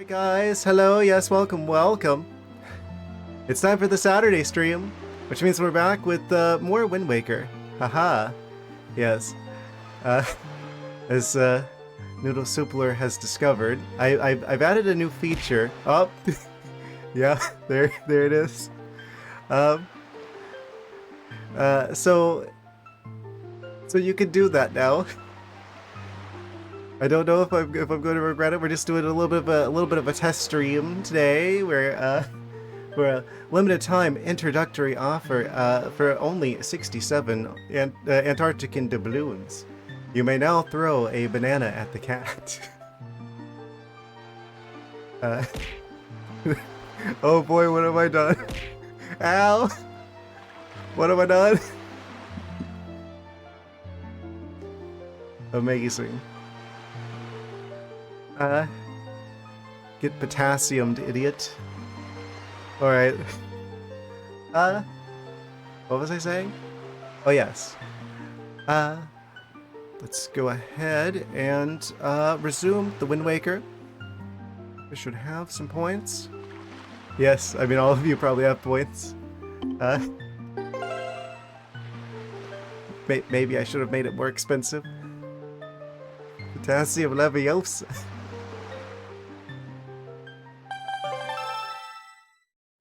Alright guys, hello, yes, welcome. It's time for the Saturday stream, which means we're back with more Wind Waker. Haha. Yes. As Noodle Soupler has discovered, I've added a new feature. Oh, yeah, there it is. So you can do that now. I don't know if I'm going to regret it. We're just doing a little bit of a test stream today, where for a limited time introductory offer for only 67 Antarctican doubloons. You may now throw a banana at the cat. Oh boy, what have I done? Ow! What have I done? Amazing. Get potassiumed, idiot. Alright. What was I saying? Oh, yes. Let's go ahead and, resume the Wind Waker. I should have some points. Yes, I mean, all of you probably have points. Maybe I should have made it more expensive. Potassium Leviosa.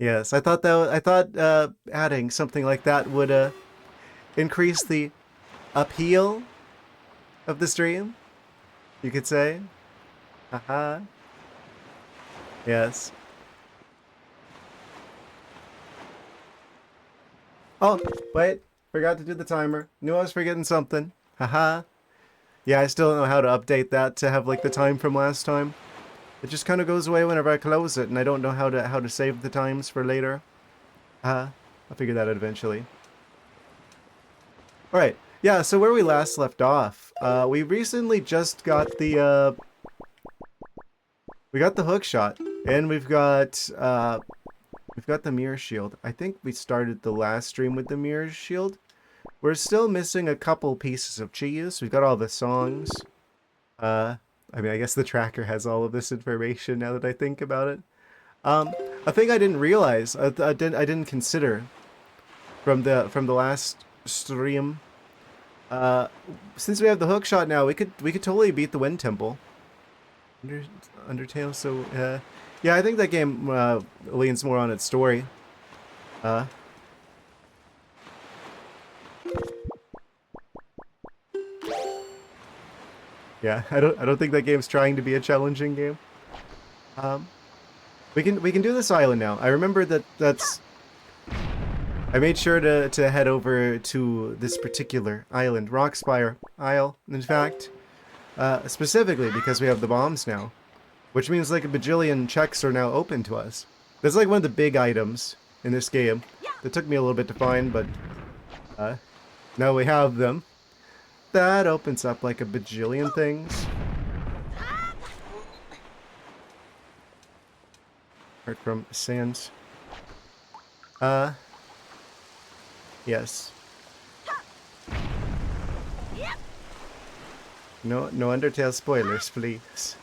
Yes, I thought adding something like that would increase the appeal of the stream, you could say. Haha. Yes. Oh, wait, forgot to do the timer. Knew I was forgetting something. Haha. Yeah, I still don't know how to update that to have like the time from last time. It just kind of goes away whenever I close it, and I don't know how to save the times for later. I'll figure that out eventually. Alright, yeah, so where we last left off, we recently just got the, we got the hook shot, and we've got the mirror shield. I think we started the last stream with the mirror shield. We're still missing a couple pieces of cheese. We've got all the songs. I mean, I guess the tracker has all of this information now that I think about it. A thing I didn't realize, I didn't consider from the last stream. Since we have the hook shot now, we could totally beat the Wind Temple. Undertale. So yeah, I think that game leans more on its story. Yeah, I don't think that game's trying to be a challenging game. We can do this island now. I remember that's. I made sure to head over to this particular island, Rockspire Isle. In fact, specifically because we have the bombs now, which means like a bajillion checks are now open to us. That's like one of the big items in this game. That took me a little bit to find, but now we have them. That opens up like a bajillion things. Apart from sands. Yes. No Undertale spoilers, please.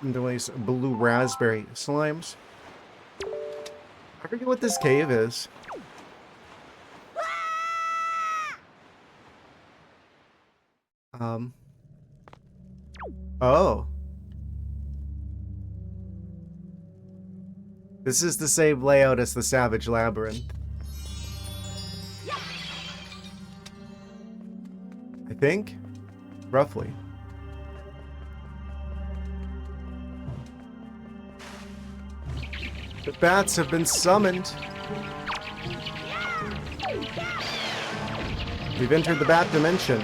These blue raspberry slimes. I forget what this cave is. Oh. This is the same layout as the Savage Labyrinth. I think? Roughly. The bats have been summoned. We've entered the bat dimension.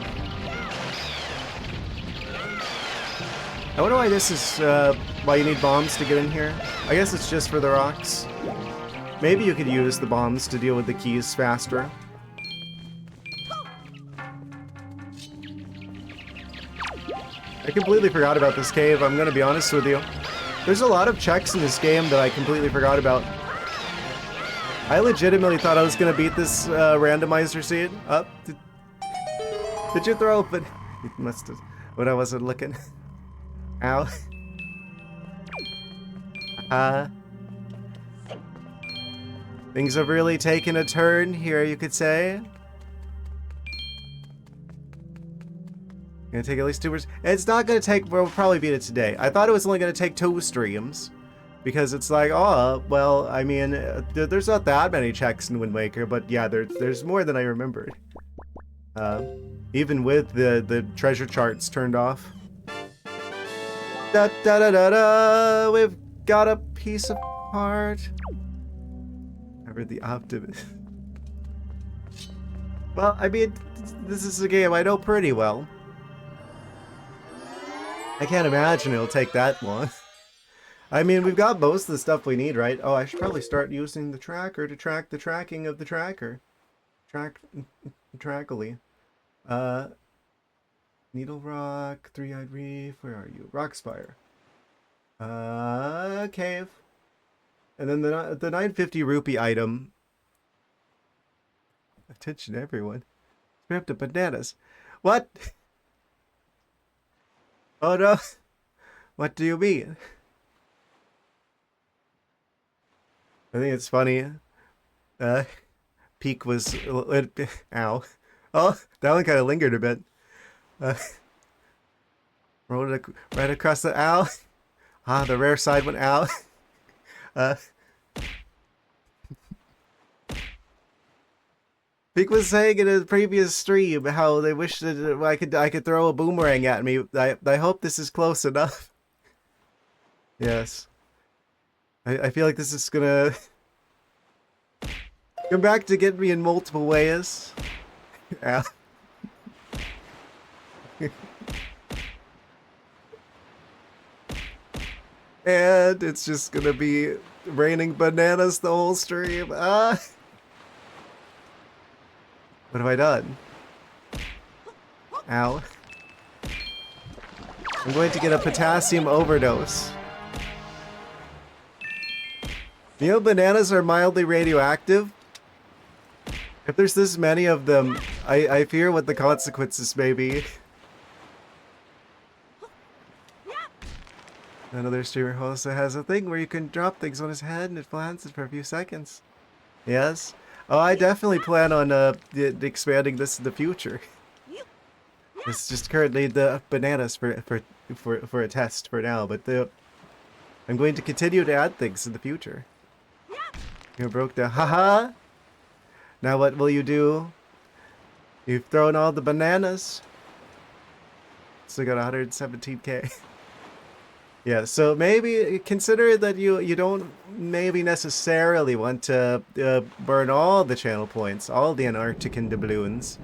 I wonder why this is, why you need bombs to get in here. I guess it's just for the rocks. Maybe you could use the bombs to deal with the keys faster. I completely forgot about this cave, I'm gonna be honest with you. There's a lot of checks in this game that I completely forgot about. I legitimately thought I was gonna beat this randomizer scene. Up. Did you throw? But it must have. When I wasn't looking. Ow. Things have really taken a turn here, you could say. Gonna take at least 2 hours. It's not gonna take. We'll probably beat it today. I thought it was only gonna take 2 streams, because it's like, oh, well, I mean, there's not that many checks in Wind Waker, but yeah, there's more than I remembered. Even with the treasure charts turned off. Da da da da da. We've got a piece of art. Ever the optimist. Well, I mean, this is a game I know pretty well. I can't imagine it'll take that long. I mean, we've got most of the stuff we need, right? Oh, I should probably start using the tracker to track the tracking of the tracker. Trackily. Needle Rock, Three-Eyed Reef, where are you? Rockspire. Cave. And then the 950 rupee item. Attention everyone. Scrapped up bananas. What? Oh no. What do you mean? I think it's funny. Peak was... Ow. Oh, that one kind of lingered a bit. Rolled it right across the ow. Ah, the rare side went out. Peak was saying in a previous stream how they wish that I could throw a boomerang at me. I hope this is close enough. Yes. I feel like this is gonna come back to get me in multiple ways. Ow. And it's just gonna be raining bananas the whole stream. Ah! What have I done? Ow. I'm going to get a potassium overdose. You know, bananas are mildly radioactive. If there's this many of them, I fear what the consequences may be. Another streamer also has a thing where you can drop things on his head and it plants it for a few seconds. Yes? Oh, I definitely plan on expanding this in the future. It's just currently the bananas for a test for now, but I'm going to continue to add things in the future. You broke the haha. Now what will you do? You've thrown all the bananas. So got 117k. Yeah, so maybe consider that you don't maybe necessarily want to burn all the channel points, all the Antarctican doubloons,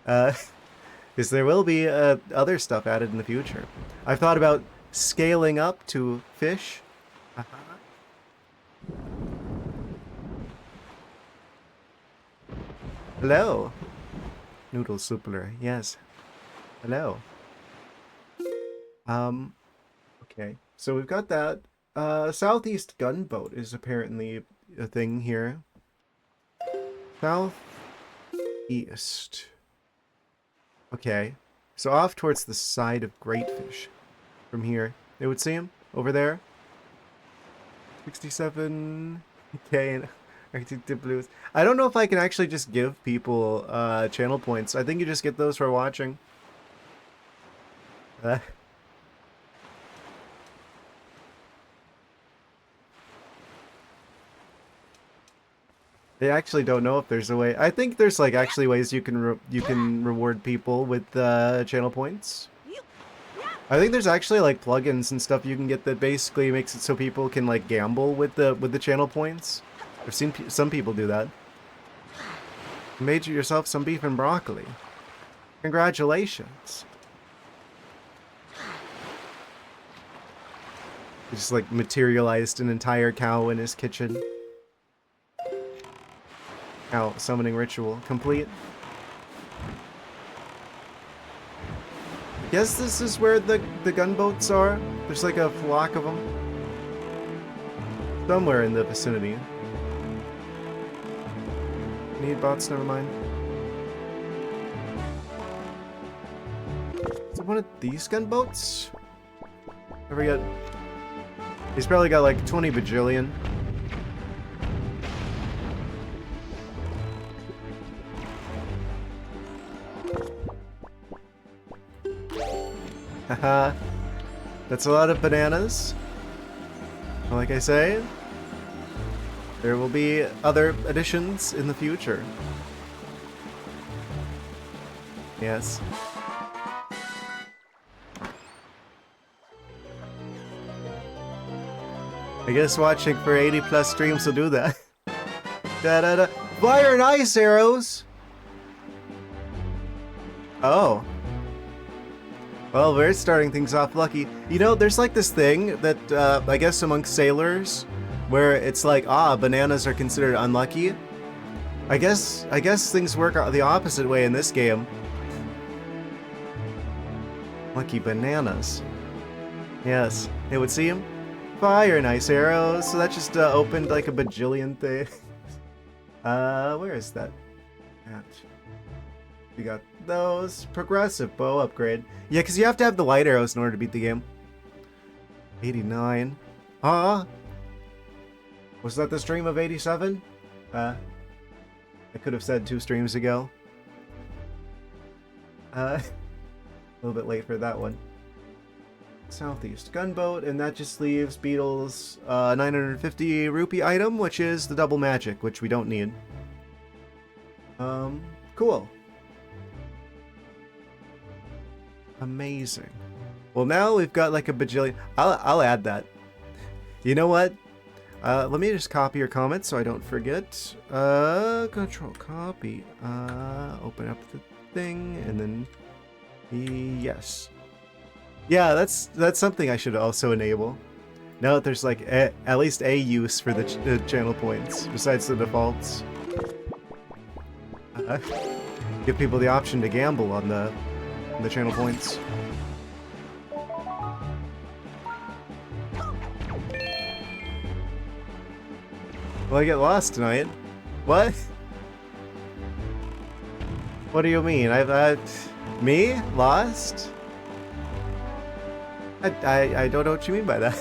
because there will be other stuff added in the future. I've thought about scaling up to fish. Hello, Noodle Supler. Yes, hello. Okay, so we've got that. Southeast Gunboat is apparently a thing here. Southeast. Okay, so off towards the side of Greatfish. From here, it would seem over there. 67k and Arctic Blues. I don't know if I can actually just give people channel points. I think you just get those for watching. They actually don't know if there's a way. I think there's like actually ways you can reward people with channel points. I think there's actually like plugins and stuff you can get that basically makes it so people can like gamble with the channel points. I've seen some people do that. You made yourself some beef and broccoli. Congratulations. He just like materialized an entire cow in his kitchen. Cow summoning ritual complete. I guess this is where the gunboats are. There's like a flock of them. Somewhere in the vicinity. Need bots, never mind. Is it one of these gunboats? I forget. He's probably got like 20 bajillion. Haha. That's a lot of bananas. Like I say, there will be other additions in the future. Yes. I guess watching for 80 plus streams will do that. Da da da. Fire and ice arrows! Oh. Well, we're starting things off lucky. You know, there's like this thing that, I guess amongst sailors, where it's like, bananas are considered unlucky. I guess things work the opposite way in this game. Lucky bananas. Yes, it would seem. Fire and ice arrows, so that just opened like a bajillion things. Where is that? We got those. Progressive bow upgrade. Yeah, because you have to have the light arrows in order to beat the game. 89. Was that the stream of 87? I could have said 2 streams ago. A little bit late for that one. Southeast gunboat, and that just leaves Beetle's 950 rupee item, which is the double magic, which we don't need. Cool. Amazing. Well, now we've got like a bajillion. I'll add that. You know what? Let me just copy your comments so I don't forget. Control copy. Open up the thing and then yes. Yeah, that's something I should also enable. Now that there's like at least a use for the channel points besides the defaults. Give people the option to gamble on the channel points. Will I get lost tonight? What? What do you mean? Me? Lost? I don't know what you mean by that.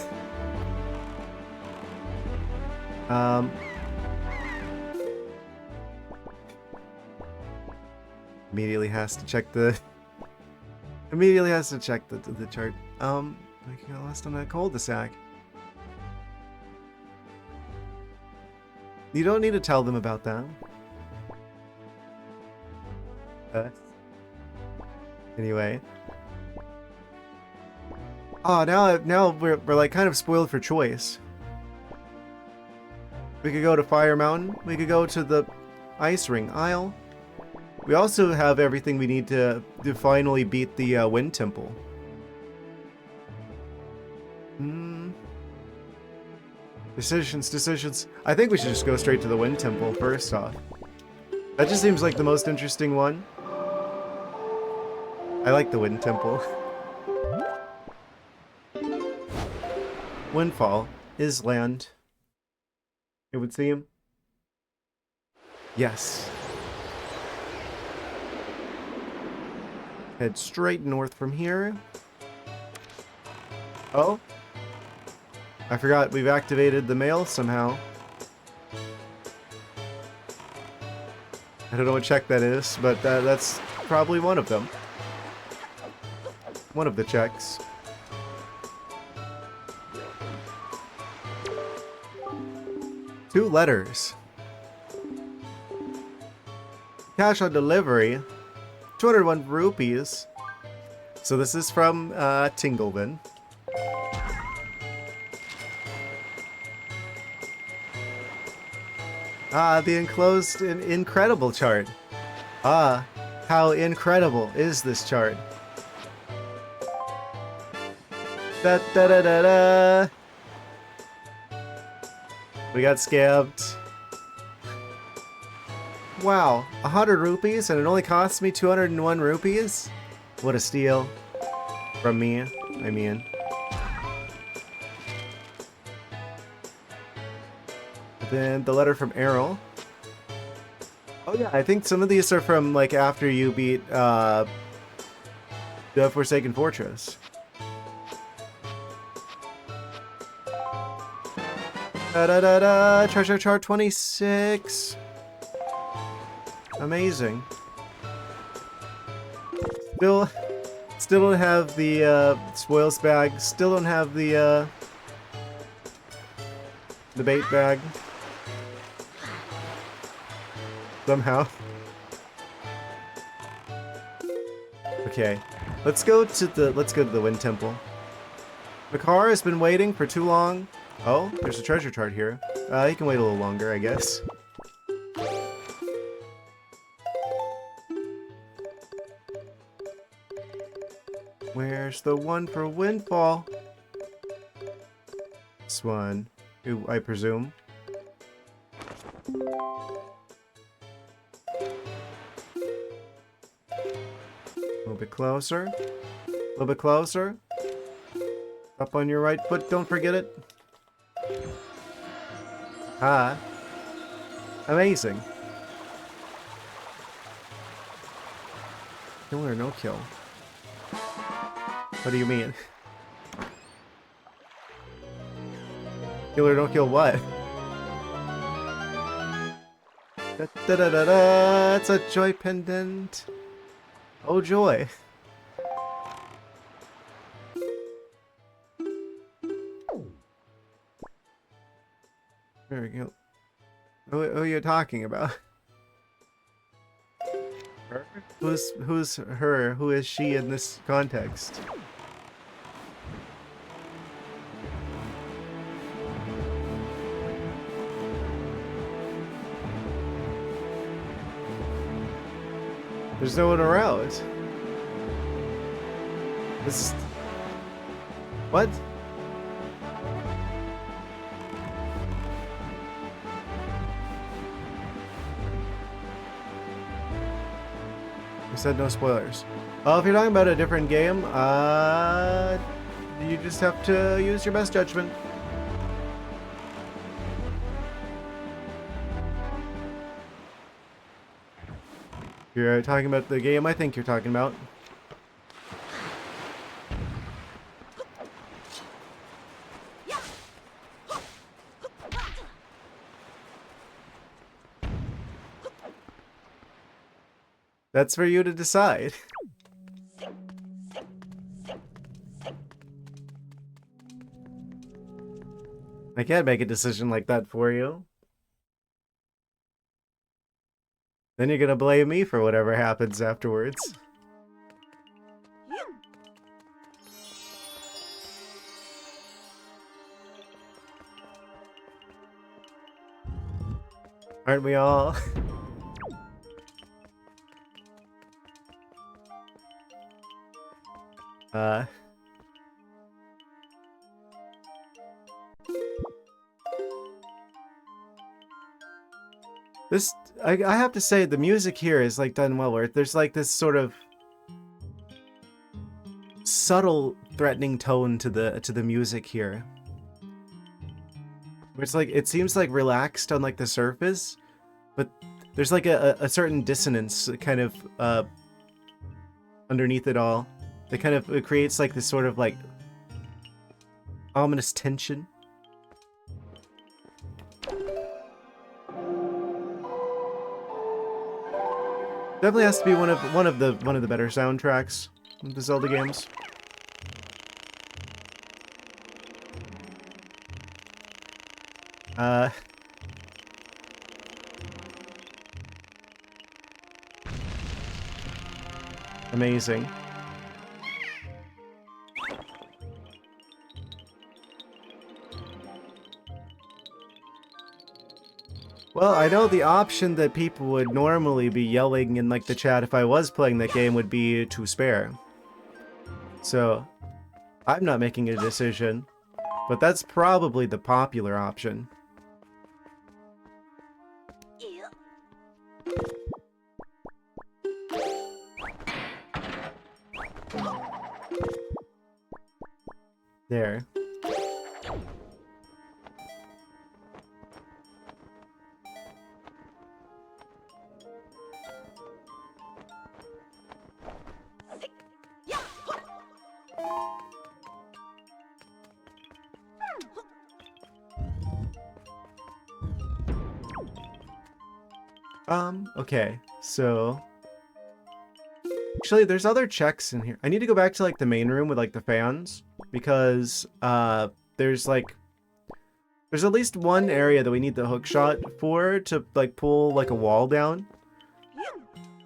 Immediately has to check the chart. I got lost on that cul-de-sac. You don't need to tell them about that. Anyway. Oh, now we're like kind of spoiled for choice. We could go to Fire Mountain. We could go to the Ice Ring Isle. We also have everything we need to finally beat the Wind Temple. Decisions. I think we should just go straight to the Wind Temple first off. That just seems like the most interesting one. I like the Wind Temple. Windfall is land. It would seem. Yes. Head straight north from here. Oh. I forgot we've activated the mail somehow. I don't know what check that is, but that's probably one of them. One of the checks. Two letters. Cash on delivery. 201 rupees. So this is from Tingleton. The enclosed incredible chart. How incredible is this chart? Da da da da da. We got scammed. Wow, 100 rupees and it only cost me 201 rupees? What a steal. From me, I mean. Then the letter from Errol. Oh yeah, I think some of these are from like after you beat the Forsaken Fortress. Da da da da! Treasure chart 26. Amazing. Still don't have the spoils bag. Still don't have the bait bag. Somehow. Okay, let's go to the Wind Temple. The car has been waiting for too long. Oh, there's a treasure chart here. He can wait a little longer, I guess. Where's the one for Windfall? This one, I presume. A little bit closer. A little bit closer. Up on your right foot, don't forget it. Ah. Amazing. Kill or no kill? What do you mean? Kill or no kill what? Da da da da da! It's a joy pendant. Oh joy. There we go. Who are you talking about? Her? Who's her? Who is she in this context? There's no one around. This. What? You said no spoilers. Well, if you're talking about a different game, you just have to use your best judgment. If you're talking about the game I think you're talking about. That's for you to decide. I can't make a decision like that for you. Then you're gonna blame me for whatever happens afterwards. Aren't we all? This, I have to say, the music here is like done well, where there's like this sort of subtle, threatening tone to the music here. Where it's like, it seems like relaxed on like the surface, but there's like a certain dissonance kind of underneath it all. That kind of, it creates like this sort of like ominous tension. Definitely has to be one of the better soundtracks of the Zelda games. Amazing. Well, I know the option that people would normally be yelling in like the chat if I was playing that game would be to spare. So, I'm not making a decision, but that's probably the popular option. There. Okay, so actually there's other checks in here. I need to go back to like the main room with like the fans because there's at least one area that we need the hook shot for to like pull like a wall down.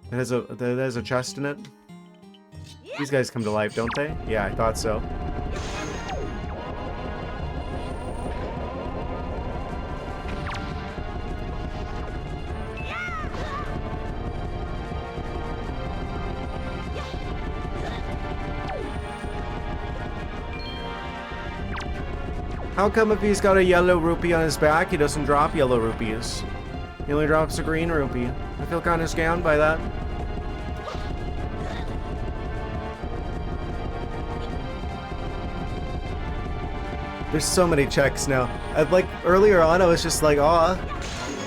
That has a chest in it. These guys come to life, don't they? Yeah, I thought so. How come if he's got a yellow rupee on his back, he doesn't drop yellow rupees? He only drops a green rupee. I feel kind of scammed by that. There's so many checks now. Like, earlier on, I was just like, aw,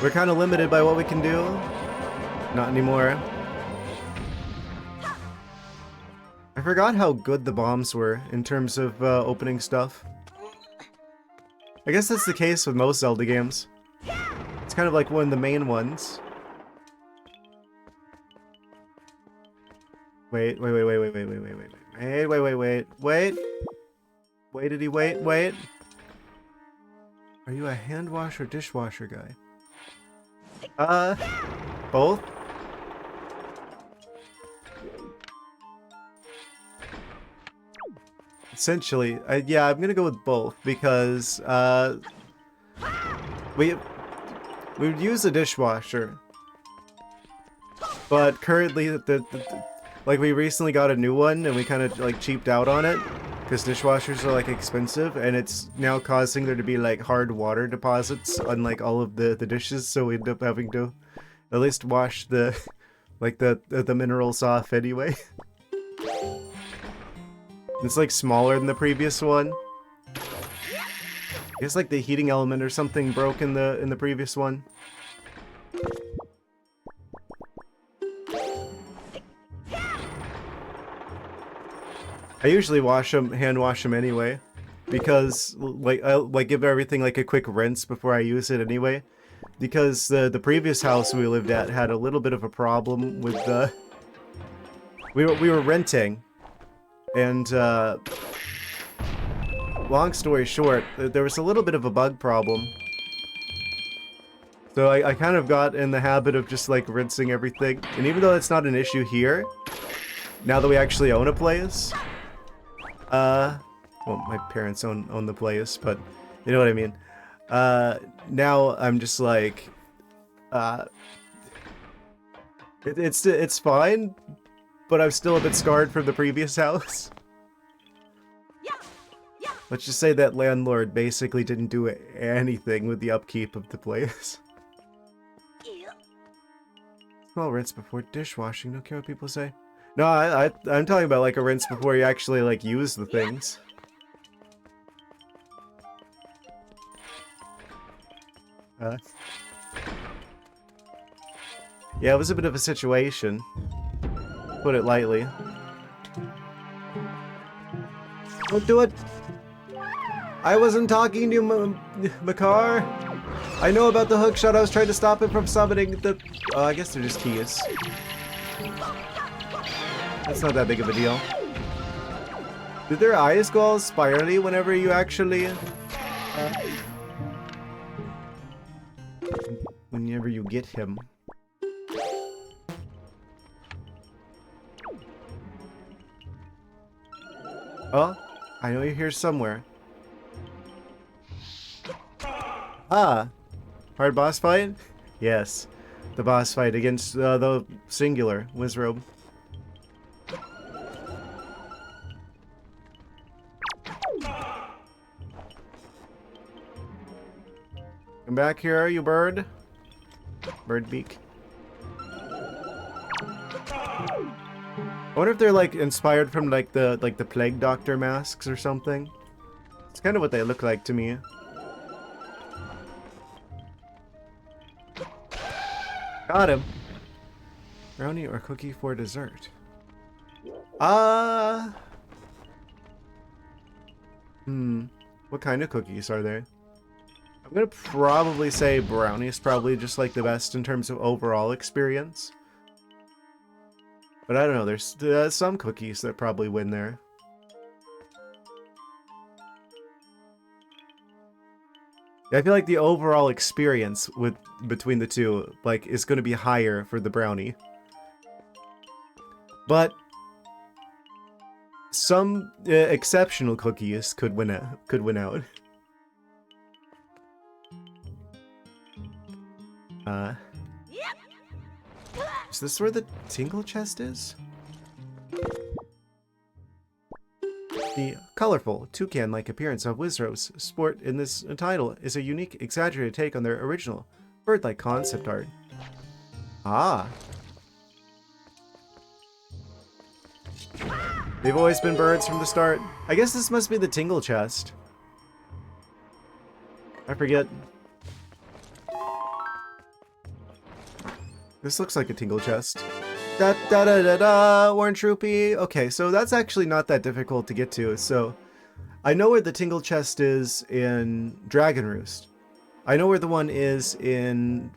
we're kind of limited by what we can do. Not anymore. I forgot how good the bombs were in terms of opening stuff. I guess that's the case with most Zelda games. It's kind of like one of the main ones. Wait. Wait, did he wait? Are you a hand wash or dishwasher guy? Both? Essentially, yeah, I'm gonna go with both because we would use a dishwasher, but currently like we recently got a new one and we kind of like cheaped out on it because dishwashers are like expensive and it's now causing there to be like hard water deposits on like all of the dishes, so we end up having to at least wash the like the minerals off anyway. It's like smaller than the previous one. I guess like the heating element or something broke in the previous one. I usually hand wash them anyway, because like I like give everything like a quick rinse before I use it anyway. Because the previous house we lived at had a little bit of a problem with we were renting. And, long story short, there was a little bit of a bug problem. So I kind of got in the habit of just, like, rinsing everything. And even though it's not an issue here, now that we actually own a place, well, my parents own the place, but you know what I mean. Now I'm just like, it's fine, but I'm still a bit scarred from the previous house. Let's just say that landlord basically didn't do anything with the upkeep of the place. Small rinse before dishwashing, don't care what people say. No, I'm talking about like a rinse before you actually like use the things. Yeah, it was a bit of a situation. Put it lightly. Don't do it! I wasn't talking to you, Makar! I know about the hook shot, I was trying to stop it from summoning the... I guess they're just keys. That's not that big of a deal. Did their eyes go all spirally whenever you actually... whenever you get him? Oh, I know you're here somewhere. Ah, hard boss fight? Yes, the boss fight against the singular Wizrobe. Come back here, are you, bird? Bird beak. I wonder if they're like inspired from like the Plague Doctor masks or something. It's kind of what they look like to me. Got him. Brownie or cookie for dessert? What kind of cookies are there? I'm gonna probably say brownie is probably just like the best in terms of overall experience. But I don't know, there's some cookies that probably win there. I feel like the overall experience between the two, like, is going to be higher for the brownie. But some exceptional cookies could win out. Is this where the tingle chest is? The colorful, toucan-like appearance of Wizro's sport in this title is a unique, exaggerated take on their original, bird-like concept art. Ah. They've always been birds from the start. I guess this must be the tingle chest. I forget. This looks like a tingle chest. Da da da da da, orange rupee. Okay, so that's actually not that difficult to get to. So, I know where the tingle chest is in Dragon Roost. I know where the one is in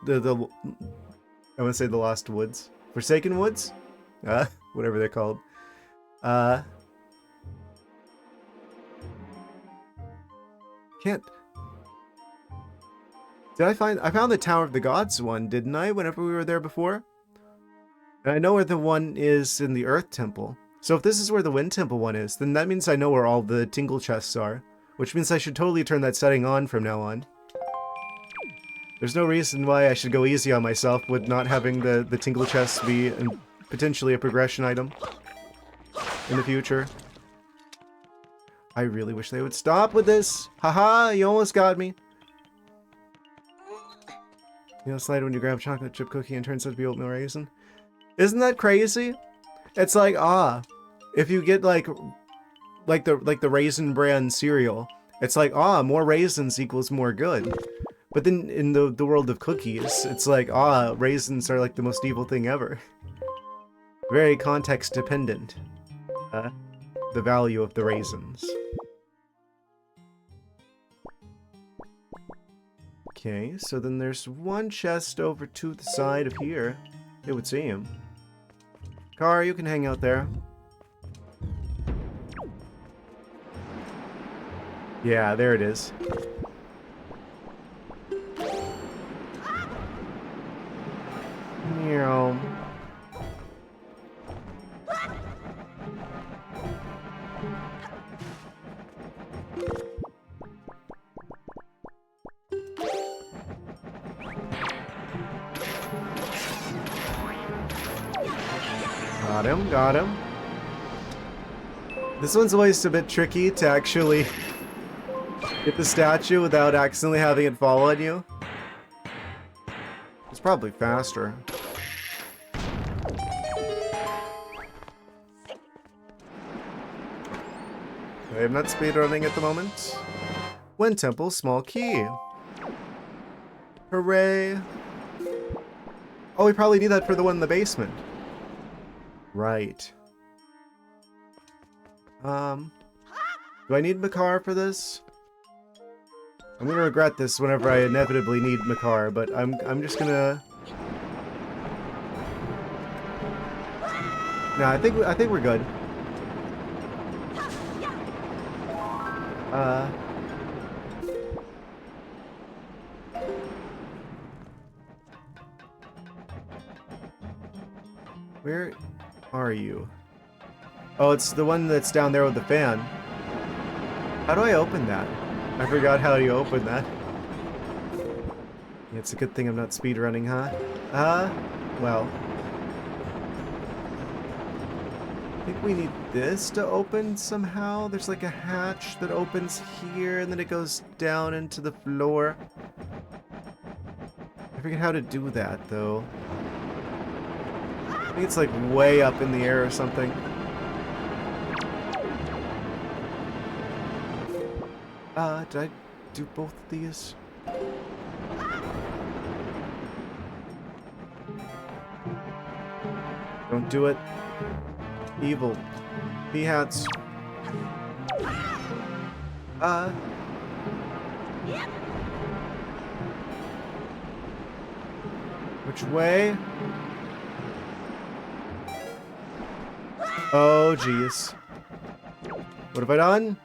I want to say the Lost Woods, Forsaken Woods, whatever they're called. Can't. I found the Tower of the Gods one, didn't I? Whenever we were there before. And I know where the one is in the Earth Temple. So if this is where the Wind Temple one is, then that means I know where all the tingle chests are. Which means I should totally turn that setting on from now on. There's no reason why I should go easy on myself with not having the tingle chests be potentially a progression item in the future. I really wish they would stop with this. Haha, you almost got me. You know, slide when you grab chocolate chip cookie and turns out to be oatmeal raisin. Isn't that crazy? It's like, if you get like the Raisin Bran cereal, it's like, more raisins equals more good. But then in the world of cookies, it's like, raisins are like the most evil thing ever. Very context dependent. The value of the raisins. Okay, so then there's one chest over to the side of here, it would seem. Car, you can hang out there. Yeah, there it is. Meow. Got him. This one's always a bit tricky to actually get the statue without accidentally having it fall on you. It's probably faster. I'm not speedrunning at the moment. Wind Temple, small key. Hooray. Oh, we probably need that for the one in the basement. Right. Do I need Makar for this? I'm gonna regret this whenever I inevitably need Makar, but I'm just gonna. No, I think we're good. Where are you? Oh, it's the one that's down there with the fan. How do I open that? I forgot how you open that. Yeah, it's a good thing I'm not speedrunning, huh? Well. I think we need this to open somehow. There's like a hatch that opens here and then it goes down into the floor. I forget how to do that though. I think it's like way up in the air or something. Did I do both of these? Don't do it. Evil. P-hats. Which way? Oh, jeez. What have I done?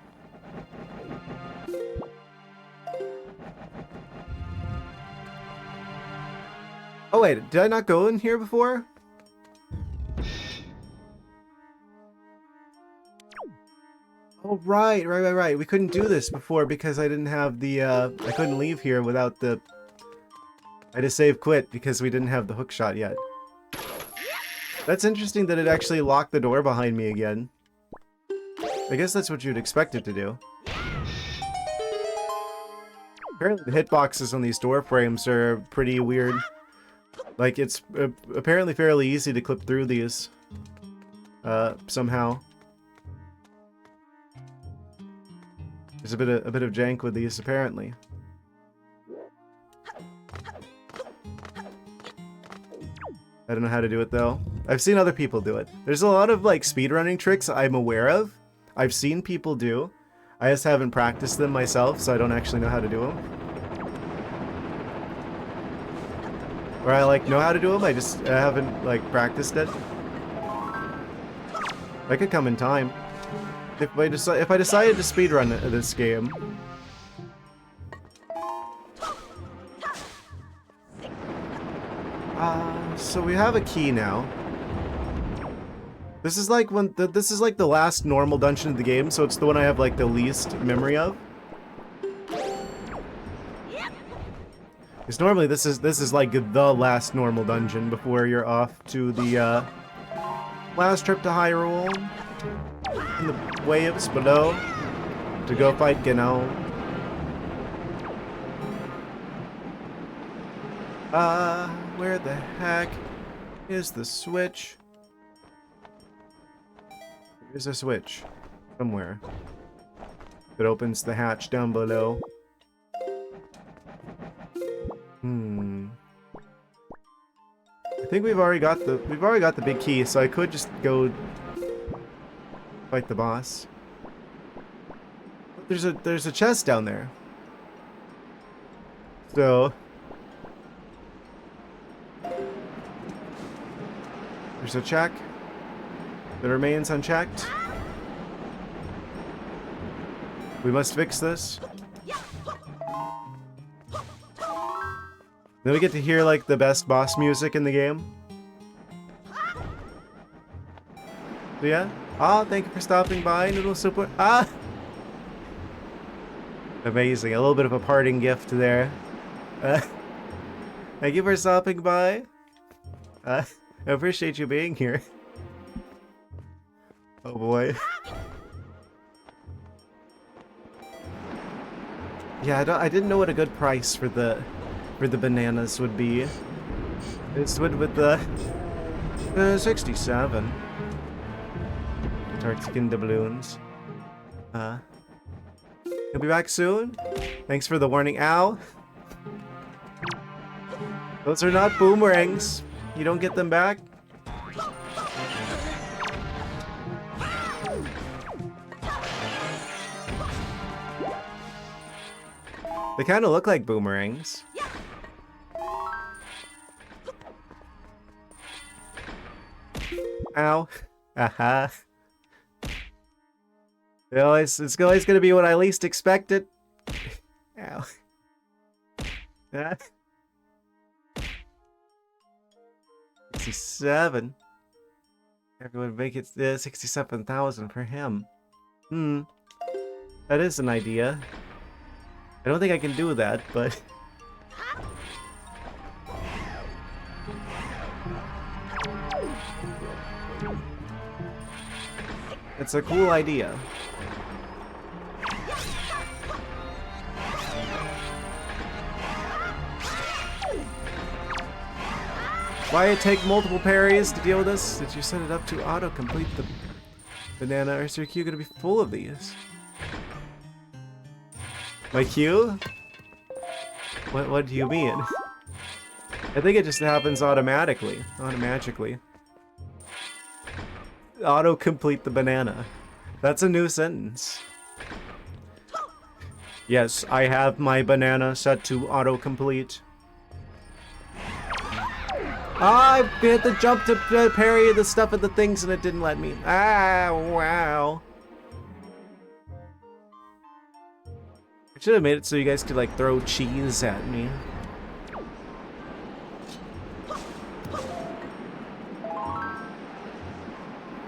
Oh, wait. Did I not go in here before? Oh, right. We couldn't do this before because I didn't have the, I couldn't leave here without the... I had to save quit because we didn't have the hook shot yet. That's interesting that it actually locked the door behind me again. I guess that's what you'd expect it to do. Apparently the hitboxes on these door frames are pretty weird. Like, it's apparently fairly easy to clip through these. Somehow. There's a bit of jank with these, apparently. I don't know how to do it, though. I've seen other people do it. There's a lot of, like, speedrunning tricks I'm aware of. I've seen people do. I just haven't practiced them myself, so I don't actually know how to do them. Or I, like, know how to do them, I just haven't, like, practiced it. That could come in time. If I decided to speedrun this game... So we have a key now. This is like this is like the last normal dungeon of the game, so it's the one I have like the least memory of. Because normally this is like the last normal dungeon before you're off to the last trip to Hyrule in the waves below to go fight Genau. Where the heck is the switch? There's a switch somewhere that opens the hatch down below. I think we've already got the big key, so I could just go fight the boss. There's a chest down there. So there's a check that remains unchecked. We must fix this. Then we get to hear like the best boss music in the game. So yeah. Thank you for stopping by, Noodle Super. Amazing. A little bit of a parting gift there. Thank you for stopping by. I appreciate you being here. Oh boy. Yeah, I didn't know what a good price for the bananas would be. It's with the 67. Tartskin doubloons. You'll be back soon. Thanks for the warning. Ow. Those are not boomerangs. You don't get them back. They kind of look like boomerangs. Ow. Aha. It's always gonna be what I least expected. Ow. 67. Everyone would make it 67,000 for him. That is an idea. I don't think I can do that, but... it's a cool idea. Why it take multiple parries to deal with this? Did you set it up to auto-complete the banana, or is your queue gonna be full of these? My queue? What do you mean? I think it just happens automatically. Automagically. Auto-complete the banana. That's a new sentence. Yes, I have my banana set to auto-complete. I hit the jump to parry the stuff at the things and it didn't let me. Ah, wow. I should have made it so you guys could like throw cheese at me.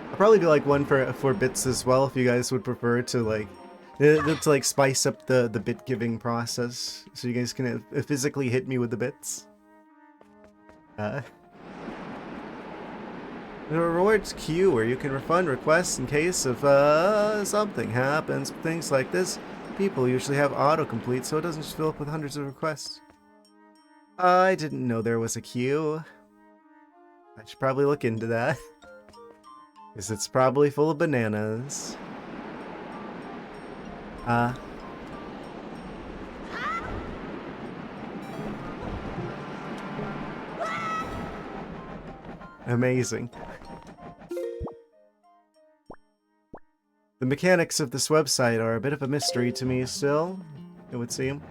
I'll probably do like one for bits as well if you guys would prefer to like spice up the bit giving process so you guys can physically hit me with the bits. The rewards queue where you can refund requests in case of something happens. Things like this, people usually have autocomplete so it doesn't just fill up with hundreds of requests. I didn't know there was a queue. I should probably look into that. Because it's probably full of bananas. Amazing. The mechanics of this website are a bit of a mystery to me still, it would seem.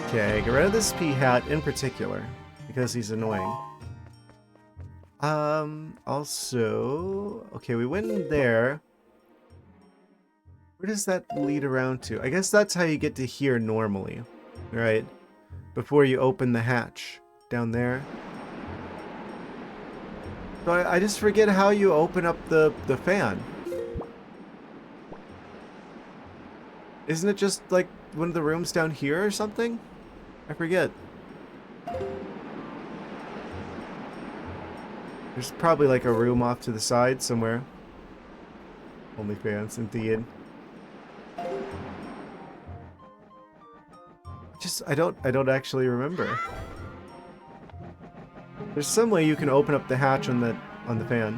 Okay, get rid of this pea hat in particular, because he's annoying. Also... Okay, we went in there. Where does that lead around to? I guess that's how you get to here normally, right? Before you open the hatch. Down there. So I just forget how you open up the fan. Isn't it just like one of the rooms down here or something? I forget. There's probably like a room off to the side somewhere. OnlyFans, indeed. I don't actually remember. There's some way you can open up the hatch on the fan.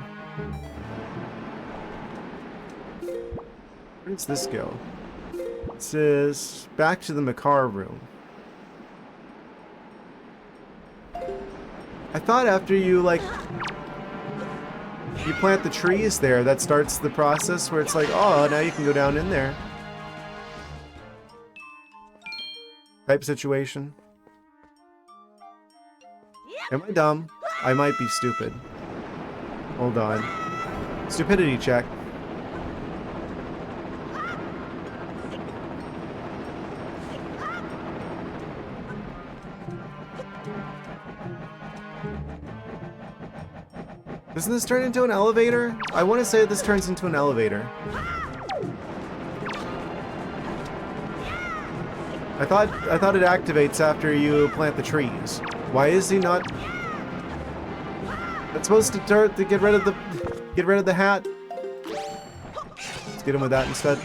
Where does this go? It says back to the Makar room. I thought after you like you plant the trees there, that starts the process where it's like, oh, now you can go down in there. Type situation. Am I dumb? I might be stupid. Hold on. Stupidity check. Doesn't this turn into an elevator? I want to say this turns into an elevator. I thought it activates after you plant the trees. Why is he not? That's supposed to get rid of the hat. Let's get him with that instead.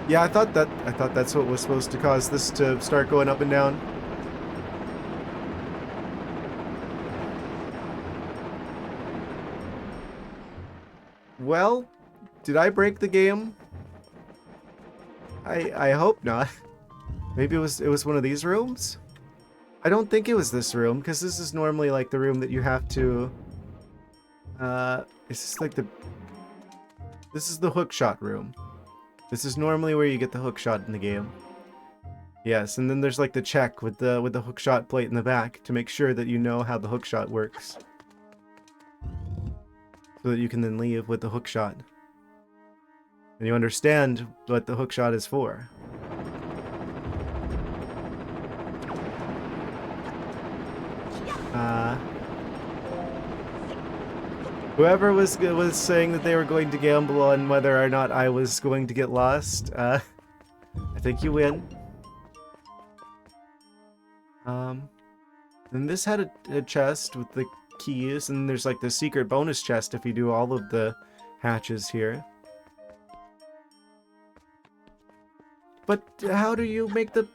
Yeah, I thought that's what was supposed to cause this to start going up and down. Well, did I break the game? I hope not. Maybe it was one of these rooms? I don't think it was this room, because this is normally like the room that you have to is this like this is the hookshot room. This is normally where you get the hookshot in the game. Yes, and then there's like the check with the hookshot plate in the back to make sure that you know how the hookshot works. So that you can then leave with the hookshot. And you understand what the hookshot is for. Whoever was saying that they were going to gamble on whether or not I was going to get lost, I think you win. And this had a chest with the keys, and there's like the secret bonus chest if you do all of the hatches here. But how do you make the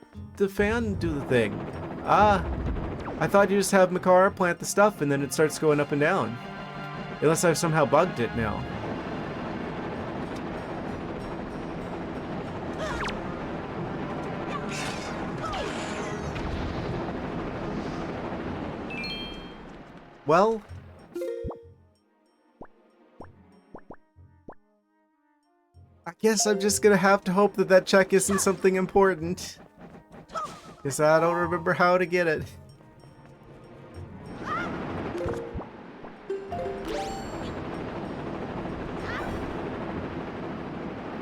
fan do the thing? I thought you just have Makar plant the stuff and then it starts going up and down. Unless I've somehow bugged it now. Well... I guess I'm just gonna have to hope that that check isn't something important. Because I don't remember how to get it.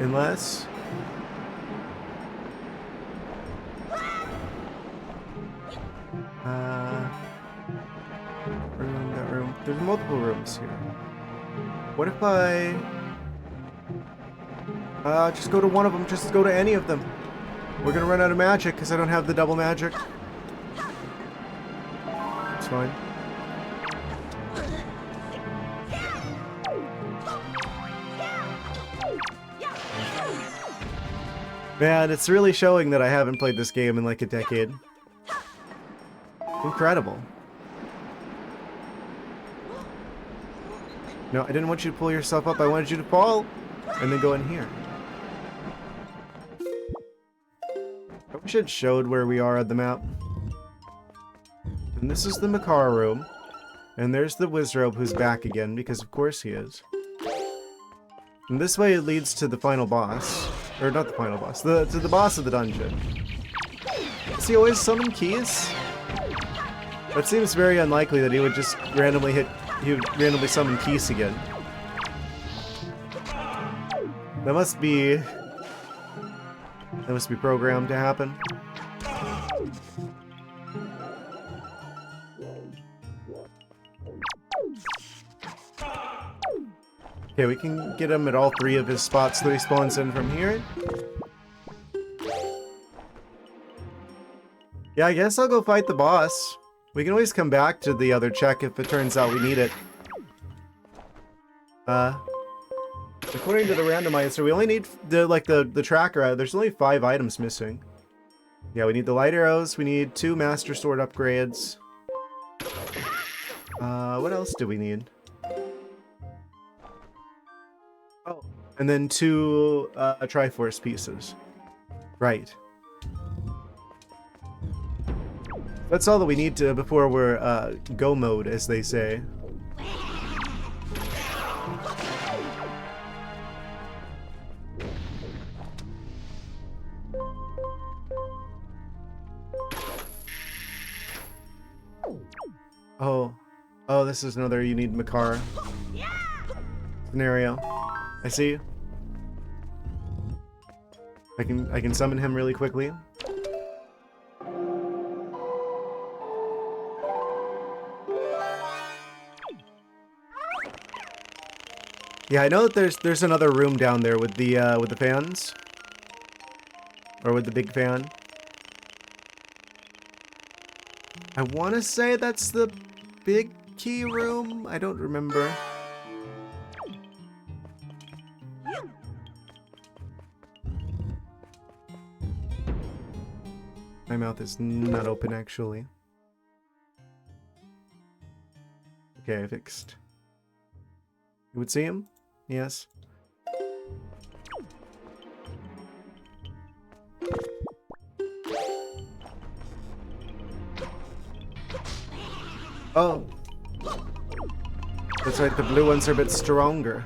Unless... room, that room. There's multiple rooms here. What if I... just go to one of them. Just go to any of them. We're gonna run out of magic because I don't have the double magic. It's fine. Man, it's really showing that I haven't played this game in like a decade. Incredible. No, I didn't want you to pull yourself up. I wanted you to fall and then go in here. I wish it showed where we are on the map. And this is the Makar room. And there's the Wizrobe who's back again, because of course he is. And this way it leads to the final boss. Or not the final boss, to the boss of the dungeon. Does he always summon keys? That seems very unlikely that he would just randomly summon keys again. That must be programmed to happen. Okay, we can get him at all three of his spots that he spawns in from here. Yeah, I guess I'll go fight the boss. We can always come back to the other check if it turns out we need it. According to the randomizer, we only need the tracker. There's only 5 items missing. Yeah, we need the light arrows. We need 2 Master Sword upgrades. What else do we need? Oh, and then 2 Triforce pieces. Right. That's all that we need to before we're go mode, as they say. Oh, this is another you need Makar scenario. I see. I can summon him really quickly. Yeah, I know that there's another room down there with the fans, or with the big fan. I want to say that's the big key room. I don't remember. My mouth is not open, actually. Okay, fixed. You would see him? Yes. Oh. That's right, the blue ones are a bit stronger.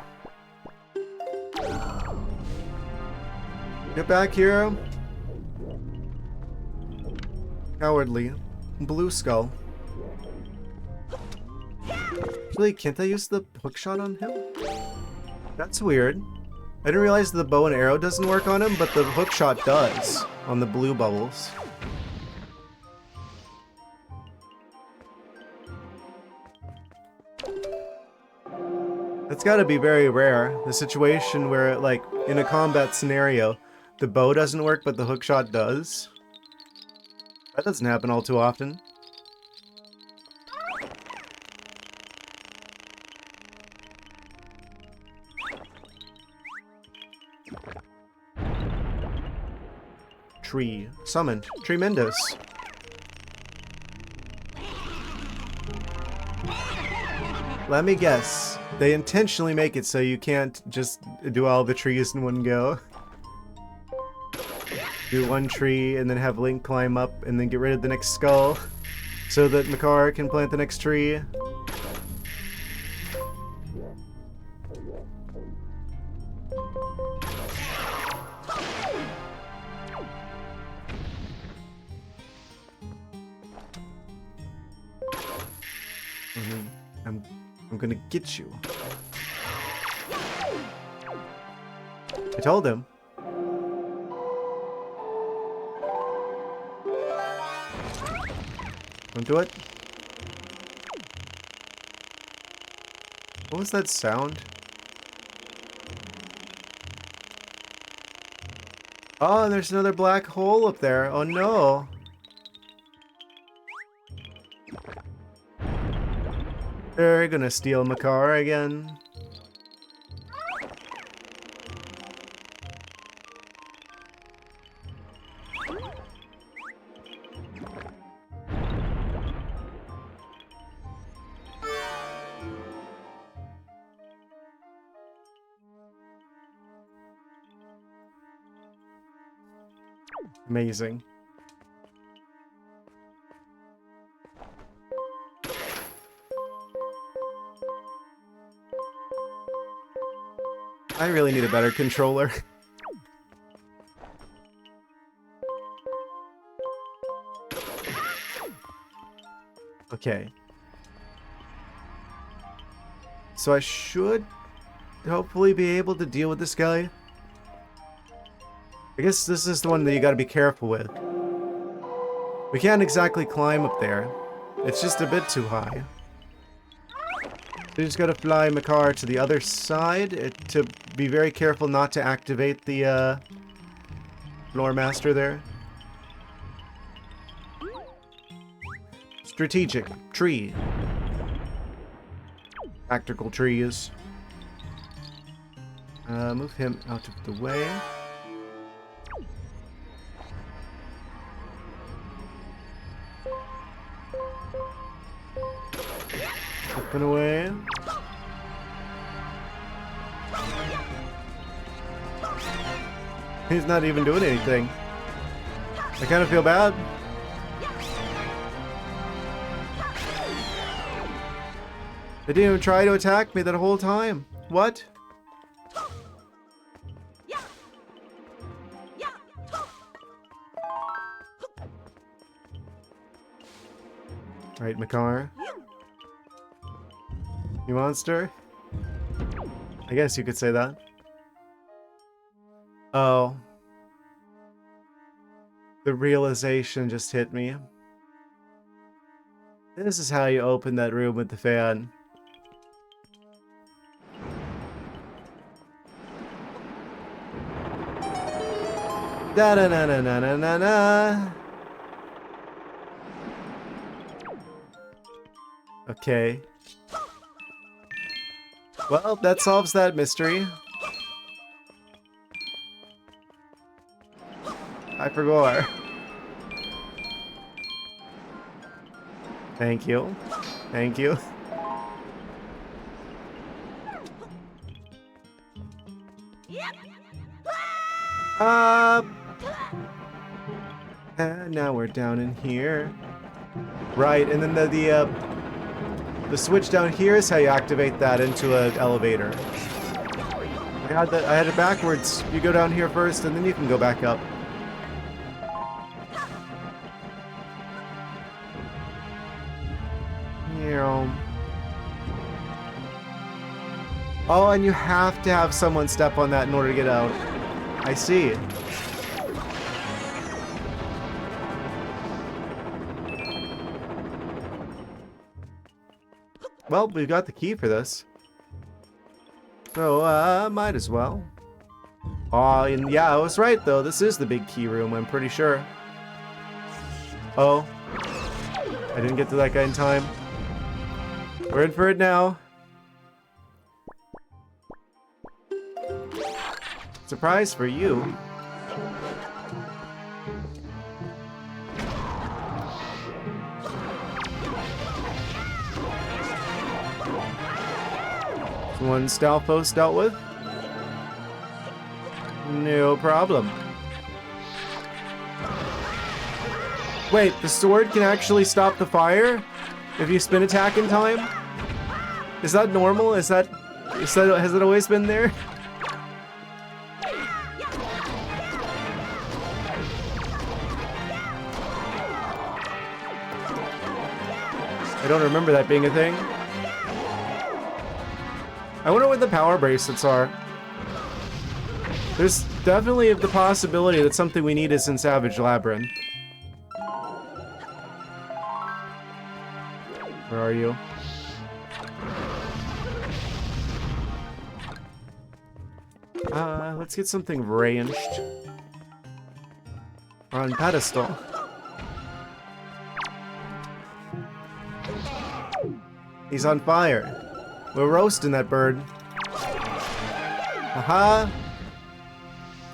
Get back here. Cowardly. Blue skull. Actually, can't I use the hookshot on him? That's weird. I didn't realize the bow and arrow doesn't work on him, but the hookshot does on the blue bubbles. That's gotta be very rare. The situation where, like, in a combat scenario, the bow doesn't work, but the hookshot does. That doesn't happen all too often. Tree. Summoned. Tremendous. Let me guess. They intentionally make it so you can't just do all the trees in one go. Do one tree and then have Link climb up and then get rid of the next skull so that Makar can plant the next tree. I'm gonna get you. I told him. Don't do it. What was that sound? Oh, there's another black hole up there. Oh no. They're gonna steal my car again. Amazing. I really need a better controller. Okay. So I should hopefully be able to deal with this guy. I guess this is the one that you gotta be careful with. We can't exactly climb up there. It's just a bit too high. So you just gotta fly my car to the other side to be very careful not to activate the Lore Master there. Strategic tree. Tactical trees. Move him out of the way. Up and away. He's not even doing anything. I kind of feel bad. They didn't even try to attack me that whole time. What? Right, Makar. You monster? I guess you could say that. Oh. The realization just hit me. This is how you open that room with the fan. Da da na na na na na na. Okay. Well, that solves that mystery. I forgot. Thank you. Thank you. And now we're down in here. Right, and then the switch down here is how you activate that into an elevator. I had it backwards. You go down here first, and then you can go back up. Oh, and you have to have someone step on that in order to get out. I see. Well, we've got the key for this. So, might as well. Oh, and yeah, I was right, though. This is the big key room, I'm pretty sure. Oh. I didn't get to that guy in time. We're in for it now. Surprise for you. One Stalfos dealt with. No problem. Wait, the sword can actually stop the fire if you spin attack in time? Is that normal? Has it always been there? I don't remember that being a thing. I wonder what the power bracelets are. There's definitely the possibility that something we need is in Savage Labyrinth. Where are you? Let's get something ranged. On pedestal. He's on fire. We're roasting that bird. Aha!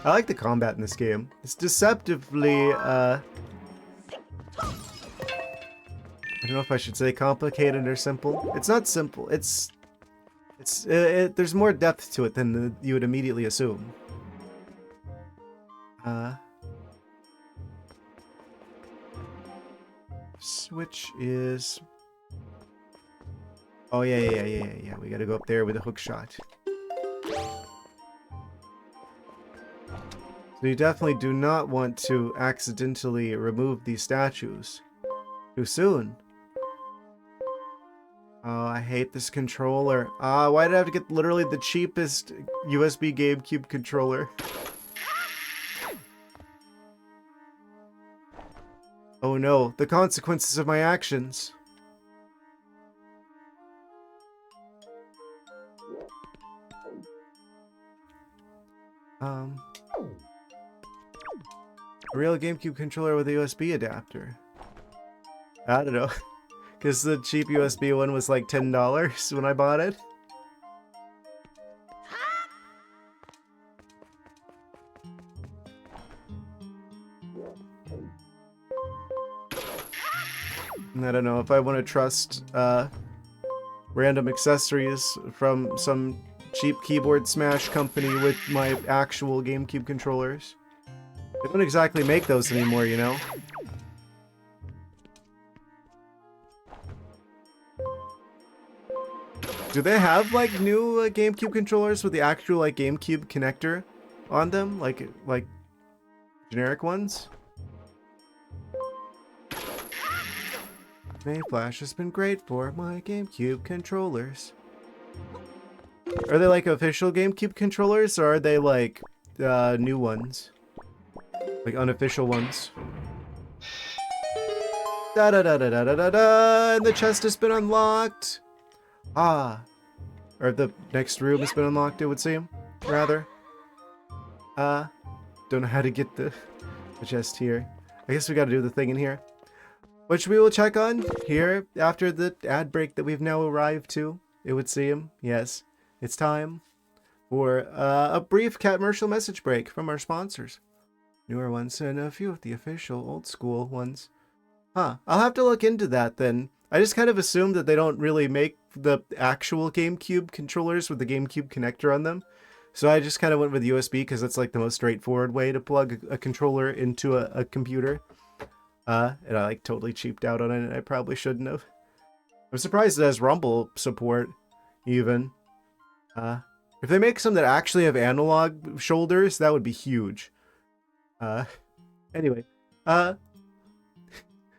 I like the combat in this game. It's deceptively, I don't know if I should say complicated or simple. It's not simple. There's more depth to it than you would immediately assume. Switch is... Oh, yeah. We gotta go up there with a hook shot. So you definitely do not want to accidentally remove these statues too soon. Oh, I hate this controller. Why did I have to get literally the cheapest USB GameCube controller? Oh no, the consequences of my actions. A real GameCube controller with a USB adapter. I don't know. Because the cheap USB one was like $10 when I bought it. And I don't know if I want to trust random accessories from some cheap keyboard smash company with my actual GameCube controllers. They don't exactly make those anymore, you know? Do they have, like, new GameCube controllers with the actual, like, GameCube connector on them? Like generic ones? Mayflash has been great for my GameCube controllers. Are they, like, official GameCube controllers, or are they, like, new ones? Like, unofficial ones? Da-da-da-da-da-da-da! And the chest has been unlocked! Ah. Or the next room has been unlocked, it would seem. Rather. Don't know how to get the chest here. I guess we gotta do the thing in here. Which we will check on here after the ad break that we've now arrived to, it would seem. Yes. It's time for a brief commercial message break from our sponsors. Newer ones and a few of the official old school ones. Huh. I'll have to look into that then. I just kind of assumed that they don't really make the actual GameCube controllers with the GameCube connector on them. So I just kind of went with USB because that's like the most straightforward way to plug a controller into a computer. And I like totally cheaped out on it, and I probably shouldn't have. I'm surprised it has Rumble support, even. If they make some that actually have analog shoulders, that would be huge. Anyway,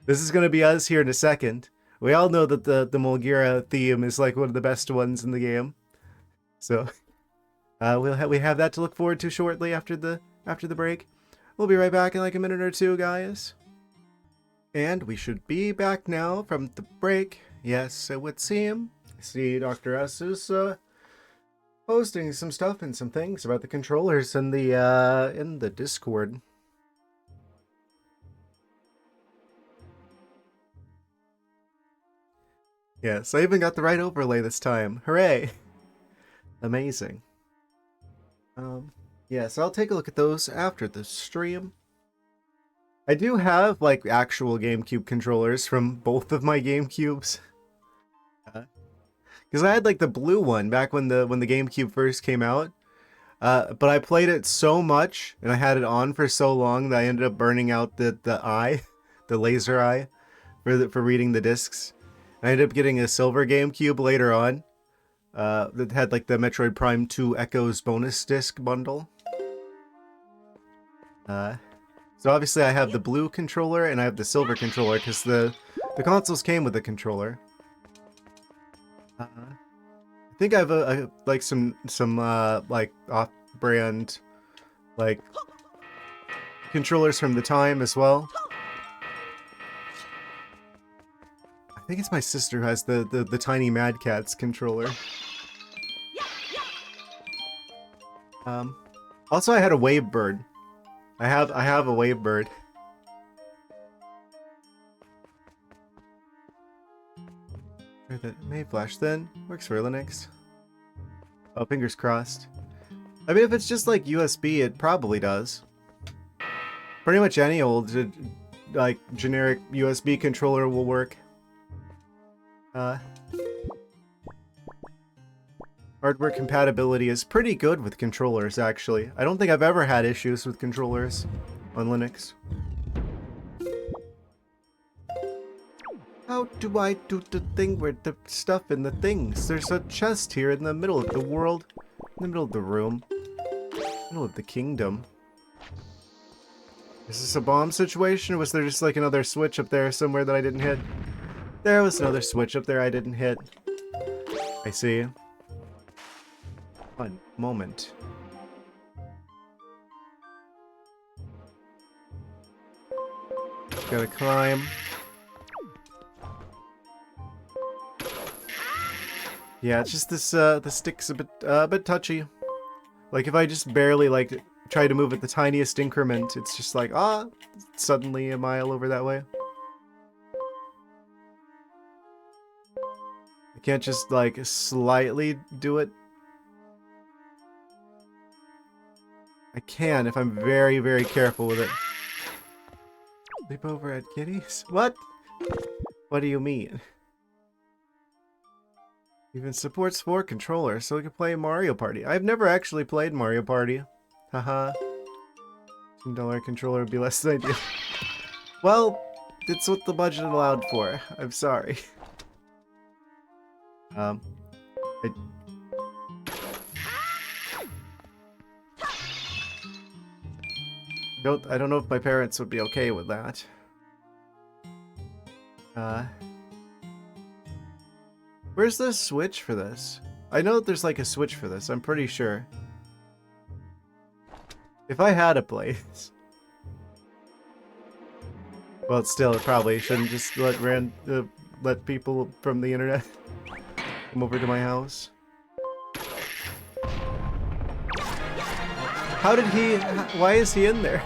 this is gonna be us here in a second. We all know that the Mulgira theme is like one of the best ones in the game. So, we have that to look forward to shortly after the break. We'll be right back in like a minute or two, guys. And we should be back now from the break. Yes, it would seem. I see Dr. S is posting some stuff and some things about the controllers in the Discord. Yes, I even got the right overlay this time. Hooray! Amazing. Yes, I'll take a look at those after the stream. I do have, like, actual GameCube controllers from both of my GameCubes. Because I had, like, the blue one back when the GameCube first came out. But I played it so much, and I had it on for so long that I ended up burning out the eye, the laser eye, for reading the discs. I ended up getting a silver GameCube later on that had like the Metroid Prime 2 Echoes bonus disc bundle. So obviously I have the blue controller and I have the silver controller because the consoles came with the controller. I think I have like some like off-brand like controllers from the time as well. I think it's my sister who has the tiny Mad Catz controller. Also I had a Wave Bird. I have a Wave Bird. That may flash then. Works for Linux. Oh, fingers crossed. I mean, if it's just like USB, it probably does. Pretty much any old, like, generic USB controller will work. Hardware compatibility is pretty good with controllers, actually. I don't think I've ever had issues with controllers on Linux. How do I do the thing with the stuff in the things? There's a chest here in the middle of the world. In the middle of the room. Middle of the kingdom. Is this a bomb situation, or was there just like another switch up there somewhere that I didn't hit? There was another switch up there I didn't hit. I see. One moment. Gotta climb. Yeah, it's just this, the stick's a bit touchy. Like, if I just barely, like, try to move at the tiniest increment, it's just like, suddenly a mile over that way. I can't just, like, slightly do it. I can if I'm very, very careful with it. Sleep over at Kitty's? What? What do you mean? Even supports 4 controllers, so we can play Mario Party. I've never actually played Mario Party. Haha. $10 controller would be less than ideal. Well, it's what the budget allowed for. I'm sorry. I don't know if my parents would be okay with that. Where's the switch for this? I know that there's like a switch for this, I'm pretty sure. If I had a place. Well, still, it probably shouldn't just let people from the internet come over to my house. How did he... Why is he in there?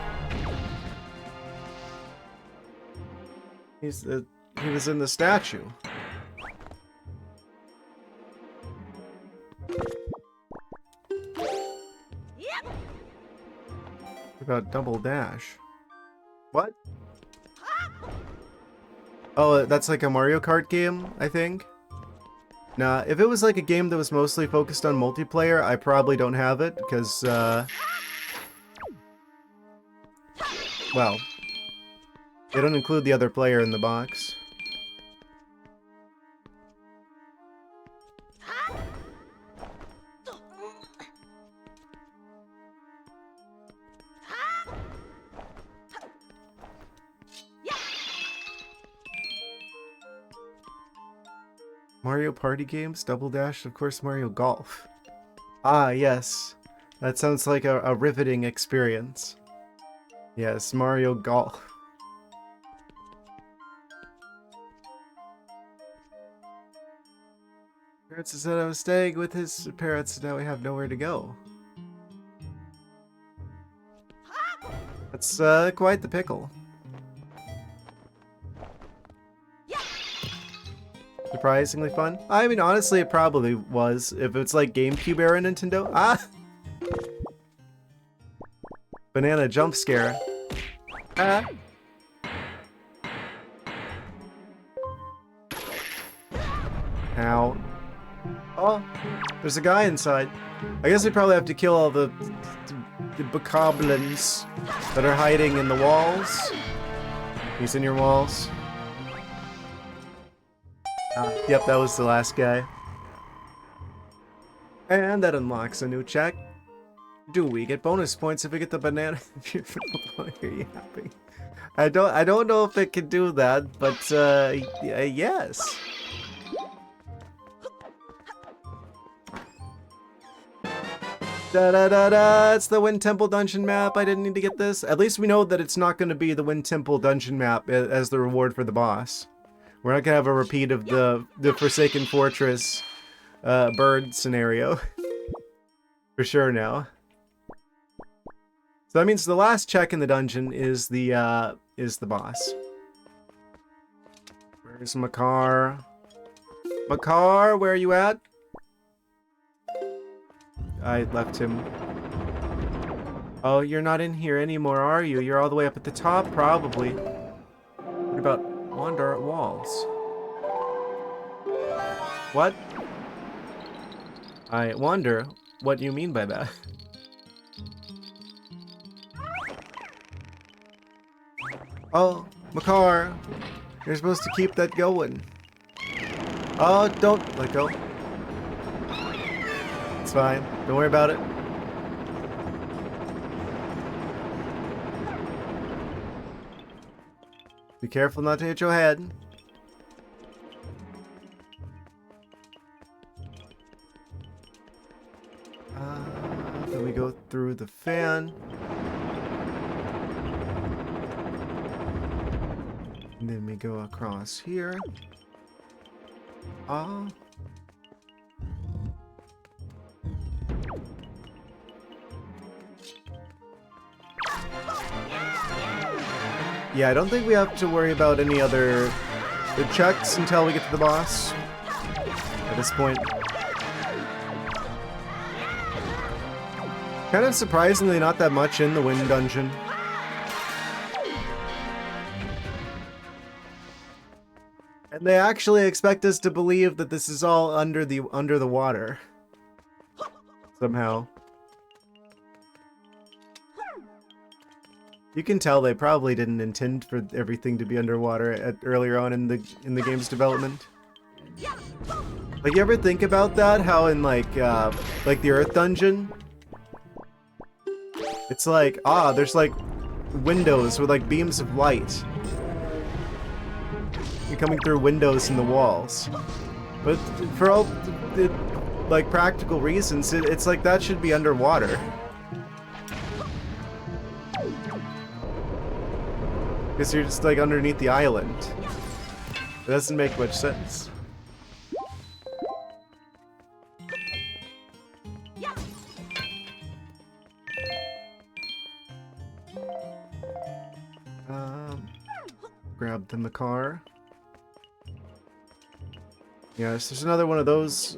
He was in the statue. About double dash. What? Oh, that's like a Mario Kart game, I think? Nah, if it was like a game that was mostly focused on multiplayer, I probably don't have it, because, well, they don't include the other player in the box. Mario Party games, Double Dash, of course Mario Golf. Ah, yes. That sounds like a riveting experience. Yes, Mario Golf. Parents said I was staying with his parents, and now we have nowhere to go. That's quite the pickle. Surprisingly fun. I mean, honestly, it probably was. If it's like GameCube era Nintendo. Ah! Banana jump scare. Ah! Ow. Oh, there's a guy inside. I guess we probably have to kill all the bokoblins that are hiding in the walls. He's in your walls. Yep, that was the last guy. And that unlocks a new check. Do we get bonus points if we get the banana? You're yapping. I don't know if it can do that, but yes. Da da da da! It's the Wind Temple dungeon map. I didn't need to get this. At least we know that it's not going to be the Wind Temple dungeon map as the reward for the boss. We're not going to have a repeat of the Forsaken Fortress bird scenario. For sure now. So that means the last check in the dungeon is the boss. Where's Makar? Makar, where are you at? I left him. Oh, you're not in here anymore, are you? You're all the way up at the top, probably. What about wander at walls? What? I wonder what you mean by that. Oh, Makar, you're supposed to keep that going. Oh, don't let go. It's fine. Don't worry about it. Be careful not to hit your head. Then we go through the fan. And then we go across here. Yeah, I don't think we have to worry about any other checks until we get to the boss at this point. Kind of surprisingly not that much in the Wind Dungeon. And they actually expect us to believe that this is all under the water. Somehow. You can tell they probably didn't intend for everything to be underwater earlier on in the game's development. Like, you ever think about that? How in like the Earth Dungeon, it's like, there's like windows with like beams of light coming through windows in the walls. But for all like practical reasons, it's like that should be underwater. Because you're just like underneath the island. It doesn't make much sense. Grab the Makar. Yes, there's another one of those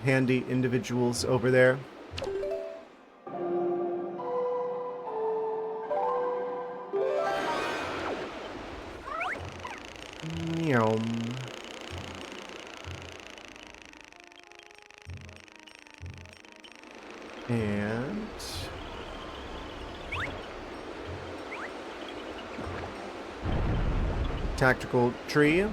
handy individuals over there. And tactical tree.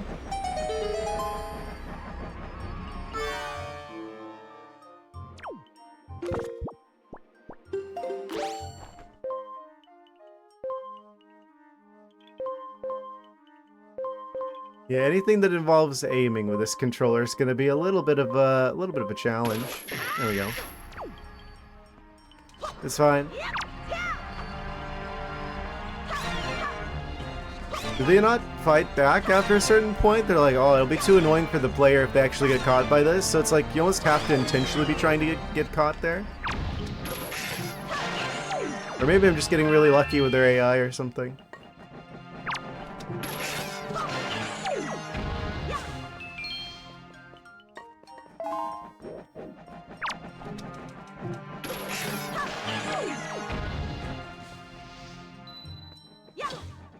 Yeah, anything that involves aiming with this controller is going to be a little bit of a challenge. There we go. It's fine. Do they not fight back after a certain point? They're like, oh, it'll be too annoying for the player if they actually get caught by this. So it's like you almost have to intentionally be trying to get caught there. Or maybe I'm just getting really lucky with their AI or something.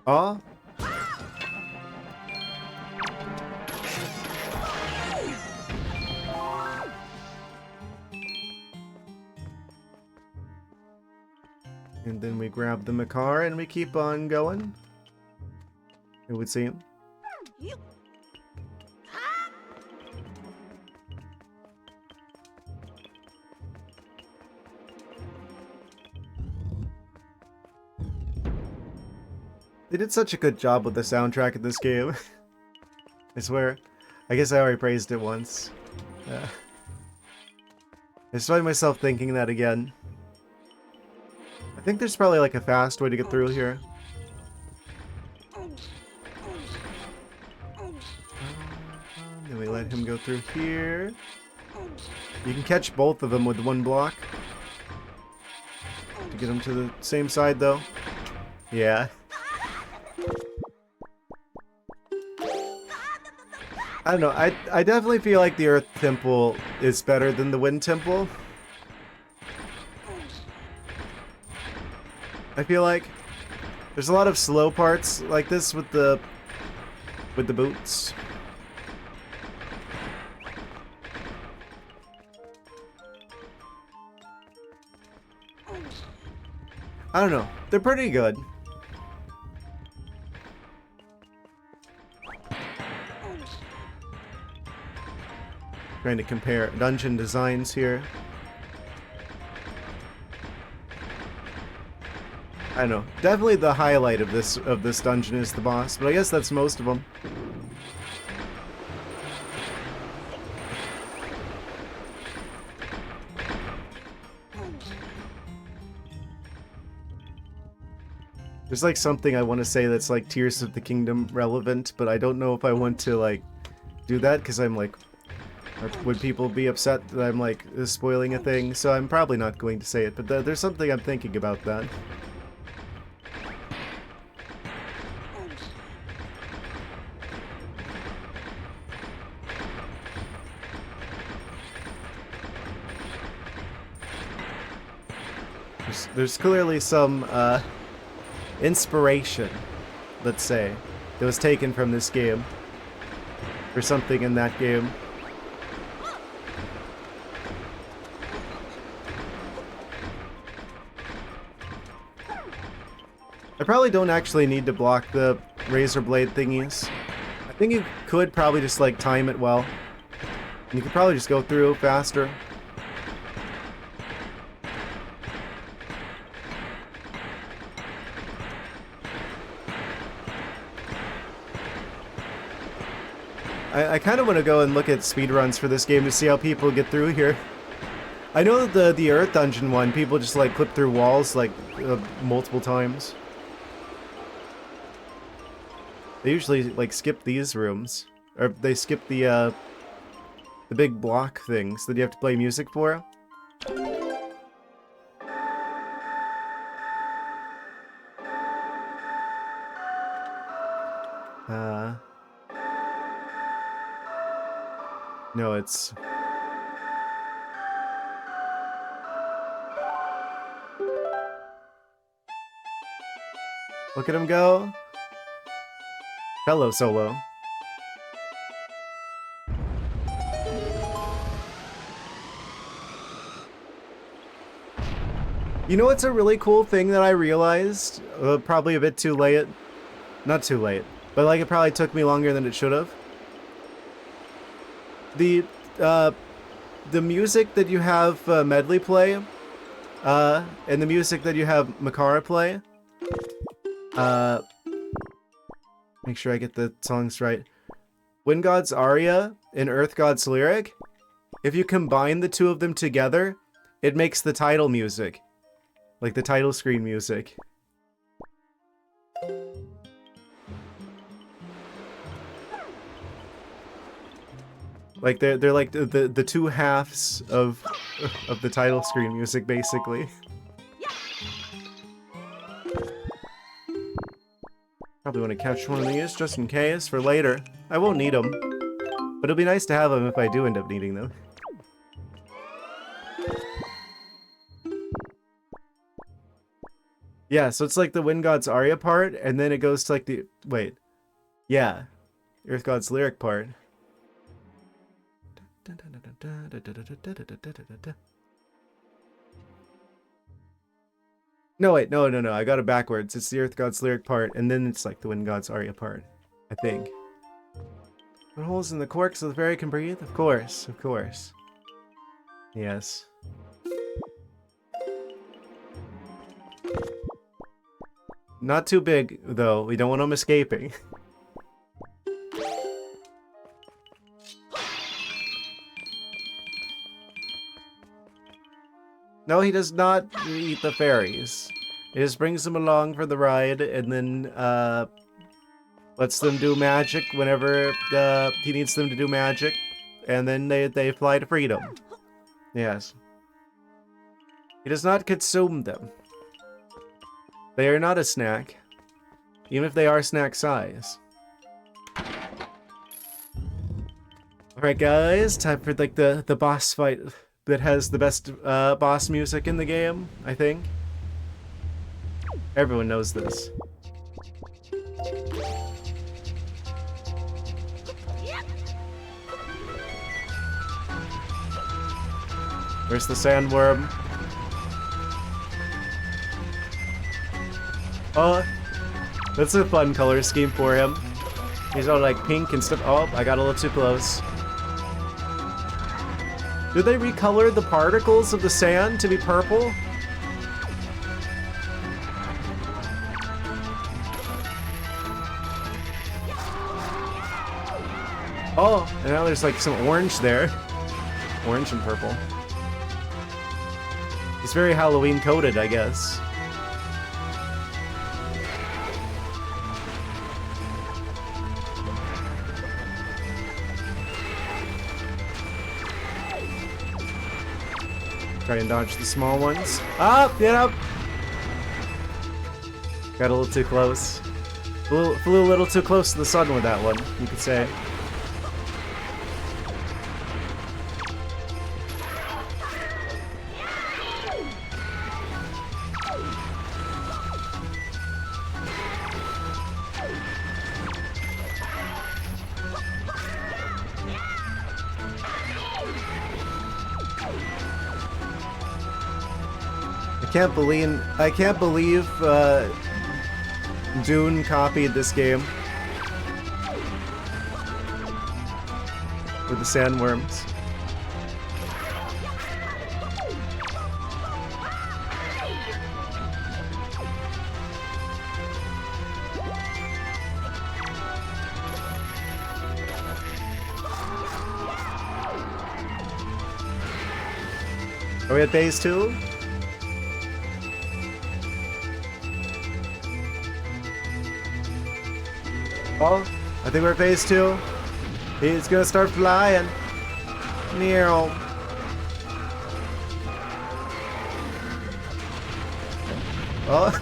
Oh. And then we grab the Makar and we keep on going. It would seem. They did such a good job with the soundtrack in this game. I swear. I guess I already praised it once. I just find myself thinking that again. I think there's probably like a fast way to get through here. Then we let him go through here. You can catch both of them with one block. To get them to the same side, though. Yeah. I don't know. I definitely feel like the Earth Temple is better than the Wind Temple. I feel like there's a lot of slow parts like this with the boots. I don't know. They're pretty good. Trying to compare dungeon designs here. I don't know. Definitely the highlight of this dungeon is the boss, but I guess that's most of them. There's like something I want to say that's like Tears of the Kingdom relevant, but I don't know if I want to like do that because I'm like, would people be upset that I'm like spoiling a thing? So I'm probably not going to say it, but there's something I'm thinking about that. There's clearly some inspiration, let's say, that was taken from this game, or something in that game. I probably don't actually need to block the razor blade thingies. I think you could probably just like time it well. And you could probably just go through faster. I kind of want to go and look at speedruns for this game to see how people get through here. I know that the Earth Dungeon one, people just like clip through walls like multiple times. They usually like skip these rooms, or they skip the big block things that you have to play music for. No, it's... Look at him go. Hello, Solo. You know what's a really cool thing that I realized? Probably a bit too late. Not too late, but like it probably took me longer than it should have. The music that you have Medley play, and the music that you have Makara play, make sure I get the songs right. Wind God's Aria and Earth God's Lyric, if you combine the two of them together, it makes the title music. Like the title screen music. Like they're like the two halves of the title screen music, basically. Probably want to catch one of these just in case for later. I won't need them, but it'll be nice to have them if I do end up needing them. Yeah, so it's like the Wind God's Aria part, and then it goes to like the... Wait. Yeah. Earth God's Lyric part. No, wait, no, I got it backwards. It's the Earth God's Lyric part, and then it's like the Wind God's Aria part, I think. Put holes in the cork so the fairy can breathe? Of course, of course. Yes. Not too big, though. We don't want them escaping. No, he does not eat the fairies. He just brings them along for the ride and then lets them do magic whenever he needs them to do magic. And then they fly to freedom. Yes. He does not consume them. They are not a snack. Even if they are snack size. Alright guys, time for like the boss fight that has the best boss music in the game, I think. Everyone knows this. Where's the sandworm? Oh, that's a fun color scheme for him. He's all like pink and stuff. Oh, I got a little too close. Did they recolor the particles of the sand to be purple? Oh, and now there's like some orange there. Orange and purple. He's very Halloween coded, I guess. Try and dodge the small ones. Ah, get up! Got a little too close. Flew a little too close to the sun with that one, you could say. I can't believe Dune copied this game with the sandworms. Are we at phase 2? Oh, I think we're at phase 2. He's gonna start flying. Meow. Oh.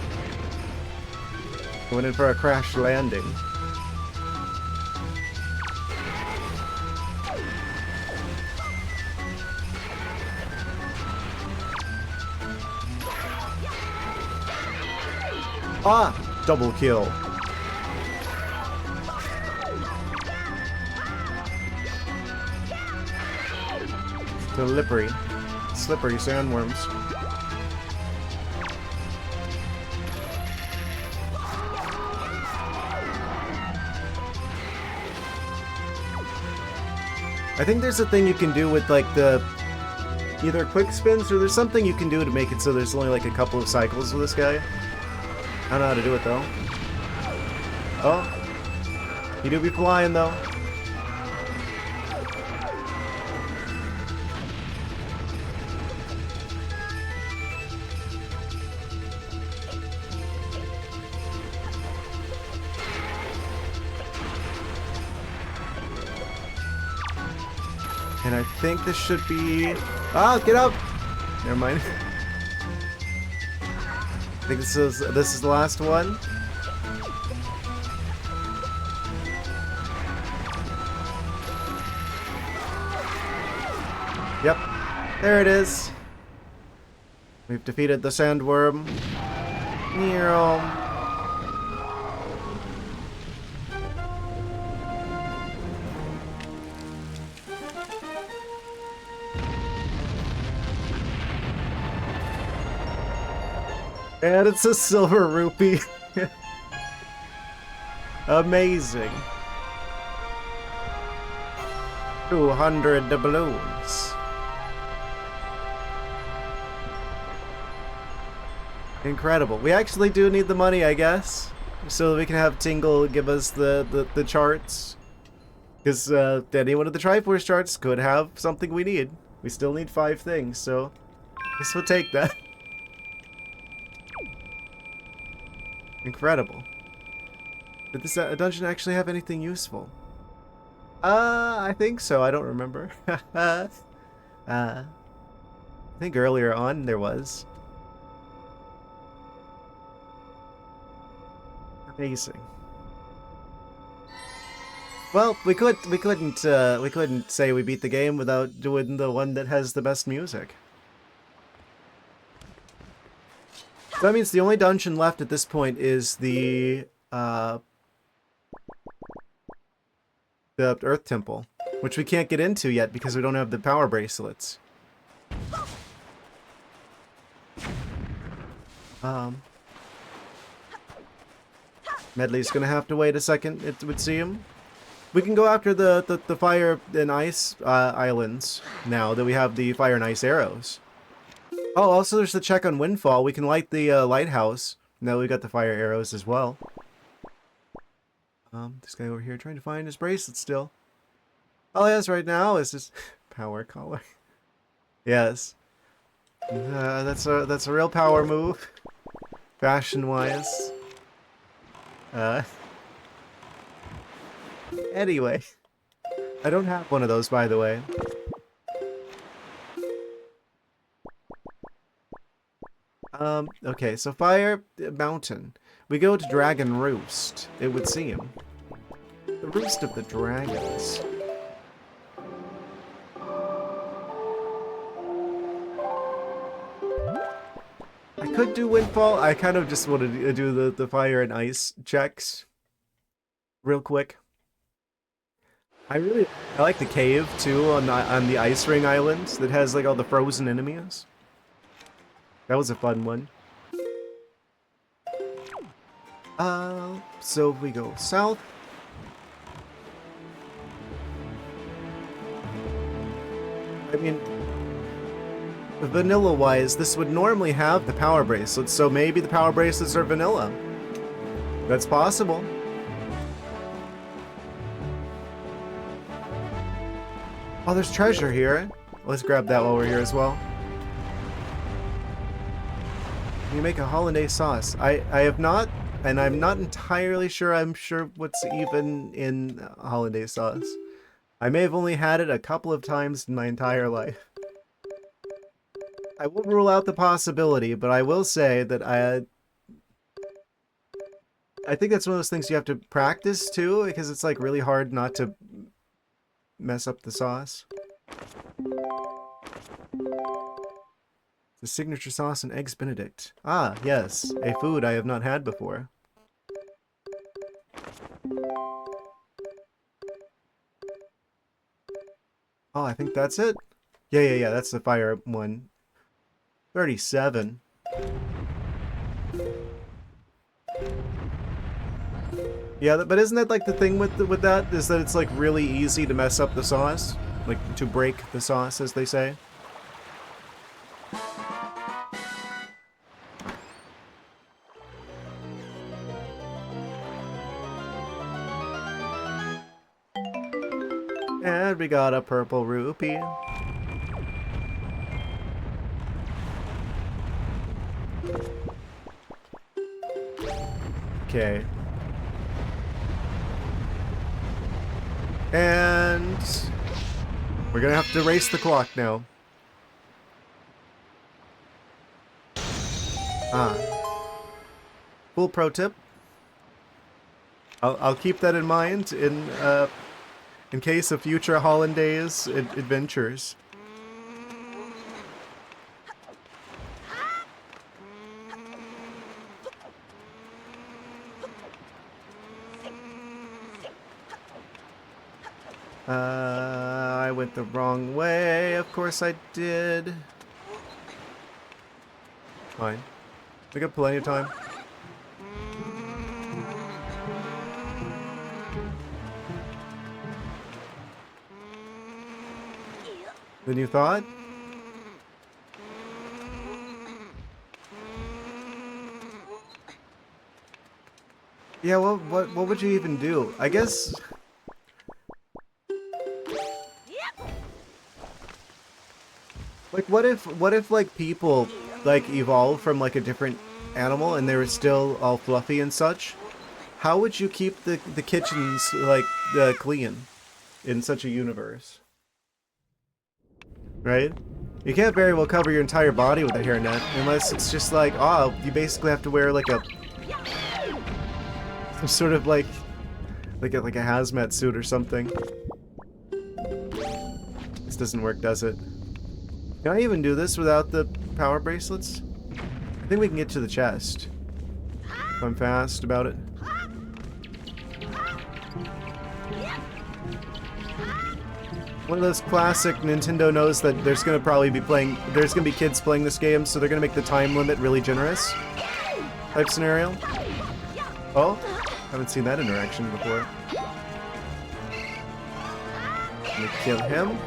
Going in for a crash landing. Ah! Double kill. Slippery sandworms. I think there's a thing you can do with like the either quick spins or there's something you can do to make it so there's only like a couple of cycles with this guy. I don't know how to do it though. Oh, he do be flying though. And I think this should be... Ah, get up! Never mind. I think this is the last one. Yep, there it is. We've defeated the sandworm. Nero. And it's a silver rupee. Amazing. 200 doubloons. Incredible. We actually do need the money, I guess, so that we can have Tingle give us the charts. Because any one of the Triforce charts could have something we need. We still need 5 things, so This will take that. Incredible. Did this dungeon actually have anything useful? I think so. I don't remember. I think earlier on there was. Amazing. Well, we couldn't say we beat the game without doing the one that has the best music. So that means the only dungeon left at this point is the Earth Temple, which we can't get into yet because we don't have the power bracelets. Medley's gonna have to wait a second, it would seem. We can go after the fire and ice islands now that we have the fire and ice arrows. Oh, also there's the check on Windfall. We can light the lighthouse. Now we got the fire arrows as well. This guy over here trying to find his bracelet still. All he has right now is his power collar. Yes. That's a real power move. Fashion-wise. Anyway. I don't have one of those, by the way. Okay, so Fire Mountain. We go to Dragon Roost, it would seem. The Roost of the Dragons. I could do Windfall. I kind of just wanted to do the fire and ice checks real quick. I like the cave too on the Ice Ring Island that has like all the frozen enemies. That was a fun one. So we go south. I mean, vanilla-wise, this would normally have the power bracelets, so maybe the power bracelets are vanilla. That's possible. Oh, there's treasure here. Let's grab that while we're here as well. Can you make a hollandaise sauce? I have not, and I'm not entirely sure what's even in hollandaise sauce. I may have only had it a couple of times in my entire life. I won't rule out the possibility, but I will say that I think that's one of those things you have to practice too, because it's like really hard not to mess up the sauce. The signature sauce and eggs Benedict. Ah, yes, a food I have not had before. Oh, I think that's it. Yeah, that's the fire one. 37. Yeah, but isn't that like the thing with that? Is that it's like really easy to mess up the sauce? Like, to break the sauce, as they say? And we got a purple rupee. Okay. And we're gonna have to race the clock now. Cool pro tip. I'll keep that in mind in case of future hollandaise adventures. I went the wrong way. Of course I did. Fine. We got plenty of time. Then you thought? Yeah, what would you even do? I guess... Like, what if like people like evolve from like a different animal and they were still all fluffy and such? How would you keep the kitchens like clean in such a universe? Right? You can't very well cover your entire body with a hairnet unless it's just like, oh, you basically have to wear like a some sort of like a hazmat suit or something. This doesn't work, does it? Can I even do this without the power bracelets? I think we can get to the chest. If I'm fast about it. One of those classic Nintendo knows that there's gonna be kids playing this game, so they're gonna make the time limit really generous type scenario. Oh, haven't seen that interaction before. Let me kill him.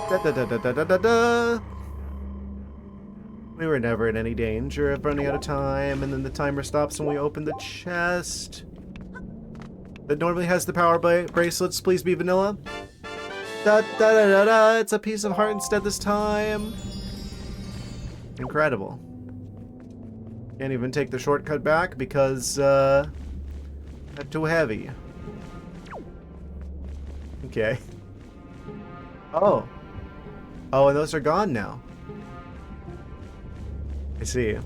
Da da da da da da da da. We were never in any danger of running out of time, and then the timer stops when we open the chest. That normally has the power bracelets. Please be vanilla. Da da da da da. It's a piece of heart instead this time. Incredible. Can't even take the shortcut back because that's too heavy. Okay. Oh. Oh, and those are gone now. I see.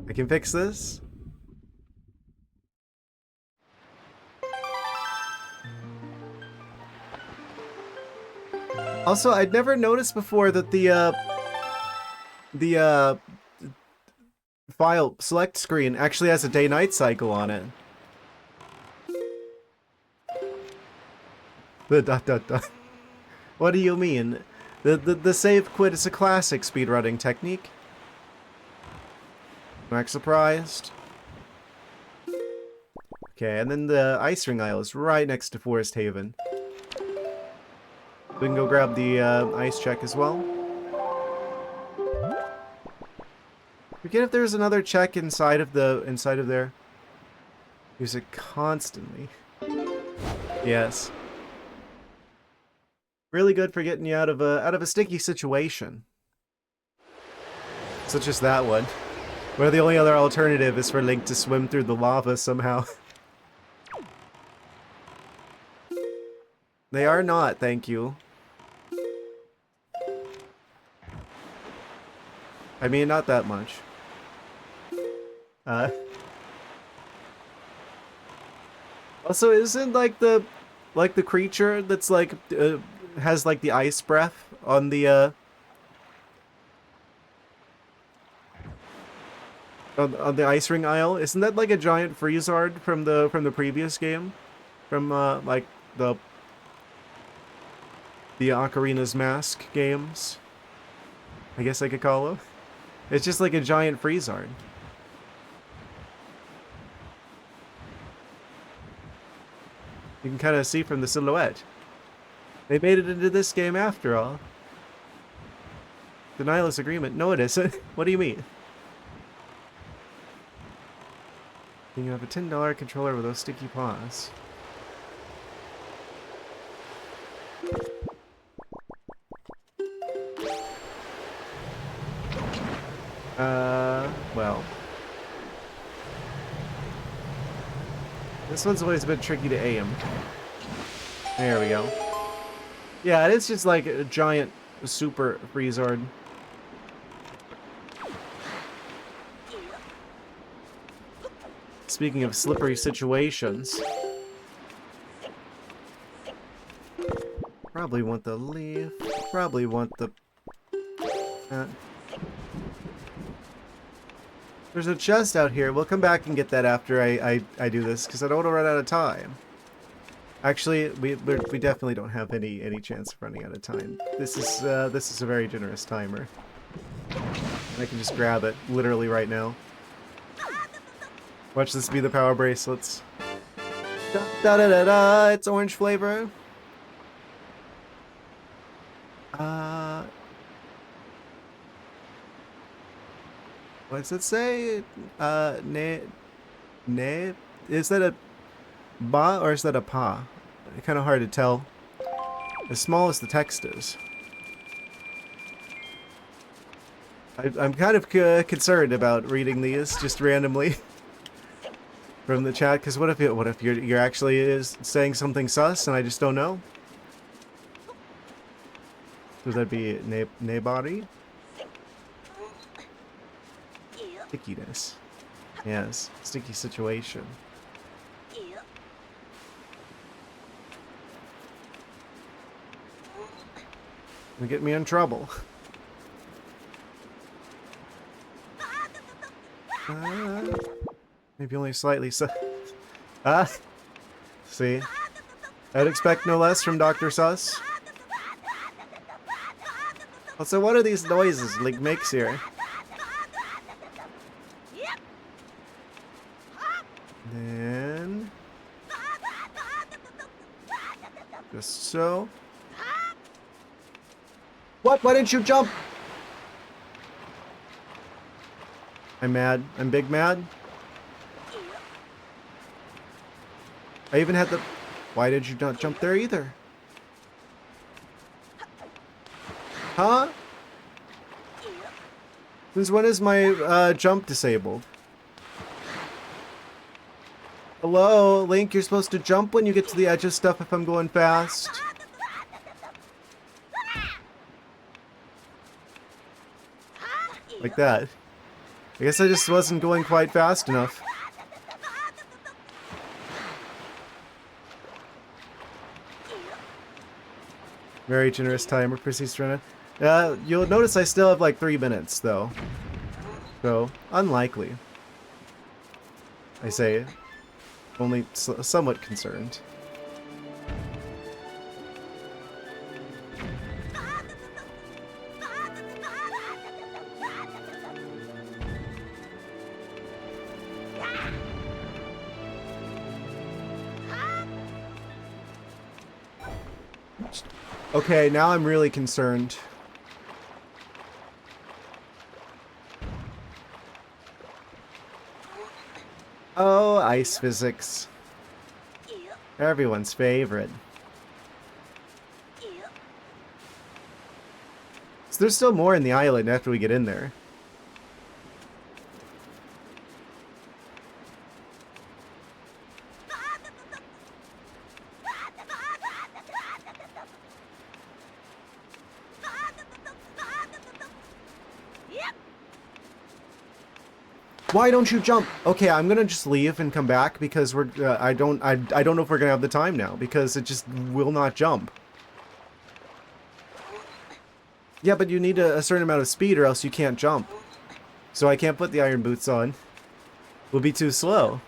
I can fix this. Also, I'd never noticed before that the file select screen actually has a day-night cycle on it. The dot dot dot. What do you mean? The save quit is a classic speedrunning technique. Not surprised. Okay, and then the ice ring aisle is right next to Forest Haven. We can go grab the ice check as well. Forget if there's another check inside of there. Use it constantly. Yes. Really good for getting you out of a sticky situation. Such as that one. Where the only other alternative is for Link to swim through the lava somehow. They are not, thank you. I mean, not that much. Also, isn't like the creature that's like has like the ice breath on the on the ice ring aisle? Isn't that like a giant Freezard from the previous game, from like the Ocarina's Mask games? I guess I could call them. It's just like a giant Freezard. You can kind of see from the silhouette. They made it into this game after all. Denialist agreement. No, it isn't. What do you mean? You have a $10 controller with those sticky paws. Well. This one's always a bit tricky to aim. There we go. Yeah, it is just like a giant super Freezard. Speaking of slippery situations. Probably want the leaf. Probably want the... There's a chest out here. We'll come back and get that after I do this, because I don't want to run out of time. Actually, we definitely don't have any chance of running out of time. This is a very generous timer. And I can just grab it literally right now. Watch this be the power bracelets. Da da da da da! It's orange flavor. What does it say? Ne, ne? Is that a ba or is that a pa? Kind of hard to tell. As small as the text is. I'm kind of concerned about reading these just randomly from the chat, because what if you're actually is saying something sus and I just don't know? Would that be ne body? Stickiness. Yes, sticky situation. Gonna get me in trouble. Maybe only slightly so. See? I'd expect no less from Dr. Sus. Also, what are these noises Link makes here? Then... just so. What? Why didn't you jump? I'm mad. I'm big mad. I even had the... Why did you not jump there either? Huh? Since when is my jump disabled? Hello, Link, you're supposed to jump when you get to the edge of stuff if I'm going fast. Like that. I guess I just wasn't going quite fast enough. Very generous timer proceeds to run. You'll notice I still have like 3 minutes though. So, unlikely. I say, only somewhat concerned. Okay, now I'm really concerned. Oh, ice physics. Everyone's favorite. So there's still more in the island after we get in there. Why don't you jump? Okay, I'm gonna just leave and come back because we're. I don't know if we're gonna have the time now because it just will not jump. Yeah, but you need a certain amount of speed or else you can't jump. So I can't put the iron boots on. We'll be too slow.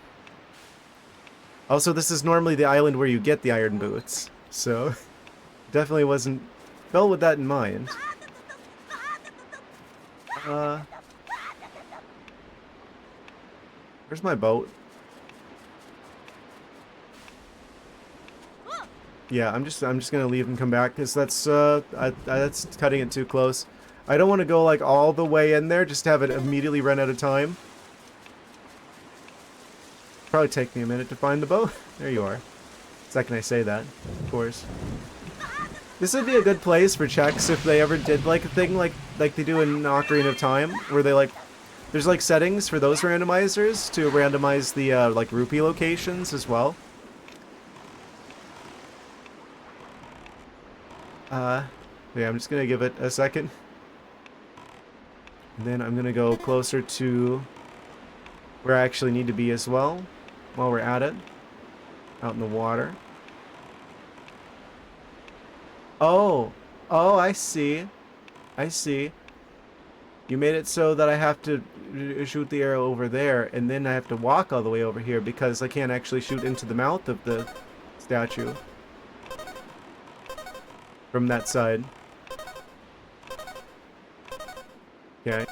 Also, this is normally the island where you get the iron boots, so definitely wasn't fell with that in mind. Where's my boat? Yeah, I'm just gonna leave and come back because that's cutting it too close. I don't want to go like all the way in there just to have it immediately run out of time. Probably take me a minute to find the boat. There you are. Second I say that, of course. This would be a good place for checks if they ever did like a thing like they do in Ocarina of Time, where they like. There's like settings for those randomizers to randomize the like rupee locations as well. Yeah, I'm just gonna give it a second. And then I'm gonna go closer to where I actually need to be as well while we're at it. Out in the water. Oh, I see. I see. You made it so that I have to shoot the arrow over there, and then I have to walk all the way over here because I can't actually shoot into the mouth of the statue from that side. Okay.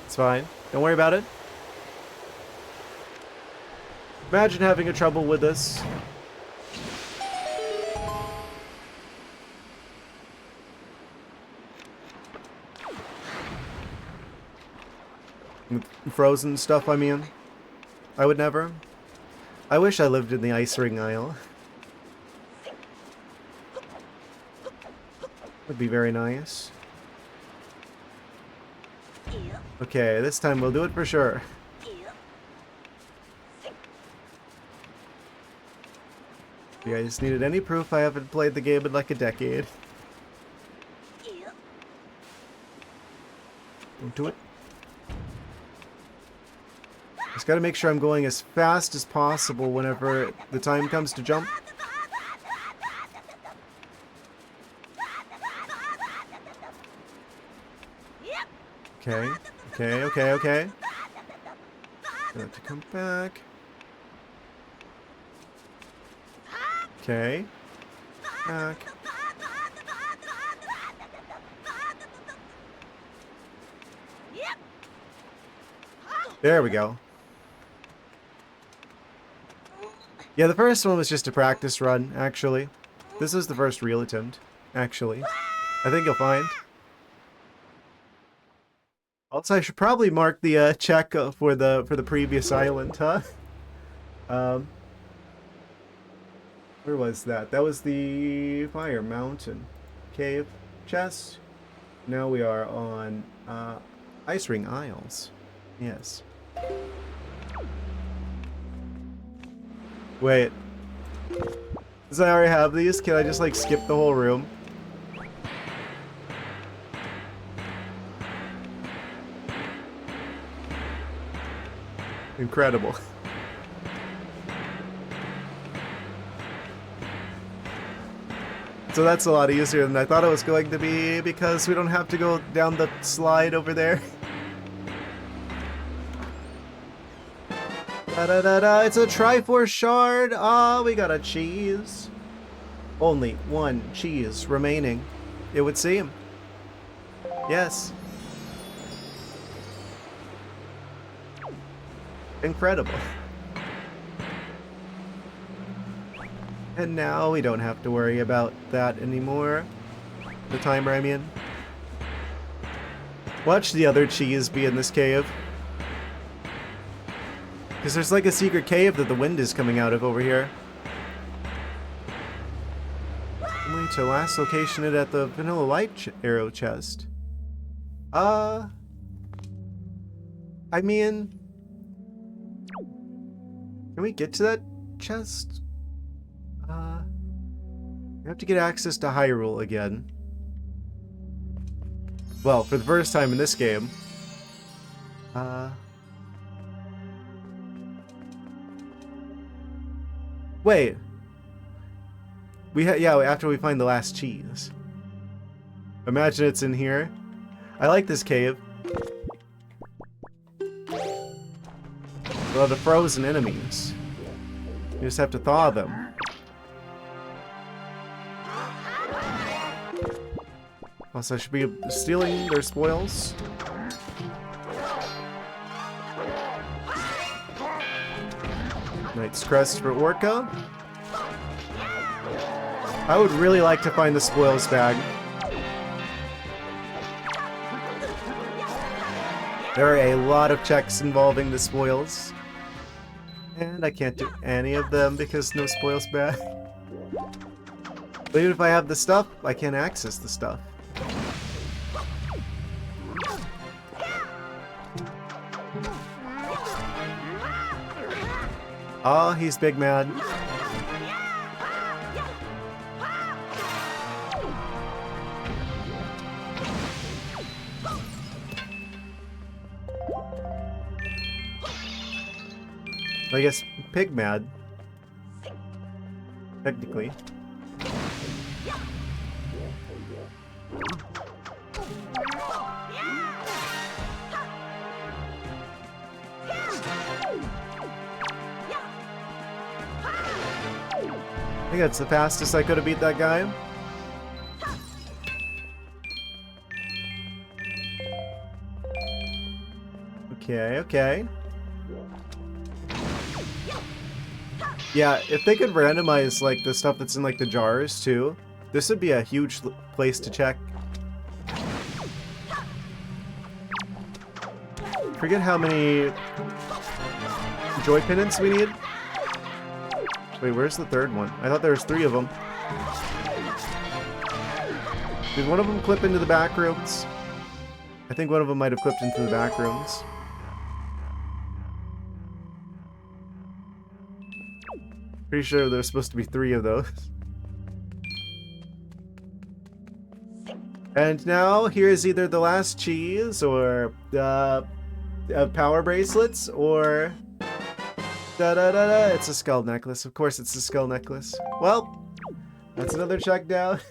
It's fine. Don't worry about it. Imagine having a trouble with this. Frozen stuff, I mean. I would never. I wish I lived in the Ice Ring Isle. Would be very nice. Okay, this time we'll do it for sure. If you guys needed any proof, I haven't played the game in like a decade. Don't do it. Just gotta make sure I'm going as fast as possible whenever the time comes to jump. Okay, okay. Got to come back. Okay. Back. There we go. Yeah, the first one was just a practice run, actually. This is the first real attempt, actually. I think you'll find. Also, I should probably mark the check for the previous island, huh? Where was that? That was the Fire Mountain Cave chest. Now we are on Ice Ring Isles. Yes. Wait. Since I already have these, can I just like skip the whole room? Incredible. So that's a lot easier than I thought it was going to be because we don't have to go down the slide over there. Da-da-da-da, it's a Triforce shard! Ah, we got a cheese. Only one cheese remaining, it would seem. Yes. Incredible. And now we don't have to worry about that anymore. The timer, I mean. Watch the other cheese be in this cave. Because there's like a secret cave that the wind is coming out of over here. Only to last location it at the vanilla light arrow chest. I mean... Can we get to that chest? We have to get access to Hyrule again. Well, for the first time in this game. Wait. Yeah, after we find the last cheese. Imagine it's in here. I like this cave. A lot of frozen enemies. You just have to thaw them. Also, I should be stealing their spoils. Knight's Crest for Orca. I would really like to find the spoils bag. There are a lot of checks involving the spoils. And I can't do any of them because no spoils bag. But even if I have the stuff, I can't access the stuff. Oh, he's big mad. I guess pig mad. Technically. I think that's the fastest I could have beat that guy. Okay. Yeah, if they could randomize like the stuff that's in like the jars too, this would be a huge place to check. forget how many joy pendants we need. Wait, where's the third one? I thought there was 3 of them. Did one of them clip into the back rooms? I think one of them might have clipped into the back rooms. Pretty sure there's supposed to be 3 of those. And now, here's either the last cheese, or power bracelets, or... Da-da-da-da, it's a skull necklace. Of course it's a skull necklace. Well, that's another check down.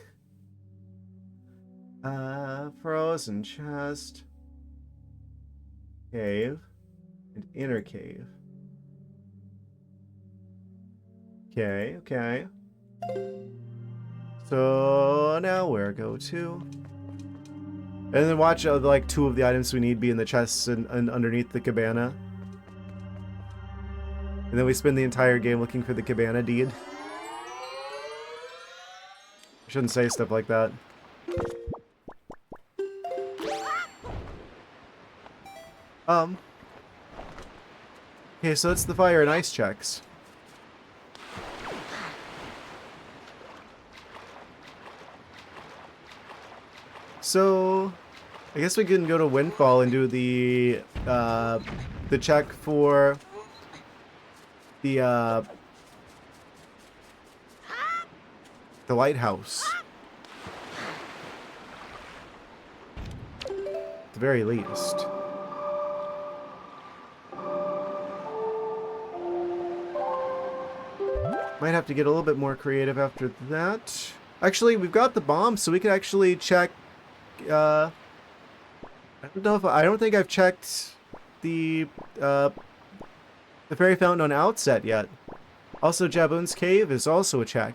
Frozen chest. Cave. And inner cave. Okay, okay. So now where go to? And then watch like 2 of the items we need be in the chests and underneath the cabana. And then we spend the entire game looking for the cabana deed. I shouldn't say stuff like that. Okay, so it's the fire and ice checks. So, I guess we can go to Windfall and do the check for the lighthouse. At the very least. Might have to get a little bit more creative after that. Actually, we've got the bomb, so we can actually check. I don't know if I don't think I've checked the fairy fountain on Outset yet. Also, Jaboon's cave is also a check.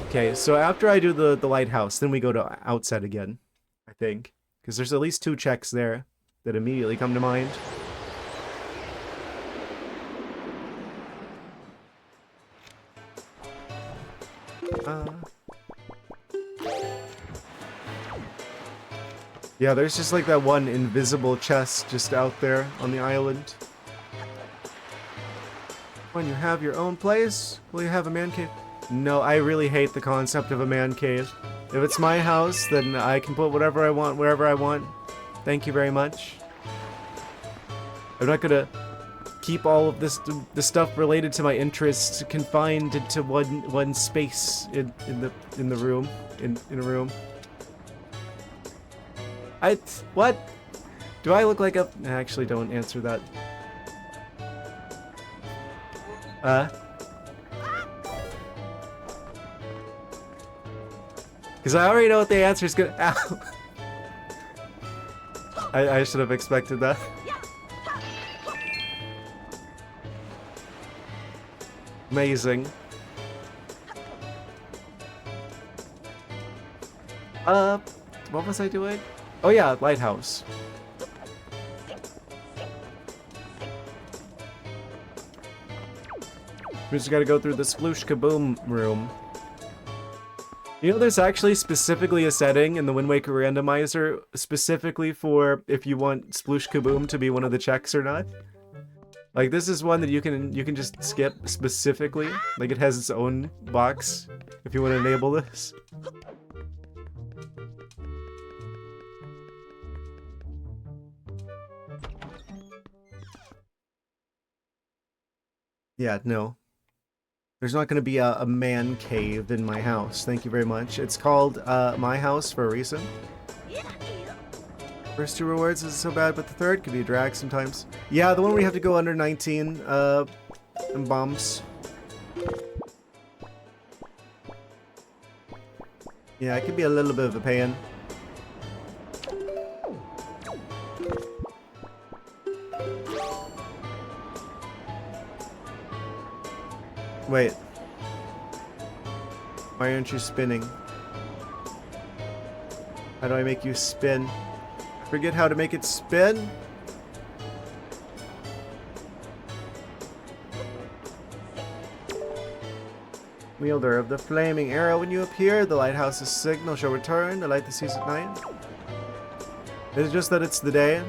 Okay, so after I do the lighthouse, then we go to Outset again, I think, because there's at least 2 checks there that immediately come to mind. Yeah, there's just like that one invisible chest just out there on the island. When you have your own place, will you have a man cave? No, I really hate the concept of a man cave. If it's my house, then I can put whatever I want, wherever I want. Thank you very much. I'm not gonna keep all of this the stuff related to my interests confined into one space in the room in a room. What? Do I look like a... Actually, don't answer that. Because I already know what the answer is gonna... Ow. I should have expected that. Amazing. What was I doing? Oh yeah, lighthouse. We just gotta go through the sploosh kaboom room. You know, there's actually specifically a setting in the Wind Waker randomizer specifically for if you want sploosh kaboom to be one of the checks or not. Like, this is one that you can just skip specifically. Like, it has its own box if you want to enable this. Yeah, no. There's not going to be a man cave in my house. Thank you very much. It's called my house for a reason. First 2 rewards isn't so bad, but the third could be a drag sometimes. Yeah, the one where you have to go under 19 and bombs. Yeah, it could be a little bit of a pain. Wait. Why aren't you spinning? How do I make you spin? Forget how to make it spin? Wielder of the flaming arrow, when you appear, the lighthouse's signal shall return. The light that sees at night. Is it just that it's the day?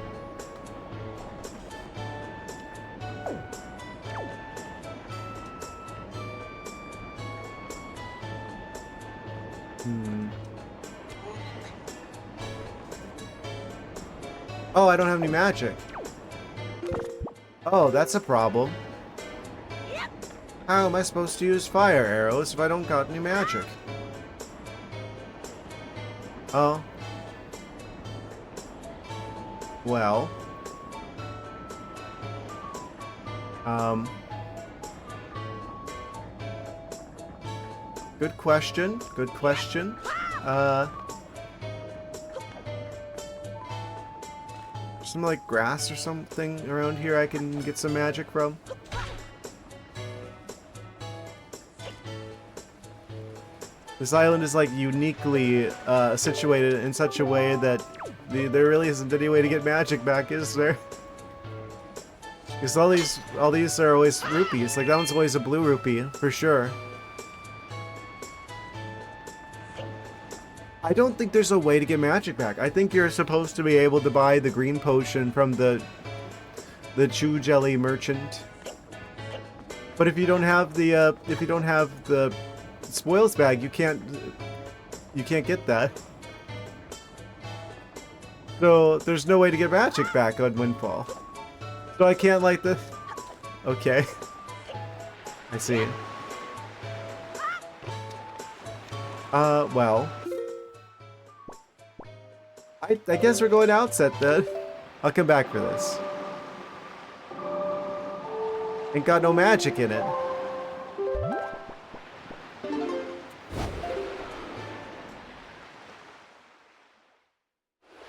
Oh, I don't have any magic. Oh, that's a problem. How am I supposed to use fire arrows if I don't got any magic? Oh. Well. Good question. Good question. Some like grass or something around here I can get some magic from. This island is like uniquely situated in such a way that there really isn't any way to get magic back, is there? Because all these are always rupees. Like that one's always a blue rupee for sure. I don't think there's a way to get magic back. I think you're supposed to be able to buy the green potion from the Chew Jelly merchant. But if you don't have the spoils bag, you can't get that. So there's no way to get magic back on Windfall. So I can't like the. Okay. I see. Well. I guess we're going outset then. I'll come back for this. Ain't got no magic in it.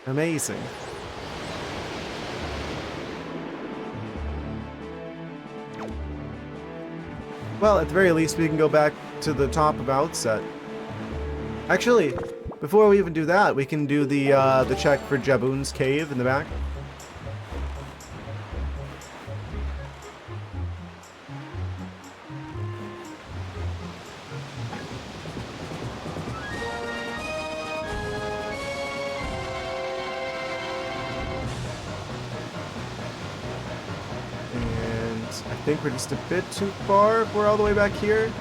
Amazing. Well, at the very least, we can go back to the top of outset. Actually, before we even do that, we can do the check for Jaboon's cave in the back. And I think we're just a bit too far if we're all the way back here.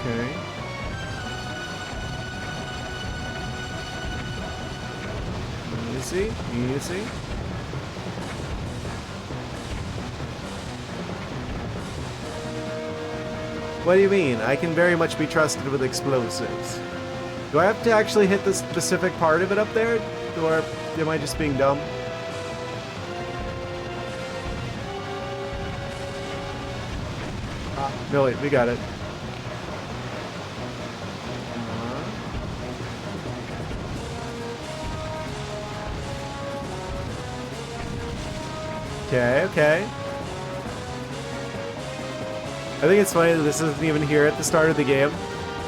Okay. Easy, easy. What do you mean? I can very much be trusted with explosives. Do I have to actually hit the specific part of it up there? Or am I just being dumb? No, wait, we got it. Okay, okay. I think it's funny that this isn't even here at the start of the game.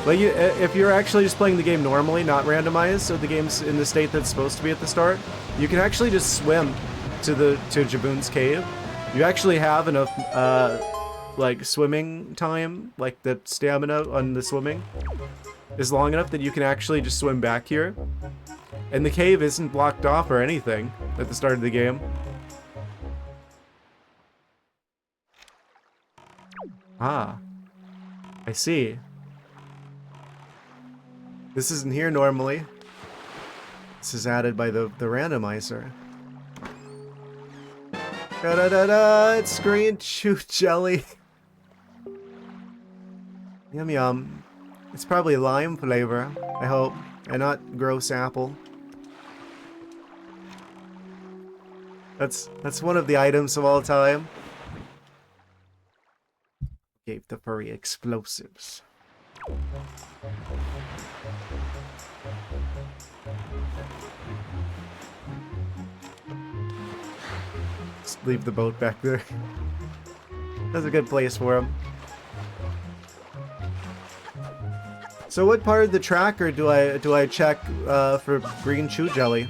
Like, if you're actually just playing the game normally, not randomized, so the game's in the state that's supposed to be at the start, you can actually just swim to Jaboon's cave. You actually have enough, like, swimming time, like the stamina on the swimming is long enough that you can actually just swim back here. And the cave isn't blocked off or anything at the start of the game. Ah, I see. This isn't here normally. This is added by the randomizer. Da da da da! It's green chew jelly. Yum yum. It's probably lime flavor, I hope, and not gross apple. That's one of the items of all time. Gave the furry explosives. Just leave the boat back there. That's a good place for him. So what part of the tracker do I check for green chew jelly?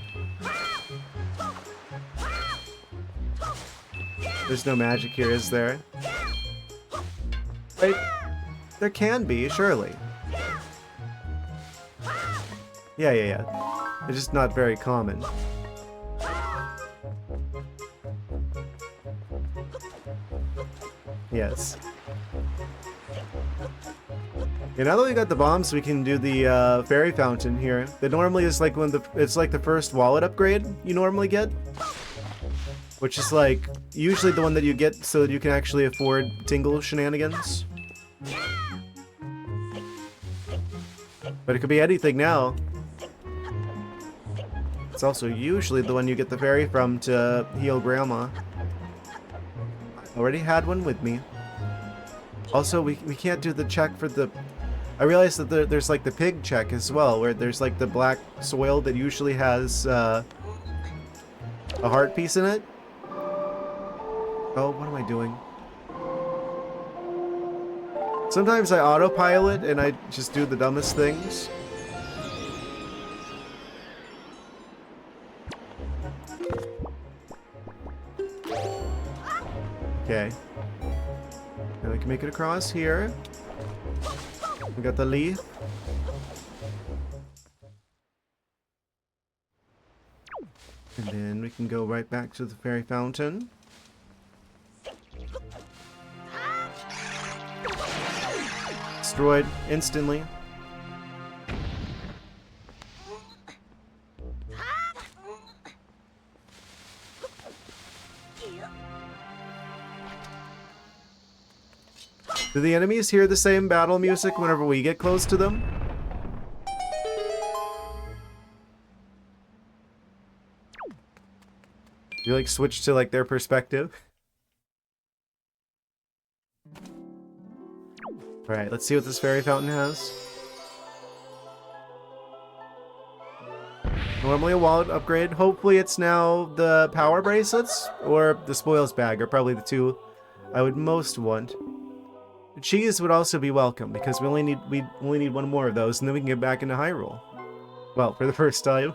There's no magic here, is there? Right? There can be, surely. Yeah. It's just not very common. Yes. Yeah, now that we got the bombs, we can do the fairy fountain here. That normally is like it's like the first wallet upgrade you normally get, which is like usually the one that you get so that you can actually afford tingle shenanigans. But it could be anything now. It's also usually the one you get the fairy from to heal Grandma. Already had one with me. Also, we can't do the check for the... I realized that there's like the pig check as well, where there's like the black soil that usually has a heart piece in it. Oh, what am I doing? Sometimes I autopilot and I just do the dumbest things. Okay. Now we can make it across here. We got the leaf. And then we can go right back to the fairy fountain. Destroyed instantly. Do the enemies hear the same battle music whenever we get close to them? You like switch to like their perspective? Alright, let's see what this fairy fountain has. Normally a wallet upgrade. Hopefully it's now the power bracelets or the spoils bag are probably the two I would most want. Cheese would also be welcome because we only need one more of those and then we can get back into Hyrule. Well, for the first time.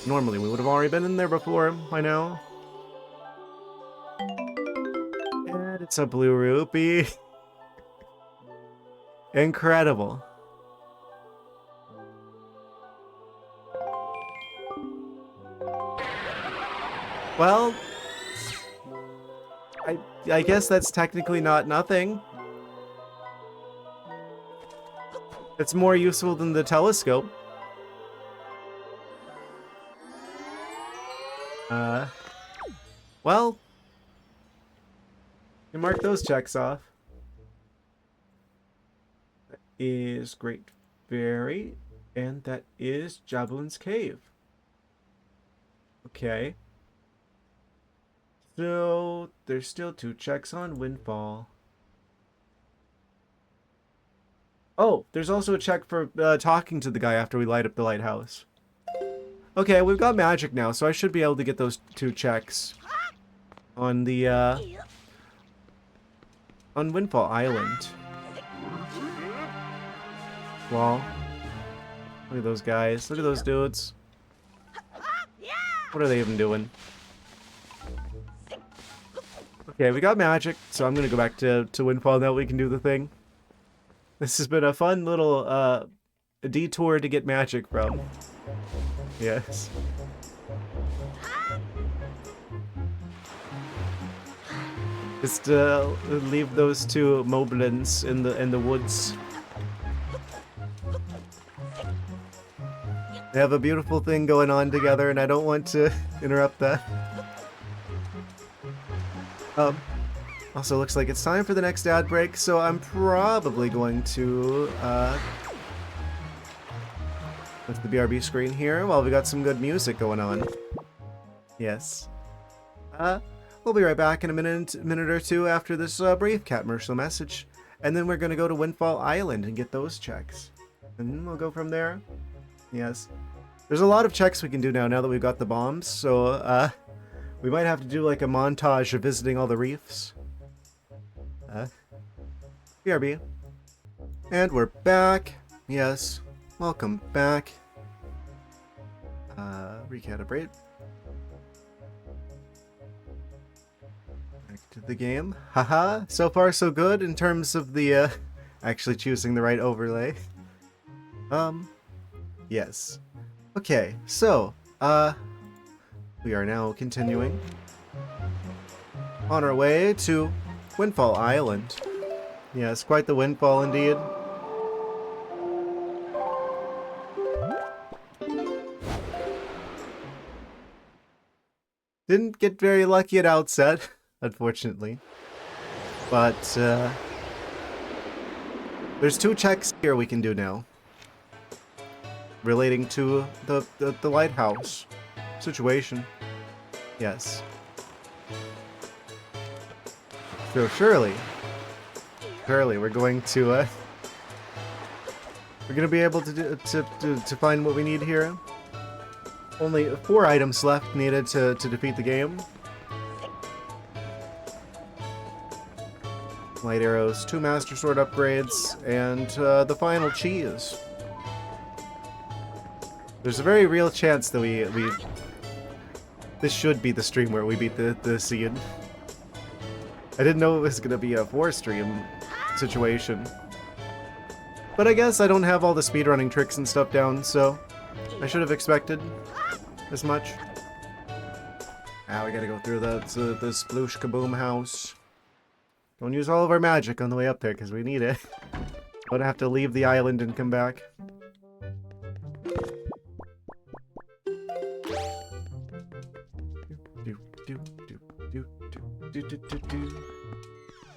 Normally we would have already been in there before by now. And it's a blue rupee. Incredible. Well, I guess that's technically not nothing. It's more useful than the telescope. Well, you mark those checks off. That is Great Fairy, and that is Jablin's Cave. Okay. So, there's still 2 checks on Windfall. Oh, there's also a check for talking to the guy after we light up the lighthouse. Okay, we've got magic now, so I should be able to get those 2 checks on the, on Windfall Island. Well, look at those guys. Look at those dudes. What are they even doing? Okay, we got magic, so I'm gonna go back to Windfall now we can do the thing. This has been a fun little, detour to get magic from. Yes. Just, leave those 2 moblins in the woods. They have a beautiful thing going on together, and I don't want to interrupt that. Also looks like it's time for the next ad break, so I'm probably going to, with the BRB screen here while we got some good music going on. Yes. We'll be right back in a minute or two after this brief cat commercial message, and then we're going to go to Windfall Island and get those checks. And then we'll go from there. Yes. There's a lot of checks we can do now that we've got the bombs, so, we might have to do like a montage of visiting all the reefs. BRB. And we're back. Yes. Welcome back. Recalibrate. Back to the game. Haha, so far so good in terms of the, actually choosing the right overlay. Yes. Okay, so, we are now continuing on our way to Windfall Island. Yes, quite the windfall indeed. Didn't get very lucky at outset, unfortunately. But, there's 2 checks here we can do now. Relating to the lighthouse situation. Yes. So surely we're going to, we're gonna be able to find what we need here. Only 4 items left needed to defeat the game. Light arrows, 2 Master Sword upgrades, and the final cheese. There's a very real chance that we this should be the stream where we beat the seed. I didn't know it was gonna be a 4-stream situation. But I guess I don't have all the speedrunning tricks and stuff down, so I should have expected as much. Now we gotta go through the sploosh kaboom house. Don't use all of our magic on the way up there, because we need it. Don't have to leave the island and come back.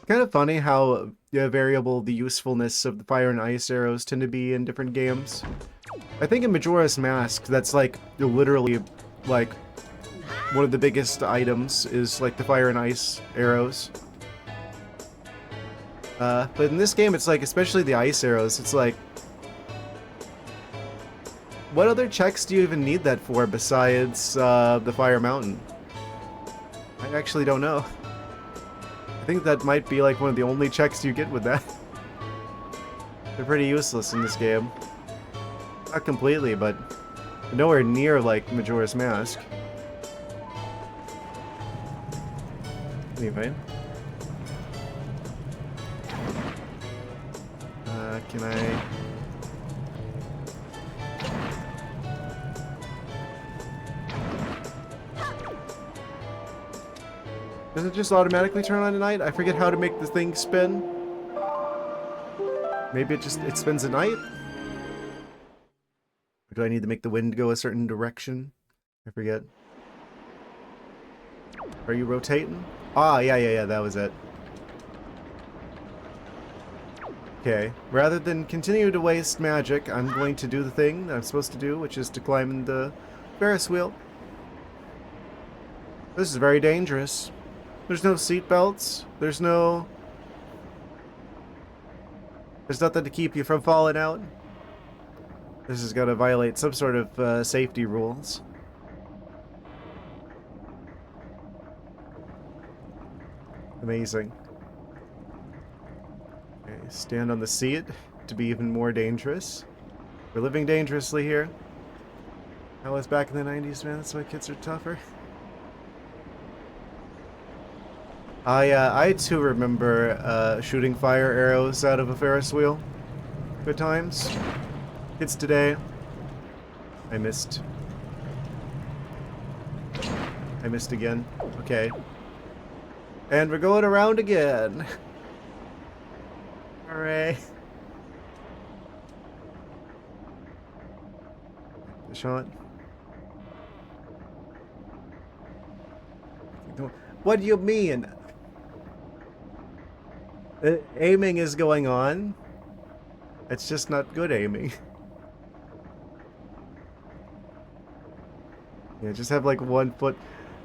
Kind of funny how variable the usefulness of the fire and ice arrows tend to be in different games. I think in Majora's Mask, that's like literally like one of the biggest items is like the fire and ice arrows. But in this game, it's like, especially the ice arrows, it's like, what other checks do you even need that for besides the Fire Mountain? I actually don't know. I think that might be like one of the only checks you get with that. They're pretty useless in this game. Not completely, but nowhere near like Majora's Mask. Anyway. Can I... Does it just automatically turn on at night? I forget how to make the thing spin. Maybe it spins at night? Or do I need to make the wind go a certain direction? I forget. Are you rotating? Ah, yeah, that was it. Okay, rather than continue to waste magic, I'm going to do the thing that I'm supposed to do, which is to climb in the Ferris wheel. This is very dangerous. There's no seat belts. There's nothing to keep you from falling out. This is gonna violate some sort of safety rules. Amazing. Okay, stand on the seat to be even more dangerous. We're living dangerously here. That was back in the 90s, man. That's why kids are tougher. I too remember shooting fire arrows out of a Ferris wheel. Good times. Kids today. I missed. I missed again. Okay. And we're going around again. Hooray. The shot. What do you mean? Aiming is going on. It's just not good aiming. Yeah, just have like 1 foot.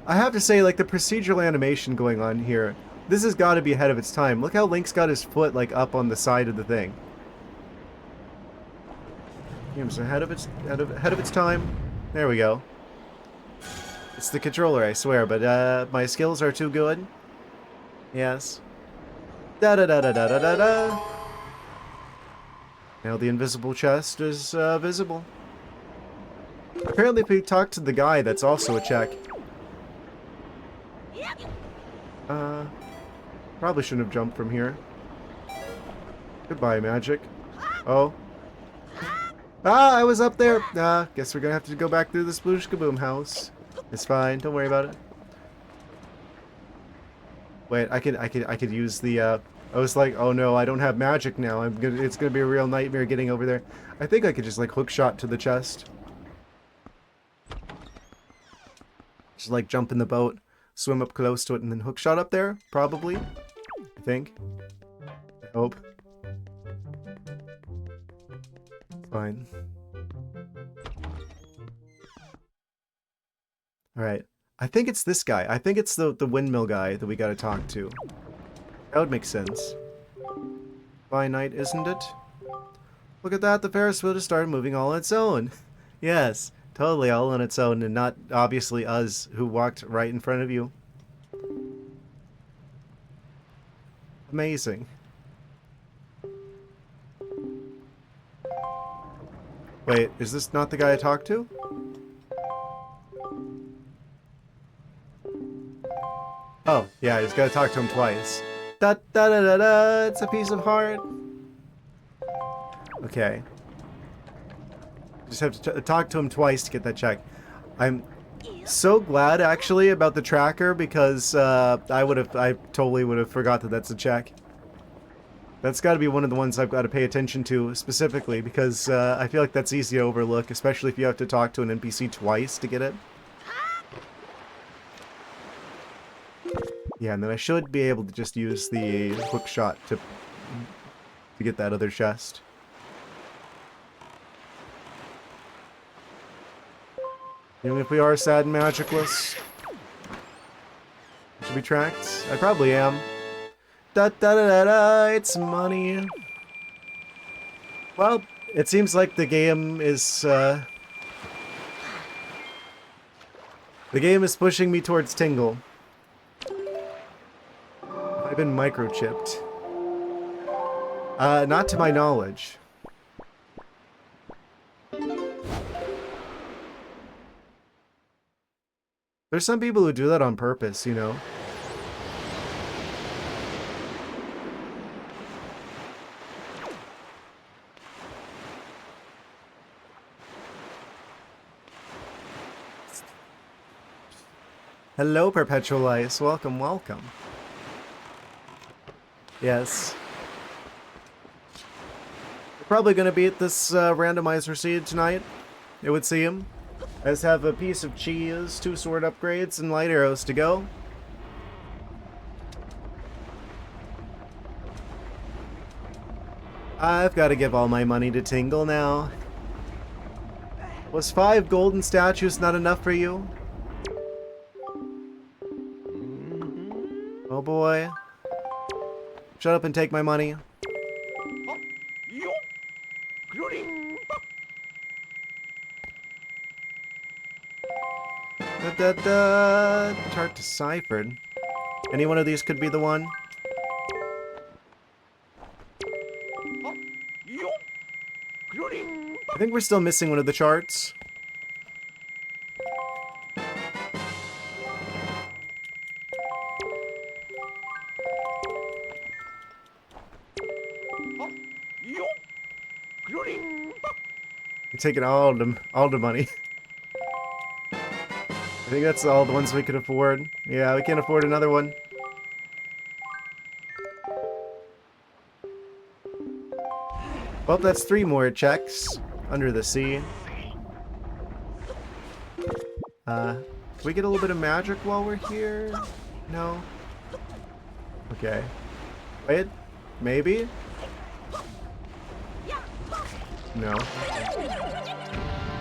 I have to say, like, the procedural animation going on here, this has got to be ahead of its time. Look how Link's got his foot like up on the side of the thing. Game's ahead of its time. There we go. It's the controller, I swear, but my skills are too good. Yes. Da da da da da da da da. Now the invisible chest is visible. Apparently, if we talk to the guy, that's also a check. Probably shouldn't have jumped from here. Goodbye, magic. Oh. Ah, I was up there. Ah, guess we're gonna have to go back through the sploosh kaboom house. It's fine. Don't worry about it. Wait, I could use the. I was like, oh no, I don't have magic now. It's gonna be a real nightmare getting over there. I think I could just like hook shot to the chest. Just like jump in the boat, swim up close to it, and then hook shot up there. Probably. I think. I hope. Fine. Alright. I think it's this guy. I think it's the windmill guy that we gotta talk to. That would make sense. Finite, isn't it? Look at that, the Ferris wheel just started moving all on its own. Yes, totally all on its own, and not obviously us who walked right in front of you. Amazing. Wait, is this not the guy I talked to? Oh, yeah, he's gotta talk to him twice. Da da da da da, it's a piece of heart. Okay. Just have to talk to him twice to get that check. I'm so glad, actually, about the tracker, because I totally would have forgot that that's a check. That's got to be one of the ones I've got to pay attention to specifically, because I feel like that's easy to overlook, especially if you have to talk to an NPC twice to get it. Yeah, and then I should be able to just use the hook shot to get that other chest. Even if we are sad and magicless, should be tracked. I probably am. Da da da da da, it's money. Well, it seems like the game is pushing me towards Tingle. I've been microchipped. Not to my knowledge. There's some people who do that on purpose, you know. Hello, Perpetual Ice. Welcome, welcome. Yes. We're probably going to beat this randomizer seed tonight, it would seem. I just have a piece of cheese, 2 sword upgrades, and light arrows to go. I've got to give all my money to Tingle now. Was 5 golden statues not enough for you? Oh boy. Shut up and take my money. Da, da, da. Chart deciphered. Any one of these could be the one. I think we're still missing one of the charts. You're taking all the money. I think that's all the ones we could afford. Yeah, we can't afford another one. Well, that's 3 more checks under the sea. Can we get a little bit of magic while we're here? No? Okay. Wait, maybe? No.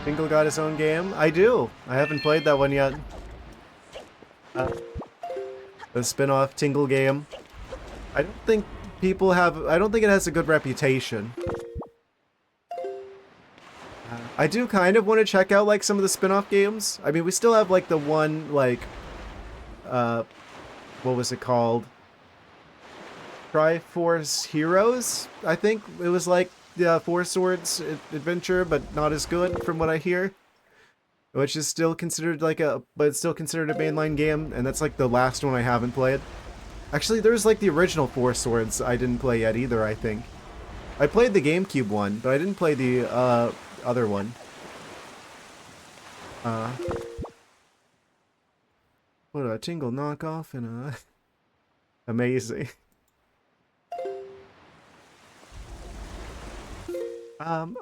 Tingle got his own game? I do! I haven't played that one yet. The spin-off Tingle game. I don't think people have... I don't think it has a good reputation. I do kind of want to check out, like, some of the spin-off games. I mean, we still have, like, the one, like... what was it called? Triforce Heroes? I think it was, like... Yeah, 4 Swords adventure, but not as good from what I hear. Which is still considered like but it's still considered a mainline game, and that's like the last one I haven't played. Actually, there's like the original Four Swords I didn't play yet either, I think. I played the GameCube one, but I didn't play the other one. What a tingle knockoff and a... Amazing.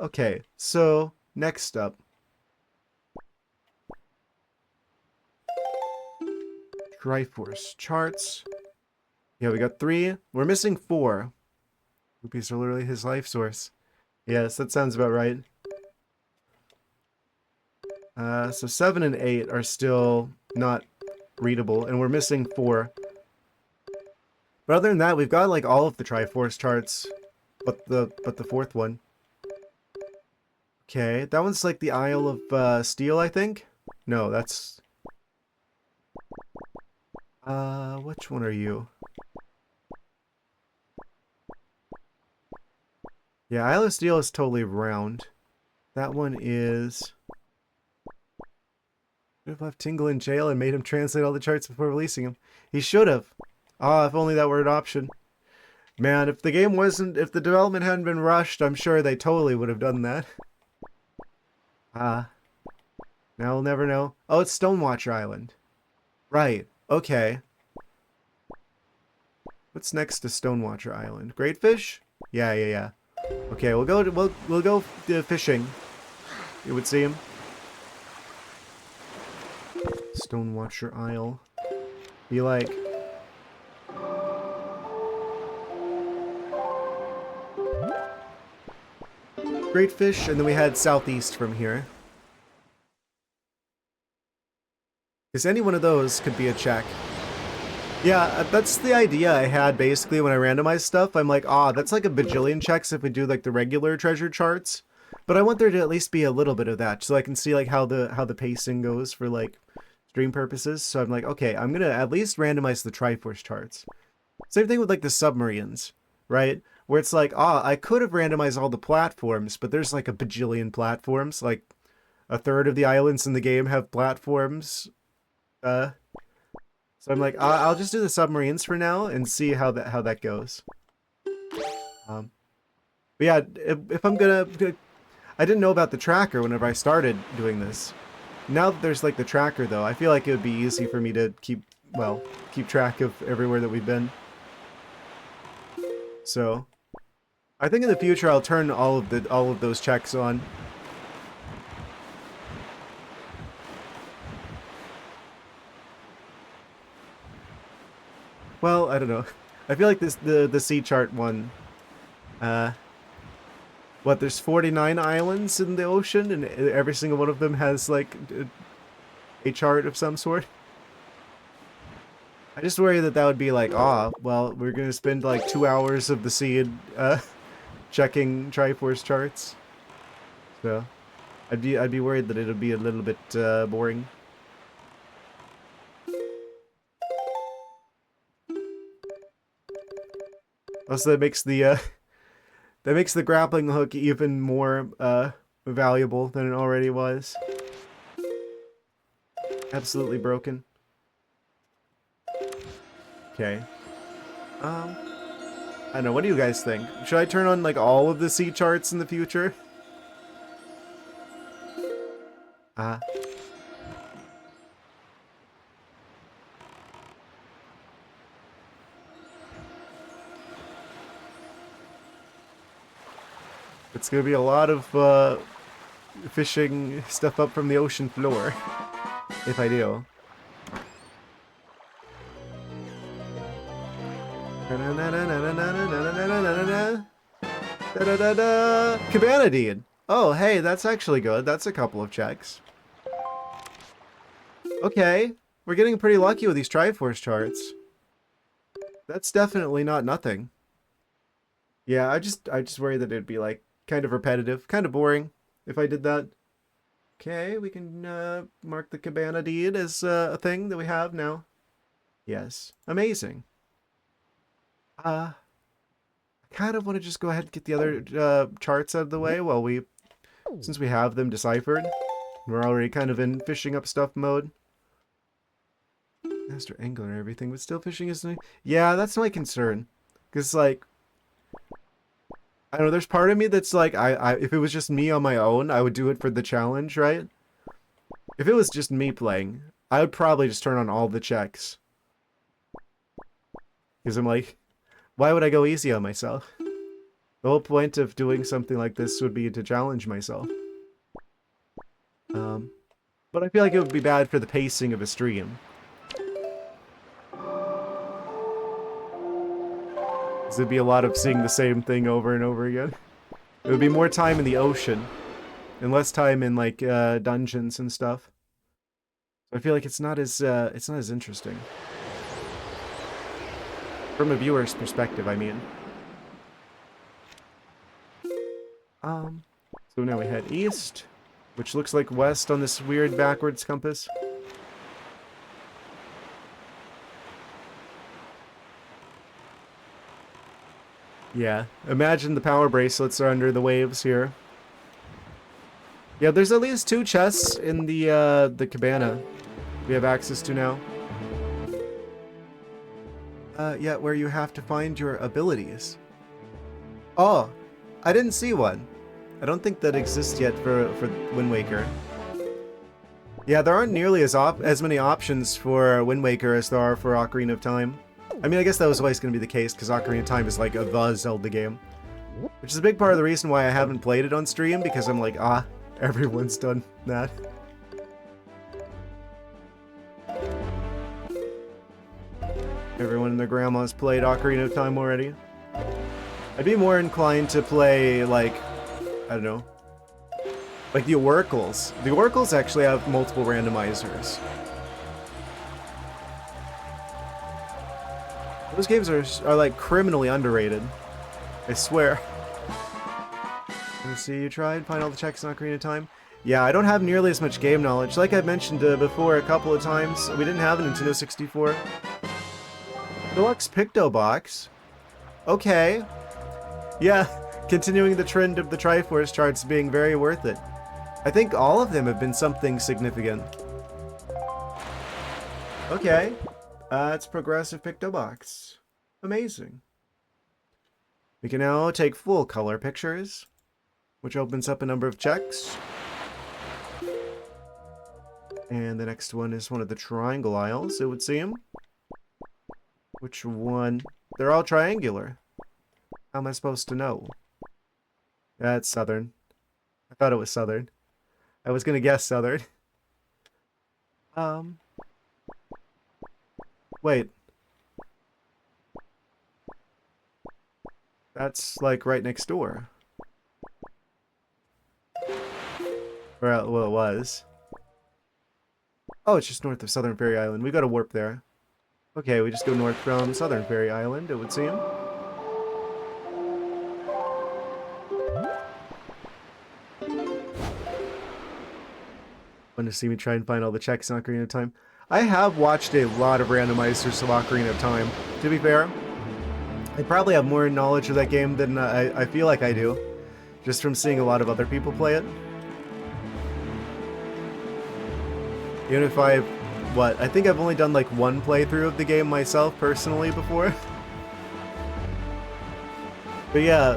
Okay, so next up. Triforce charts. Yeah, we got 3. We're missing 4. Rupees are literally his life source. Yes, that sounds about right. So 7 and 8 are still not readable, and we're missing 4. But other than that, we've got like all of the Triforce charts, but the 4th one. Okay, that one's like the Isle of Steel, I think. No, that's... which one are you? Yeah, Isle of Steel is totally round. That one is... Should have left Tingle in jail and made him translate all the charts before releasing him. He should have. Ah, if only that were an option. Man, if the game wasn't... If the development hadn't been rushed, I'm sure they totally would have done that. Now we'll never know. Oh, it's Stonewatcher Island. Right. Okay. What's next to Stonewatcher Island? Great fish? Yeah. Okay, we'll go fishing. It would seem. Stonewatcher Isle. Be like... Great fish, and then we head southeast from here. Because any one of those could be a check. Yeah, that's the idea I had basically when I randomized stuff. I'm like, that's like a bajillion checks if we do like the regular treasure charts. But I want there to at least be a little bit of that, so I can see like how the pacing goes for like stream purposes. So I'm like, okay, I'm gonna at least randomize the Triforce charts. Same thing with like the submarines, right? Where it's like, I could have randomized all the platforms, but there's like a bajillion platforms. Like a third of the islands in the game have platforms. So I'm like, I'll just do the submarines for now and see how that goes. But yeah, if I'm gonna, I didn't know about the tracker whenever I started doing this. Now that there's like the tracker though, I feel like it would be easy for me to keep track of everywhere that we've been. So, I think in the future I'll turn all of those checks on. Well, I don't know. I feel like the sea chart one. There's 49 islands in the ocean, and every single one of them has like a chart of some sort. I just worry that would be like, well, we're gonna spend like 2 hours of the seed checking Triforce charts. So, I'd be worried that it'd be a little bit boring. Also, that makes the grappling hook even more valuable than it already was. Absolutely broken. Okay. I don't know. What do you guys think? Should I turn on like all of the sea charts in the future? It's gonna be a lot of fishing stuff up from the ocean floor, if I do. Cabana Deed. Oh, hey, that's actually good. That's a couple of checks. Okay, we're getting pretty lucky with these Triforce charts. That's definitely not nothing. Yeah, I just worry that it'd be like kind of repetitive, kind of boring if I did that. Okay, we can mark the Cabana Deed as a thing that we have now. Yes, amazing. I kind of want to just go ahead and get the other charts out of the way while since we have them deciphered. We're already kind of in fishing up stuff mode. Master angler and everything, but still fishing is... Yeah, that's my concern. Because, like... I don't know, there's part of me that's like, if it was just me on my own, I would do it for the challenge, right? If it was just me playing, I would probably just turn on all the checks. Because I'm like, why would I go easy on myself? The whole point of doing something like this would be to challenge myself. But I feel like it would be bad for the pacing of a stream. Because it'd be a lot of seeing the same thing over and over again. It would be more time in the ocean. And less time in, like, dungeons and stuff. So I feel like it's not as interesting. From a viewer's perspective, I mean. So now we head east, which looks like west on this weird backwards compass. Yeah, imagine the power bracelets are under the waves here. Yeah, there's at least 2 chests in the cabana we have access to now. Yeah, where you have to find your abilities. Oh, I didn't see one. I don't think that exists yet for Wind Waker. Yeah, there aren't nearly as many options for Wind Waker as there are for Ocarina of Time. I mean, I guess that was always going to be the case, because Ocarina of Time is like the Zelda game. Which is a big part of the reason why I haven't played it on stream, because I'm like, everyone's done that. Everyone and their grandma's played Ocarina of Time already. I'd be more inclined to play, like, I don't know, like the Oracles. The Oracles actually have multiple randomizers. Those games are like criminally underrated. I swear. Let's see, you tried, find all the checks in Ocarina of Time. Yeah, I don't have nearly as much game knowledge. Like I mentioned before a couple of times, we didn't have a Nintendo 64. Deluxe Picto Box. Okay. Yeah, continuing the trend of the Triforce charts being very worth it. I think all of them have been something significant. Okay. It's progressive Picto Box. Amazing. We can now take full color pictures, which opens up a number of checks. And the next one is one of the triangle aisles, it would seem. Which one? They're all triangular. How am I supposed to know? That's southern. I thought it was southern. I was gonna guess southern. Wait. That's like right next door. Well, it was. Oh, it's just north of Southern Fairy Island. We got a warp there. Okay, we just go north from Southern Fairy Island, it would seem. Want to see me try and find all the checks in Ocarina of Time? I have watched a lot of randomizers of Ocarina of Time, to be fair. I probably have more knowledge of that game than I feel like I do, just from seeing a lot of other people play it. Even if I think I've only done like one playthrough of the game myself, personally, before. But yeah,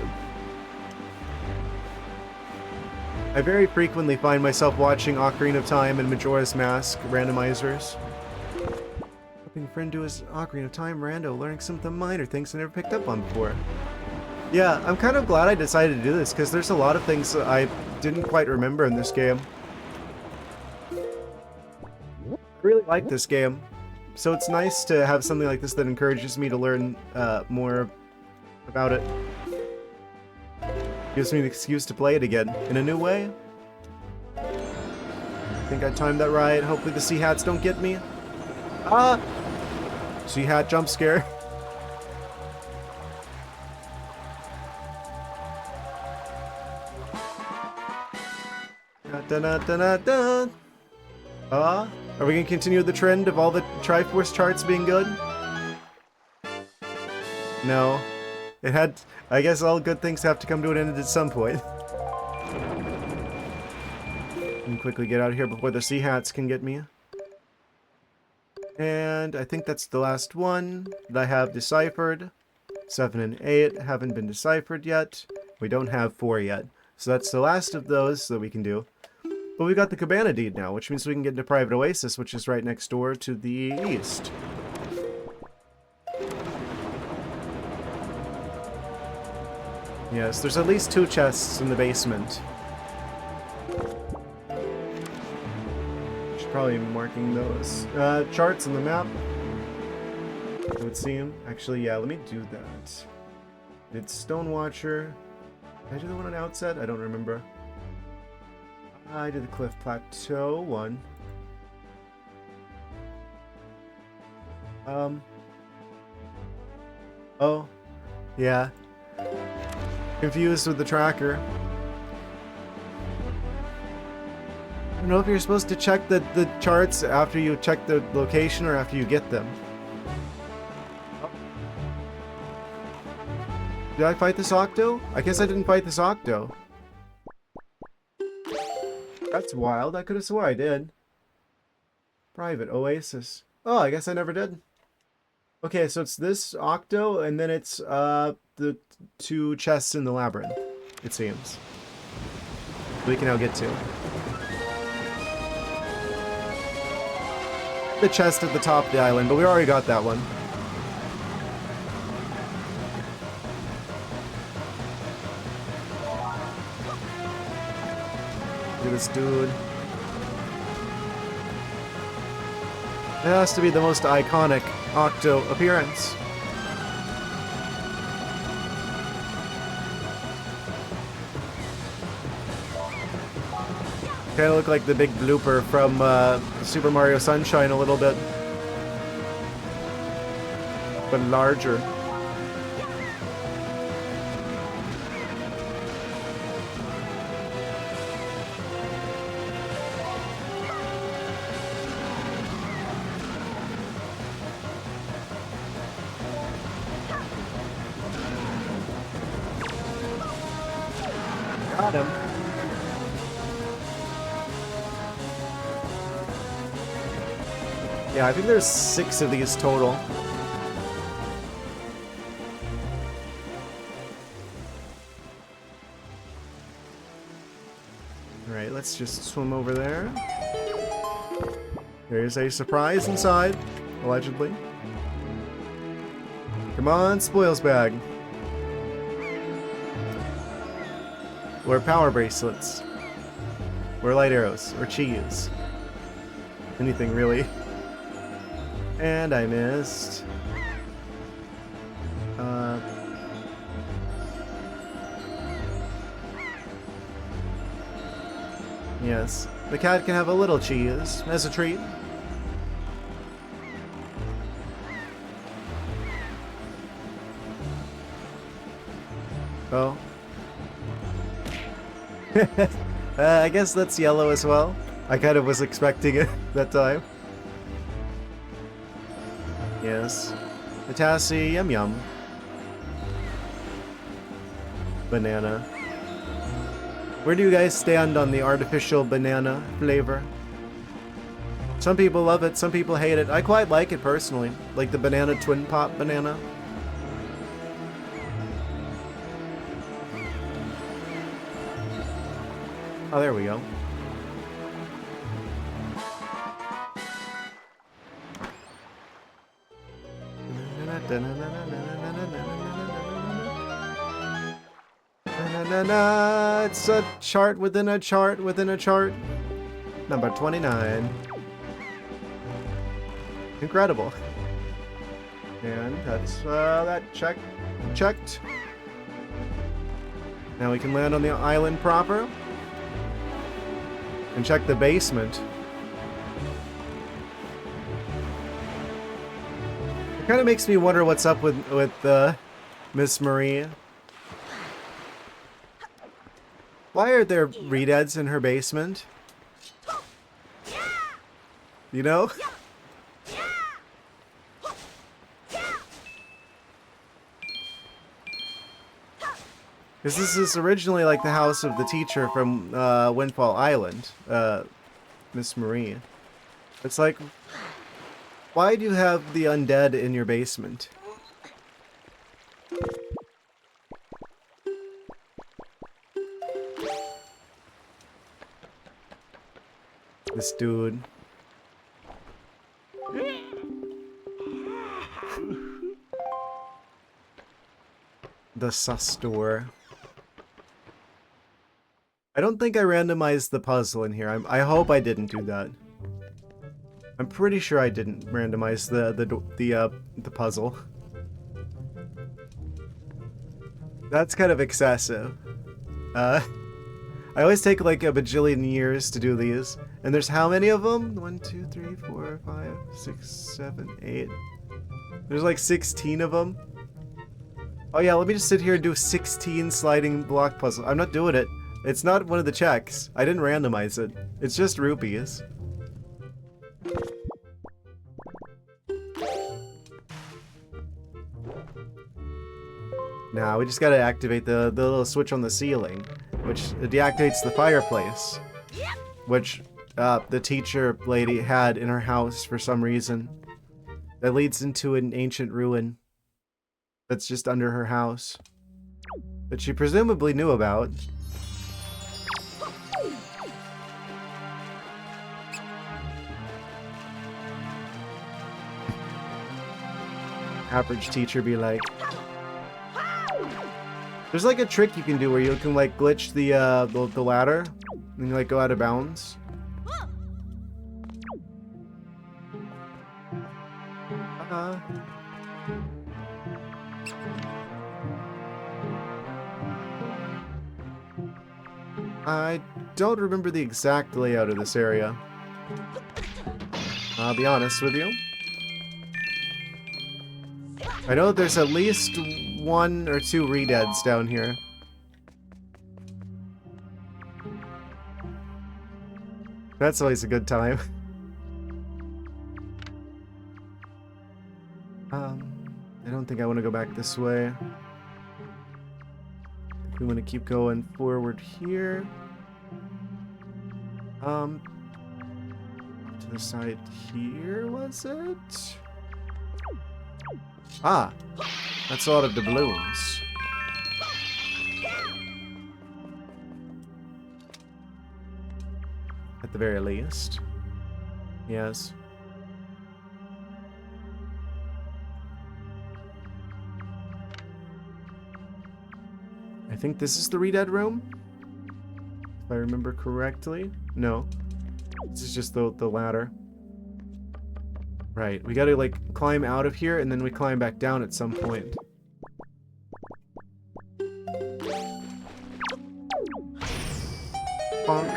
I very frequently find myself watching Ocarina of Time and Majora's Mask randomizers. Helping a friend do his Ocarina of Time rando, learning some of the minor things I never picked up on before. Yeah, I'm kind of glad I decided to do this, because there's a lot of things that I didn't quite remember in this game. I really like this game, so it's nice to have something like this that encourages me to learn more about it. Gives me an excuse to play it again, in a new way. I think I timed that right. Hopefully the sea hats don't get me. Sea hat jump scare. Da-da-da-da-da. Are we gonna continue the trend of all the Triforce charts being good? No. It had... I guess all good things have to come to an end at some point. And quickly get out of here before the sea hats can get me. And I think that's the last one that I have deciphered. 7 and 8 haven't been deciphered yet. We don't have 4 yet. So that's the last of those that we can do. But we got the Cabana Deed now, which means we can get into Private Oasis, which is right next door to the east. Yes, there's at least 2 chests in the basement. Should probably be marking those. Charts on the map. It would seem. Actually, yeah, let me do that. Did Stonewatcher... Did I do the one on Outset? I don't remember. I did the Cliff Plateau one. Oh. Yeah. Confused with the tracker. I don't know if you're supposed to check the charts after you check the location or after you get them. Did I fight this Octo? I guess I didn't fight this Octo. That's wild. I could have swore I did. Private Oasis. Oh, I guess I never did. Okay, so it's this Octo, and then it's the 2 chests in the labyrinth, it seems. We can now get to. The chest at the top of the island, but we already got that one. Look at this dude. It has to be the most iconic Octo appearance. Kind of look like the big blooper from Super Mario Sunshine a little bit. But larger. Got him. Yeah, I think there's 6 of these total. Alright, let's just swim over there. There's a surprise inside, allegedly. Come on, spoils bag. Or power bracelets. Or light arrows. Or cheese. Anything, really. And I missed. Yes. The cat can have a little cheese as a treat. Oh. I guess that's yellow as well. I kind of was expecting it that time. Yes. Potassium, yum yum. Banana. Where do you guys stand on the artificial banana flavor? Some people love it, some people hate it. I quite like it personally. Like the banana twin pop banana. Oh, there we go. It's a chart within a chart within a chart. Number 29. Incredible. And that's that checked. Now we can land on the island proper and check the basement. It kind of makes me wonder what's up with Miss Marie. Why are there redeads in her basement? You know? Because this is originally like the house of the teacher from Windfall Island, Miss Marie. It's like, Why do you have the undead in your basement? This dude. The sus door. I don't think I randomized the puzzle in here. I hope I didn't do that. I'm pretty sure I didn't randomize the puzzle. That's kind of excessive. I always take like a bajillion years to do these. And there's how many of them? 1, 2, 3, 4, 5, 6, 7, 8. There's like 16 of them. Oh yeah, let me just sit here and do 16 sliding block puzzle. I'm not doing it. It's not one of the checks. I didn't randomize it. It's just rupees. Now we just gotta activate the little switch on the ceiling, which deactivates the fireplace, which the teacher lady had in her house for some reason. That leads into an ancient ruin that's just under her house that she presumably knew about. Average teacher be like. There's like a trick you can do where you can like glitch the ladder and like go out of bounds. I don't remember the exact layout of this area. I'll be honest with you. I know there's at least 1 or 2 redeads down here. That's always a good time. I don't think I want to go back this way. We want to keep going forward here. To the side here, was it? Ah, that's a lot of doubloons. At the very least. Yes. I think this is the redead room, if I remember correctly. No, this is just the ladder. Right, we gotta like climb out of here and then we climb back down at some point. Bonk.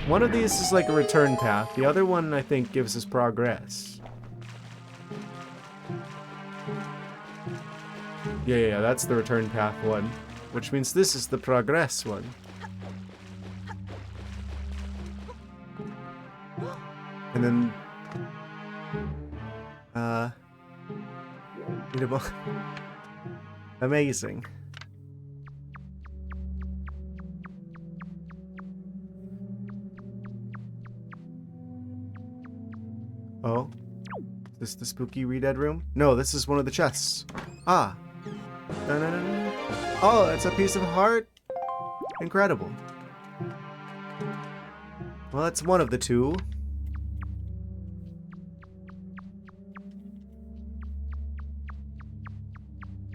One of these is like a return path. The other one I think gives us progress. Yeah, that's the return path one. Which means this is the progress one. And then... eatable. Amazing. Oh. Is this the spooky redead room? No, this is one of the chests. Ah. No. Oh, it's a piece of heart. Incredible. Well, that's one of the 2.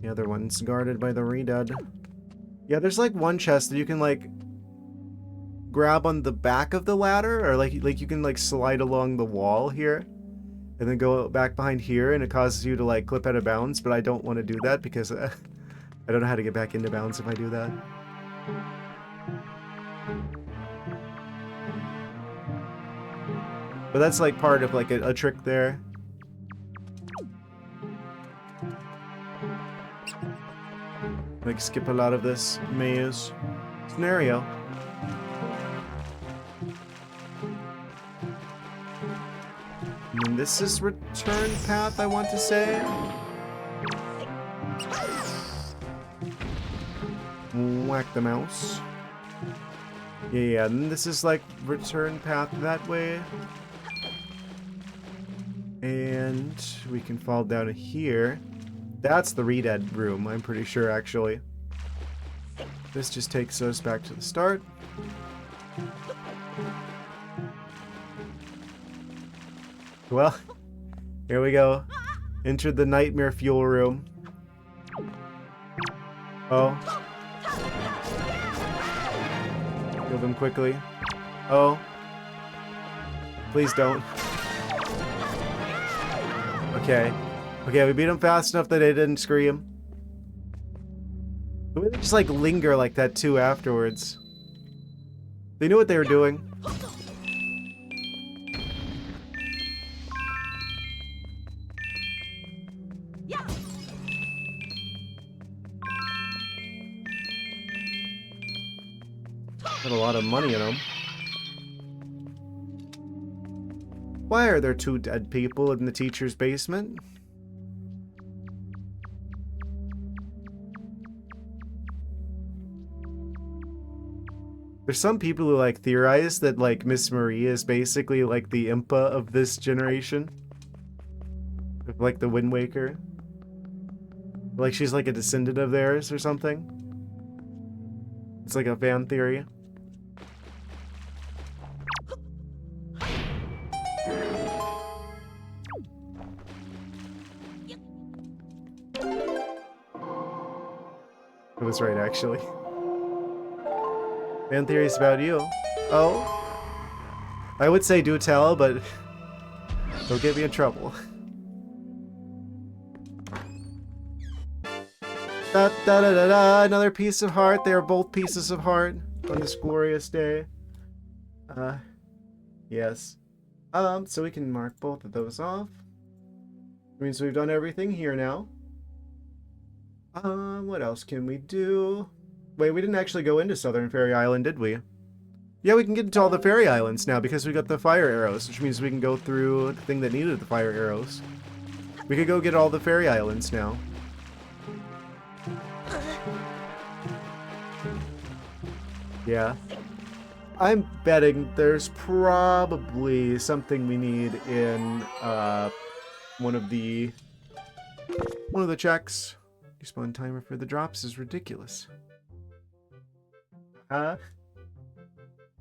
The other one's guarded by the redead. Yeah, there's like one chest that you can like grab on the back of the ladder, or like you can like slide along the wall here and then go back behind here, and it causes you to like clip out of bounds, but I don't want to do that because I don't know how to get back into bounds if I do that. But that's like part of like a trick there. Like skip a lot of this maze scenario. And this is return path, I want to say. Whack the mouse. Yeah, and this is like return path that way. And we can fall down here. That's the Redead room, I'm pretty sure, actually. This just takes us back to the start. Well, here we go. Enter the nightmare fuel room. Oh. Kill them quickly. Oh. Please don't. Okay. Okay, we beat them fast enough that they didn't scream. The way they just like linger like that too afterwards. They knew what they were doing. Got a lot of money in them. Why are there 2 dead people in the teacher's basement? There's some people who like theorize that like Miss Marie is basically like the Impa of this generation. Like the Wind Waker. Like she's like a descendant of theirs or something. It's like a fan theory. I was right, actually. Fan theories about you. Oh. I would say do tell, but don't get me in trouble. Da da da da da, another piece of heart. They are both pieces of heart on this glorious day. Yes. So we can mark both of those off. It means we've done everything here now. What else can we do? Wait, we didn't actually go into Southern Fairy Island, did we? Yeah, we can get into all the fairy islands now because we got the fire arrows, which means we can go through the thing that needed the fire arrows. We could go get all the fairy islands now. Yeah. I'm betting there's probably something we need in one of the checks. Respawn timer for the drops is ridiculous. Huh?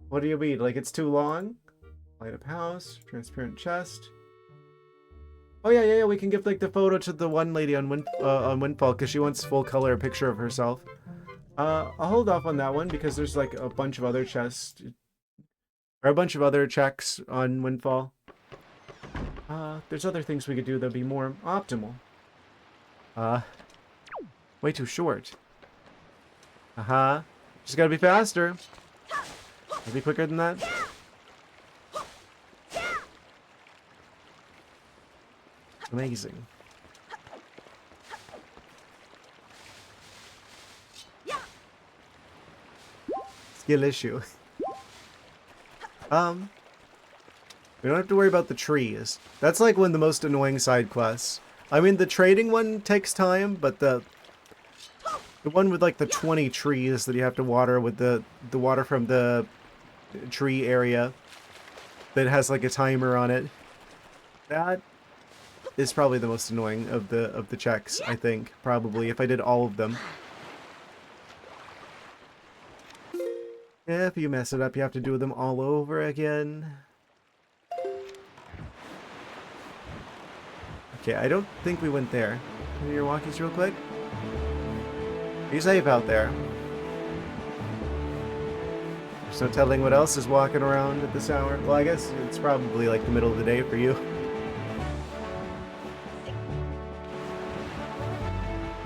What do you mean? Like it's too long? Light up house, transparent chest. Oh yeah, we can give like the photo to the one lady on Windfall because she wants full color picture of herself. I'll hold off on that one because there's like a bunch of other chests or a bunch of other checks on Windfall. There's other things we could do that'd be more optimal. Way too short. Just gotta be faster. Maybe quicker than that. Amazing. Skill issue. We don't have to worry about the trees. That's like one of the most annoying side quests. I mean, the trading one takes time, but the one with like the 20 trees that you have to water with the water from the tree area that has like a timer on it. That is probably the most annoying of the checks, I think, probably, if I did all of them. Yeah, if you mess it up, you have to do them all over again. Okay, I don't think we went there. Do your walkies real quick. Be safe out there. There's no telling what else is walking around at this hour. Well, I guess it's probably like the middle of the day for you.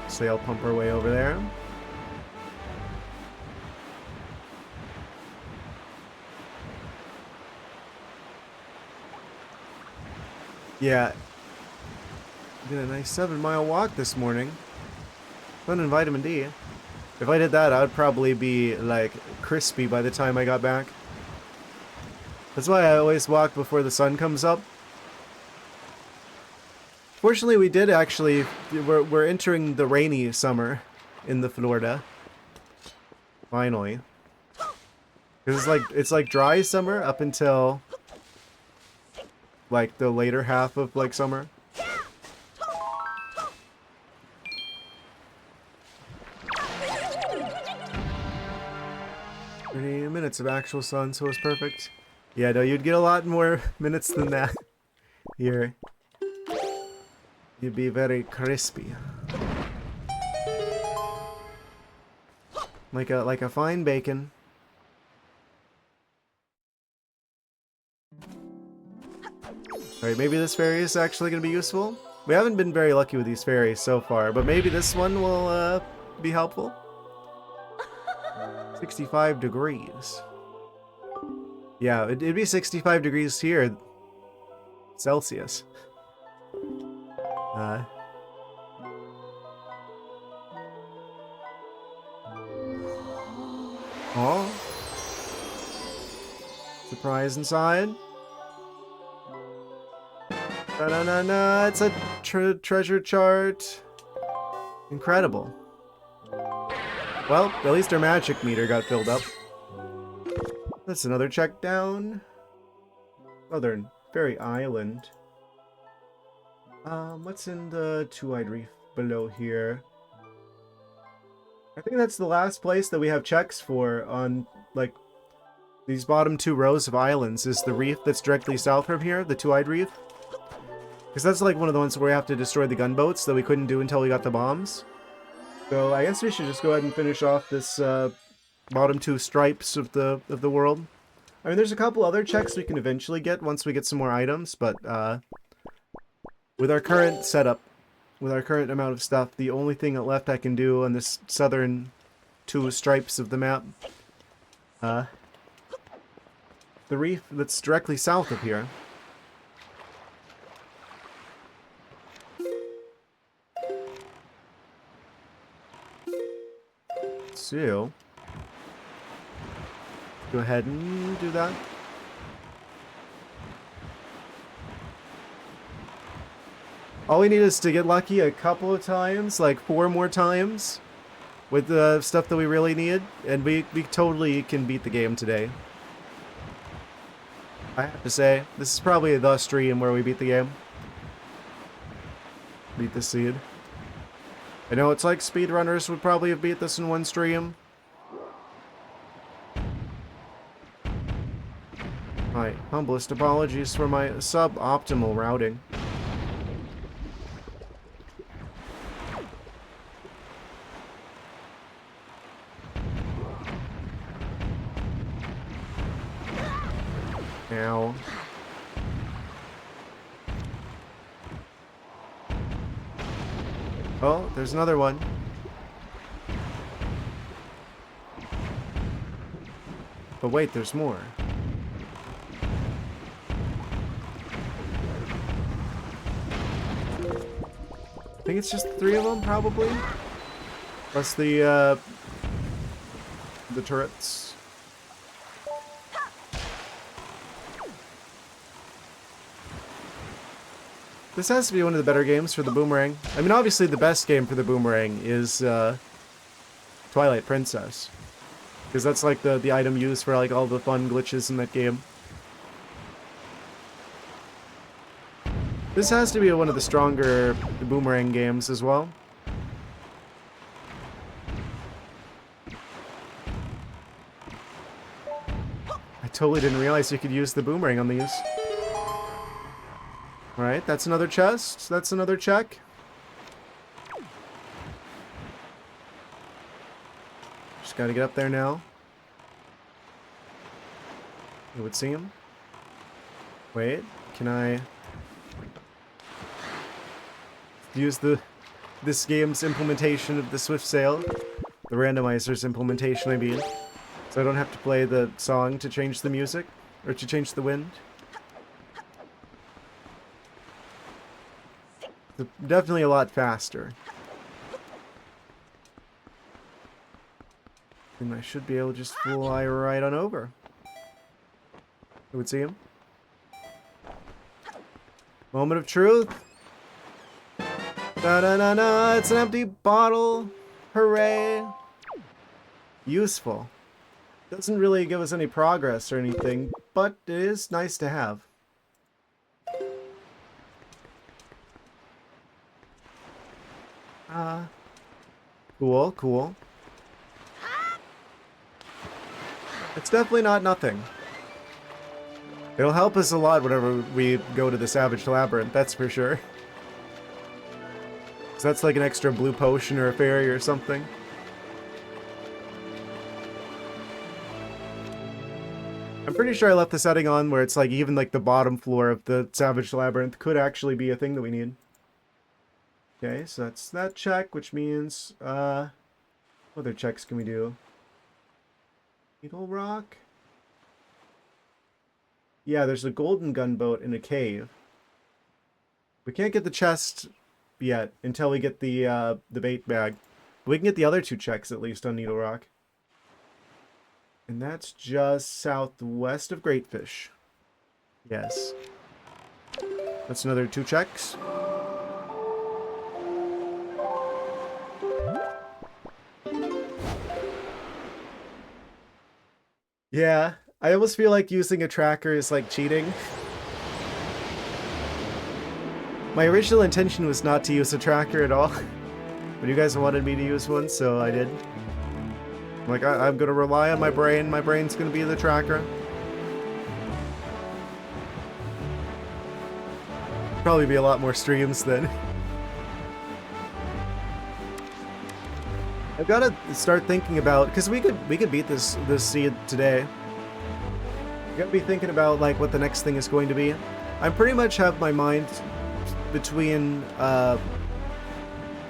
So I'll pump our way over there. Yeah. Did a nice 7-mile walk this morning. Fun and vitamin D. If I did that, I would probably be like crispy by the time I got back. That's why I always walk before the sun comes up. Fortunately, we did actually. We're entering the rainy summer in the Florida. Finally. Because it's like dry summer up until like the later half of like summer. 30 minutes of actual sun, so it's perfect. Yeah, no, you'd get a lot more minutes than that here. You'd be very crispy. Like a fine bacon. Alright, maybe this fairy is actually going to be useful. We haven't been very lucky with these fairies so far, but maybe this one will be helpful. 65 degrees. Yeah, it'd be 65 degrees here. Celsius. Oh. Surprise inside. Da-na-na-na, it's a treasure chart. Incredible. Well, at least our magic meter got filled up. That's another check down. Southern Fairy Island. What's in the Two-Eyed Reef below here? I think that's the last place that we have checks for on, like, these bottom two rows of islands is the reef that's directly south from here, the Two-Eyed Reef. Because that's like one of the ones where we have to destroy the gunboats that we couldn't do until we got the bombs. So I guess we should just go ahead and finish off this bottom two stripes of the world. I mean, there's a couple other checks we can eventually get once we get some more items, but with our current setup, with our current amount of stuff, the only thing left I can do on this southern two stripes of the map, the reef that's directly south of here. So, go ahead and do that. All we need is to get lucky a couple of times, like 4 more times, with the stuff that we really need, and we totally can beat the game today. I have to say, this is probably the stream where we beat the game. Beat the seed. I know it's like speedrunners would probably have beat this in one stream. My humblest apologies for my suboptimal routing. Ow. Oh, there's another one. But wait, there's more. I think it's just 3 of them, probably. Plus the turrets. This has to be one of the better games for the boomerang. I mean, obviously the best game for the boomerang is Twilight Princess. Because that's like the item used for like all the fun glitches in that game. This has to be one of the stronger boomerang games as well. I totally didn't realize you could use the boomerang on these. Alright, that's another chest. That's another check. Just gotta get up there now. It would seem. Wait, can I use this game's implementation of the Swift Sail? The Randomizer's implementation, I mean. So I don't have to play the song to change the music? Or to change the wind? Definitely a lot faster. And I should be able to just fly right on over. It would seem. Moment of truth. Da-da-da-da, it's an empty bottle. Hooray. Useful. Doesn't really give us any progress or anything, but it is nice to have. Cool, cool. It's definitely not nothing. It'll help us a lot whenever we go to the Savage Labyrinth, that's for sure. So that's like an extra blue potion or a fairy or something. I'm pretty sure I left the setting on where it's like even like the bottom floor of the Savage Labyrinth could actually be a thing that we need. Okay, so that's that check, which means, what other checks can we do? Needle Rock? Yeah, there's a golden gunboat in a cave. We can't get the chest yet until we get the bait bag. We can get the other two checks at least on Needle Rock. And that's just southwest of Greatfish. Yes. That's another 2 checks. Yeah, I almost feel like using a tracker is like cheating. My original intention was not to use a tracker at all. But you guys wanted me to use one, so I did. Like, I'm gonna rely on my brain. My brain's gonna be the tracker. Probably be a lot more streams then. I've got to start thinking about, because we could beat this seed today. I gotta be thinking about like what the next thing is going to be. I pretty much have my mind between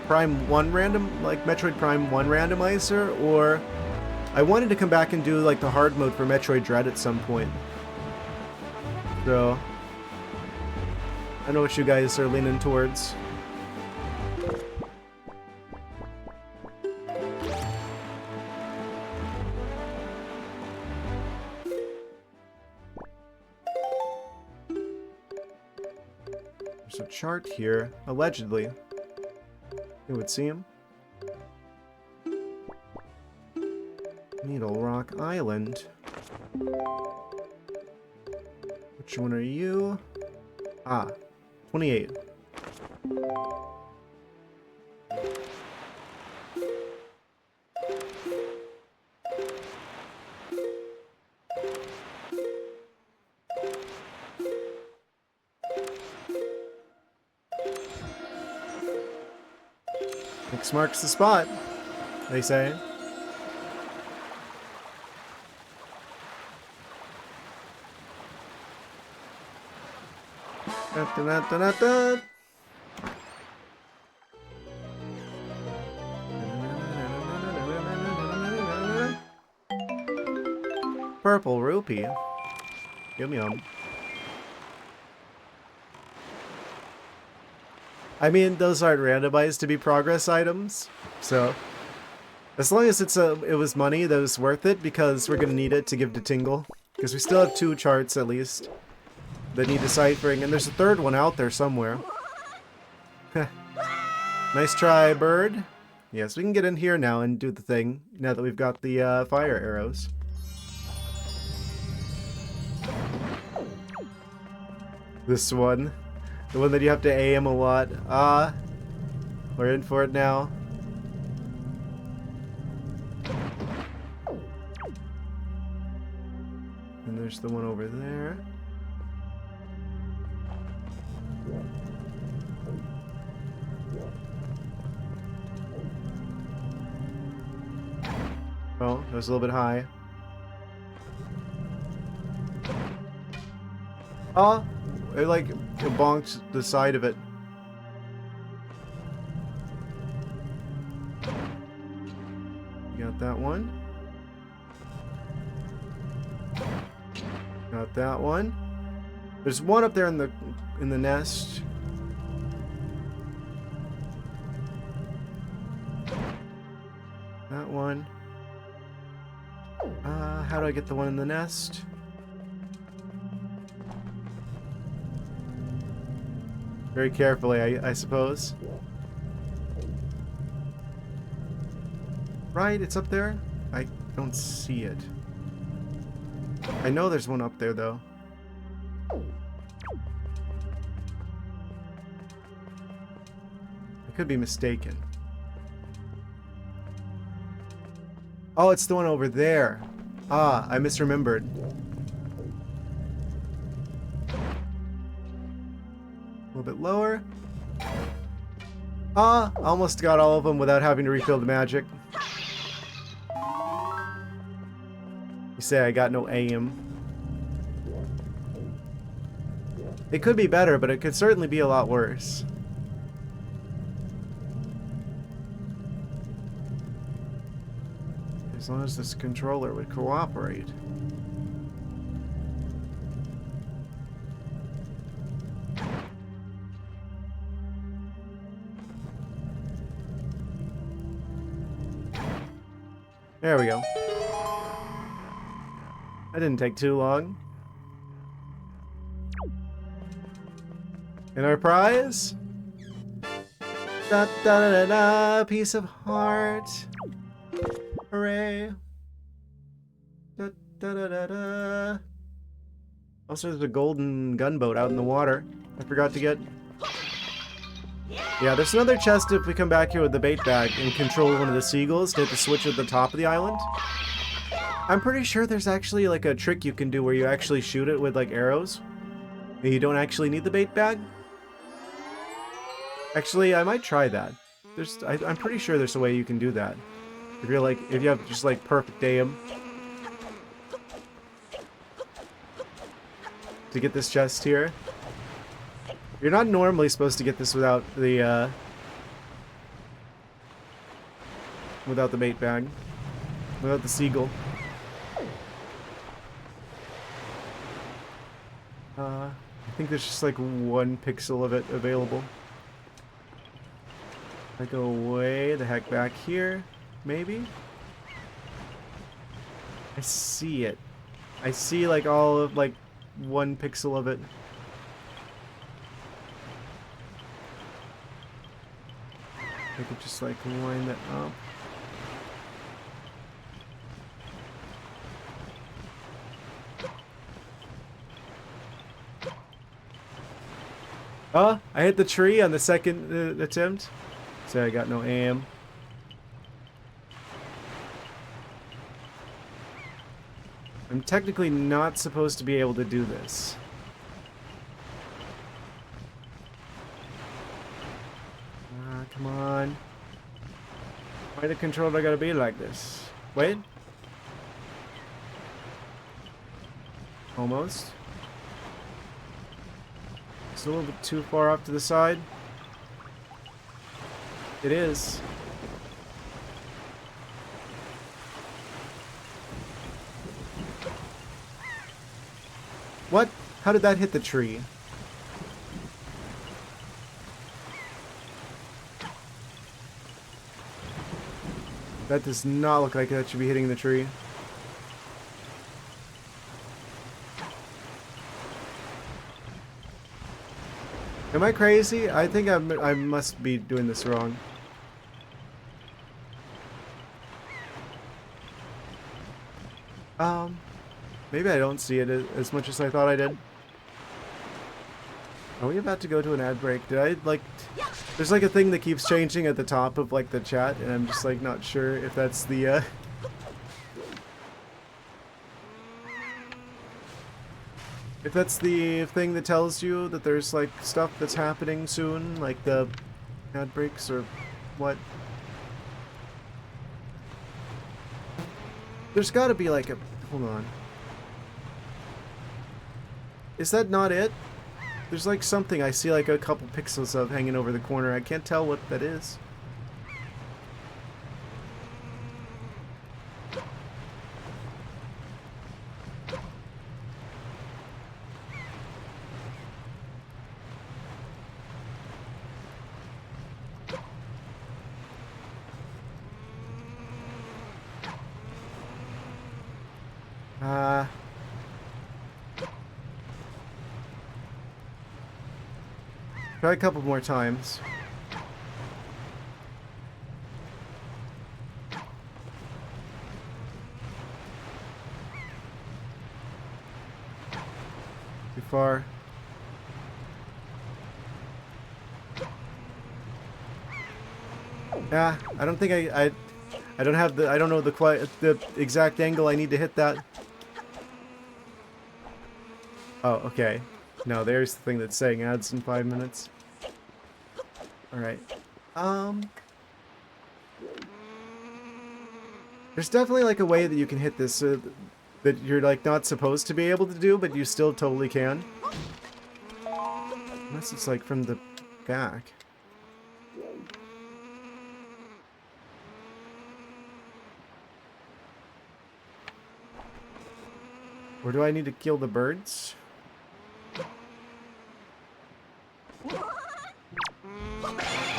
Prime 1 random, like Metroid Prime 1 randomizer, or I wanted to come back and do like the hard mode for Metroid Dread at some point. So I know what you guys are leaning towards. There's a chart here, allegedly. It would seem. Needle Rock Island. Which one are you? Ah, 28. X marks the spot, they say. Purple rupee. Yum yum. I mean, those aren't randomized to be progress items, so as long as it was money that was worth it, because we're gonna need it to give to Tingle, because we still have 2 charts at least that need deciphering, and there's a 3rd one out there somewhere. Nice try, bird. Yes, we can get in here now and do the thing now that we've got the fire arrows. This one. The one that you have to aim a lot. We're in for it now. And there's the one over there. Oh, that was a little bit high. Oh! It like it bonked the side of it. You got that one. Got that one. There's one up there in the nest. That one. How do I get the one in the nest? Very carefully, I suppose. Right, it's up there? I don't see it. I know there's one up there, though. I could be mistaken. Oh, it's the one over there. Ah, I misremembered. A little bit lower. Ah, almost got all of them without having to refill the magic. You say I got no aim. It could be better, but it could certainly be a lot worse. As long as this controller would cooperate. There we go. That didn't take too long. And our prize? Da da da da da, piece of heart. Hooray. Da da da da da. Also, there's a golden gunboat out in the water. I forgot to get. Yeah, there's another chest if we come back here with the bait bag and control one of the seagulls to hit the switch at the top of the island. I'm pretty sure there's actually like a trick you can do where you actually shoot it with like arrows. And you don't actually need the bait bag. Actually, I might try that. I'm pretty sure there's a way you can do that. If you have just like perfect aim. To get this chest here. You're not normally supposed to get this without the bait bag. Without the seagull. I think there's just like 1 pixel of it available. I go way the heck back here, maybe? I see it. I see like all of like 1 pixel of it. I could just like line that up. Oh, I hit the tree on the second attempt. So I got no aim. I'm technically not supposed to be able to do this. Come on. Why the controller gotta be like this? Wait. Almost. It's a little bit too far off to the side. It is. What? How did that hit the tree? That does not look like that should be hitting the tree. Am I crazy? I think I must be doing this wrong. Maybe I don't see it as much as I thought I did. Are we about to go to an ad break? Did I, like... There's like a thing that keeps changing at the top of like the chat, and I'm just like not sure if that's the, if that's the thing that tells you that there's like stuff that's happening soon, like the ad breaks or what. There's gotta be like a... Hold on. Is that not it? There's like something I see like a couple pixels of hanging over the corner. I can't tell what that is. Try a couple more times. far. Yeah, I don't think I don't have the, I don't know the exact angle I need to hit that. Oh, okay. No, there's the thing that's saying ads in 5 minutes. Alright. There's definitely like a way that you can hit this that you're like not supposed to be able to do, but you still totally can. Unless it's like from the back. Or do I need to kill the birds?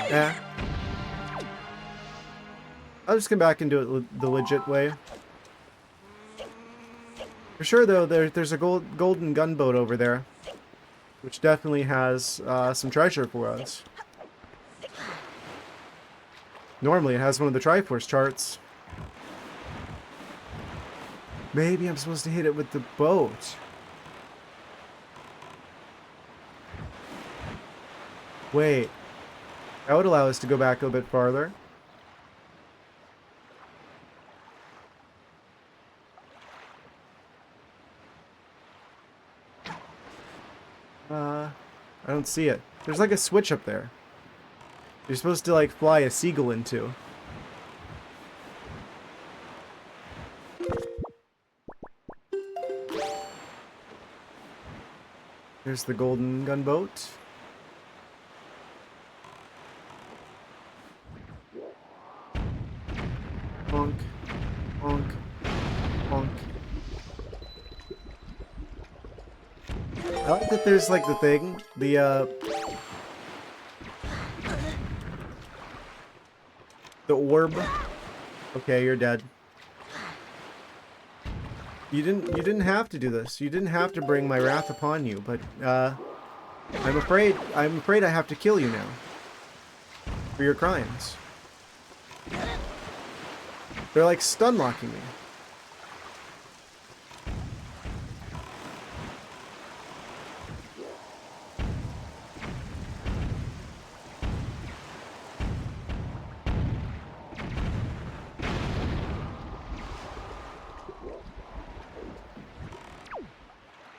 Yeah. I'll just come back and do it the legit way. For sure, though, there's a golden gunboat over there, which definitely has some treasure for us. Normally, it has one of the Triforce charts. Maybe I'm supposed to hit it with the boat. Wait. That would allow us to go back a little bit farther. I don't see it. There's like a switch up there. You're supposed to like fly a seagull into. There's the golden gunboat. Bonk, bonk, bonk. I like that there's like the thing, the orb. Okay, you're dead. You didn't have to do this. You didn't have to bring my wrath upon you, but I'm afraid I have to kill you now for your crimes. They're like stun locking me.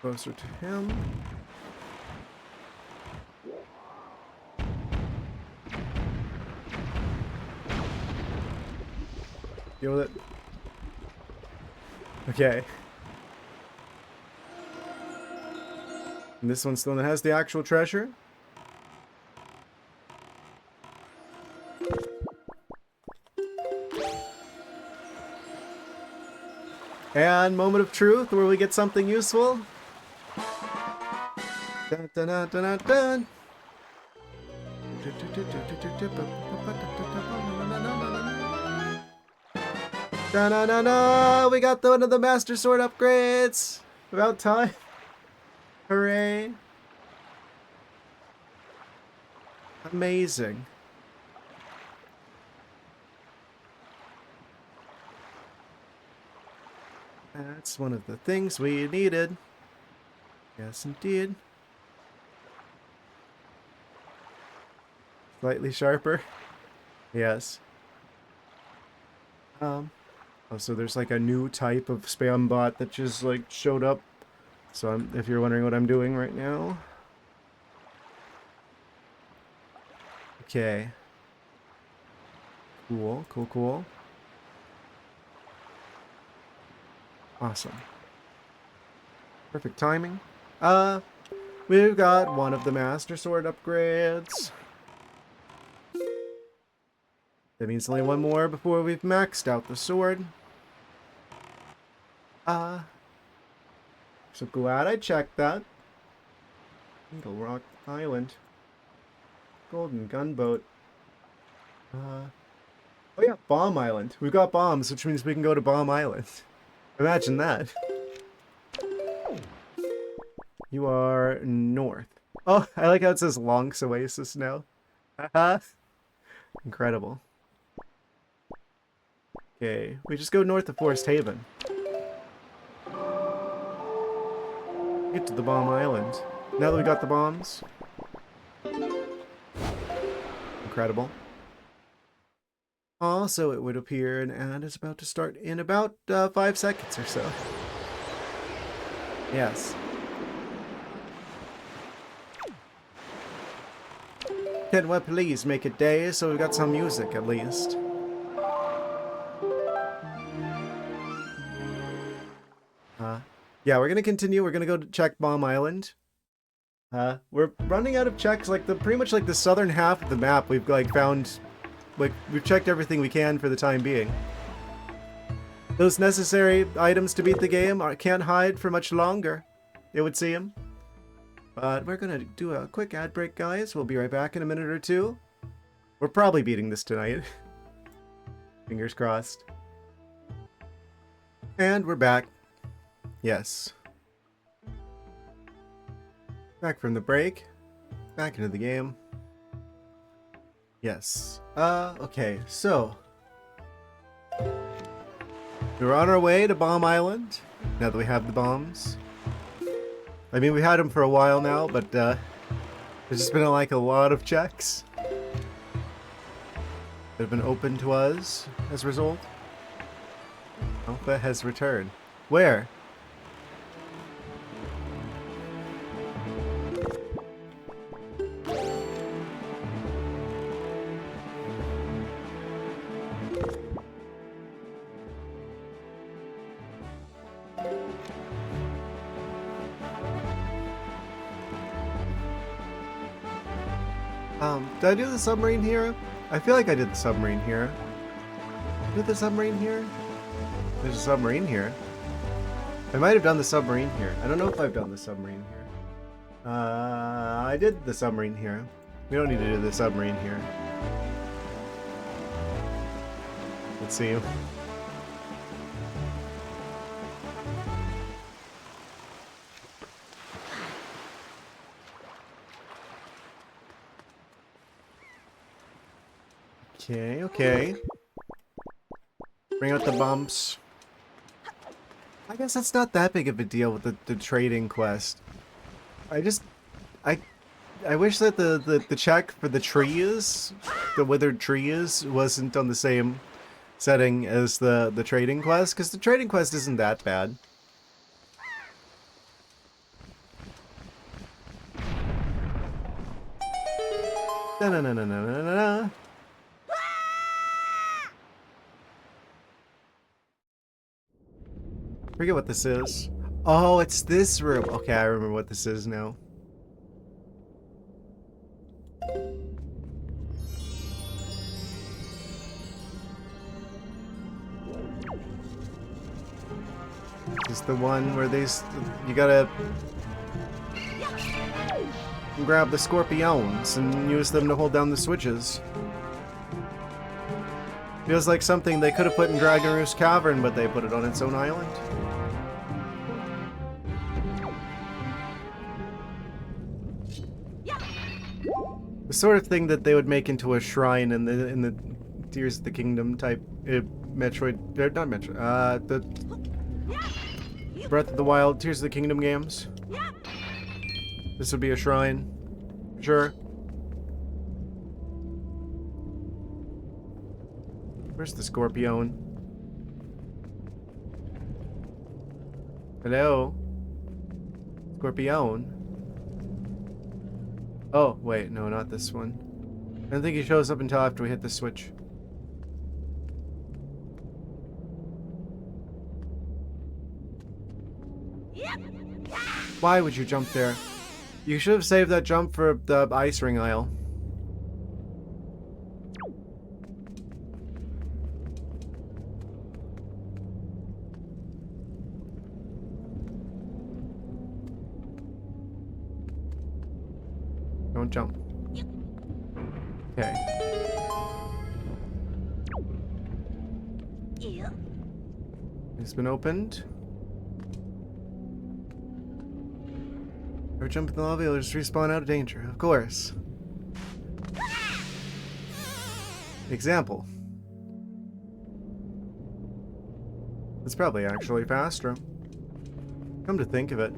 Closer to him. Deal with it. Okay. And this one's the one that has the actual treasure. And moment of truth where we get something useful. Dun, dun, dun, dun, dun. Da-na-na-na! We got one of the Master Sword upgrades! About time. Hooray. Amazing. That's one of the things we needed. Yes, indeed. Slightly sharper. Yes. Oh, so there's like a new type of spam bot that just like showed up. So if you're wondering what I'm doing right now. Okay. Cool, cool, cool. Awesome. Perfect timing. We've got one of the Master Sword upgrades. That means only one more before we've maxed out the sword. So glad I checked that. Eagle Rock Island. Golden Gunboat. Oh yeah, Bomb Island. We've got bombs, which means we can go to Bomb Island. Imagine that. You are north. Oh, I like how it says Lonks Oasis now. Haha. Incredible. Okay, we just go north of Forest Haven. Get to the bomb island. Now that we got the bombs. Incredible. Also, it would appear an ad is about to start in about 5 seconds or so. Yes. Can we please make it day so we've got some music at least? Yeah, we're gonna continue. We're gonna go to check Bomb Island. We're running out of checks. Like pretty much like the southern half of the map, we've like found, like we've checked everything we can for the time being. Those necessary items to beat the game can't hide for much longer, it would seem. But we're gonna do a quick ad break, guys. We'll be right back in a minute or two. We're probably beating this tonight. Fingers crossed. And we're back. Yes. Back from the break. Back into the game. Yes. Okay, so. We're on our way to Bomb Island, now that we have the bombs. I mean, we had them for a while now, but, there's just been, like, a lot of checks that have been open to us as a result. Alpha has returned. Where? Did I do the submarine here? I feel like I did the submarine here. Did the submarine here? There's a submarine here. I might have done the submarine here. I don't know if I've done the submarine here. I did the submarine here. We don't need to do the submarine here. Let's see. Okay, okay. Bring out the bumps. I guess that's not that big of a deal with the trading quest. I wish that the check for the trees, the withered trees, wasn't on the same setting as the trading quest, because the trading quest isn't that bad. Da-na-na-na-na-na-na. Forget what this is. Oh, it's this room. Okay, I remember what this is now. This is the one where you gotta grab the scorpions and use them to hold down the switches. Feels like something they could have put in Dragon Roost Cavern, but they put it on its own island. The sort of thing that they would make into a shrine in the Tears of the Kingdom type Metroid, not Metroid, the Breath of the Wild, Tears of the Kingdom games. This would be a shrine, sure. Where's the Scorpion? Hello? Scorpion? Oh, wait, no, not this one. I don't think he shows up until after we hit the switch. Why would you jump there? You should have saved that jump for the ice ring aisle. Don't jump. Okay. It's been opened. Ever jump in the lava, you'll just respawn out of danger. Of course. Example. It's probably actually faster. Come to think of it.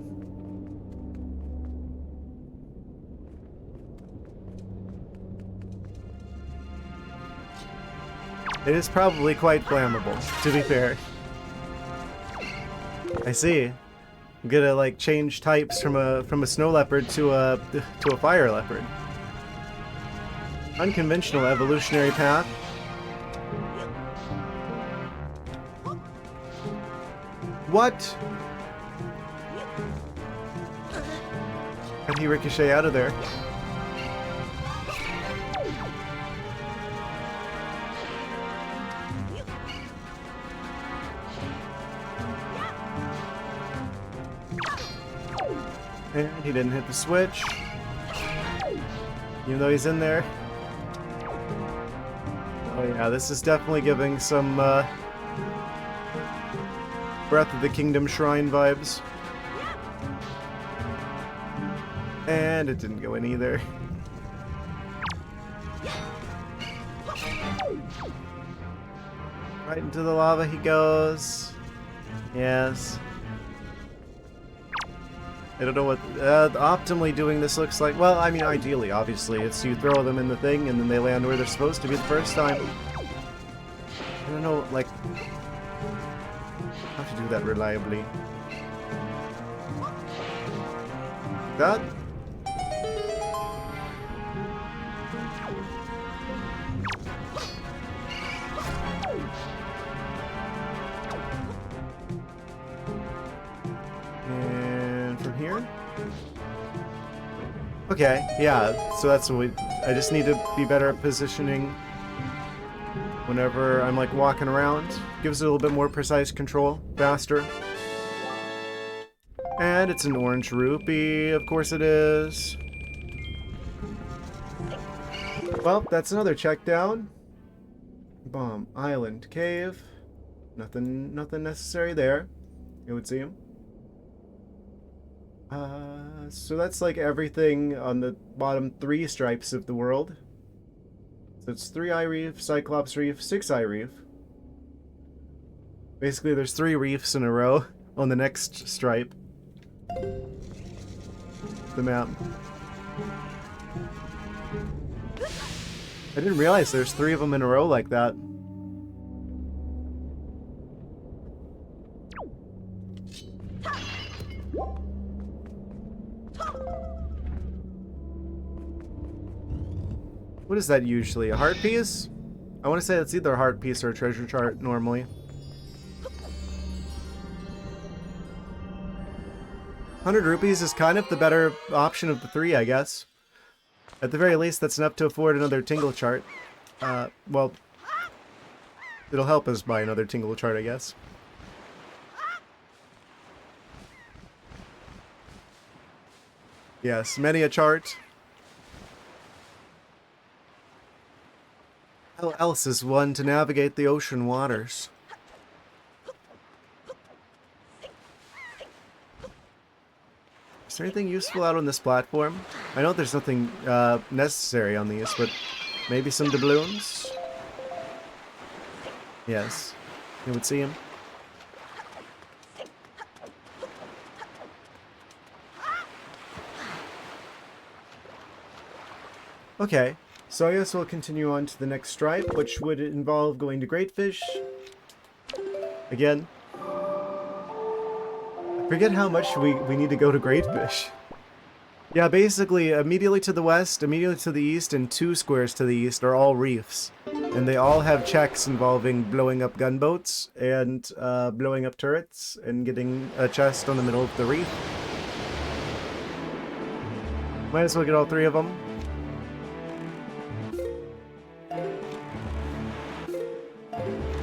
It is probably quite flammable, to be fair. I see. I'm gonna like change types from a snow leopard to a fire leopard. Unconventional evolutionary path. What? How'd he ricochet out of there? And he didn't hit the switch. Even though he's in there. Oh yeah, this is definitely giving some Breath of the Kingdom Shrine vibes. And it didn't go in either. Right into the lava he goes. Yes. I don't know what optimally doing this looks like. Well, I mean, ideally, obviously, it's you throw them in the thing and then they land where they're supposed to be the first time. I don't know, like, how to do that reliably. That. Here? Okay, yeah, so that's what I just need to be better at positioning whenever I'm like walking around. Gives it a little bit more precise control, faster. And it's an orange rupee, of course it is. Well, that's another check down. Bomb, island, cave. Nothing necessary there, it would seem. So that's like everything on the bottom 3 stripes of the world. So it's 3-eye reef, Cyclops reef, 6-eye reef. Basically there's 3 reefs in a row on the next stripe. The map. I didn't realize there's 3 of them in a row like that. What is that usually? A heart piece? I want to say it's either a heart piece or a treasure chart normally. 100 rupees is kind of the better option of the 3, I guess. At the very least, that's enough to afford another tingle chart. Well, it'll help us buy another tingle chart, I guess. Yes, many a chart. How else is one to navigate the ocean waters? Is there anything useful out on this platform? I know there's nothing necessary on these, but maybe some doubloons? Yes. You would see him. Okay. So I guess we'll continue on to the next stripe, which would involve going to Greatfish. Again. I forget how much we need to go to Greatfish. Yeah, basically, immediately to the west, immediately to the east, and 2 squares to the east are all reefs. And they all have checks involving blowing up gunboats, and blowing up turrets, and getting a chest on the middle of the reef. Might as well get all 3 of them.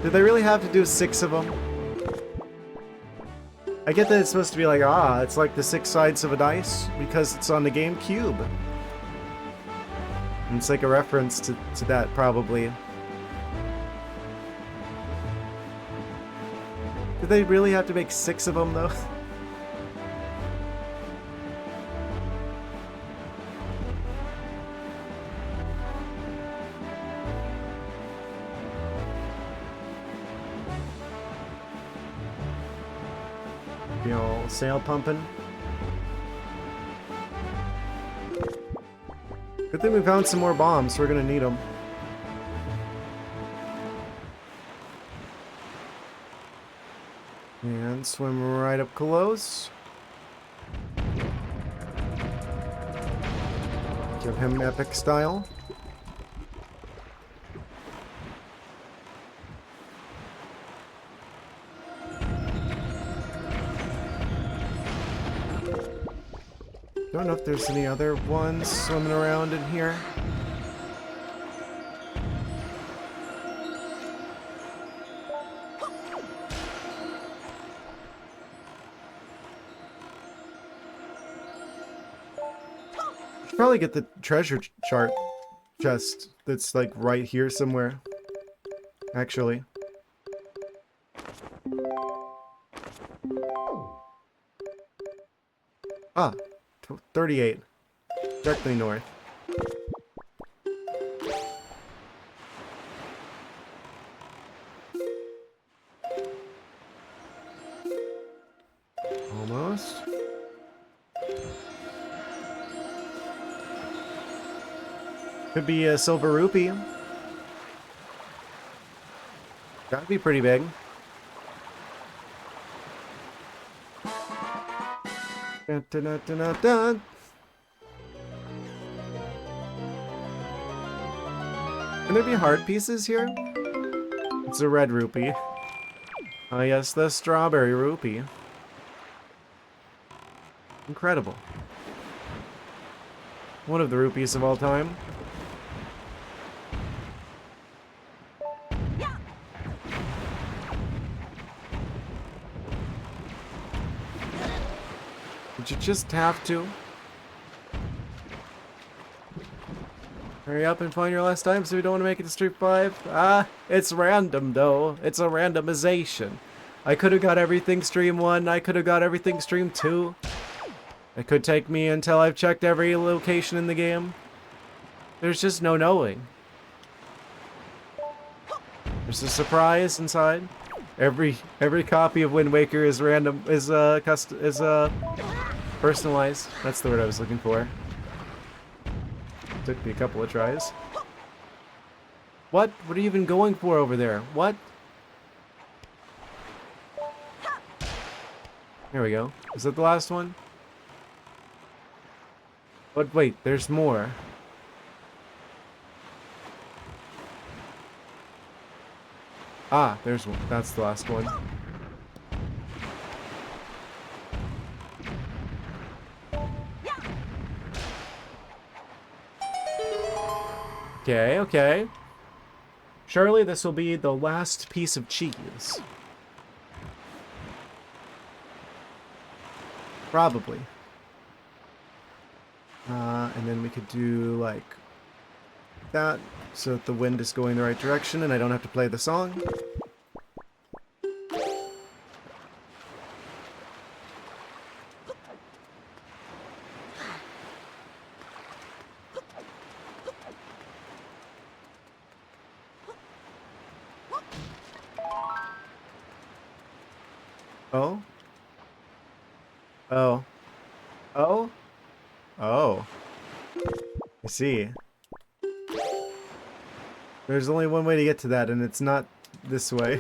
Did they really have to do 6 of them? I get that it's supposed to be like, it's like the 6 sides of a dice, because it's on the GameCube. And it's like a reference to that, probably. Did they really have to make 6 of them, though? You know, sail pumping. Good thing we found some more bombs, so we're gonna need them. And swim right up close. Give him epic style. Don't know if there's any other ones swimming around in here. Should probably get the treasure chart chest that's like right here somewhere. Actually. Ah, 38. Directly north. Almost. Could be a silver rupee. That'd be pretty big. Dun, dun, dun, dun, dun, dun. Can there be heart pieces here? It's a red rupee. Ah, yes, the strawberry rupee. Incredible. One of the rupees of all time. Did you just have to? Hurry up and find your last time so we don't want to make it to Street 5. Ah, it's random though. It's a randomization. I could have got everything Stream 1. I could have got everything Stream 2. It could take me until I've checked every location in the game. There's just no knowing. There's a surprise inside. Every copy of Wind Waker is random, is personalized. That's the word I was looking for. Took me a couple of tries. What? What are you even going for over there? What? Here we go. Is that the last one? But wait, there's more. Ah, there's one. That's the last one. Okay, okay. Surely this will be the last piece of cheese. Probably. And then we could do like that so that the wind is going the right direction and I don't have to play the song. Oh? Oh. Oh? Oh. I see. There's only one way to get to that, and it's not this way.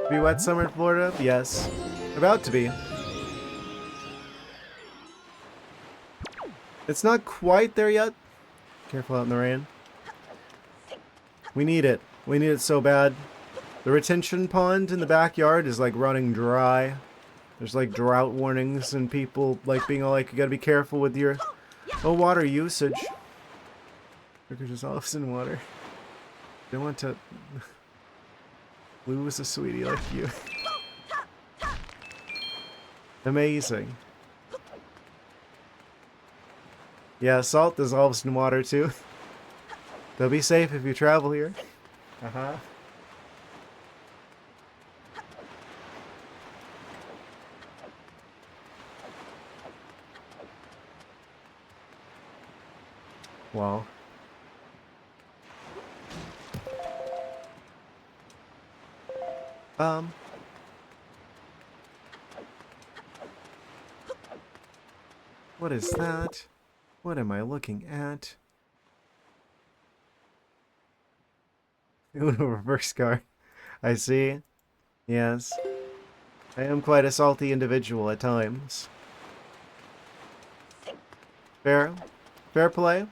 Be wet summer in Florida? Yes. About to be. It's not quite there yet. Careful out in the rain. We need it. We need it so bad. The retention pond in the backyard is like running dry. There's like drought warnings and people like being all like, you gotta be careful with your water usage. Because there's olives in water. Don't want to lose a sweetie like you. Amazing. Yeah, salt dissolves in water too. They'll be safe if you travel here. Uh-huh. Wow. What is that? What am I looking at? Uno reverse car. I see. Yes. I am quite a salty individual at times. Fair. Fair play.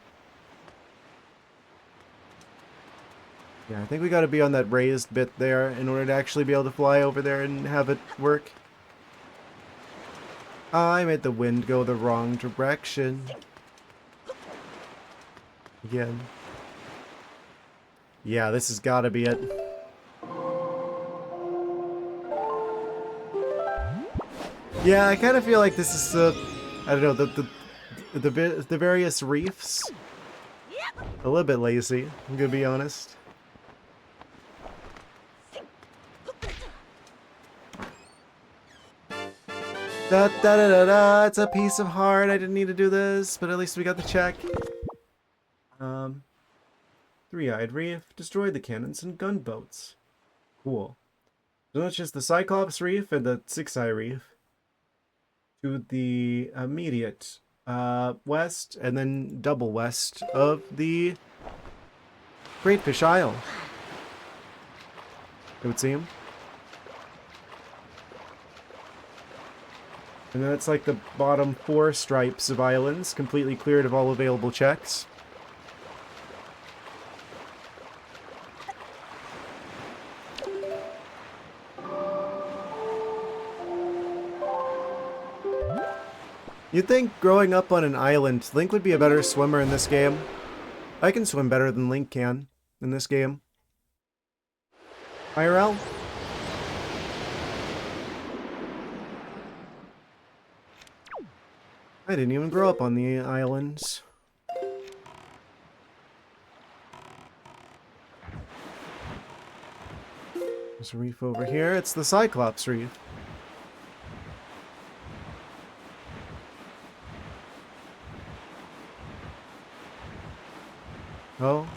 Yeah, I think we gotta be on that raised bit there in order to actually be able to fly over there and have it work. I made the wind go the wrong direction. Again. Yeah, this has gotta be it. Yeah, I kind of feel like this is the, I don't know, the various reefs. A little bit lazy, I'm gonna be honest. Da da da da da, it's a piece of heart. I didn't need to do this, but at least we got the check. Three-eyed reef, destroyed the cannons and gunboats. Cool. So that's just the Cyclops reef and the six-eye reef. To the immediate west and then double west of the Great Fish Isle, it would seem. And then it's like the bottom 4 stripes of islands, completely cleared of all available checks. You'd think growing up on an island, Link would be a better swimmer in this game. I can swim better than Link can in this game. IRL? I didn't even grow up on the islands. There's a reef over here. It's the Cyclops reef. Oh.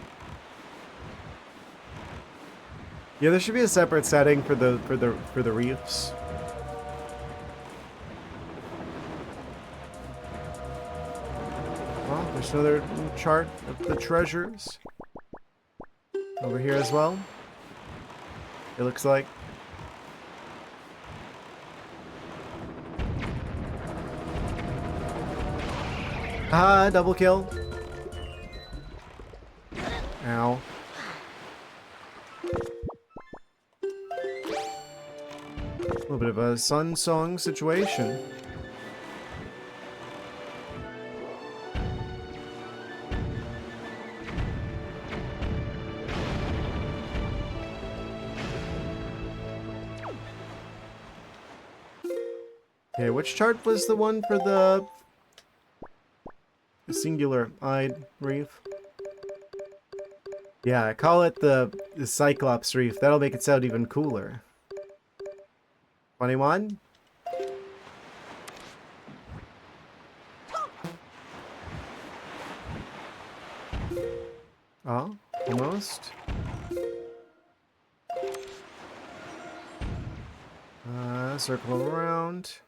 Yeah, there should be a separate setting for the reefs. Well, there's another chart of the treasures. Over here as well. It looks like. Ah, double kill. Ow. A little bit of a Sun Song situation. Okay, which chart was the one for the singular-eyed reef? Yeah, call it the Cyclops reef. That'll make it sound even cooler. 21? Oh, almost. Circle around.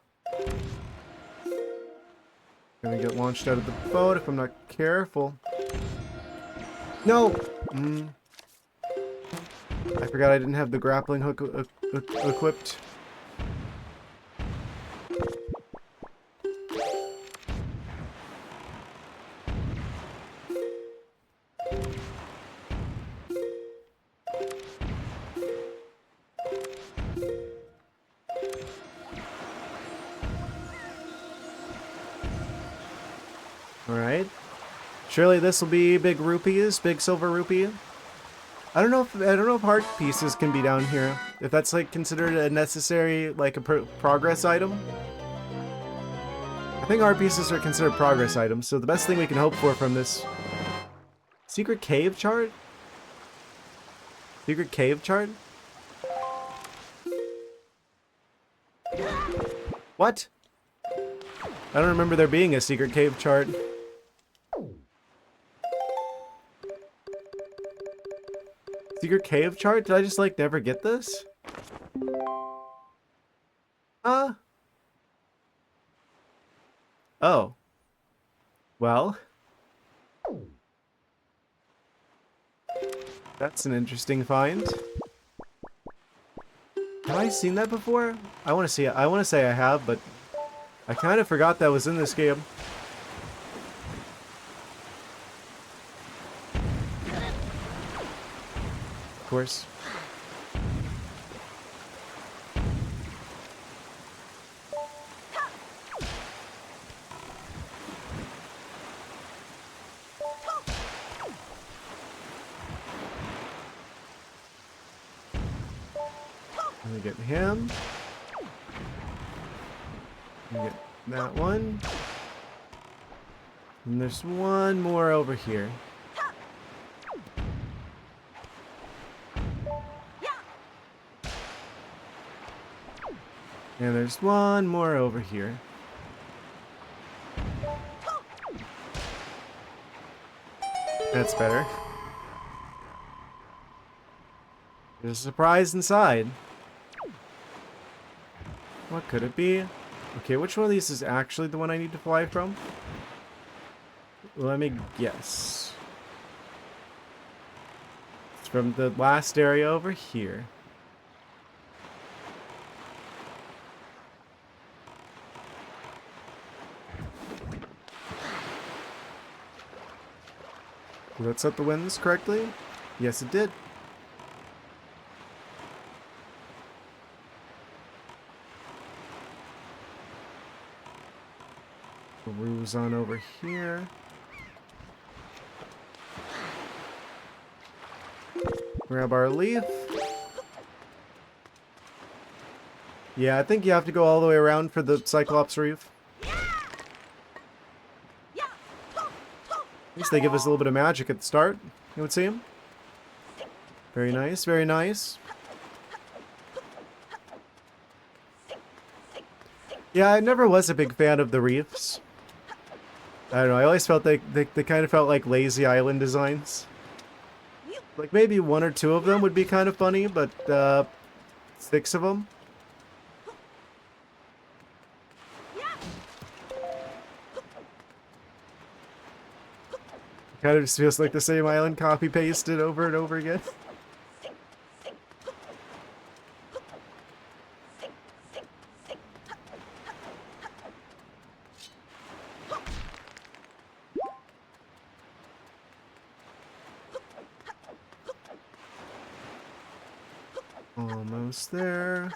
Gonna get launched out of the boat if I'm not careful. No! I forgot I didn't have the grappling hook equipped. Alright. Surely this will be big rupees, big silver rupee. I don't know if heart pieces can be down here. If that's like considered a necessary, like a progress item. I think heart pieces are considered progress items, so the best thing we can hope for from this secret cave chart? Secret cave chart? What? I don't remember there being a secret cave chart. Secret cave chart? Did I just like never get this? Oh. Well. That's an interesting find. Have I seen that before? I want to see it. I want to say I have, but I kind of forgot that was in this game. Of course. Let me get him. Let me get that one. And there's one more over here. And there's one more over here. That's better. There's a surprise inside. What could it be? Okay, which one of these is actually the one I need to fly from? Let me guess. It's from the last area over here. Did that set the winds correctly? Yes, it did. Ruse on over here. Grab our leaf. Yeah, I think you have to go all the way around for the Cyclops Reef. At least they give us a little bit of magic at the start, it would seem. Very nice, very nice. Yeah, I never was a big fan of the reefs. I don't know, I always felt they kind of felt like lazy island designs. Like maybe one or two of them would be kind of funny, but 6 of them? Kind of just feels like the same island copy-pasted over and over again. Almost there.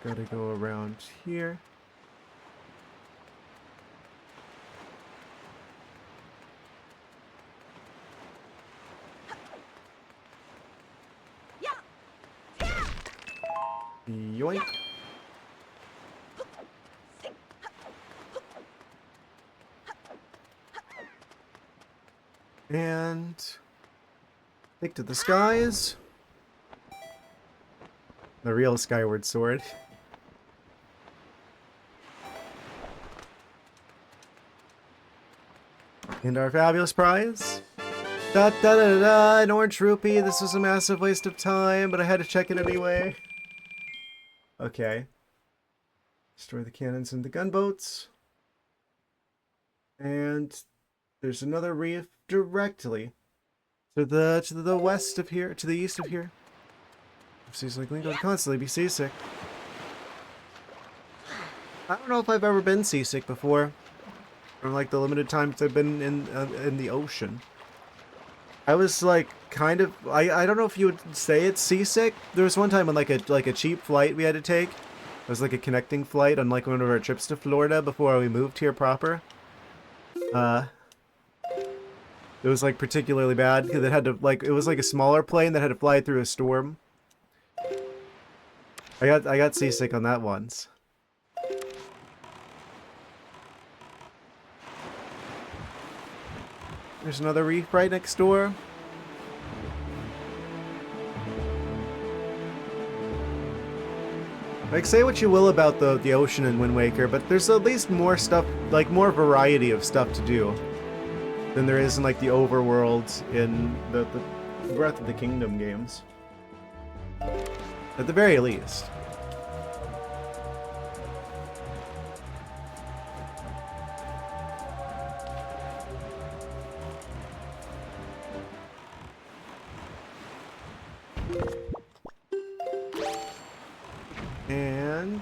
Gotta go around here. Yoink. And take to the skies. The real Skyward Sword. And our fabulous prize. Da da da da, an orange rupee. This was a massive waste of time, but I had to check it anyway. Okay. Destroy the cannons and the gunboats. And there's another reef directly to the west of here, to the east of here. Seasick Link would constantly be seasick. I don't know if I've ever been seasick before. From like the limited times I've been in the ocean. I was like kind of I don't know if you would say it's seasick. There was one time on like a cheap flight we had to take. It was like a connecting flight on like one of our trips to Florida before we moved here proper. It was like particularly bad because it had to like it was like a smaller plane that had to fly through a storm. I got seasick on that once. There's another reef right next door. Like, say what you will about the ocean in Wind Waker, but there's at least more stuff, like more variety of stuff to do than there is in like the overworld in the Breath of the Kingdom games. At the very least.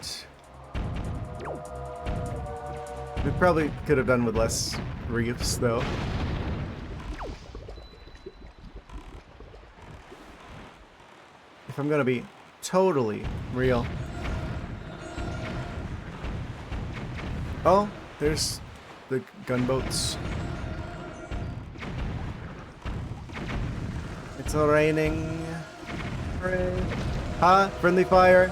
island. We probably could have done with less reefs, though. If I'm gonna be totally real. Oh, there's the gunboats. It's raining. Rain. Ha! Friendly fire.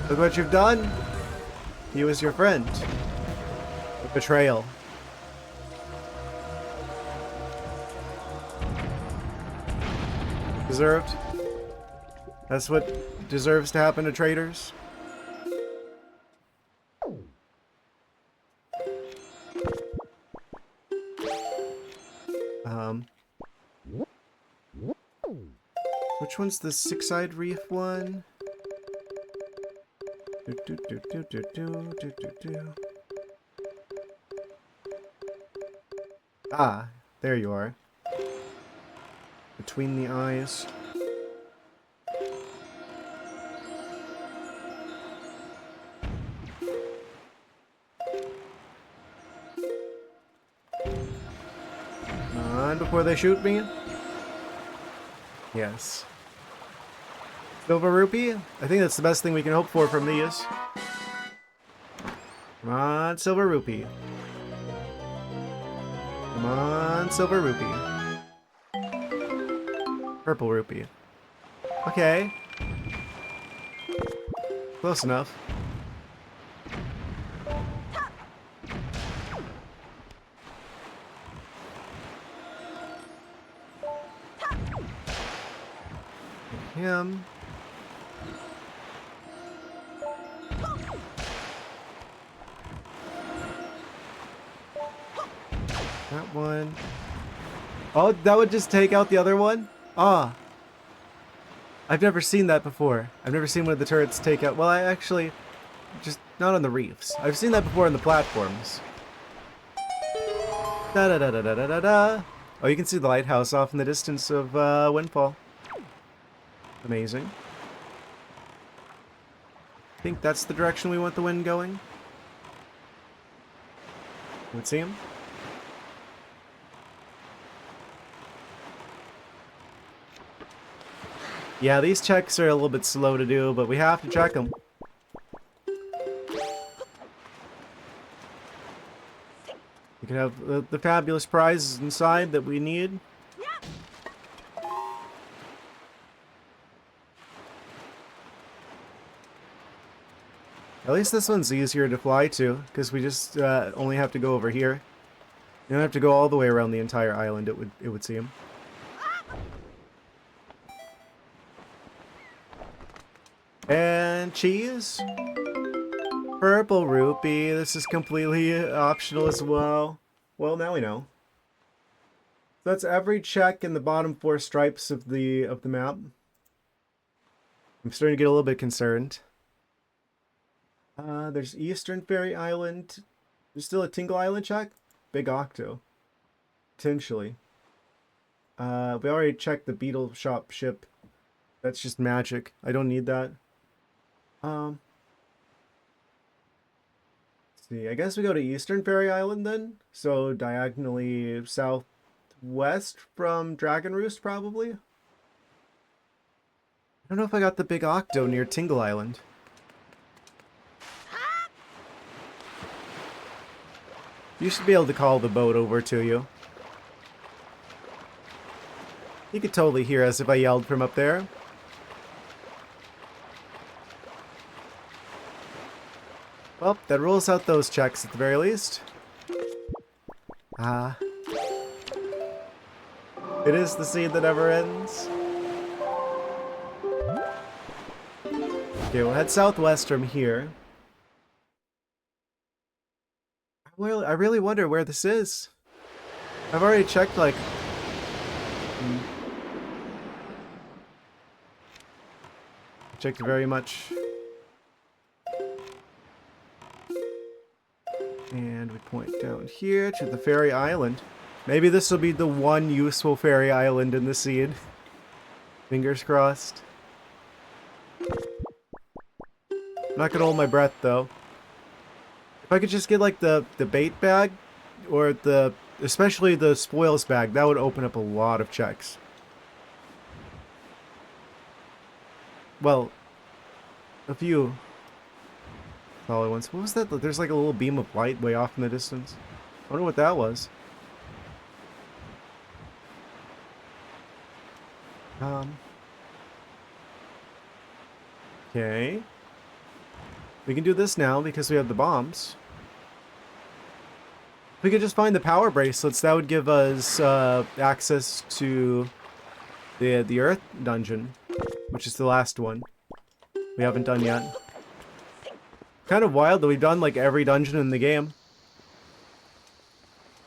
Look what you've done. He was your friend. A betrayal. Deserved. That's what deserves to happen to traitors. Which one's the six-eyed reef one? Ah, there you are. Between the eyes. Come on, before they shoot me. Yes. Silver rupee? I think that's the best thing we can hope for from these. Come on, silver rupee. Come on, silver rupee. Purple rupee. Okay. Close enough. Him. That one. Oh, that would just take out the other one? Ah. I've never seen that before. I've never seen one of the turrets take out... Well, I actually... Just not on the reefs. I've seen that before on the platforms. Da-da-da-da-da-da-da. Oh, you can see the lighthouse off in the distance of Windfall. Amazing. I think that's the direction we want the wind going. Would see him. Yeah, these checks are a little bit slow to do, but we have to check them. We can have the fabulous prizes inside that we need. At least this one's easier to fly to, because we just only have to go over here. You don't have to go all the way around the entire island, it would seem. And cheese. Purple rupee. This is completely optional as well. Well, now we know. So that's every check in the bottom 4 stripes of the map. I'm starting to get a little bit concerned. There's Eastern Fairy Island. There's still a Tingle Island check? Big Octo. Potentially. We already checked the Beetle Shop ship. That's just magic. I don't need that. Let's see. I guess we go to Eastern Fairy Island then. So diagonally southwest from Dragon Roost, probably. I don't know if I got the Big Octo near Tingle Island. You should be able to call the boat over to you. You could totally hear us if I yelled from up there. Well, that rules out those checks at the very least. Ah. It is the seed that never ends. Okay, we'll head southwest from here. Well, I really wonder where this is. I've already checked, like... checked very much. And we point down here to the fairy island. Maybe this will be the one useful fairy island in the seed. Fingers crossed. I'm not gonna hold my breath though. If I could just get like the bait bag, or especially the spoils bag, that would open up a lot of checks. Well, a few solid ones. What was that? There's like a little beam of light way off in the distance. I wonder what that was. Okay. We can do this now because we have the bombs. We could just find the power bracelets. That would give us access to the Earth dungeon, which is the last one we haven't done yet. Kind of wild that we've done like every dungeon in the game.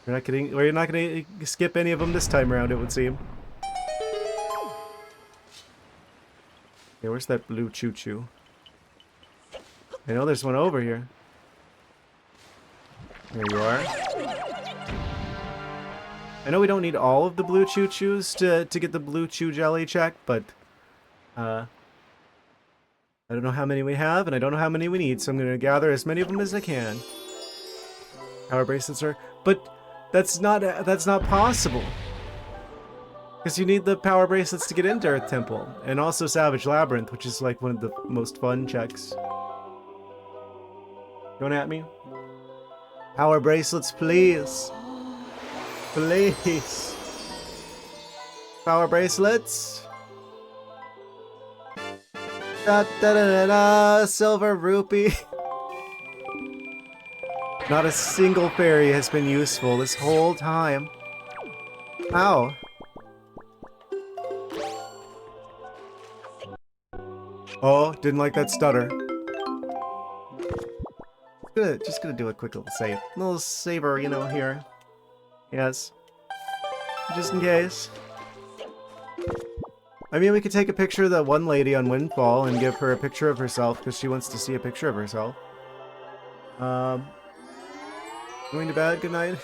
We're not gonna skip any of them this time around, it would seem. Okay, where's that blue choo-choo? I know there's one over here. There you are. I know we don't need all of the blue choo-choos to get the blue chew jelly check, but I don't know how many we have, and I don't know how many we need, so I'm gonna gather as many of them as I can. Power bracelets are, but that's not possible. Because you need the power bracelets to get into Earth Temple, and also Savage Labyrinth, which is like one of the most fun checks. Going at me? Power bracelets, please. Please. Power bracelets. Da da da da da. Silver rupee. Not a single fairy has been useful this whole time. Ow. Oh, didn't like that stutter. Just gonna do a quick little save. Little saver, you know, here. Yes. Just in case. I mean, we could take a picture of that one lady on Windfall and give her a picture of herself because she wants to see a picture of herself. Going to bed, good night.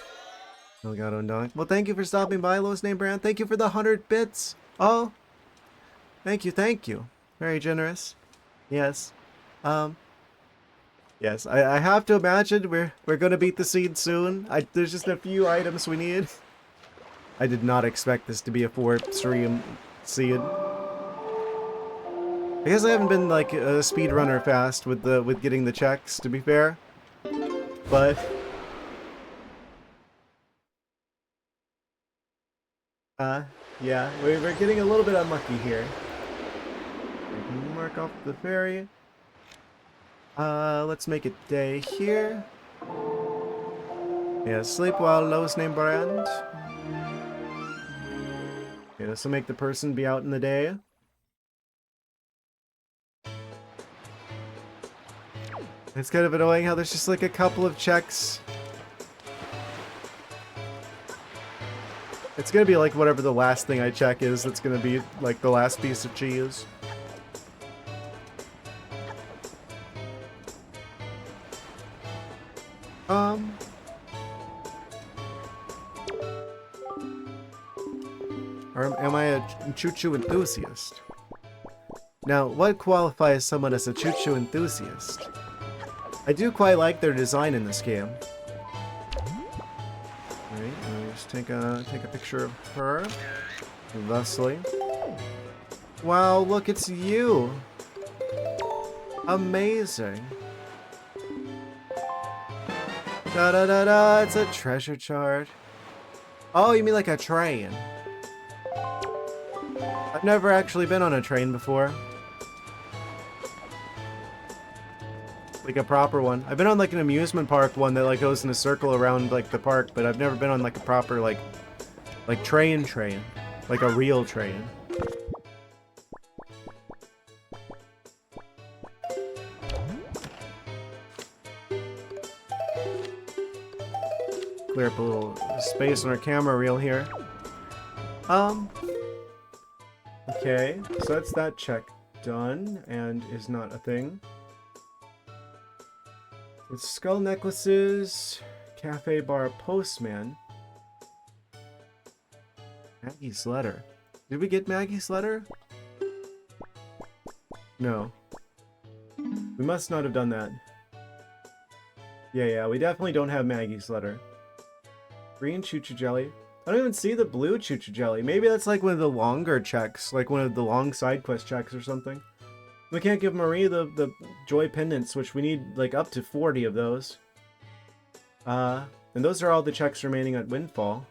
Oh god, Undog. Well, thank you for stopping by, Lowest Name Brand. Thank you for the 100 bits. Oh. Thank you, thank you. Very generous. Yes. Yes, I have to imagine we're gonna beat the seed soon. There's just a few items we need. I did not expect this to be a 4-stream seed. I guess I haven't been like a speedrunner fast with getting the checks, to be fair. But yeah, we're getting a little bit unlucky here. We can mark off the ferry. Let's make it day here. Yeah, sleep well, Lowest Name Brand. Okay, this will make the person be out in the day. It's kind of annoying how there's just like a couple of checks. It's gonna be like whatever the last thing I check is, that's gonna be like the last piece of cheese. Or am I a choo-choo enthusiast? Now, what qualifies someone as a choo-choo enthusiast? I do quite like their design in this game. Alright, I'll just take a picture of her. Thusly. Wow, look, it's you! Amazing. Da-da-da-da, it's a treasure chart. Oh, you mean like a train? I've never actually been on a train before. Like a proper one. I've been on like an amusement park one that like goes in a circle around like the park, but I've never been on like a proper like train. Like a real train. Clear up a little space on our camera reel here. Okay, so that's that check done, and is not a thing. It's skull necklaces, cafe bar postman. Maggie's letter. Did we get Maggie's letter? No. We We must not have done that. Yeah, we definitely don't have Maggie's letter. Green choo-choo jelly. I don't even see the blue choo-choo jelly. Maybe that's like one of the longer checks, like one of the long side quest checks or something. We can't give Marie the joy pendants, which we need like up to 40 of those. And those are all the checks remaining at Windfall.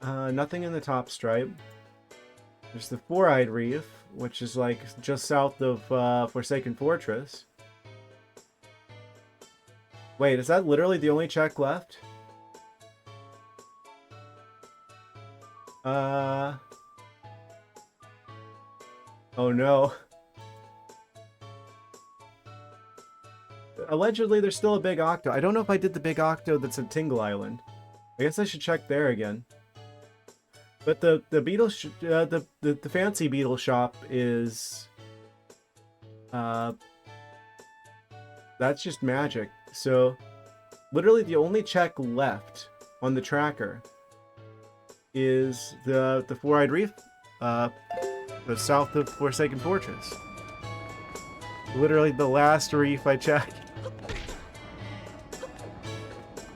Nothing in the top stripe. There's the Four-Eyed Reef, which is like just south of Forsaken Fortress. Wait, is that literally the only check left? Oh no. Allegedly, there's still a big octo. I don't know if I did the big octo that's at Tingle Island. I guess I should check there again. But the beetle the fancy beetle shop is that's just magic. So literally the only check left on the tracker is the Four-Eyed Reef, the south of Forsaken Fortress. Literally the last reef I checked.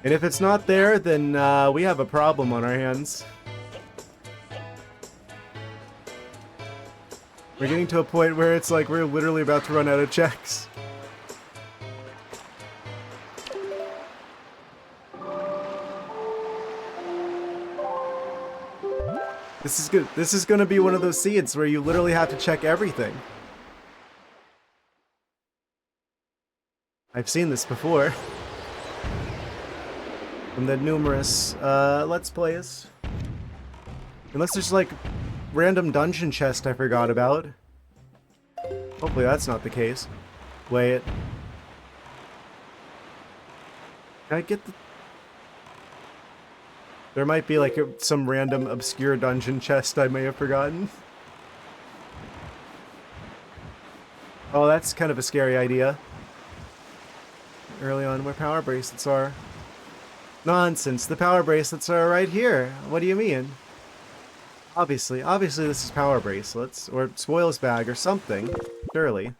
And if it's not there, then we have a problem on our hands. We're getting to a point where it's like we're literally about to run out of checks. This is good. This is going to be one of those seeds where you literally have to check everything. I've seen this before. From the numerous Let's Plays. Unless there's like random dungeon chest I forgot about. Hopefully that's not the case. Wait. Can I get the... There might be like some random obscure dungeon chest I may have forgotten. Oh, that's kind of a scary idea. Early on where power bracelets are. Nonsense, the power bracelets are right here. What do you mean? Obviously this is power bracelets, or spoils bag, or something. Surely.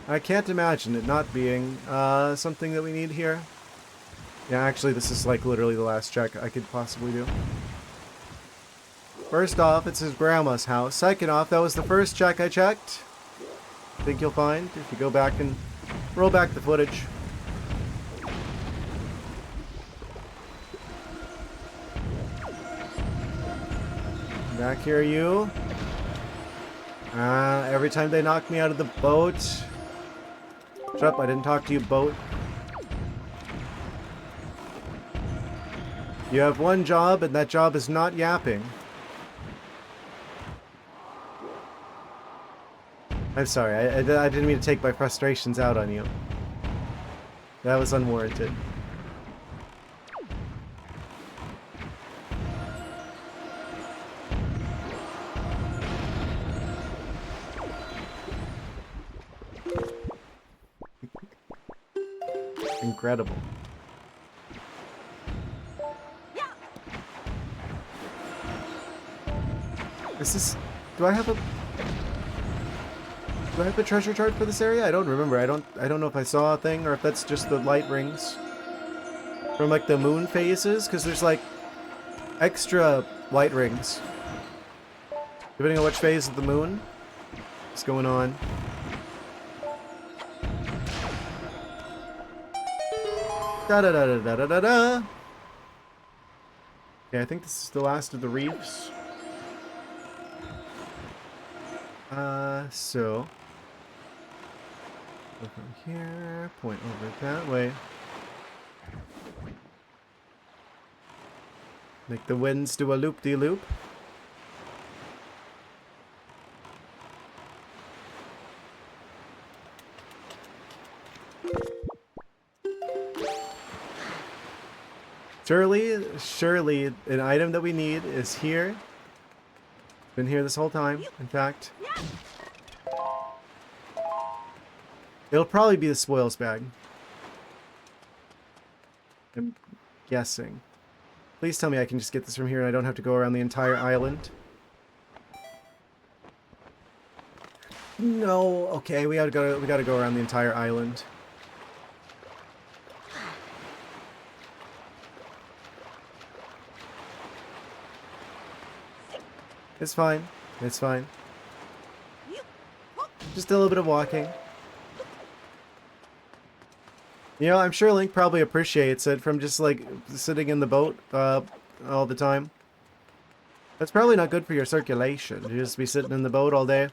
I can't imagine it not being something that we need here. Yeah, actually this is like literally the last check I could possibly do. First off, it's his grandma's house. Second off, that was the first check I checked. I think you'll find if you go back and roll back the footage. Back here, you. Every time they knock me out of the boat. Shut up, I didn't talk to you, boat. You have one job, and that job is not yapping. I'm sorry, I didn't mean to take my frustrations out on you. That was unwarranted. Incredible. Is this... Do I have a treasure chart for this area? I don't remember. I don't know if I saw a thing or if that's just the light rings from like the moon phases, because there's like extra light rings depending on which phase of the moon is going on. Da da da da da da da da. Okay, I think this is the last of the reefs. So go from here, point over that way. Make the winds do a loop-de-loop. Surely an item that we need is here. Been here this whole time, in fact. It'll probably be the spoils bag. I'm guessing. Please tell me I can just get this from here and I don't have to go around the entire island. No, okay, we gotta go around the entire island. It's fine. It's fine. Just a little bit of walking. You know, I'm sure Link probably appreciates it from just like sitting in the boat all the time. That's probably not good for your circulation. You just be sitting in the boat all day.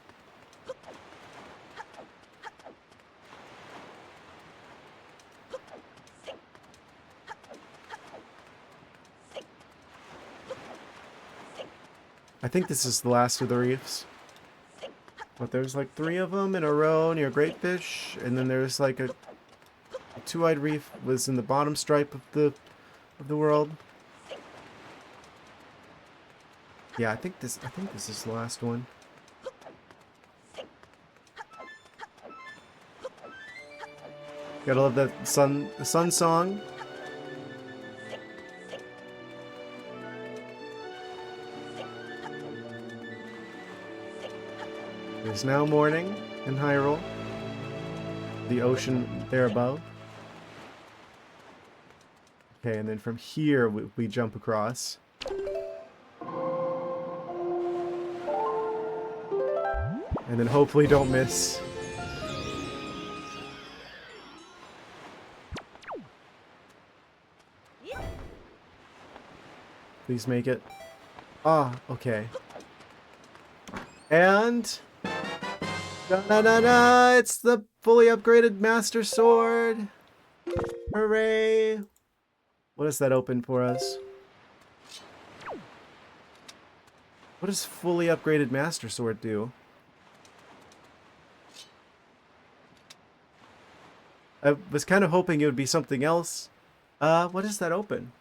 I think this is the last of the reefs. But there's like 3 of them in a row near Great Fish, and then there's like a two-eyed reef was in the bottom stripe of the world. Yeah, I think this is the last one. Gotta love that the sun song. It is now morning in Hyrule. The ocean there above. Okay, and then from here we jump across. And then hopefully don't miss. Please make it. Ah, okay. And da-da-da-da! It's the fully upgraded Master Sword! Hooray! What does that open for us? What does fully upgraded Master Sword do? I was kind of hoping it would be something else. What does that open?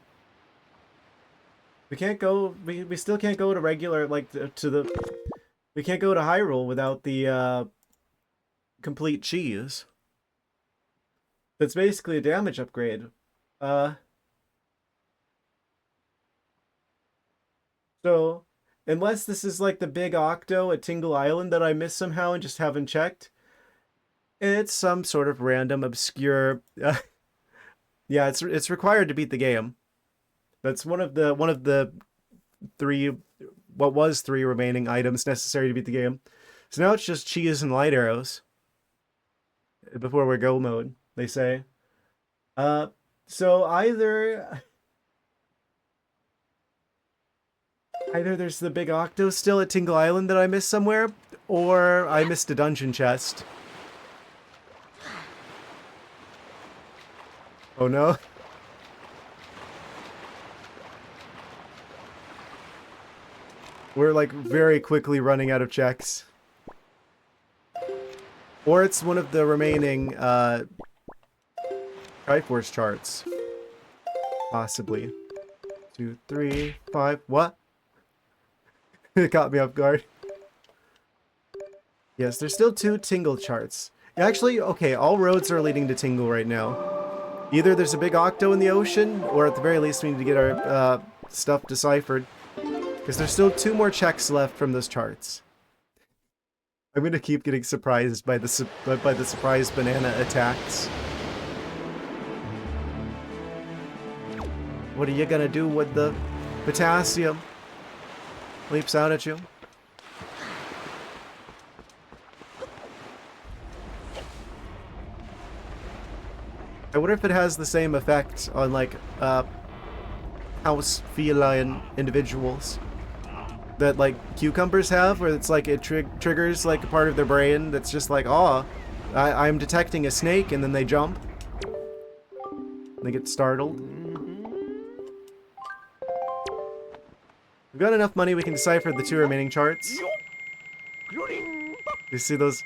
We can't go, we still can't go to regular, like, we can't go to Hyrule without the, complete cheese. That's basically a damage upgrade. So, unless this is like the big Octo at Tingle Island that I missed somehow and just haven't checked, it's some sort of random, obscure, yeah, it's required to beat the game. That's one of the 3, what was 3 remaining items necessary to beat the game. So now it's just cheese and light arrows. Before we're go mode, they say. So either there's the big Octo still at Tingle Island that I missed somewhere, or I missed a dungeon chest. Oh no. We're like very quickly running out of checks. Or it's one of the remaining Triforce charts. Possibly. 2, 3, 5. What? It caught me off guard. Yes, there's still 2 Tingle charts. Actually, okay, all roads are leading to Tingle right now. Either there's a big Octo in the ocean, or at the very least we need to get our stuff deciphered. Because there's still 2 more checks left from those charts. I'm gonna keep getting surprised by the surprise banana attacks. What are you gonna do with the potassium? Leaps out at you. I wonder if it has the same effect on like house feline individuals that like cucumbers have, where it's like it triggers like a part of their brain that's just like, oh, I'm detecting a snake, and then they jump. They get startled. We've got enough money, we can decipher the 2 remaining charts. You see those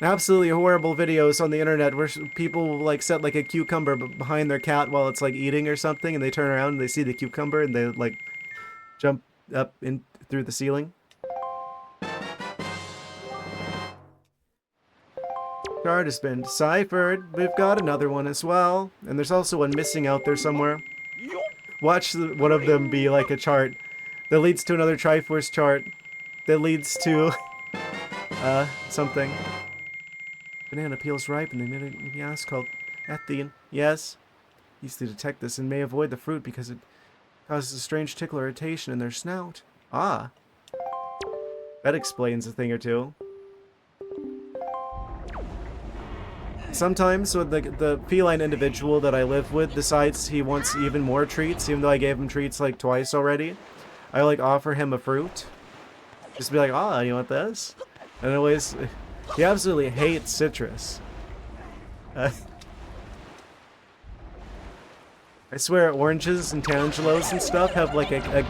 absolutely horrible videos on the internet where people will like set like a cucumber behind their cat while it's like eating or something, and they turn around and they see the cucumber and they like jump up in through the ceiling. Chart has been deciphered. We've got another one as well, and there's also one missing out there somewhere. Watch one of them be like a chart that leads to another Triforce chart that leads to something. Banana peels ripen. They made a gas called ethene. Yes. Used to detect this and may avoid the fruit because it causes a strange tickle irritation in their snout. Ah. That explains a thing or two. Sometimes when the feline individual that I live with decides he wants even more treats, even though I gave him treats like twice already, I like offer him a fruit. Just be like, ah, you want this? And always, he absolutely hates citrus. I swear oranges and tangelos and stuff have like a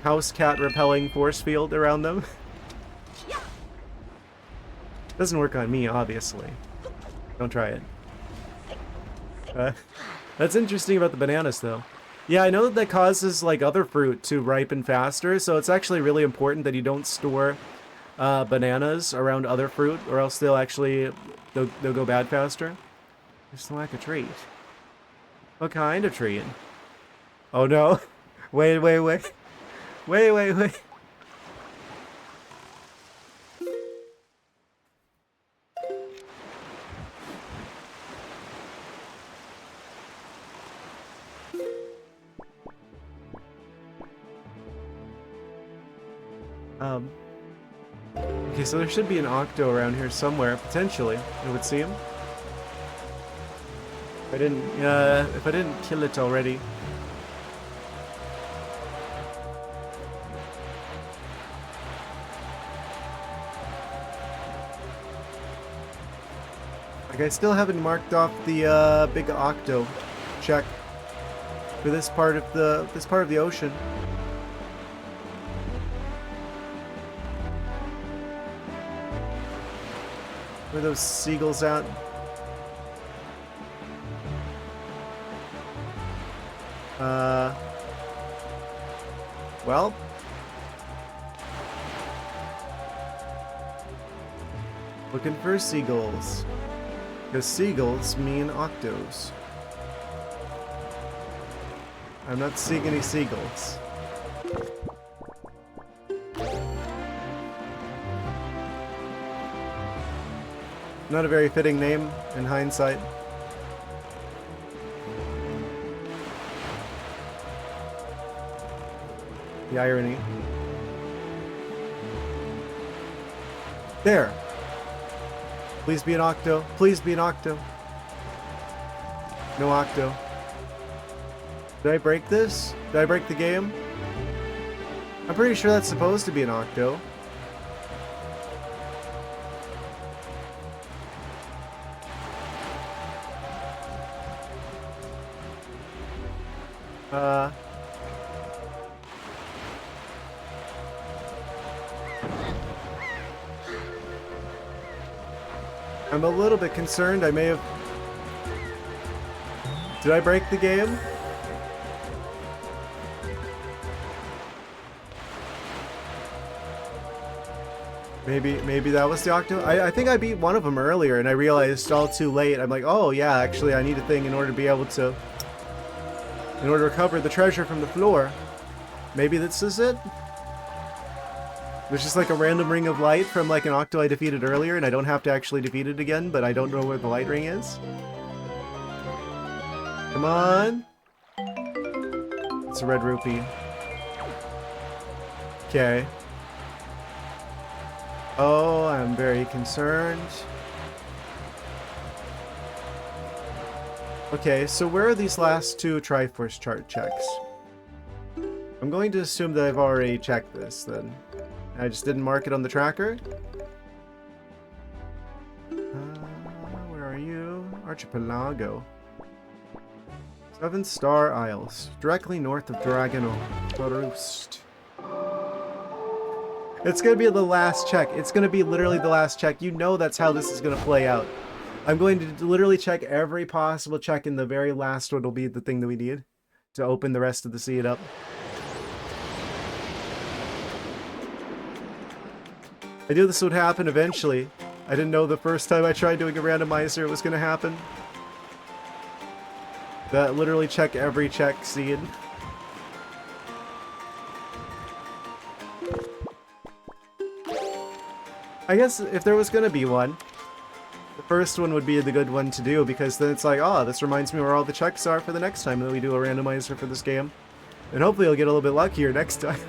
house cat repelling force field around them. Doesn't work on me, obviously. Don't try it. That's interesting about the bananas, though. Yeah, I know that causes, like, other fruit to ripen faster, so it's actually really important that you don't store bananas around other fruit, or else they'll actually, they'll go bad faster. Just like a treat. What kind of treat? Oh, no. Wait. Wait. Okay, so there should be an octo around here somewhere, potentially, it would seem. If I didn't kill it already. Like, I still haven't marked off the big octo check for this part of the ocean. Where are those seagulls at? Well. Looking for seagulls. Because seagulls mean octos. I'm not seeing any seagulls. Not a very fitting name in hindsight. The irony. There. Please be an octo. Please be an octo. No octo. Did I break this? Did I break the game? I'm pretty sure that's supposed to be an octo. I'm a little bit concerned. I may have... Did I break the game? Maybe that was the octo? I think I beat one of them earlier and I realized all too late. I'm like, oh yeah, actually I need a thing in order to be able to... In order to recover the treasure from the floor. Maybe this is it? There's just like a random ring of light from like an octo I defeated earlier and I don't have to actually defeat it again, but I don't know where the light ring is. Come on. It's a red rupee. Okay. Oh, I'm very concerned. Okay, so where are these last two Triforce chart checks? I'm going to assume that I've already checked this then. I just didn't mark it on the tracker. Where are you? Archipelago. 7-Star Isles. Directly north of Dragano. Roost. It's gonna be the last check. It's gonna be literally the last check. You know that's how this is gonna play out. I'm going to literally check every possible check, and the very last one will be the thing that we need to open the rest of the seed up. I knew this would happen eventually. I didn't know the first time I tried doing a randomizer it was going to happen. That literally check every check seed. I guess if there was gonna be one, the first one would be the good one to do, because then it's like, oh, this reminds me where all the checks are for the next time that we do a randomizer for this game. And hopefully I'll get a little bit luckier next time.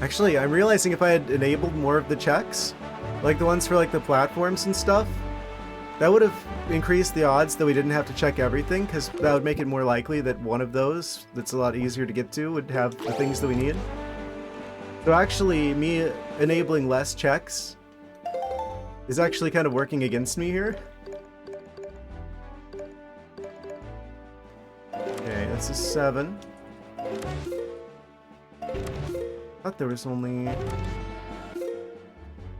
Actually, I'm realizing if I had enabled more of the checks, like the ones for like the platforms and stuff, that would have increased the odds that we didn't have to check everything, because that would make it more likely that one of those, that's a lot easier to get to, would have the things that we need. So actually, me enabling less checks is actually kind of working against me here. Okay, this is 7. I thought there was only...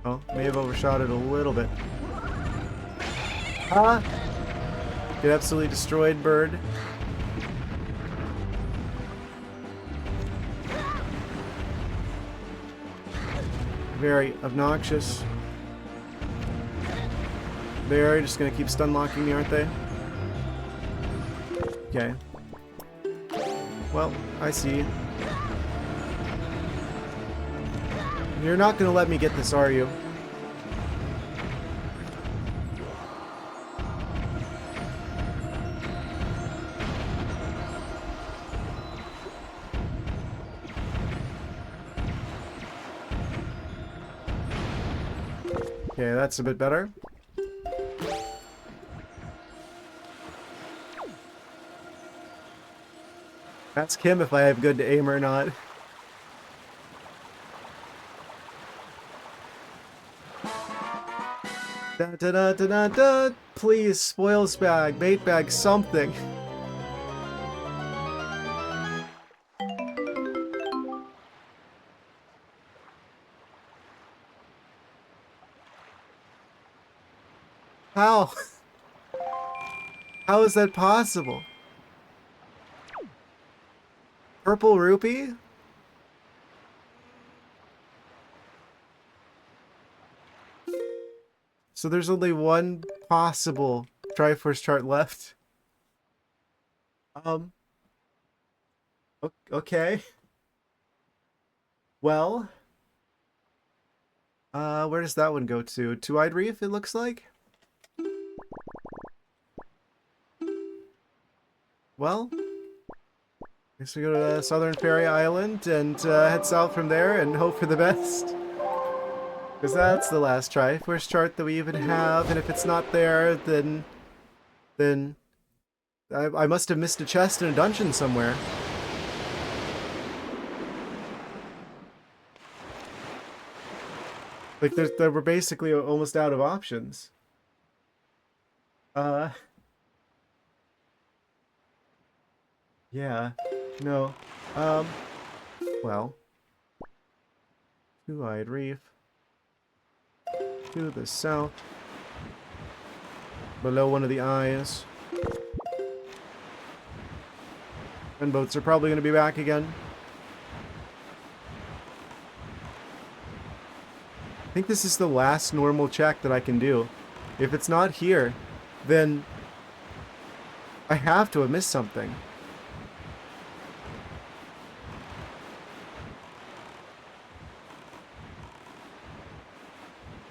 Oh, may have overshot it a little bit. Ah! Get absolutely destroyed, bird. Very obnoxious. They're just gonna keep stun locking me, aren't they? Okay. Well, I see. You're not gonna let me get this, are you? Okay, that's a bit better. Ask him if I have good aim or not. Da da da da da da! Please, spoils bag, bait bag, something. How? How is that possible? Purple rupee? So there's only one possible Triforce chart left. Okay. Well. Where does that one go to? Two-Eyed Reef, it looks like? Well. Guess we go to Southern Fairy Island and head south from there and hope for the best. Because that's the last Triforce chart that we even have, and if it's not there, then I must have missed a chest in a dungeon somewhere. Like, there were basically almost out of options. Yeah, no, well, Two-Eyed Reef. To the south. Below one of the eyes. Gunboats are probably going to be back again. I think this is the last normal check that I can do. If it's not here, then I have to have missed something.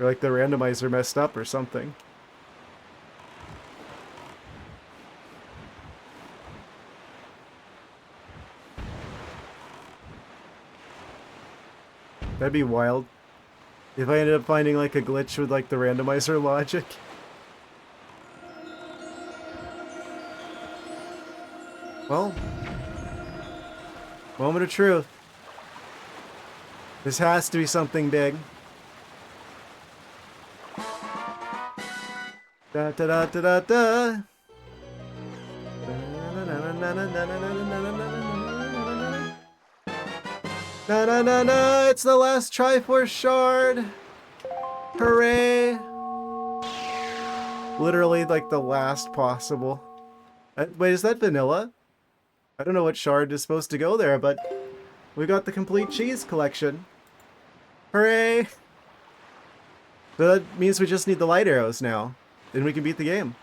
Or like the randomizer messed up or something. That'd be wild. If I ended up finding like a glitch with like the randomizer logic. Well. Moment of truth. This has to be something big. Da da da da da da. Na na na na! It's the last Triforce shard. Hooray! Literally like the last possible. Wait, is that vanilla? I don't know what shard is supposed to go there, but we got the complete cheese collection. Hooray! So that means we just need the light arrows now. Then we can beat the game.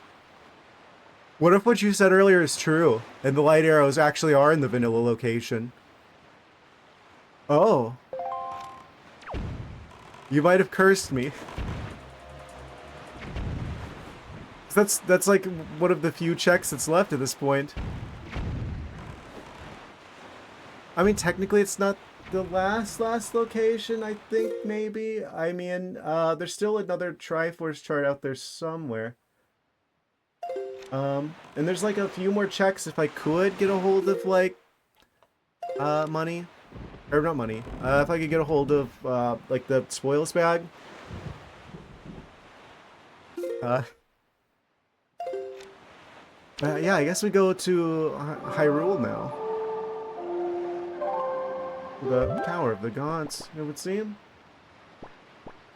What if what you said earlier is true, and the light arrows actually are in the vanilla location? Oh. You might have cursed me. That's like one of the few checks that's left at this point. I mean, technically it's not the last location, I think, maybe. I mean, there's still another Triforce chart out there somewhere. And there's like a few more checks if I could get a hold of, like, money. Or not money. If I could get a hold of, like, the spoils bag. Yeah, I guess we go to Hyrule now. The Tower of the Gods, it would seem.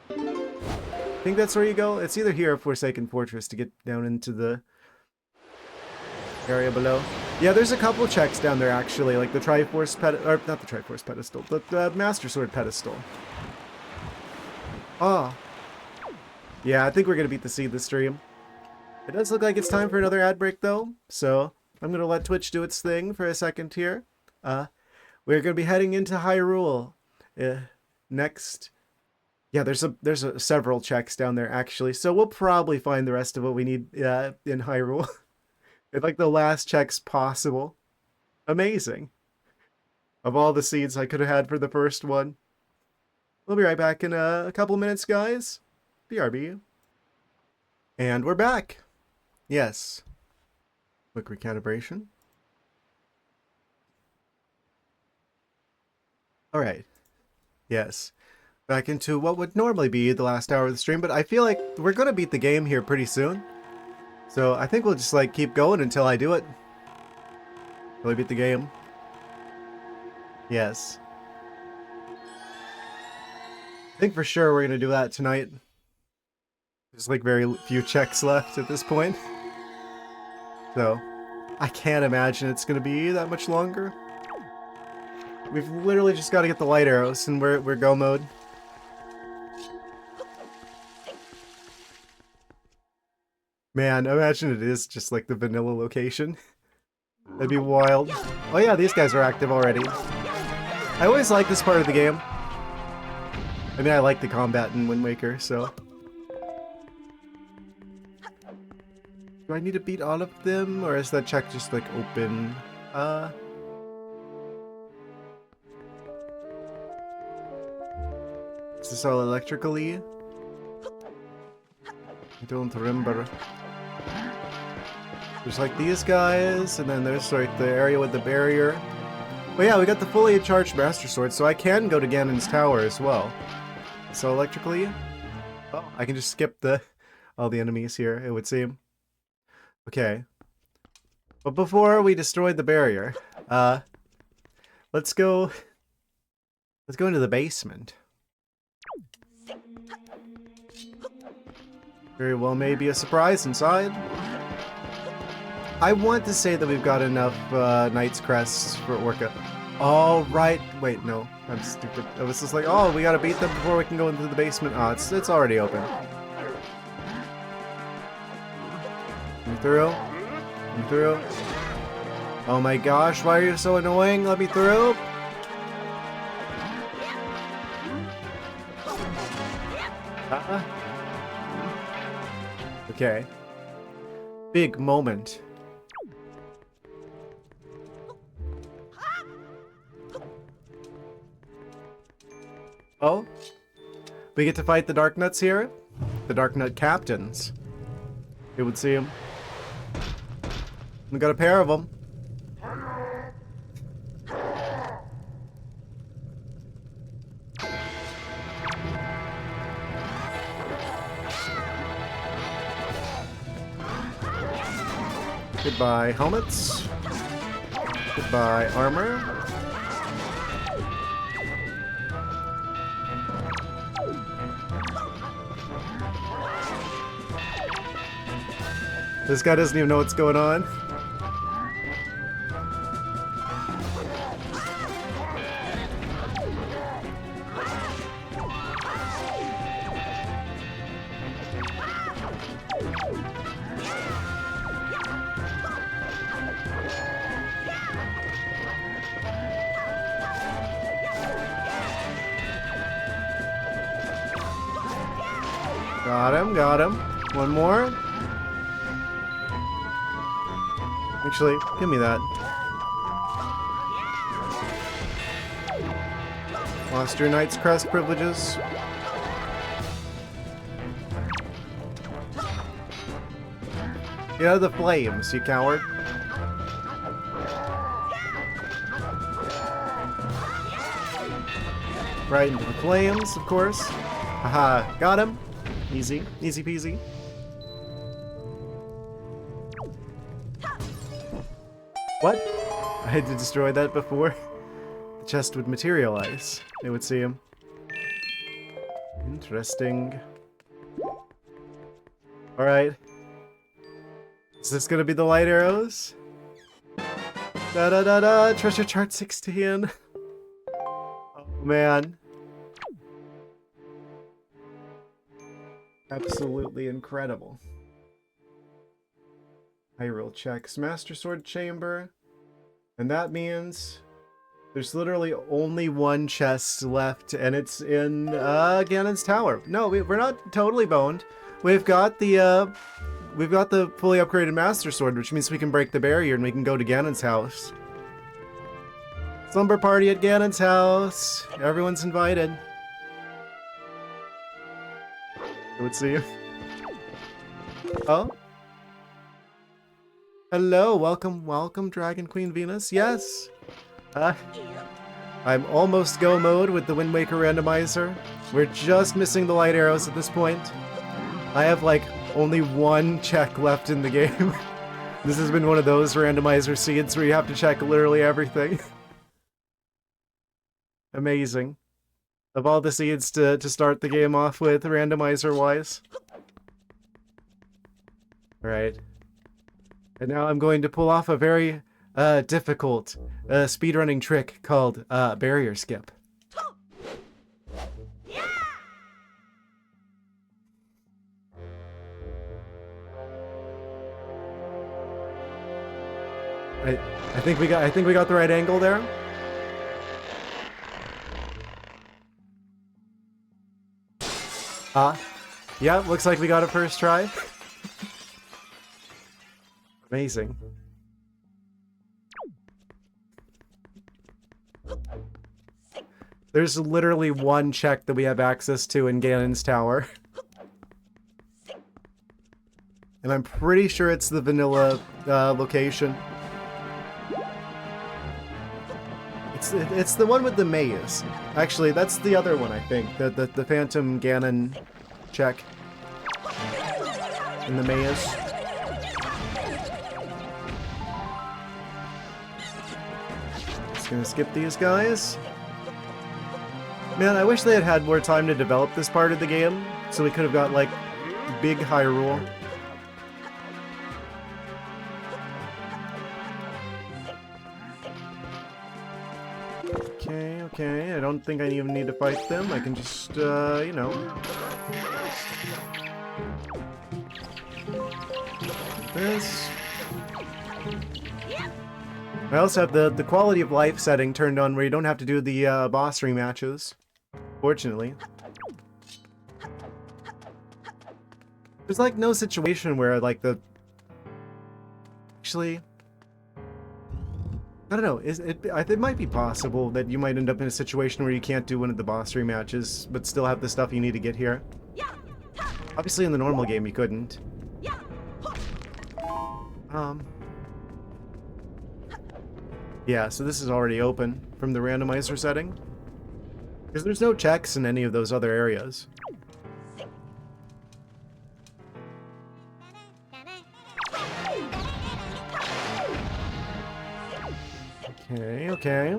I think that's where you go. It's either here or Forsaken Fortress to get down into the area below. Yeah, there's a couple checks down there, actually, like the Triforce pedestal, or not the Triforce pedestal, but the Master Sword pedestal. Oh. Yeah, I think we're gonna beat the seed this stream. It does look like it's time for another ad break, though, so I'm gonna let Twitch do its thing for a second here. We're gonna be heading into Hyrule next. Yeah, there's several checks down there, actually, so we'll probably find the rest of what we need in Hyrule. It's like the last checks possible. Amazing. Of all the seeds I could have had for the first one. We'll be right back in a couple minutes, guys. BRB. And we're back. Yes. Quick recalibration. Alright. Yes. Back into what would normally be the last hour of the stream, but I feel like we're gonna beat the game here pretty soon. So I think we'll just like keep going until I do it. Till I beat the game. Yes. I think for sure we're gonna do that tonight. There's like very few checks left at this point. So I can't imagine it's gonna be that much longer. We've literally just got to get the light arrows and we're go mode. Man, imagine it is just like the vanilla location. That'd be wild. Oh yeah, these guys are active already. I always like this part of the game. I mean, I like the combat in Wind Waker, so... Do I need to beat all of them, or is that check just like open? Is this all electrically? I don't remember. There's like these guys, and then there's like the area with the barrier. But yeah, we got the fully charged Master Sword, so I can go to Ganon's Tower as well. So electrically? Oh, I can just skip all the enemies here, it would seem. Okay. But before we destroy the barrier, let's go into the basement. Very well may be a surprise inside. I want to say that we've got enough Knight's Crests for Orca. Oh, right. Wait, no. I'm stupid. I was just like, oh, we gotta beat them before we can go into the basement. Oh, it's already open. Come through. Come through. Oh my gosh, why are you so annoying? Let me through. Okay. Big moment. Oh? We get to fight the Dark Nuts here? The Dark Nut Captains. It would seem. We got a pair of them. Goodbye, helmets. Goodbye, armor. This guy doesn't even know what's going on. Got him, got him. One more. Actually, give me that. Lost your Knight's Crest privileges. Get out of the flames, you coward. Right into the flames, of course. Haha, got him. Easy, easy peasy. What? I had to destroy that before the chest would materialize. It would see him. Interesting. Alright. Is this gonna be the light arrows? Da da da da! Treasure chart 16! Oh man. Absolutely incredible. Hyrule checks. Master Sword Chamber. And that means there's literally only one chest left, and it's in Ganon's Tower. No, we're not totally boned. We've got the fully upgraded Master Sword, which means we can break the barrier and we can go to Ganon's house. Slumber party at Ganon's house. Everyone's invited. Let's see. Oh? Hello, welcome, Dragon Queen Venus. Yes! I'm almost go mode with the Wind Waker randomizer. We're just missing the light arrows at this point. I have, like, only one check left in the game. This has been one of those randomizer seeds where you have to check literally everything. Amazing. Of all the seeds to start the game off with, randomizer-wise. Alright. And now I'm going to pull off a very difficult speedrunning trick called barrier skip. I think we got the right angle there. Yeah, looks like we got it first try. Amazing. There's literally one check that we have access to in Ganon's Tower. And I'm pretty sure it's the vanilla location. It's the one with the maze. Actually, that's the other one, I think. The Phantom Ganon check. In the maze. Just gonna skip these guys. Man, I wish they had had more time to develop this part of the game, so we could have got, like, big Hyrule. Okay, I don't think I even need to fight them. I can just, you know. This. I also have the quality of life setting turned on where you don't have to do the boss rematches. Fortunately. There's like no situation where like the... Actually... I don't know, it might be possible that you might end up in a situation where you can't do one of the boss rematches, but still have the stuff you need to get here. Obviously in the normal game you couldn't. Yeah, so this is already open from the randomizer setting. Because there's no checks in any of those other areas. Okay.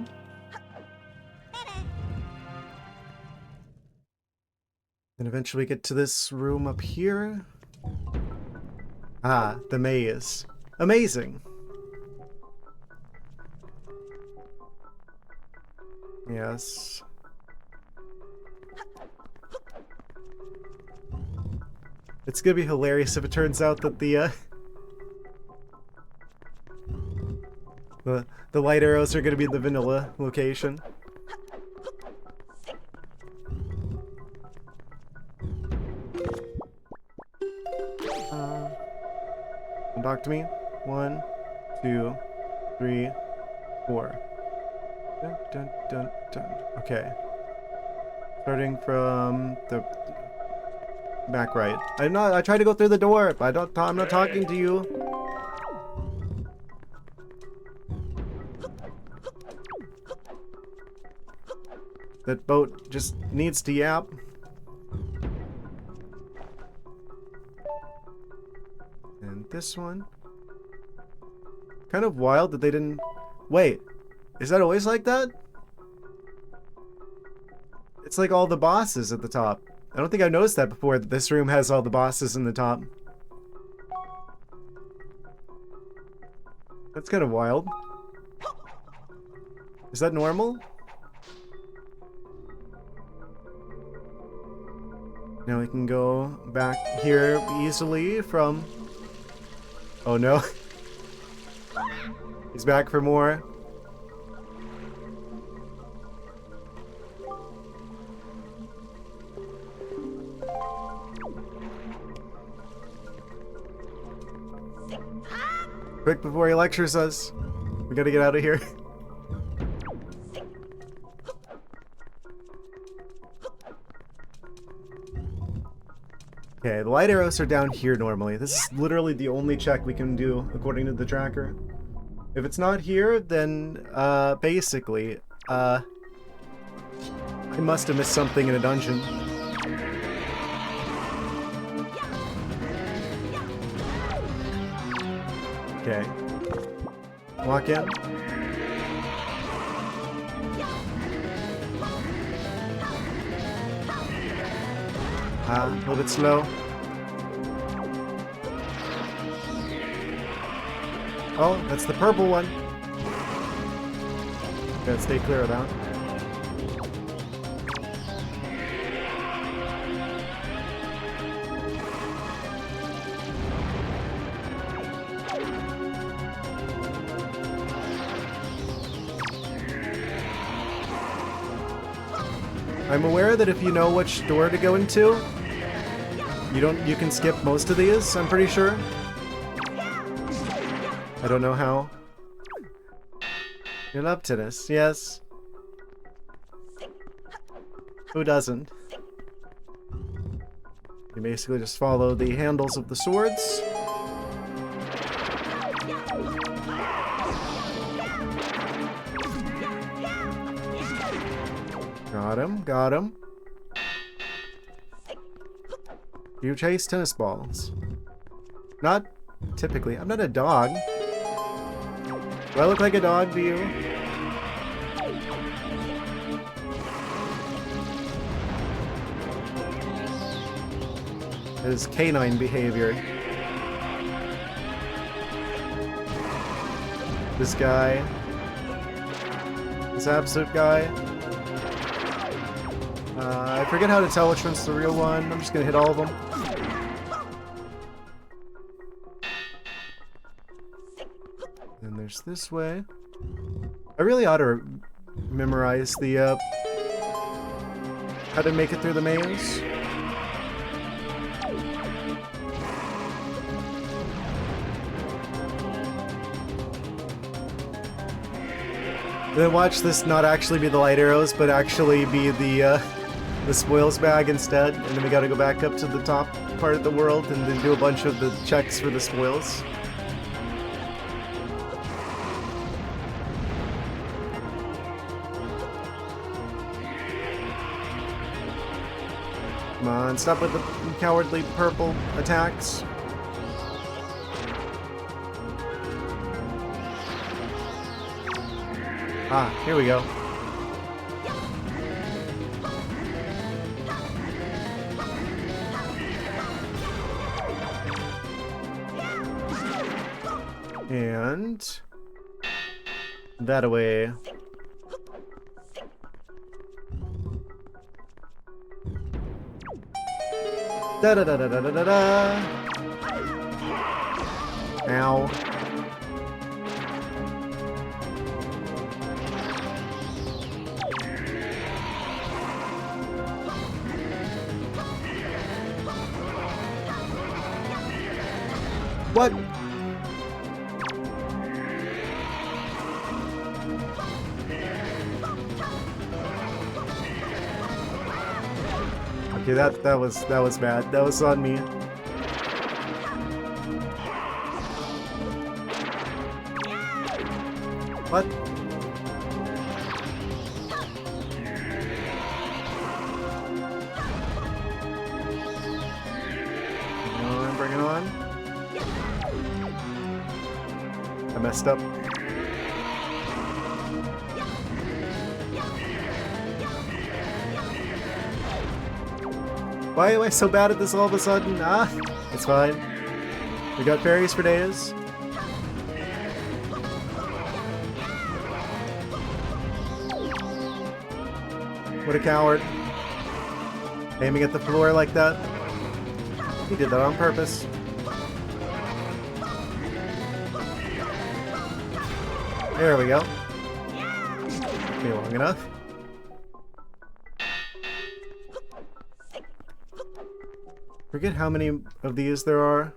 Then eventually get to this room up here. Ah, the maze. Amazing! Yes. It's gonna be hilarious if it turns out that the light arrows are gonna be the vanilla location. talk to me. 1, 2, 3, 4. Dun, dun, dun, dun. Okay. Starting from the back right. I tried to go through the door, but I'm not talking to you. That boat just needs to yap. And this one. Kind of wild that they didn't... Wait, is that always like that? It's like all the bosses at the top. I don't think I've noticed that before, that this room has all the bosses in the top. That's kind of wild. Is that normal? Now we can go back here easily from... Oh no. He's back for more. Quick before he lectures us. We gotta get out of here. Okay, the light arrows are down here normally. This is literally the only check we can do according to the tracker. If it's not here, then basically, I must have missed something in a dungeon. Okay. Walk in. A little bit slow. Oh, that's the purple one. Gotta stay clear of that. I'm aware that if you know which door to go into, you can skip most of these, I'm pretty sure. I don't know how. You're up to this, yes. Who doesn't? You basically just follow the handles of the swords. Got him, got him. You chase tennis balls. Not typically. I'm not a dog. Do I look like a dog to you? It is canine behavior. This guy. This absolute guy. I forget how to tell which one's the real one. I'm just gonna hit all of them. Then there's this way. I really ought to memorize the, how to make it through the maze. Then watch this not actually be the light arrows, but actually be the spoils bag instead, and then we gotta go back up to the top part of the world and then do a bunch of the checks for the spoils. Come on, stop with the cowardly purple attacks. Ah, here we go. And that away. Da da da da da da da. Ow. What? Okay, that was bad. That was on me. What? Bring it on. I messed up. Why am I so bad at this all of a sudden? Ah, it's fine. We got fairies for days. What a coward. Aiming at the floor like that. He did that on purpose. There we go. Took me long enough. Forget how many of these there are.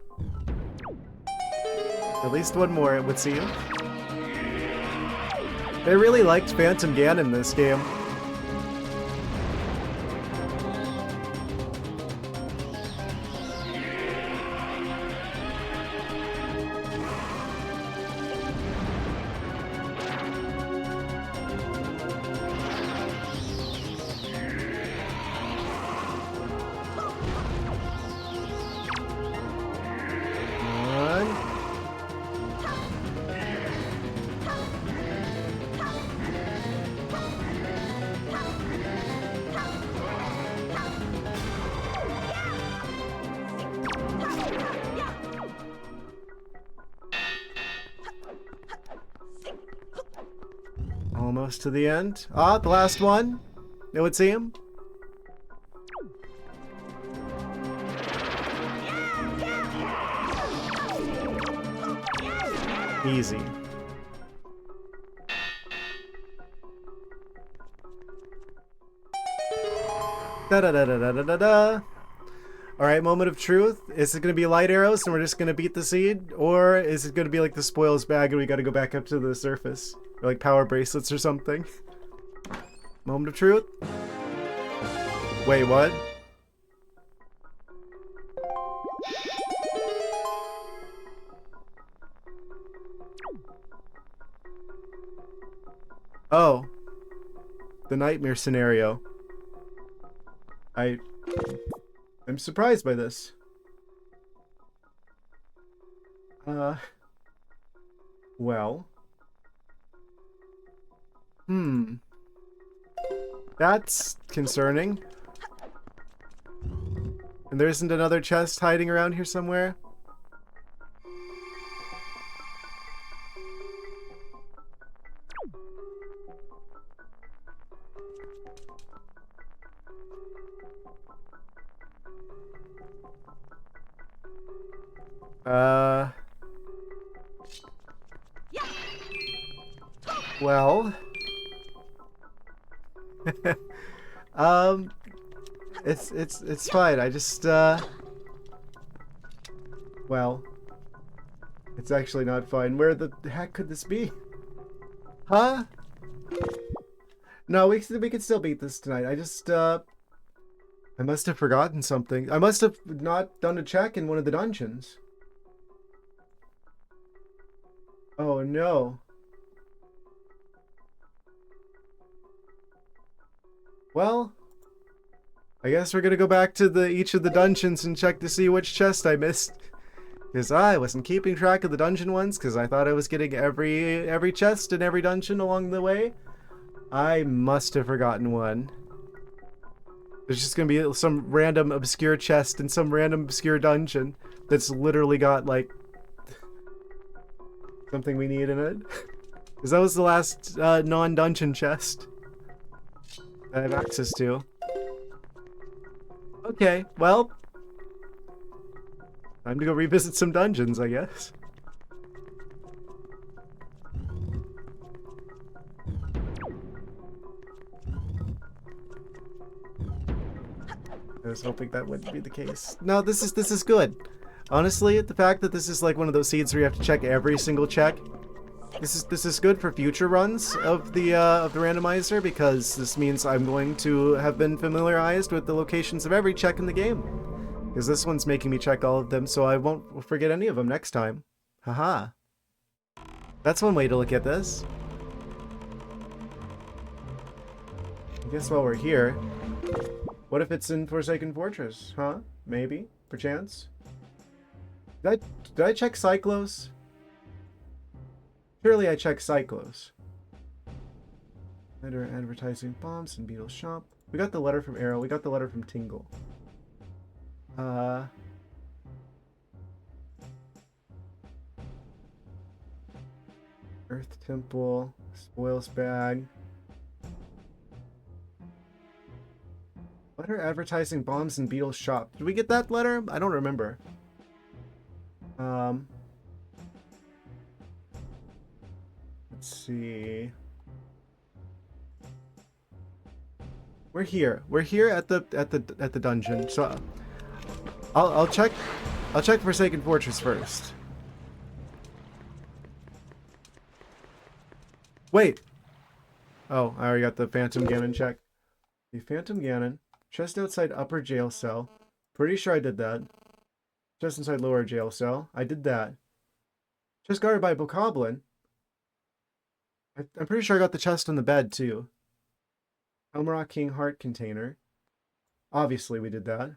At least one more, it would seem. They really liked Phantom Ganon in this game. Almost to the end. Ah, the last one. It would seem. Easy. Da da da da da da da da. Alright, moment of truth. Is it going to be light arrows and we're just going to beat the seed? Or is it going to be like the spoils bag and we got to go back up to the surface? Or like power bracelets or something? Moment of truth? Wait, what? Oh. The nightmare scenario. I'm surprised by this. Well. That's concerning. And there isn't another chest hiding around here somewhere? Well. It's fine. I just, well. It's actually not fine. Where the heck could this be? Huh? No, we can still beat this tonight. I just, I must have forgotten something. I must have not done a check in one of the dungeons. Oh no. Well, I guess we're gonna go back to each of the dungeons and check to see which chest I missed. Because I wasn't keeping track of the dungeon ones because I thought I was getting every chest in every dungeon along the way. I must have forgotten one. There's just gonna be some random obscure chest in some random obscure dungeon that's literally got like something we need in it. Because that was the last non-dungeon chest I have access to. Okay, well, time to go revisit some dungeons, I guess. I was hoping that wouldn't be the case. No, this is good. Honestly, the fact that this is like one of those seeds where you have to check every single check This is good for future runs of the randomizer, because this means I'm going to have been familiarized with the locations of every check in the game. Because this one's making me check all of them, so I won't forget any of them next time. Haha. That's one way to look at this. I guess while we're here, what if it's in Forsaken Fortress? Huh? Maybe? Perchance? Did I check Cyclos? Surely I checked Cyclos. Letter advertising bombs and Beetle shop. We got the letter from Arrow. We got the letter from Tingle. Earth Temple. Spoils bag. Letter advertising bombs and Beetle shop. Did we get that letter? I don't remember. Let's see. We're here. We're here at the dungeon. So I'll check Forsaken Fortress first. Wait. Oh, I already got the Phantom Ganon check. The Phantom Ganon. Chest outside upper jail cell. Pretty sure I did that. Chest inside lower jail cell. I did that. Chest guarded by a bokoblin. I'm pretty sure I got the chest on the bed, too. Elmrock King Heart container. Obviously, we did that.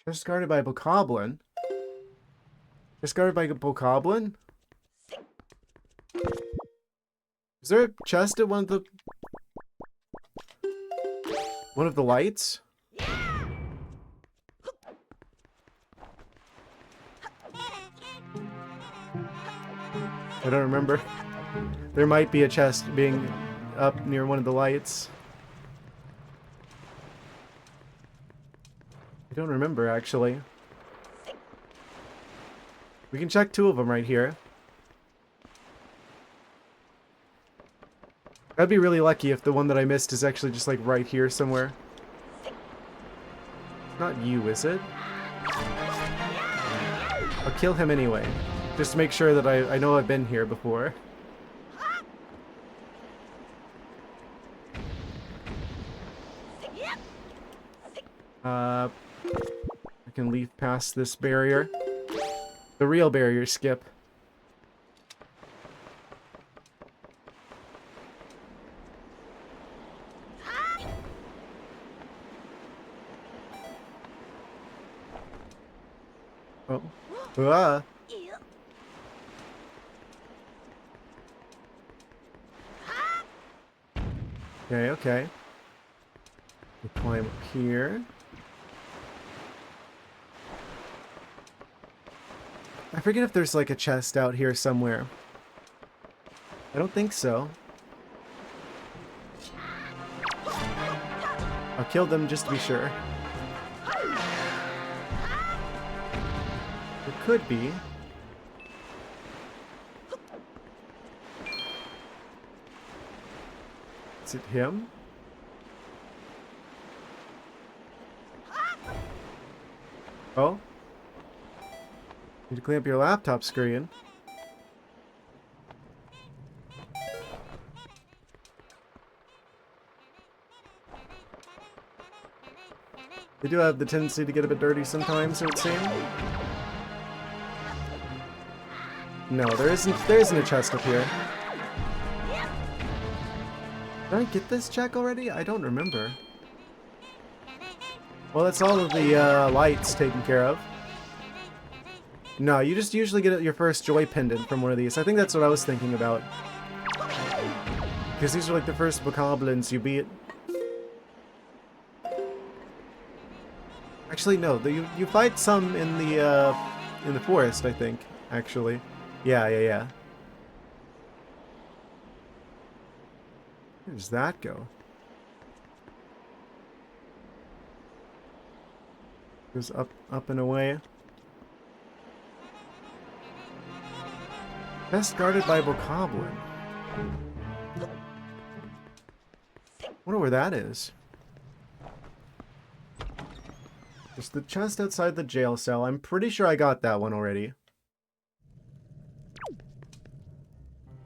Chest guarded by a bokoblin. Chest guarded by a bokoblin? Is there a chest at one of the lights? I don't remember. There might be a chest being up near one of the lights. I don't remember, actually. We can check two of them right here. I'd be really lucky if the one that I missed is actually just like right here somewhere. Not you, is it? I'll kill him anyway. Just to make sure that I know I've been here before. I can leave past this barrier. The real barrier skip. Oh. Ah. Okay, okay. We climb up here. I forget if there's like a chest out here somewhere. I don't think so. I'll kill them just to be sure. It could be. Is it him? Oh? Need to clean up your laptop screen. They do have the tendency to get a bit dirty sometimes, it would seem. No, there isn't a chest up here. Did I get this check already? I don't remember. Well, that's all of the lights taken care of. No, you just usually get your first joy pendant from one of these. I think that's what I was thinking about. Because these are like the first bokoblins you beat. Actually, no. You fight some in the forest, I think. Actually, yeah. Where does that go? Goes up and away. Best guarded by bokoblin. Wonder where that is. Just the chest outside the jail cell. I'm pretty sure I got that one already.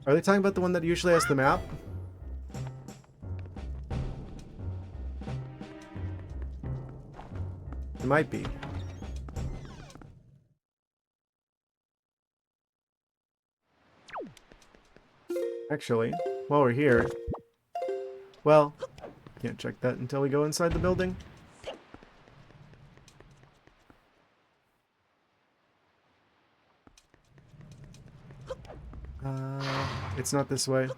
Are they talking about the one that usually has the map? It might be. Actually, while we're here... Well, can't check that until we go inside the building. It's not this way.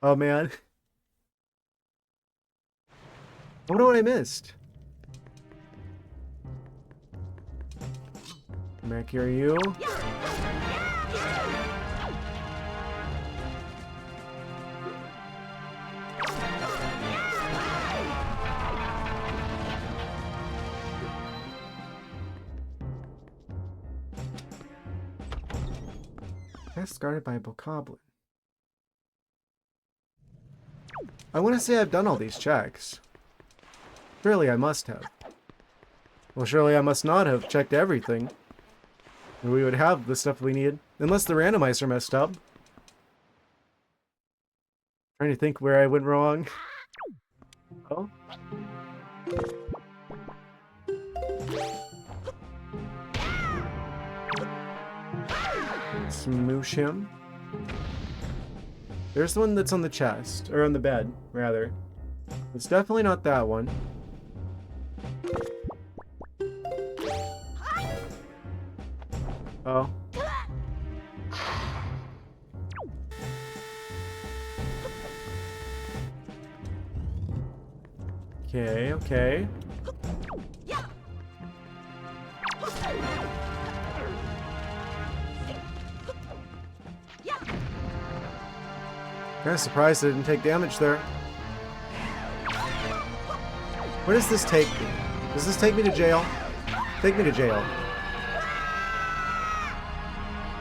Oh man. I wonder what I missed. Come back here, you. Test guarded by a bokoblin. I want to say I've done all these checks. Surely I must have. Well, surely I must not have checked everything. Or we would have the stuff we need. Unless the randomizer messed up. Trying to think where I went wrong. Oh? Smoosh him. There's the one that's on the chest. Or on the bed, rather. It's definitely not that one. Oh. Okay, okay. Kinda surprised I didn't take damage there. Where does this take me? Does this take me to jail? Take me to jail.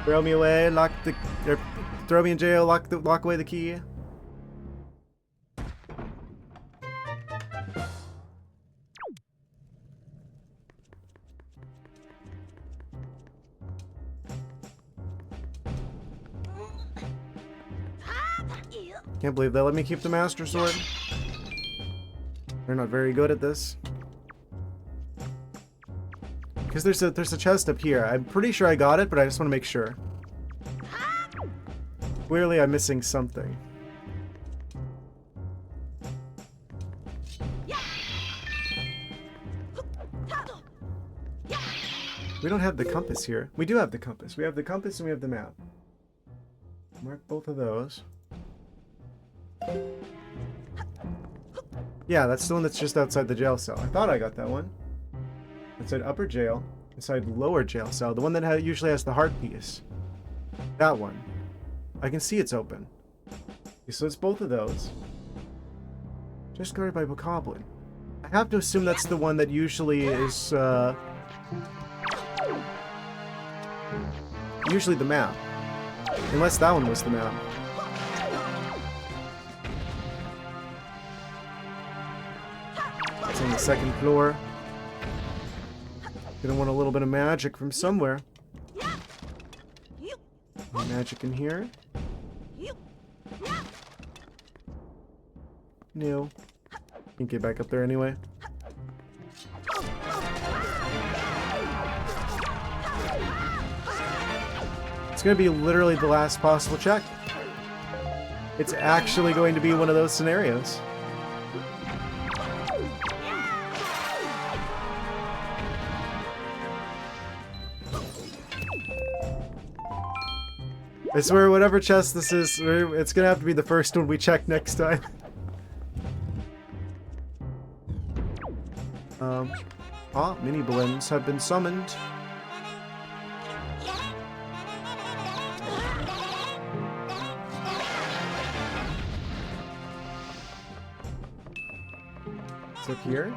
Throw me away, throw me in jail, lock away the key. Can't believe they let me keep the Master Sword. They're not very good at this. Because there's a chest up here. I'm pretty sure I got it, but I just want to make sure. Clearly I'm missing something. We don't have the compass here. We do have the compass. We have the compass and we have the map. Mark both of those. Yeah, that's the one that's just outside the jail cell. I thought I got that one. Inside upper jail. Inside lower jail cell. The one that usually has the heart piece. That one. I can see it's open. Okay, so it's both of those. Just guarded by bokoblin. I have to assume that's the one that usually is, usually the map. Unless that one was the map. It's on the second floor. Gonna want a little bit of magic from somewhere. Magic in here? No. Can't get back up there anyway. It's gonna be literally the last possible check. It's actually going to be one of those scenarios. I swear, whatever chest this is, it's gonna have to be the first one we check next time. Mini balloons have been summoned. It's up here.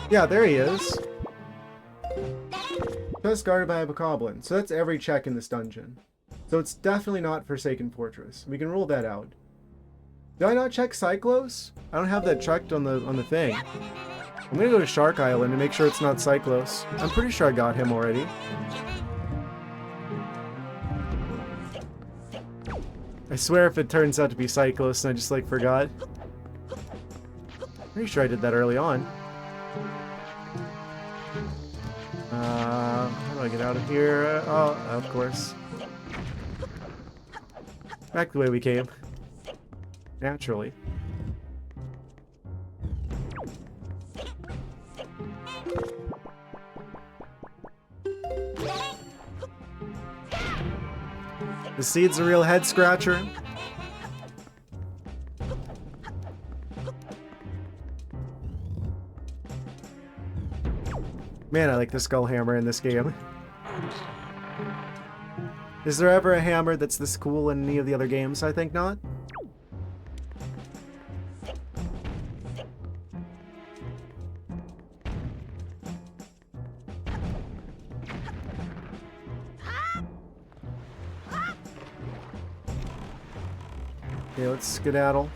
Yeah, there he is. Just guarded by a bokoblin. So that's every check in this dungeon. So it's definitely not Forsaken Fortress. We can rule that out. Did I not check Cyclos? I don't have that checked on the thing. I'm gonna go to Shark Island and make sure it's not Cyclos. I'm pretty sure I got him already. I swear if it turns out to be Cyclos and I just like forgot. Pretty sure I did that early on. How do I get out of here? Oh, of course. Back the way we came. Naturally. The seed's a real head scratcher. Man, I like the skull hammer in this game. Is there ever a hammer that's this cool in any of the other games? I think not. Okay, let's skedaddle.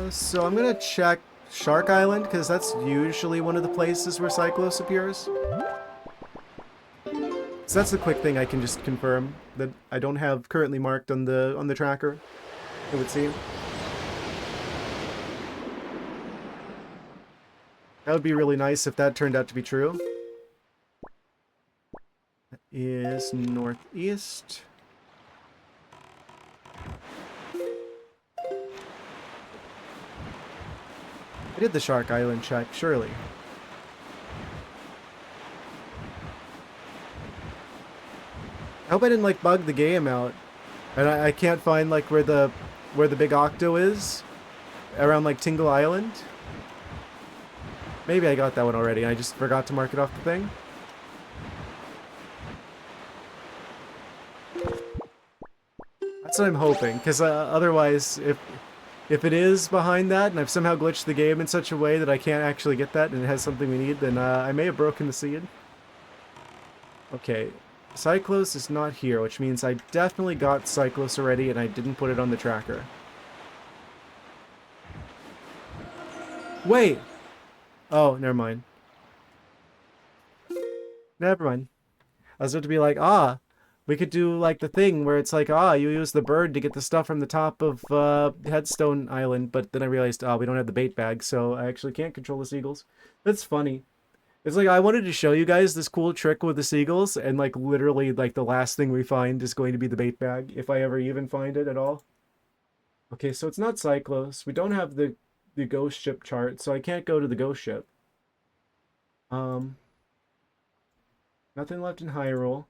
So I'm gonna check Shark Island, because that's usually one of the places where Cyclos appears. So that's a quick thing I can just confirm that I don't have currently marked on the tracker, it would seem. That would be really nice if that turned out to be true. That is northeast. I did the Shark Island check, surely. I hope I didn't like bug the game out, and I can't find like where the big octo is, around like Tingle Island. Maybe I got that one already. I just forgot to mark it off the thing. That's what I'm hoping, because otherwise, if it is behind that, and I've somehow glitched the game in such a way that I can't actually get that, and it has something we need, then I may have broken the seed. Okay, Cyclos is not here, which means I definitely got Cyclos already, and I didn't put it on the tracker. Wait! Oh, never mind. Never mind. I was about to be like, we could do like the thing where it's like, you use the bird to get the stuff from the top of Headstone Island, but then I realized, we don't have the bait bag, so I actually can't control the seagulls. That's funny. It's like, I wanted to show you guys this cool trick with the seagulls, and like literally like the last thing we find is going to be the bait bag, if I ever even find it at all. Okay, so it's not Cyclos. We don't have the ghost ship chart, so I can't go to the ghost ship. Nothing left in Hyrule.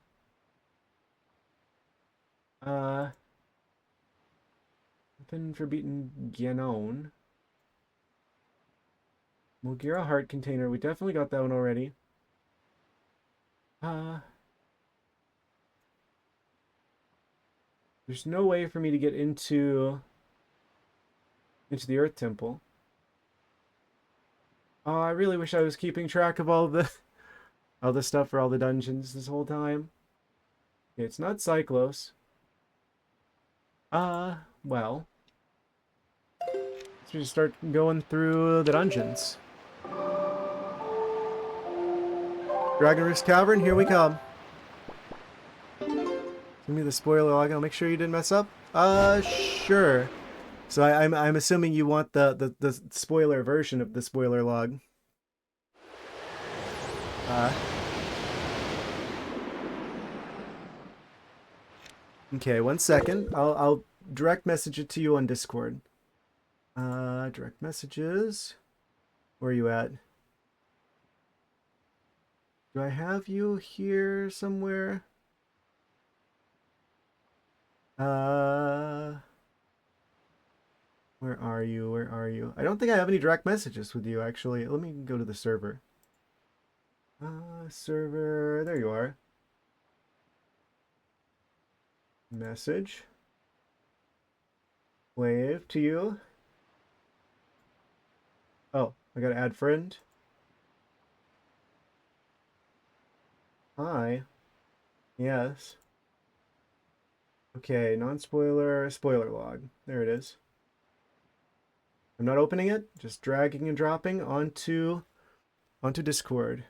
Nothing for beating Ganon. Mulgira heart container. We definitely got that one already. There's no way for me to get into the Earth Temple. Oh, I really wish I was keeping track of all the stuff for all the dungeons this whole time. Okay, it's not Cyclos. Well, let's just start going through the dungeons. Dragon Roost Cavern, here we come. Give me the spoiler log. I'll make sure you didn't mess up. Sure. So I'm assuming you want the spoiler version of the spoiler log. Okay, 1 second. I'll direct message it to you on Discord. Direct messages. Where are you at? Do I have you here somewhere? Where are you? Where are you? I don't think I have any direct messages with you, actually. Let me go to the server. Server, there you are. Message. Wave to you. Oh, I gotta add friend. Hi. Yes. Okay, non-spoiler, spoiler log. There it is. I'm not opening it, just dragging and dropping onto Discord.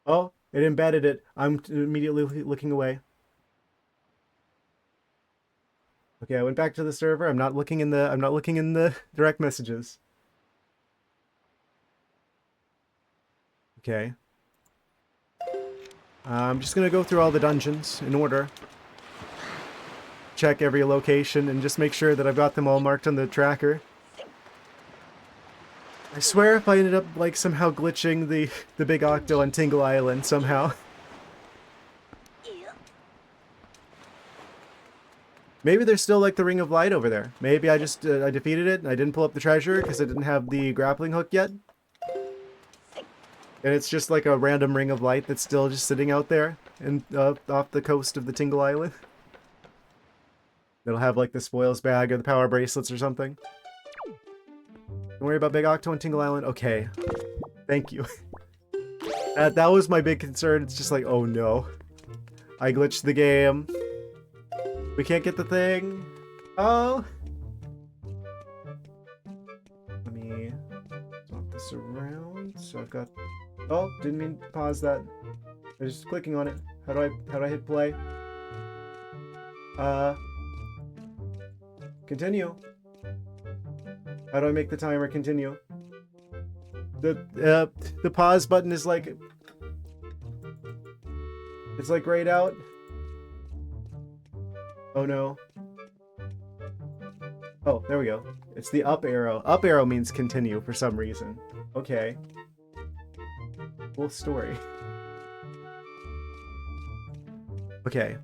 Oh, it embedded it. I'm immediately looking away. Okay, I went back to the server. I'm not looking in the direct messages. Okay. I'm just gonna go through all the dungeons in order. Check every location and just make sure that I've got them all marked on the tracker. I swear if I ended up like somehow glitching the big octo on Tingle Island somehow. Maybe there's still like the Ring of Light over there. Maybe I just I defeated it and I didn't pull up the treasure because I didn't have the grappling hook yet. And it's just like a random Ring of Light that's still just sitting out there and off the coast of the Tingle Island. It'll have like the spoils bag or the power bracelets or something. Don't worry about Big Octo and Tingle Island. Okay. Thank you. That was my big concern. It's just like, oh no. I glitched the game. We can't get the thing. Oh. Let me swap this around. So I've got... Oh, didn't mean to pause that. I was just clicking on it. How do I hit play? Continue. How do I make the timer continue? The pause button is like... It's like grayed out. Oh no. Oh, there we go. It's the up arrow. Up arrow means continue for some reason. Okay. Full story. Okay.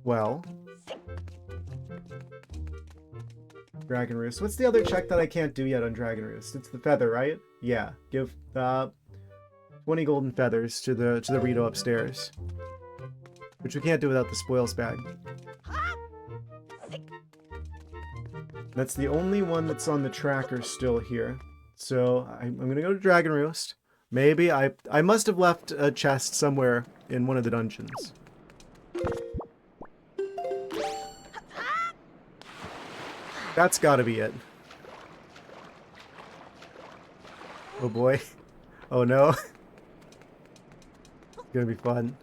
Well. Dragon Roost. What's the other check that I can't do yet on Dragon Roost? It's the feather, right? Yeah. Give 20 golden feathers to the Rito upstairs. Which we can't do without the spoils bag. That's the only one that's on the tracker still here. So I'm gonna go to Dragon Roost. Maybe I must have left a chest somewhere in one of the dungeons. That's gotta be it. Oh boy. Oh no. It's gonna be fun.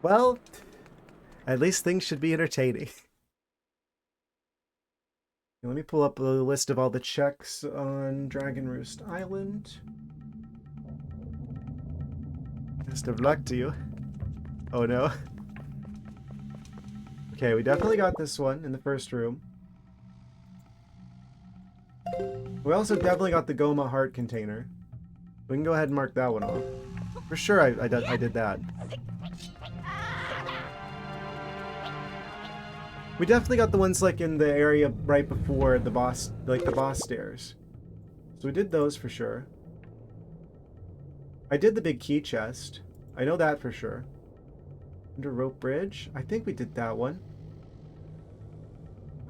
Well, at least things should be entertaining. Let me pull up a list of all the checks on Dragon Roost Island. Best of luck to you. Oh no. Okay, we definitely got this one in the first room. We also definitely got the Goma heart container. We can go ahead and mark that one off. For sure I did that. We definitely got the ones like in the area right before the boss, like the boss stairs. So we did those for sure. I did the big key chest. I know that for sure. Under rope bridge. I think we did that one.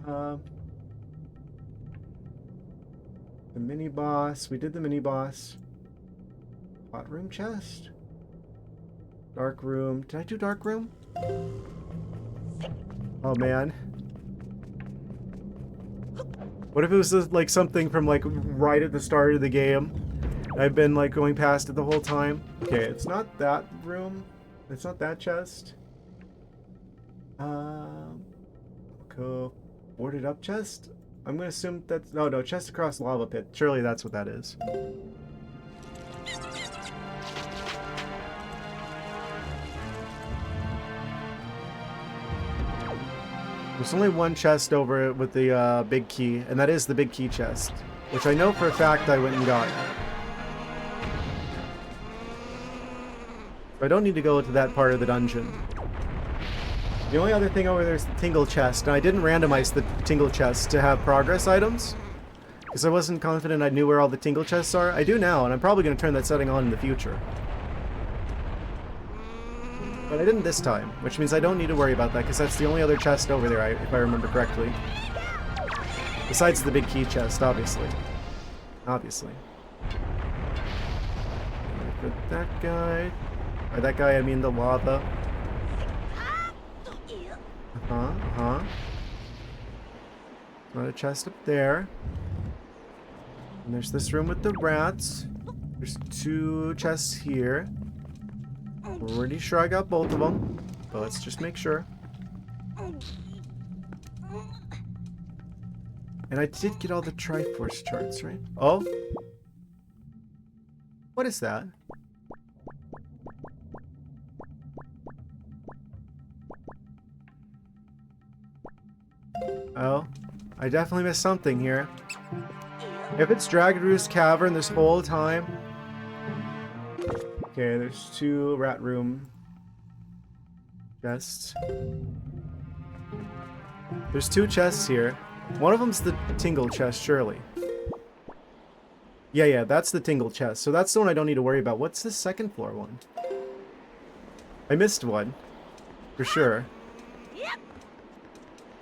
The mini boss. We did the mini boss. Hot room chest. Dark room. Did I do dark room? Oh man. What if it was just, like something from like right at the start of the game? I've been like going past it the whole time. Okay, it's not that room. It's not that chest. Cool. Boarded up chest? I'm gonna assume that's... Oh no, chest across lava pit. Surely that's what that is. There's only one chest over with the big key, and that is the big key chest, which I know for a fact I went and got. I don't need to go to that part of the dungeon. The only other thing over there is the Tingle chest, and I didn't randomize the Tingle chest to have progress items, because I wasn't confident I knew where all the Tingle chests are. I do now, and I'm probably going to turn that setting on in the future. But I didn't this time, which means I don't need to worry about that, because that's the only other chest over there, if I remember correctly. Besides the big key chest, obviously. Obviously. For that guy... By that guy, I mean the lava. Huh? Not a chest up there. And there's this room with the rats. There's 2 chests here. Pretty sure I got both of them, but let's just make sure. And I did get all the Triforce charts, right? Oh? What is that? Oh, I definitely missed something here. If it's Dragon Roost Cavern this whole time... Okay, there's 2 rat room chests. There's 2 chests here. One of them's the Tingle chest, surely. Yeah, that's the Tingle chest. So that's the one I don't need to worry about. What's the second floor one? I missed one. For sure.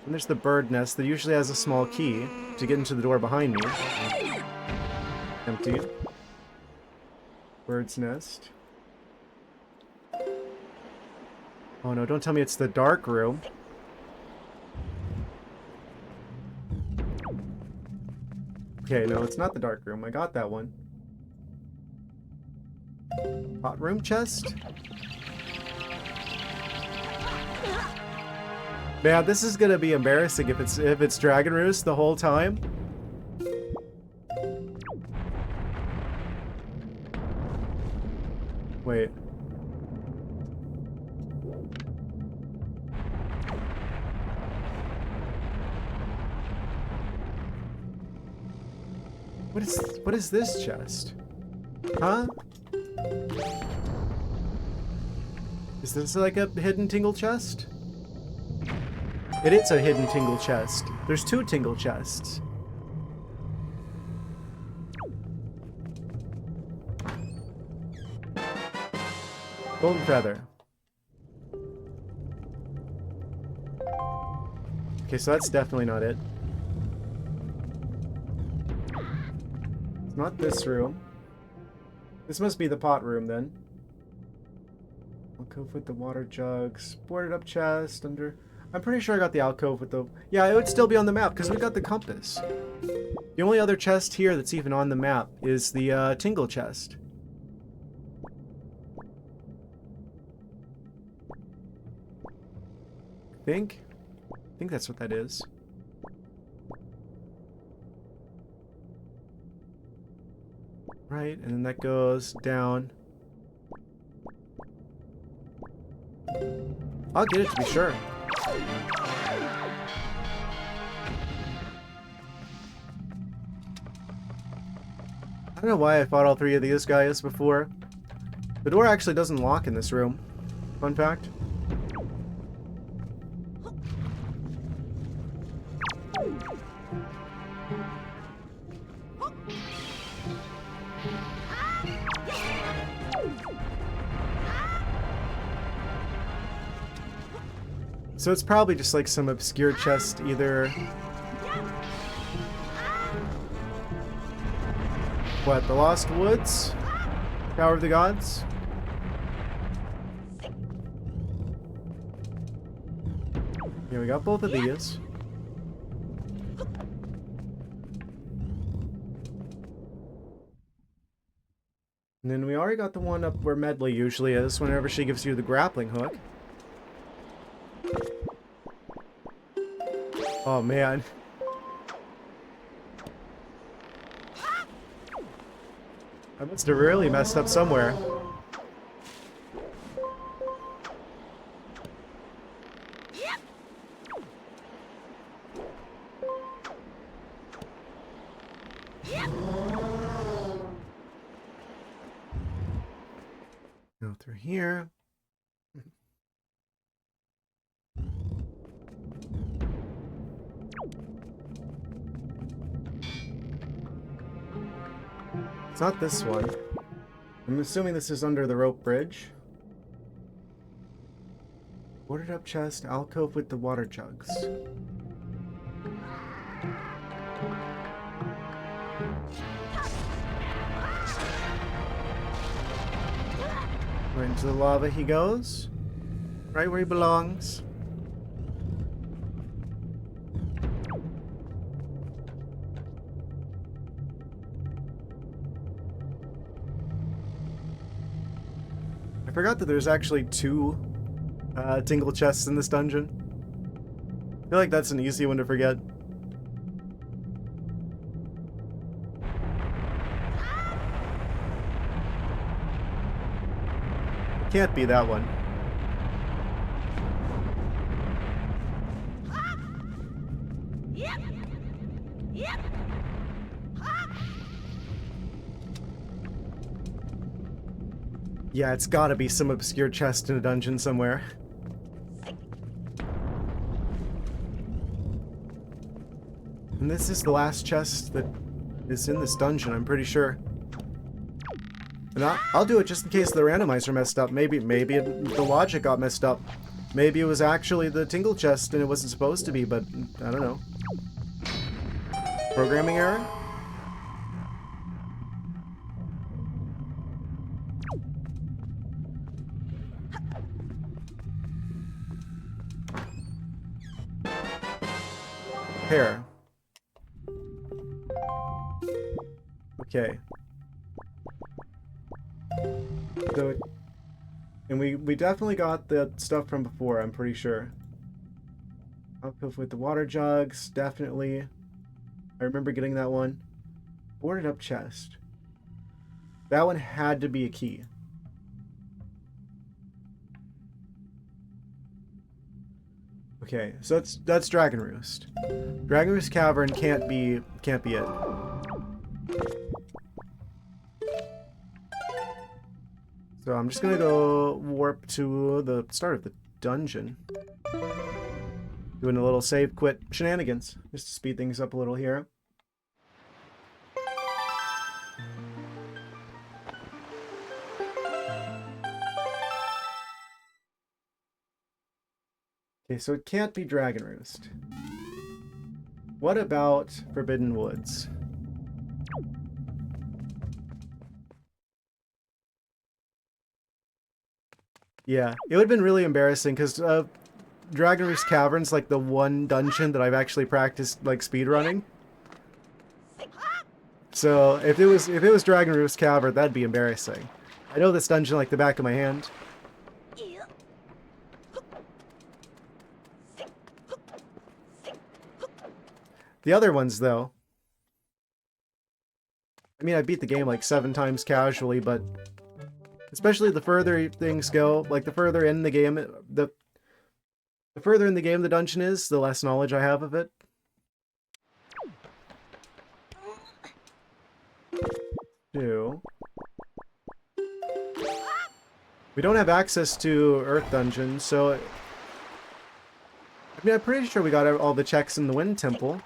And there's the bird nest that usually has a small key to get into the door behind me. Empty. Bird's nest. Oh no, don't tell me it's the dark room. Okay, no, it's not the dark room. I got that one. Hot room chest? Man, this is gonna be embarrassing if it's Dragon Roost the whole time. Wait. What is this chest? Huh? Is this like a hidden Tingle chest? It is a hidden Tingle chest. There's 2 Tingle chests. Golden feather. Okay, so that's definitely not it. It's not this room. This must be the pot room then. Alcove with the water jugs. Boarded up chest under... I'm pretty sure I got the alcove with the... Yeah, it would still be on the map because we got the compass. The only other chest here that's even on the map is the Tingle chest. I think that's what that is. Right, and then that goes down. I'll get it to be sure. I don't know why I fought all 3 of these guys before. The door actually doesn't lock in this room. Fun fact. So it's probably just like some obscure chest, either... What, the Lost Woods? Power of the Gods? Yeah, we got both of these. And then we already got the one up where Medley usually is whenever she gives you the grappling hook. Oh man. I must have really messed up somewhere. Go through here. It's not this one. I'm assuming this is under the rope bridge. Boarded up chest, alcove with the water jugs. Right into the lava he goes. Right where he belongs. forgot that there's actually 2 tingle chests in this dungeon. I feel like that's an easy one to forget. It can't be that one. Yeah, it's gotta be some obscure chest in a dungeon somewhere. And this is the last chest that is in this dungeon, I'm pretty sure. And I'll do it just in case the randomizer messed up. Maybe the logic got messed up. Maybe it was actually the tingle chest and it wasn't supposed to be, but I don't know. Programming error? Hair. Okay. So, and we definitely got the stuff from before, I'm pretty sure. Alcove with the water jugs, definitely. I remember getting that one. Boarded up chest. That one had to be a key. Okay, so that's Dragon Roost. Dragon Roost Cavern can't be it. So I'm just gonna go warp to the start of the dungeon. Doing a little save quit shenanigans, just to speed things up a little here. Okay, so it can't be Dragon Roost. What about Forbidden Woods? Yeah, it would have been really embarrassing because Dragon Roost Cavern's like the one dungeon that I've actually practiced like speedrunning. So if it was Dragon Roost Cavern, that'd be embarrassing. I know this dungeon like the back of my hand. The other ones, though. I mean, I beat the game like 7 times casually, but especially the further things go, like the further in the game, the further in the game the dungeon is, the less knowledge I have of it. Two. We don't have access to Earth Dungeon, so I mean, I'm pretty sure we got all the checks in the Wind Temple.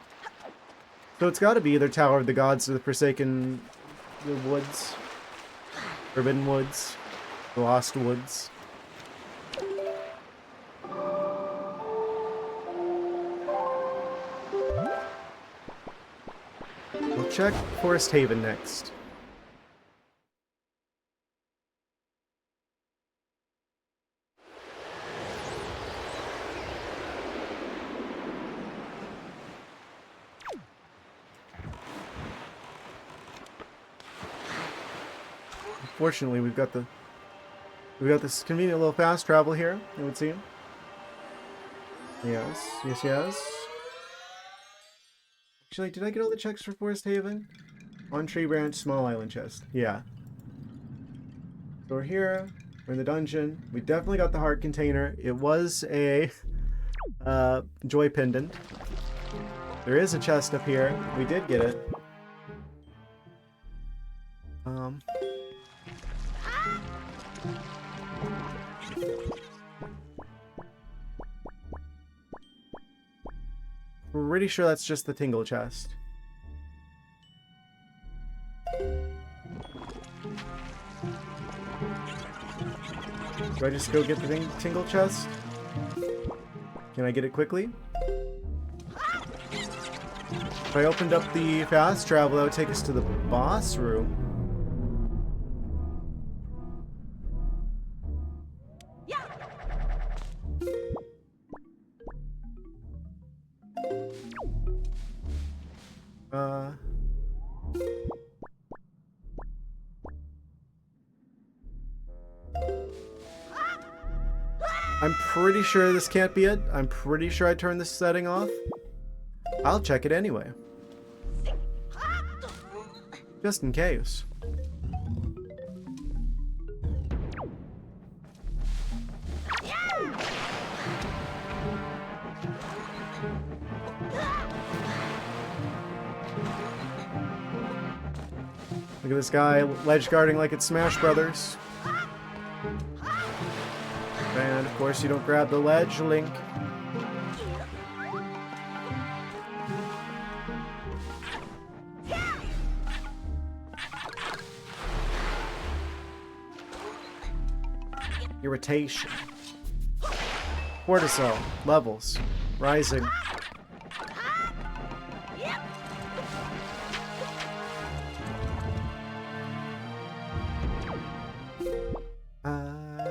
So it's got to be either Tower of the Gods or the Forsaken Woods. Forbidden Woods. The Lost Woods. We'll check Forest Haven next. Fortunately, we've got this convenient little fast travel here, it would seem. Yes, yes, yes. Actually, did I get all the checks for Forest Haven? On Tree Branch, Small Island Chest. Yeah. So we're here. We're in the dungeon. We definitely got the heart container. It was a joy pendant. There is a chest up here. We did get it. Pretty sure that's just the tingle chest. Do I just go get the tingle chest? Can I get it quickly? If I opened up the fast travel, that would take us to the boss room. I'm pretty sure this can't be it. I'm pretty sure I turned this setting off. I'll check it anyway. Just in case. Look at this guy ledge guarding like it's Smash Brothers. And of course you don't grab the ledge, Link. Irritation. Cortisol levels rising.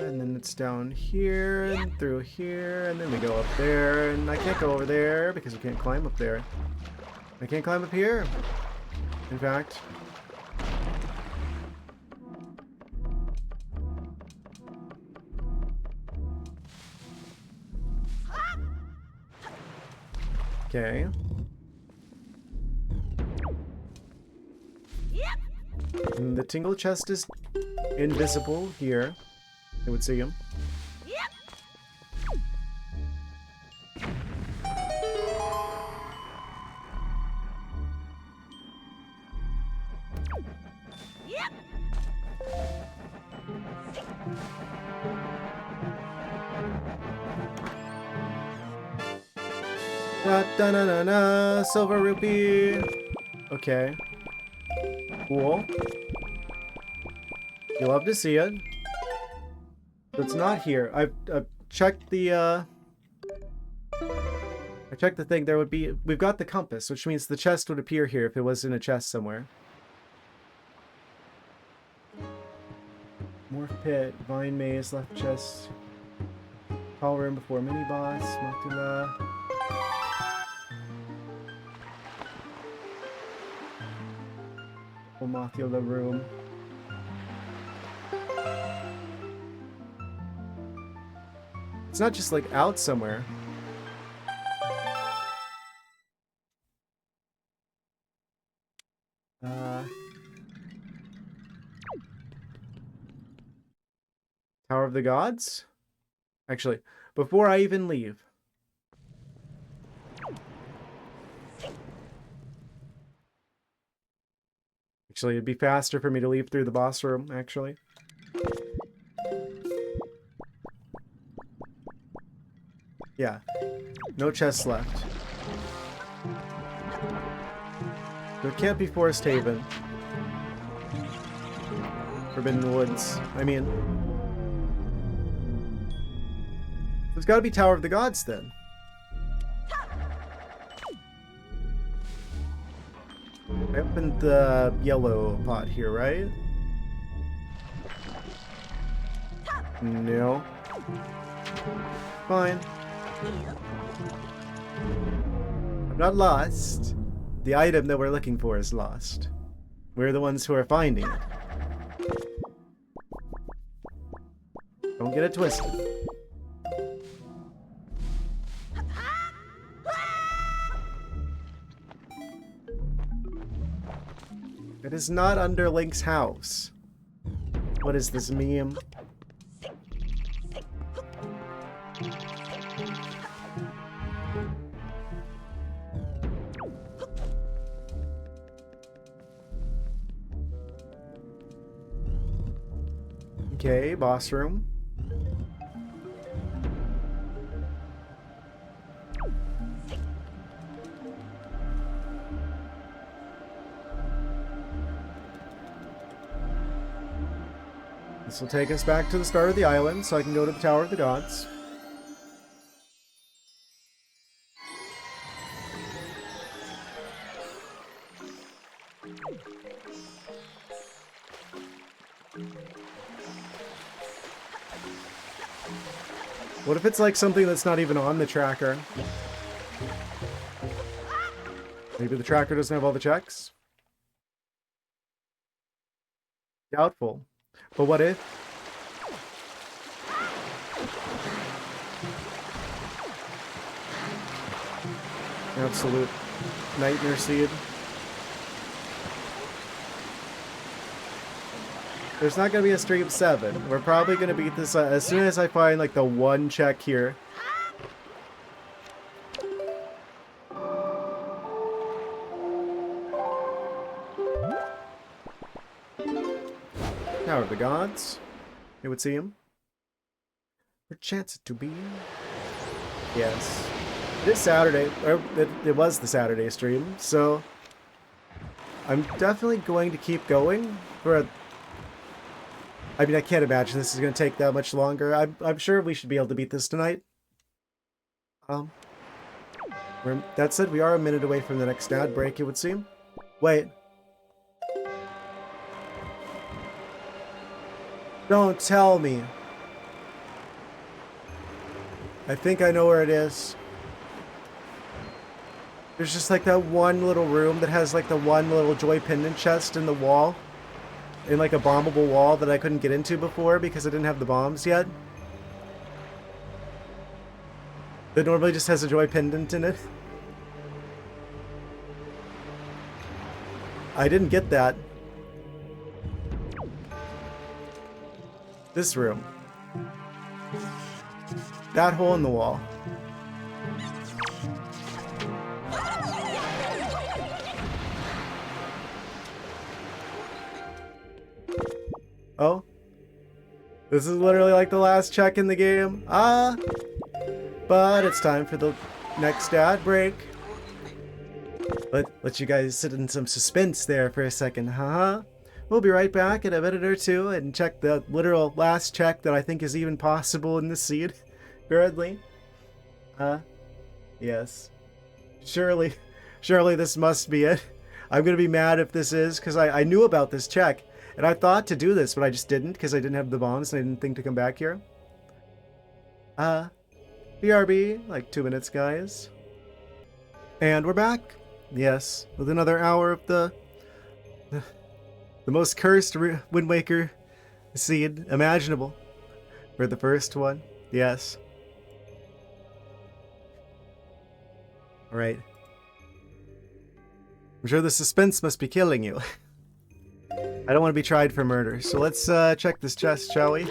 And then it's down here and through here, and then we go up there, and I can't go over there because we can't climb up there. I can't climb up here, in fact. Okay. And the tingle chest is invisible here. It would see him. Da-na-na-na, silver rupee. Okay. Cool. You love to see it. It's not here. I've checked the I checked the thing. There would be. We've got the compass, which means the chest would appear here if it was in a chest somewhere. Morph pit, vine maze, left chest, hall room before mini boss, Matula. Mothula room. It's not just like out somewhere. Tower of the Gods? Actually, before I even leave. Actually, it'd be faster for me to leave through the boss room, actually. Yeah. No chests left. So it can't be Forest Haven. Forbidden Woods. I mean... There's gotta be Tower of the Gods, then. I opened the yellow pot here, right? No. Fine. I'm not lost. The item that we're looking for is lost. We're the ones who are finding it. Don't get it twisted. It is not under Link's house. What is this meme? Okay, boss room. This will take us back to the start of the island, so I can go to the Tower of the Gods. What if it's like something that's not even on the tracker? Maybe the tracker doesn't have all the checks? Doubtful. But what if? Absolute nightmare seed. There's not going to be a stream 7. We're probably going to beat this as soon as I find like the one check here. Tower of the Gods. It would seem. Chance it to be. Yes. It is Saturday. Or it was the Saturday stream, so I'm definitely going to keep going for a... I mean, I can't imagine this is going to take that much longer. I'm sure we should be able to beat this tonight. That said, we are a minute away from the next ad break, it would seem. Wait. Don't tell me. I think I know where it is. There's just like that one little room that has like the one little joy pendant chest in the wall. In like a bombable wall that I couldn't get into before because I didn't have the bombs yet. That normally just has a joy pendant in it. I didn't get that. This room. That hole in the wall. Oh. This is literally like the last check in the game. But it's time for the next ad break. Let you guys sit in some suspense there for a second, huh? We'll be right back in a minute or two and check the literal last check that I think is even possible in this seed. Currently. Yes. Surely this must be it. I'm gonna be mad if this is, because I knew about this check. And I thought to do this, but I just didn't, because I didn't have the bombs and I didn't think to come back here. BRB, like 2 minutes, guys. And we're back. Yes, with another hour of the most cursed Wind Waker seed imaginable. For the first one. Yes. Alright. I'm sure the suspense must be killing you. I don't want to be tried for murder, so let's check this chest, shall we?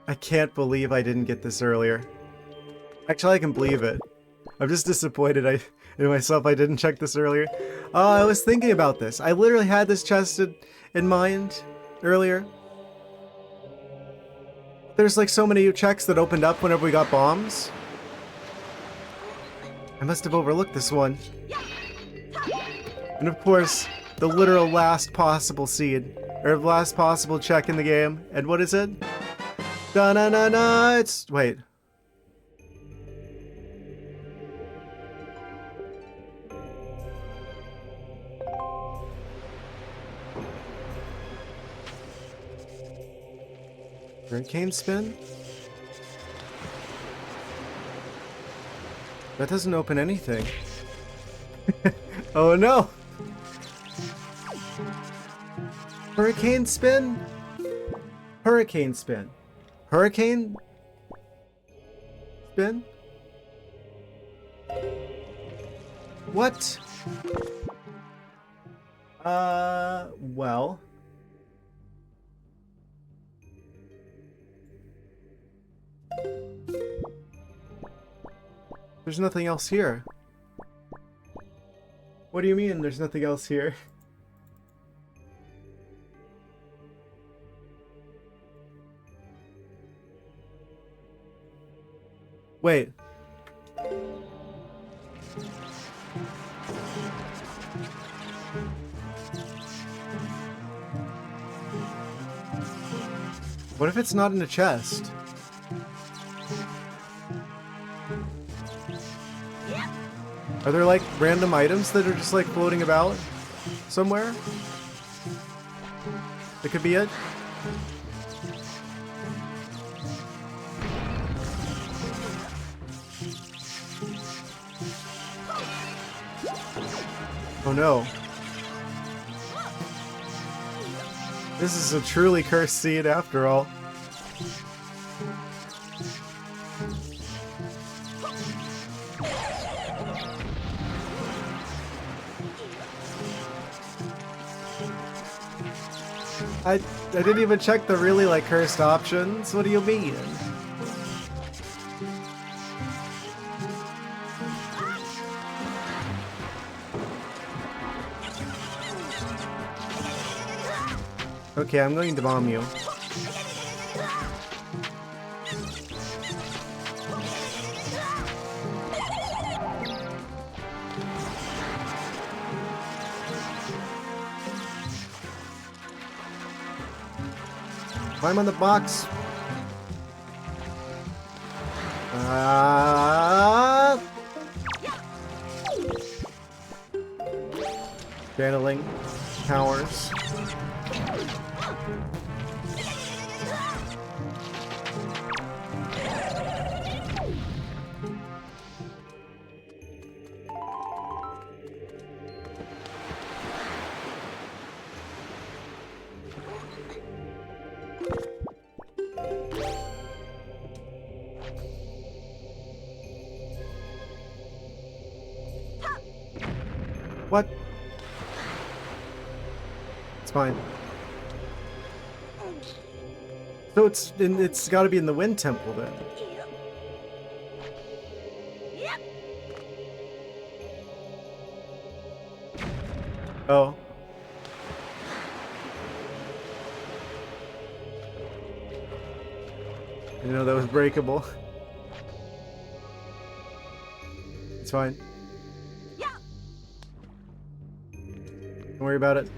I can't believe I didn't get this earlier. Actually, I can believe it. I'm just disappointed in myself I didn't check this earlier. Oh, I was thinking about this. I literally had this chest in mind earlier. There's like so many checks that opened up whenever we got bombs. I must have overlooked this one. And of course, the literal last possible seed. Or last possible check in the game. And what is it? Da-na-na-na! It's... wait. Hurricane spin? That doesn't open anything. Oh no! Hurricane spin? Hurricane spin. Hurricane spin? What? Well. There's nothing else here. What do you mean there's nothing else here? Wait. What if it's not in a chest? Are there like random items that are just like floating about somewhere? That could be it. Oh no. This is a truly cursed seed after all. I didn't even check the really like cursed options. What do you mean? Okay, I'm going to bomb you. Climb on the box. Channeling powers. What? It's fine. So it's got to be in the Wind Temple then. Oh. I didn't know that was breakable. It's fine. Don't worry about it.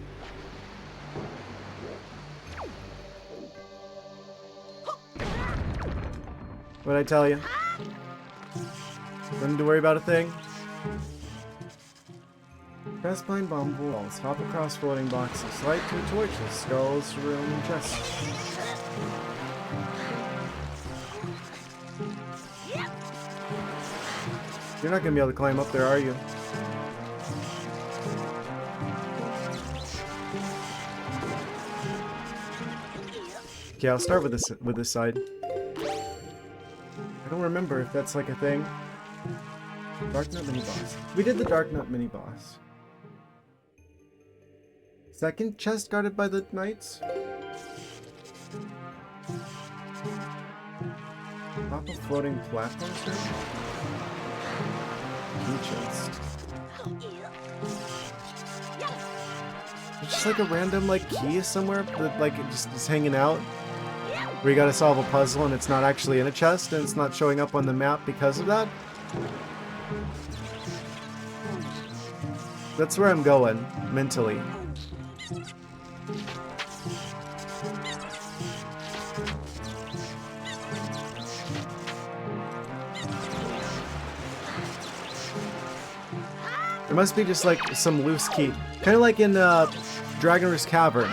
What'd I tell you? Don't need to worry about a thing. Press behind bomb walls, hop across floating boxes, light two torches, skulls, room, and chests. You're not gonna be able to climb up there, are you? Okay, I'll start with this side. I don't remember if that's like a thing. Dark Nut mini boss. We did the Dark Nut mini boss. Second chest guarded by the knights. Top of floating platforms here. Key chest. It's just like a random like key somewhere that like it just is hanging out. Where you gotta solve a puzzle and it's not actually in a chest and it's not showing up on the map because of that. That's where I'm going, mentally. There must be just like some loose key. Kind of like in Dragoner's Cavern.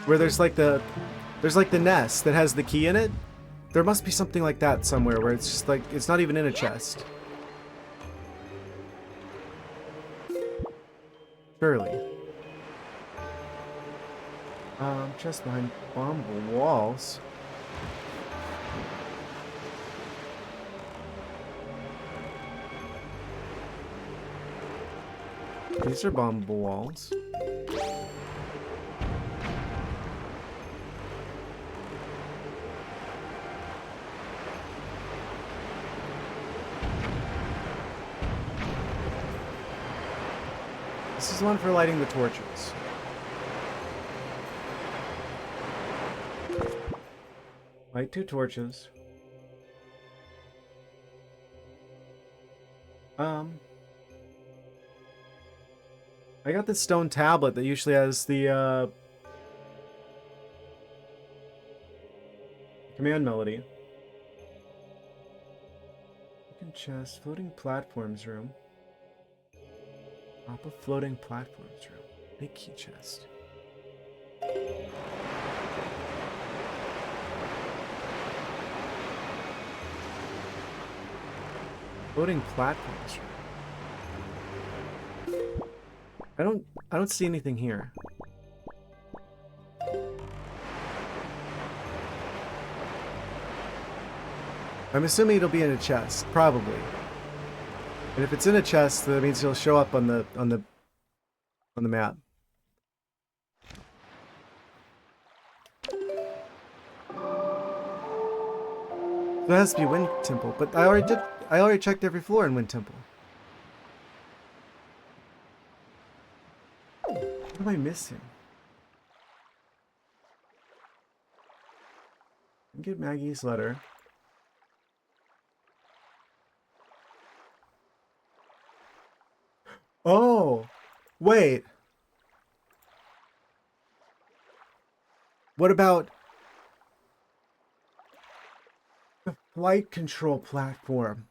Where there's like the nest that has the key in it. There must be something like that somewhere where it's just like it's not even in a chest. Surely. Chest behind bombable walls. These are bombable walls. This is the one for lighting the torches. Light two torches. I got this stone tablet that usually has the command melody. Open chest, floating platforms room. Top of floating platforms room. Big key chest. Floating platforms room. I don't see anything here. I'm assuming it'll be in a chest, probably. And if it's in a chest, that means it'll show up on the map. So it has to be Wind Temple, but I already checked every floor in Wind Temple. What am I missing? Get Maggie's letter. Oh, wait. What about the flight control platform?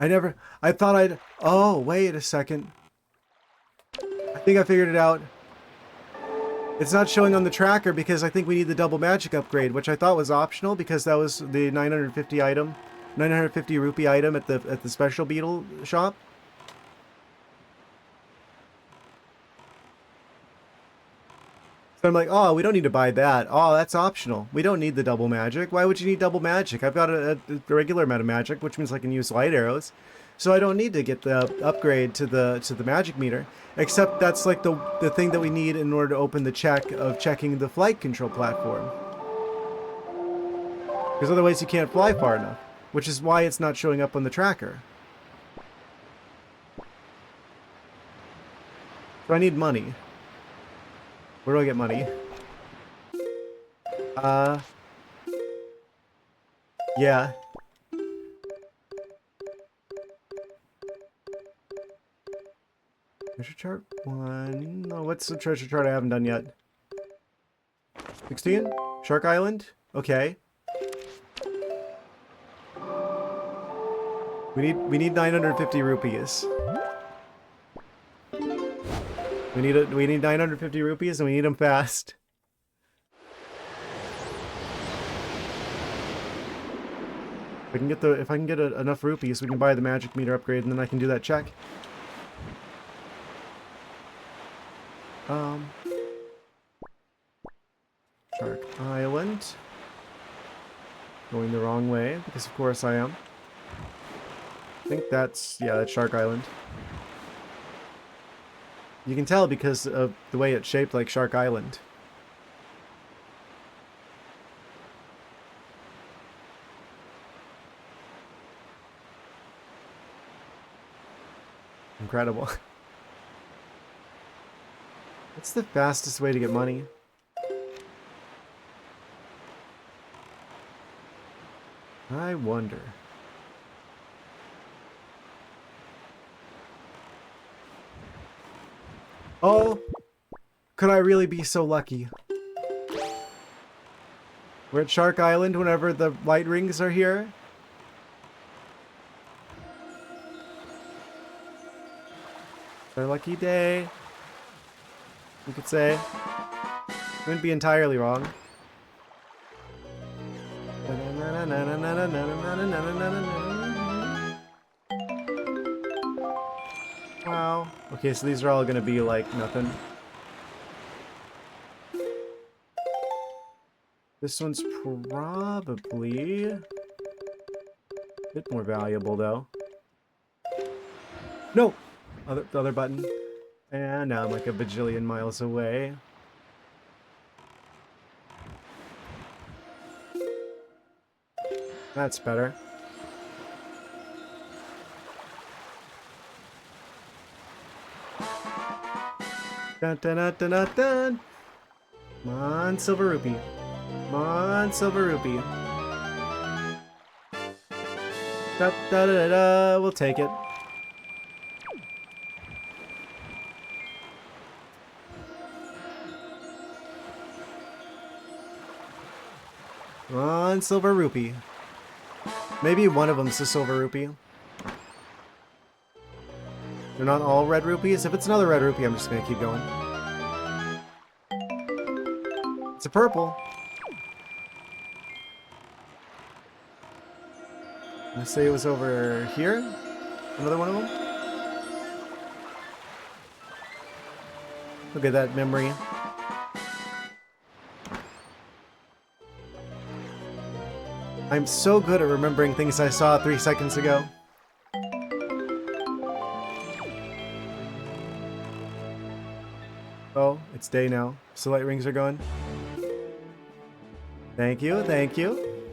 I thought I'd, oh, wait a second. I think I figured it out. It's not showing on the tracker because I think we need the double magic upgrade, which I thought was optional because that was the 950 item, 950 rupee item at the special beetle shop. So I'm like, oh, we don't need to buy that. Oh, that's optional. We don't need the double magic. Why would you need double magic? I've got a regular amount of magic, which means I can use light arrows. So I don't need to get the upgrade to the magic meter. Except that's like the thing that we need in order to open the check of checking the flight control platform. Because otherwise you can't fly far enough. Which is why it's not showing up on the tracker. So I need money. Where do I get money? Yeah. Treasure chart 1. No, what's the treasure chart I haven't done yet? 16? Shark Island? Okay. We need 950 rupees. We need 950 rupees and we need them fast. If I can get enough rupees, we can buy the magic meter upgrade and then I can do that check. Shark Island. Going the wrong way, because of course I am. I think that's Shark Island. You can tell because of the way it's shaped like Shark Island. Incredible. What's the fastest way to get money? I wonder. Oh! Could I really be so lucky? We're at Shark Island whenever the light rings are here. It's our lucky day. You could say. Wouldn't be entirely wrong. Wow. Okay, so these are all gonna be like nothing. This one's probably a bit more valuable though. No! The other button. And now I'm like a bajillion miles away. That's better. Dun dun dun dun dun dun! Come on, silver rupee. Come on, silver rupee. Da da da da! We'll take it. Come on, silver rupee. Maybe one of them's a silver rupee. They're not all red rupees. If it's another red rupee, I'm just gonna keep going. It's a purple. Let's say it was over here. Another one of them. Look at that memory. I'm so good at remembering things I saw 3 seconds ago. Oh, it's day now. So light rings are gone. Thank you, thank you.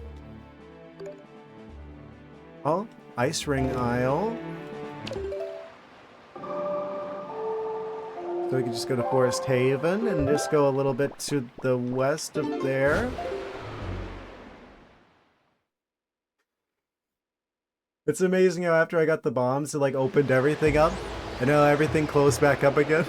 Oh, ice ring aisle. So we can just go to Forest Haven and just go a little bit to the west of there. It's amazing how after I got the bombs, it like opened everything up. And now everything closed back up again.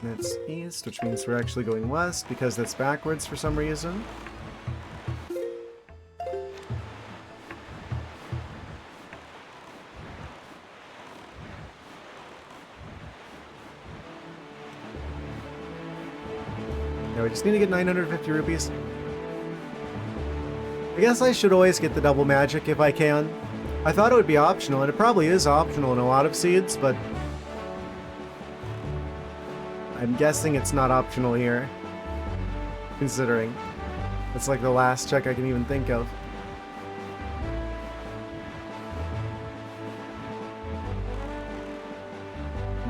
That's east, which means we're actually going west because that's backwards for some reason. Yeah, we just need to get 950 rupees. I guess I should always get the double magic if I can. I thought it would be optional, and it probably is optional in a lot of seeds, but I'm guessing it's not optional here, considering it's like the last check I can even think of.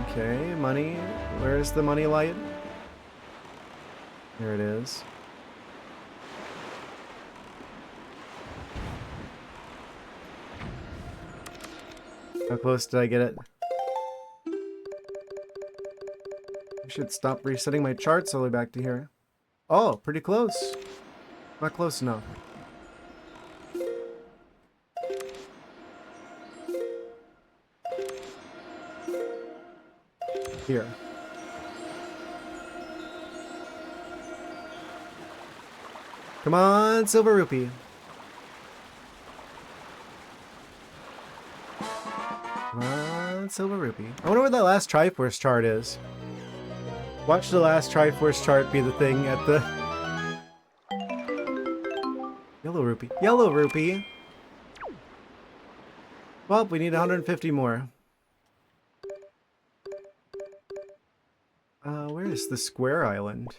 Okay, money. Where's the money light? There it is. How close did I get it? I should stop resetting my charts all the way back to here. Oh, pretty close. Not close enough. Here. Come on, Silver Rupee. Come on, Silver Rupee. I wonder where that last Triforce chart is. Watch the last Triforce chart be the thing at the... Yellow Rupee. Yellow Rupee! Well, we need 150 more. Where is the Square Island?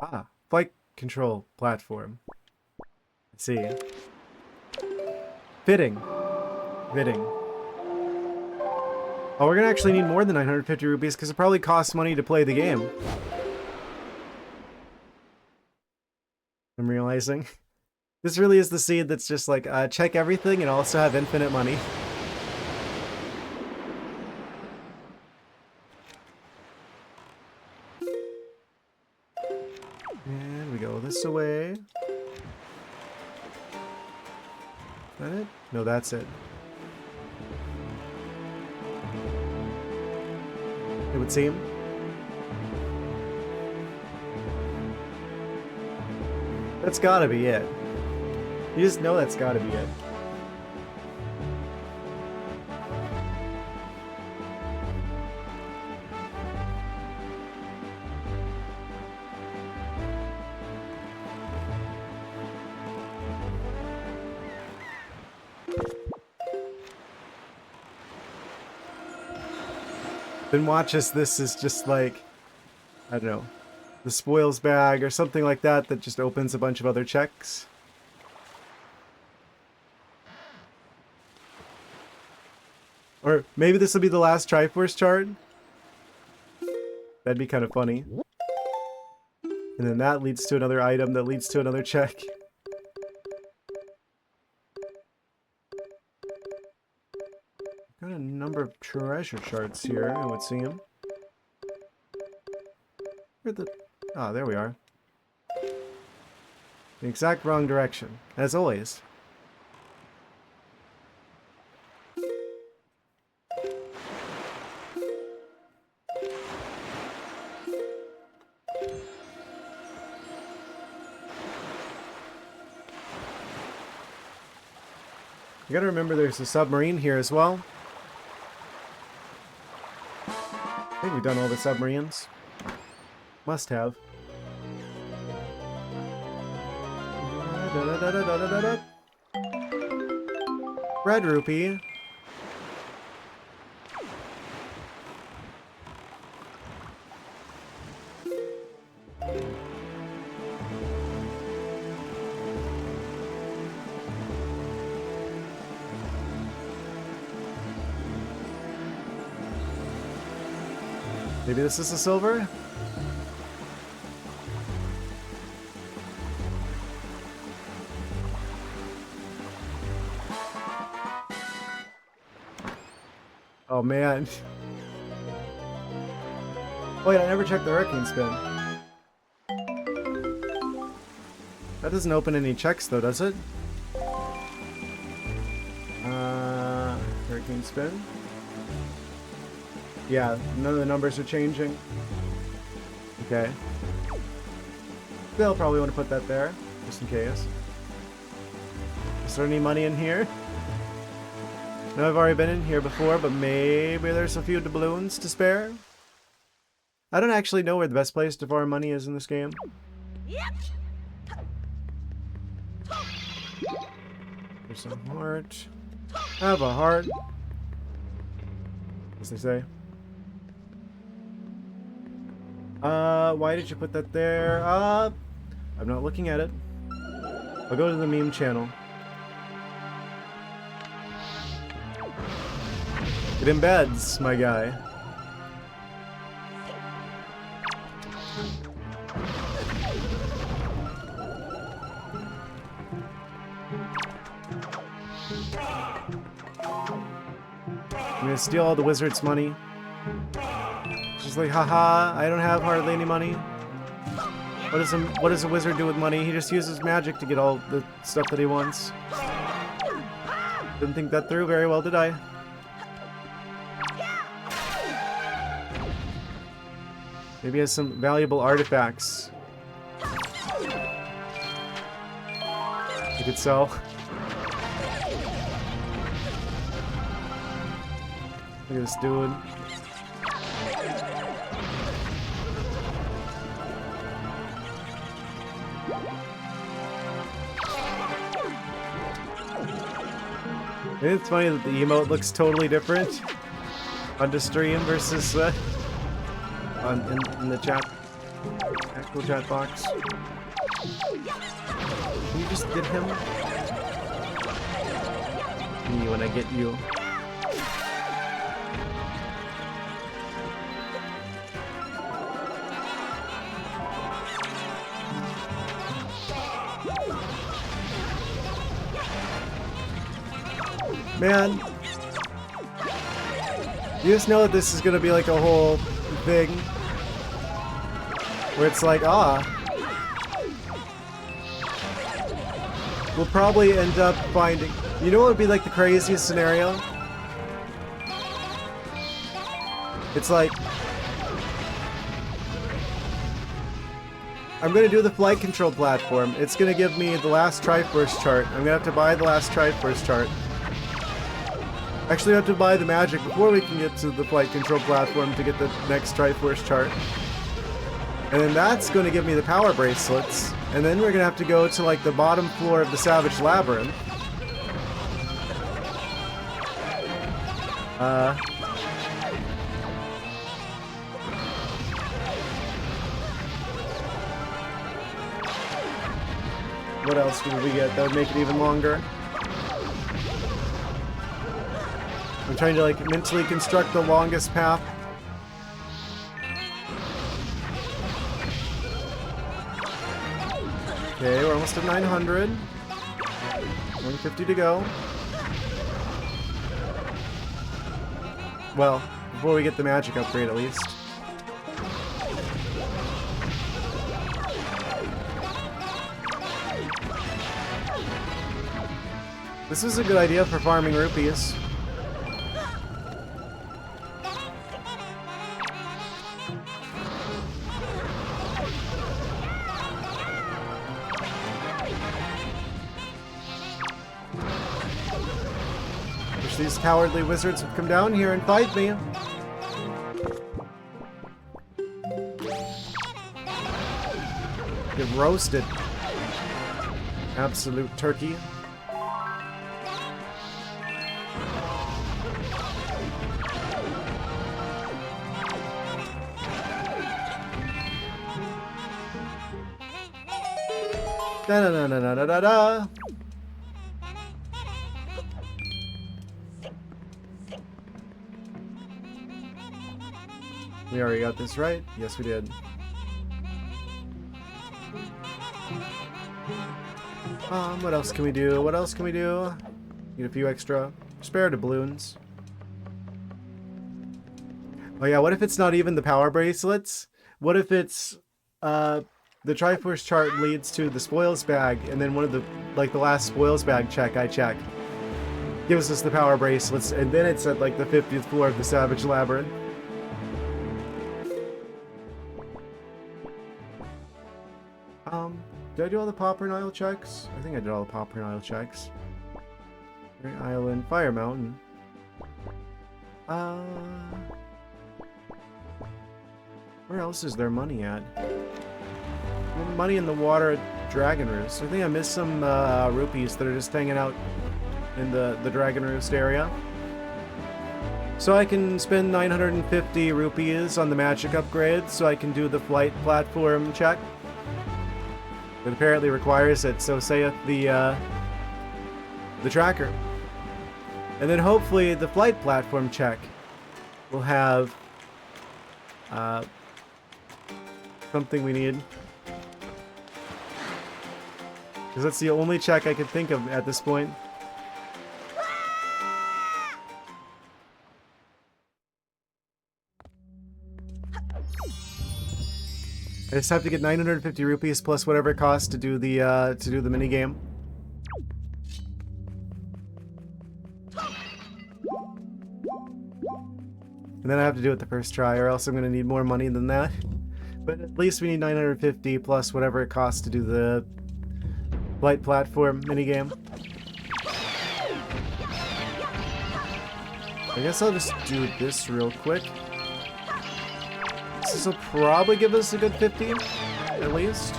Ah, flight control platform. Let's see. Fitting. Fitting. Oh, we're gonna actually need more than 950 rupees because it probably costs money to play the game. I'm realizing. This really is the seed that's just like, check everything and also have infinite money. And we go this way. Is that it? No, that's it. It would seem. That's gotta be it. You just know that's gotta be it. Then watch as this is just like, I don't know, the spoils bag or something like that that just opens a bunch of other checks. Or maybe this will be the last Triforce chart. That'd be kind of funny. And then that leads to another item that leads to another check. Got a number of treasure charts here, it would seem. Where'd the... Ah, there we are. The exact wrong direction, as always. You gotta remember there's a submarine here as well. think we've done all the submarines. Must have. Red rupee. Maybe this is a silver? Oh man. Wait, I never checked the hurricane spin. That doesn't open any checks though, does it? Hurricane spin. Yeah, none of the numbers are changing. Okay. They'll probably want to put that there, just in case. Is there any money in here? No, I've already been in here before, but maybe there's a few doubloons to spare. I don't actually know where the best place to farm money is in this game. There's a heart. Have a heart. As they say. Why did you put that there? I'm not looking at it. I'll go to the meme channel. It embeds, my guy. I'm gonna steal all the wizard's money. Just like, haha, I don't have hardly any money. What does a wizard do with money? He just uses magic to get all the stuff that he wants. Didn't think that through very well, did I? Maybe he has some valuable artifacts he could sell. Look at this dude. And it's funny that the emote looks totally different on the stream versus in the chat, actual chat box. Can you just get him? Me when I get you. Man, you just know that this is gonna be like a whole thing where it's like, we'll probably end up finding, you know what would be like the craziest scenario? It's like, I'm gonna do the flight control platform. It's gonna give me the last Triforce chart. I'm gonna have to buy the last Triforce chart. Actually, I have to buy the magic before we can get to the flight control platform to get the next Triforce chart. And then that's going to give me the power bracelets. And then we're going to have to go to like the bottom floor of the Savage Labyrinth. What else would we get that would make it even longer? I'm trying to like mentally construct the longest path. Okay, we're almost at 900. 150 to go. Well, before we get the magic upgrade at least. This is a good idea for farming rupees. These cowardly wizards would come down here and fight me. Get roasted. Absolute turkey. Da da da da da da da. We already got this right. Yes, we did. What else can we do? What else can we do? Need a few extra spare doubloons. Oh yeah, what if it's not even the power bracelets? What if it's the Triforce chart leads to the spoils bag, and then one of the the last spoils bag check I check gives us the power bracelets, and then it's at like the 50th floor of the Savage Labyrinth. Did I do all the Pauper Nile checks? I think I did all the Pauper Nile checks. Great Island, Fire Mountain. Where else is there money at? Money in the water at Dragon Roost. I think I missed some rupees that are just hanging out in the Dragon Roost area. So I can spend 950 rupees on the magic upgrade so I can do the flight platform check. It apparently requires it, so saith the tracker. And then hopefully the flight platform check will have something we need. Because that's the only check I can think of at this point. I just have to get 950 rupees plus whatever it costs to do the mini game. And then I have to do it the first try, or else I'm going to need more money than that. But at least we need 950 plus whatever it costs to do the flight platform mini game. I guess I'll just do this real quick. This will probably give us a good 50, at least.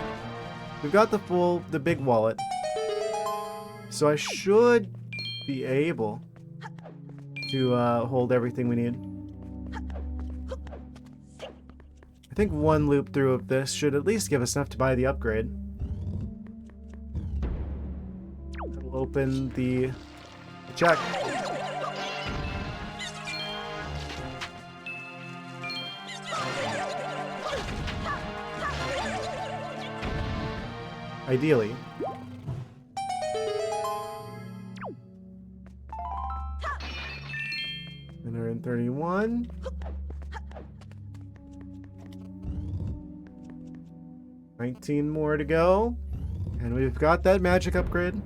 We've got the big wallet. So I should be able to hold everything we need. I think one loop through of this should at least give us enough to buy the upgrade. That'll open the check. Ideally. And we're in 31. $19 more to go. And we've got that magic upgrade.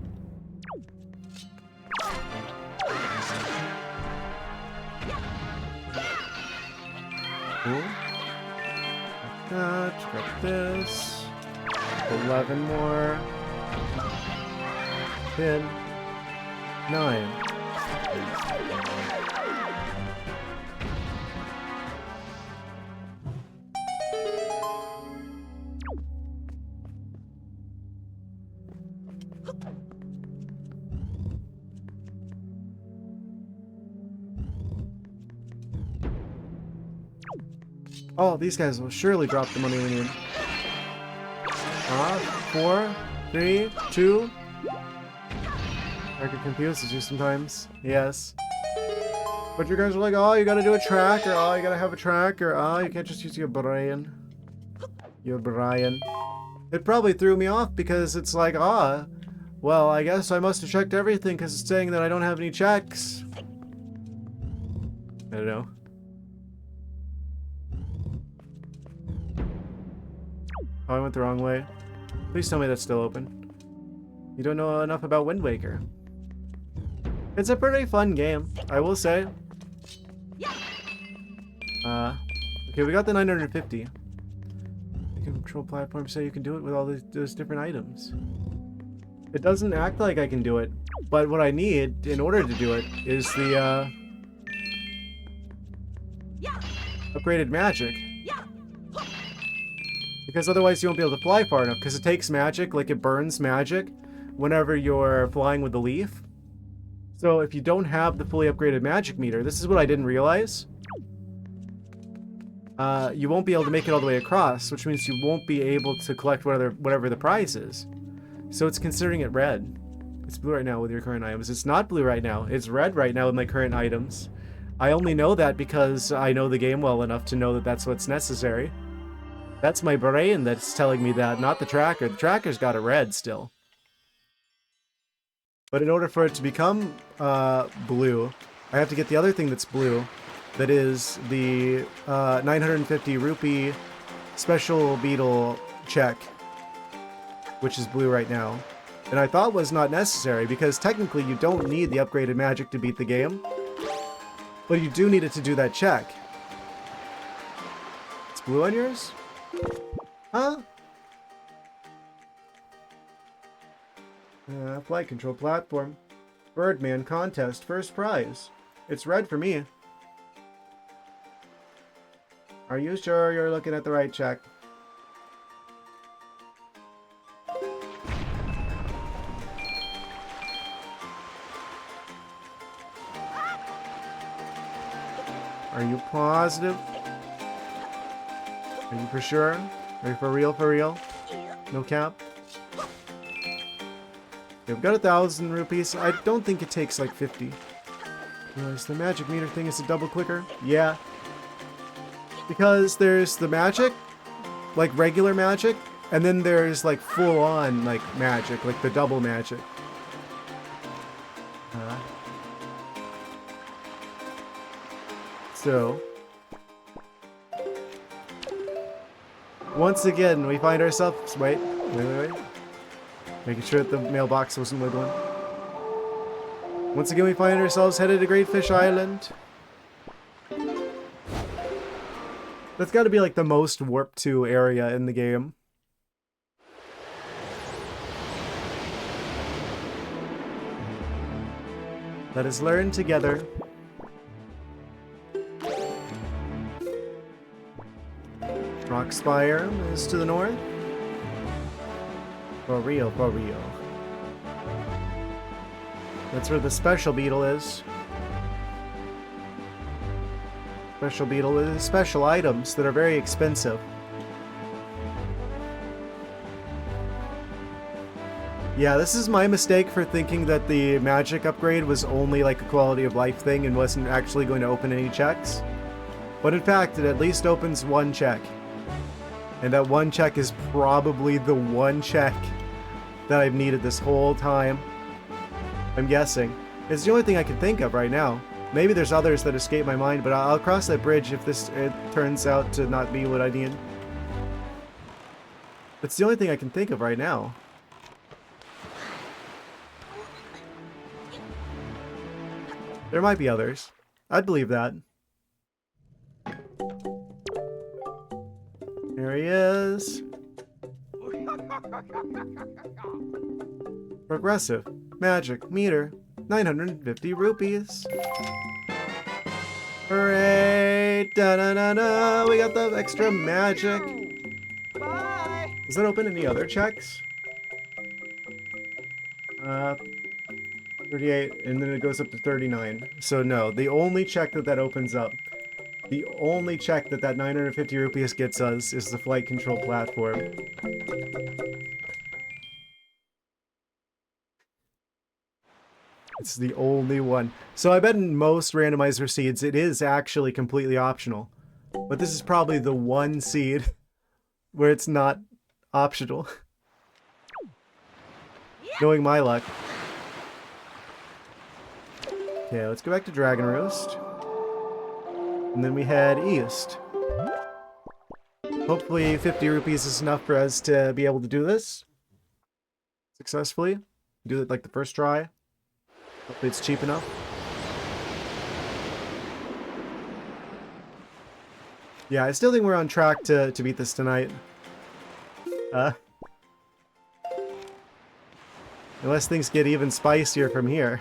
Cool. Got this. 11 more. 10. 9. Oh, these guys will surely drop the money we need. 4, 3, 2. I get confused with you sometimes. Yes. But you guys are like, oh, you gotta do a track, or oh, you gotta have a track, or oh, you can't just use your brain. Your brain. It probably threw me off because it's like, well, I guess I must have checked everything because it's saying that I don't have any checks. I don't know. Oh, I went the wrong way. Please tell me that's still open. You don't know enough about Wind Waker. It's a pretty fun game, I will say. Okay, we got the 950. The control platform say you can do it with all those different items. It doesn't act like I can do it, but what I need in order to do it is the upgraded magic. Because otherwise you won't be able to fly far enough, because it takes magic, like it burns magic whenever you're flying with the leaf. So if you don't have the fully upgraded magic meter, this is what I didn't realize. You won't be able to make it all the way across, which means you won't be able to collect whatever the prize is. So it's considering it red. It's blue right now with your current items. It's not blue right now. It's red right now with my current items. I only know that because I know the game well enough to know that that's what's necessary. That's my brain that's telling me that, not the tracker. The tracker's got it red still. But in order for it to become blue, I have to get the other thing that's blue. That is the 950 rupee special beetle check, which is blue right now. And I thought was not necessary because technically you don't need the upgraded magic to beat the game. But you do need it to do that check. It's blue on yours? Huh? Flight control platform. Birdman contest, first prize. It's red for me. Are you sure you're looking at the right check? Are you positive? Are you for sure? Are you for real, for real? No cap? Okay, we've got 1,000 rupees. I don't think it takes like 50. Realize the magic meter thing is a double clicker? Yeah. Because there's the magic, like regular magic, and then there's like full-on like magic, like the double magic. So, once again, we find ourselves... Wait. Making sure that the mailbox wasn't wiggling. Once again, we find ourselves headed to Great Fish Island. That's got to be like the most Warp 2 area in the game. Let us learn together. Rock Spire is to the north. For real, for real. That's where the special beetle is. Special beetle with special items that are very expensive. Yeah, this is my mistake for thinking that the magic upgrade was only like a quality of life thing and wasn't actually going to open any checks. But in fact, it at least opens one check. And that one check is probably the one check that I've needed this whole time. I'm guessing. It's the only thing I can think of right now. Maybe there's others that escape my mind, but I'll cross that bridge if it turns out to not be what I need. It's the only thing I can think of right now. There might be others. I'd believe that. There he is. Progressive. Magic. Meter. 950 rupees. Hooray! Da-da-da-da! We got the extra magic. Bye. Does that open any other checks? 38, and then it goes up to 39. So no, the only check that opens up, the only check that 950 rupees gets us is the flight control platform. It's the only one. So I bet in most randomizer seeds it is actually completely optional. But this is probably the one seed where it's not optional. Knowing my luck. Okay, let's go back to Dragon Roost. And then we head east. Hopefully 50 rupees is enough for us to be able to do this successfully. Do it like the first try. Hopefully it's cheap enough. Yeah, I still think we're on track to beat this tonight. Unless things get even spicier from here.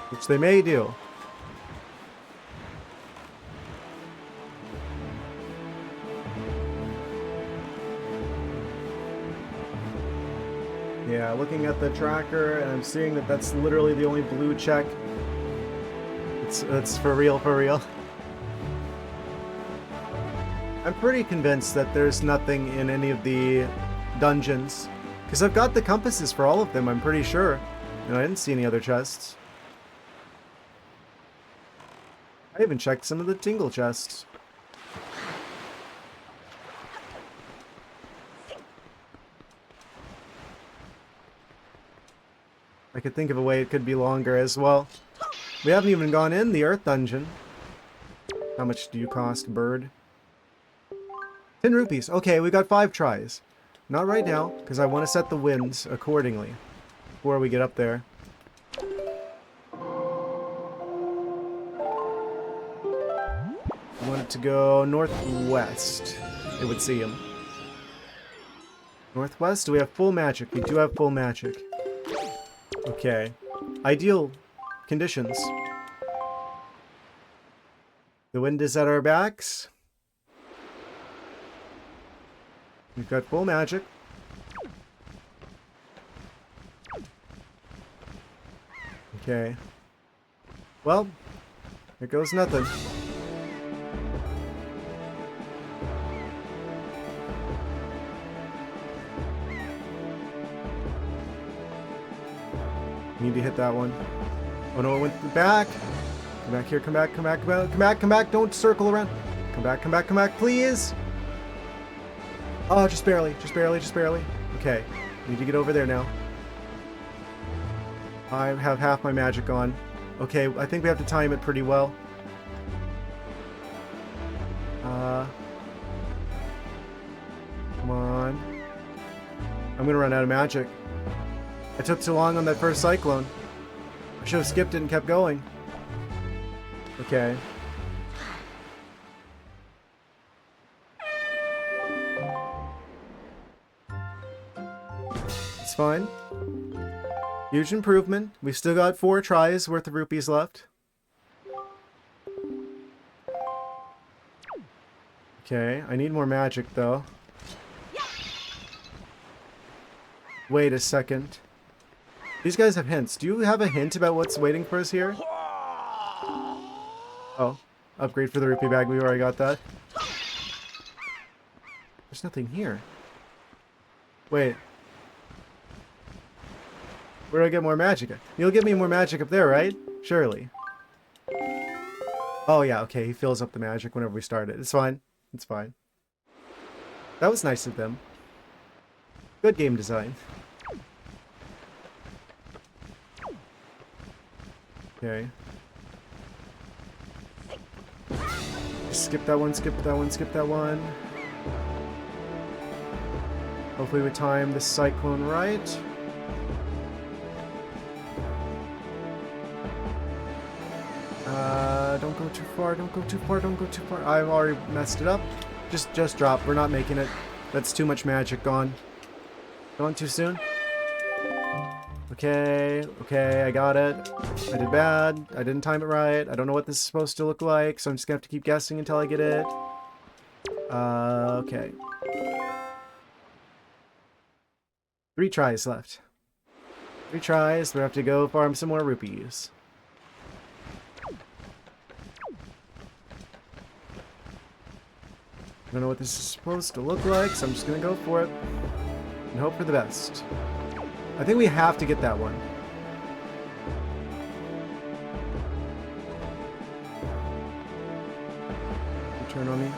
Which they may do. Yeah, looking at the tracker, and I'm seeing that that's literally the only blue check. It's for real, for real. I'm pretty convinced that there's nothing in any of the dungeons. Because I've got the compasses for all of them, I'm pretty sure. And I didn't see any other chests. I even checked some of the tingle chests. I could think of a way it could be longer as well. We haven't even gone in the Earth Dungeon. How much do you cost, bird? 10 rupees. Okay, we got 5 tries. Not right now, because I want to set the winds accordingly before we get up there. I want it to go northwest, it would seem. Northwest? Do we have full magic? We do have full magic. Okay. Ideal conditions. The wind is at our backs. We've got full magic. Okay. Well, here goes nothing. Need to hit that one. Oh no, it went back. Come back here, come back, come back, come back, come back, come back. Don't circle around. Come back, come back, come back, please. Oh, just barely, just barely, just barely. Okay, need to get over there now. I have half my magic on. Okay, I think we have to time it pretty well. Come on. I'm gonna run out of magic. I took too long on that first cyclone. I should have skipped it and kept going. Okay. It's fine. Huge improvement. We've still got 4 tries worth of rupees left. Okay, I need more magic though. Wait a second. These guys have hints. Do you have a hint about what's waiting for us here? Oh, upgrade for the rupee bag. We already got that. There's nothing here. Wait. Where do I get more magic? You'll give me more magic up there, right? Surely. Oh yeah, okay. He fills up the magic whenever we start it. It's fine. It's fine. That was nice of them. Good game design. Okay. Skip that one, skip that one, skip that one. Hopefully we time the cyclone right. Don't go too far, don't go too far, don't go too far. I've already messed it up. Just drop. We're not making it. That's too much magic gone. Gone too soon? Okay, okay, I got it. I did bad. I didn't time it right. I don't know what this is supposed to look like, so I'm just gonna have to keep guessing until I get it. Okay. 3 tries left. 3 tries. We have to go farm some more rupees. I don't know what this is supposed to look like, so I'm just gonna go for it and hope for the best. I think we have to get that one. Turn on me.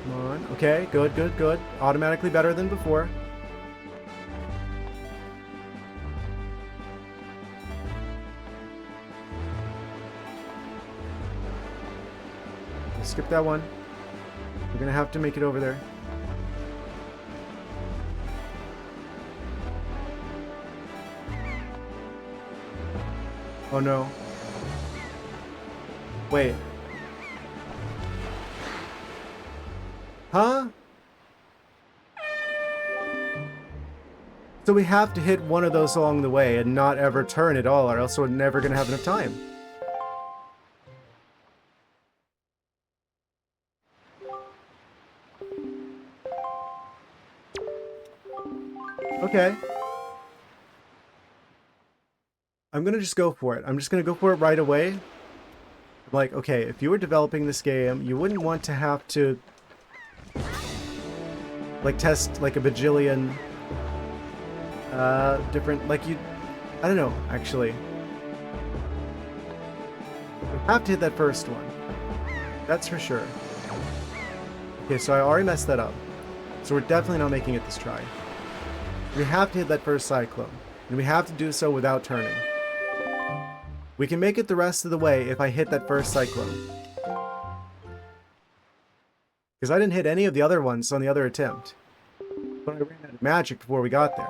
Come on. Okay, good, good, good. Automatically better than before. Skip that one. We're gonna have to make it over there. Oh no. Wait. Huh? So we have to hit one of those along the way and not ever turn at all, or else we're never gonna have enough time. Okay. I'm gonna just go for it. I'm just gonna go for it right away. Like, okay, if you were developing this game, you wouldn't want to have to like test like a bajillion different, like you, I don't know, actually. You have to hit that first one. That's for sure. Okay, so I already messed that up. So we're definitely not making it this try. We have to hit that first cyclone. And we have to do so without turning. We can make it the rest of the way if I hit that first cyclone. Because I didn't hit any of the other ones on the other attempt. But I ran out of magic before we got there.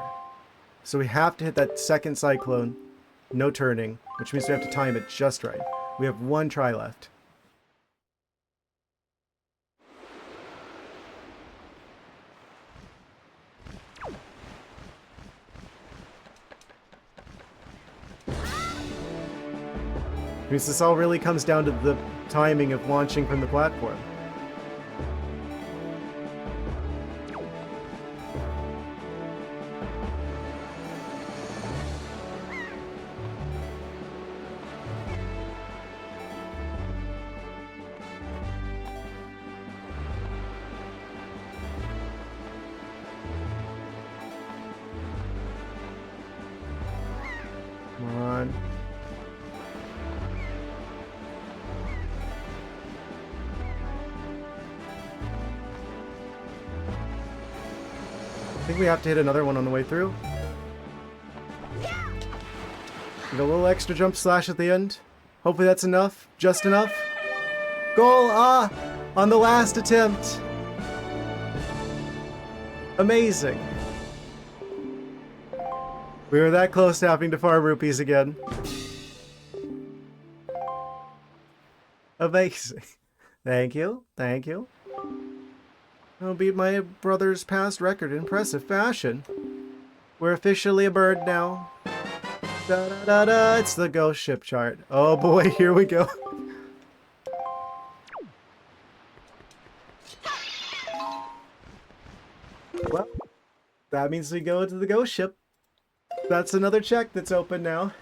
So we have to hit that second cyclone, no turning, which means we have to time it just right. We have one try left. Because this all really comes down to the timing of launching from the platform. Come on. I think we have to hit another one on the way through. Get a little extra jump slash at the end. Hopefully that's enough. Just enough. Goal! Ah! On the last attempt! Amazing. We were that close to having to farm rupees again. Amazing. Thank you. Thank you. I'll beat my brother's past record in impressive fashion. We're officially a bird now. Da da da da! It's the ghost ship chart. Oh boy, here we go. Well, that means we go to the ghost ship. That's another check that's open now.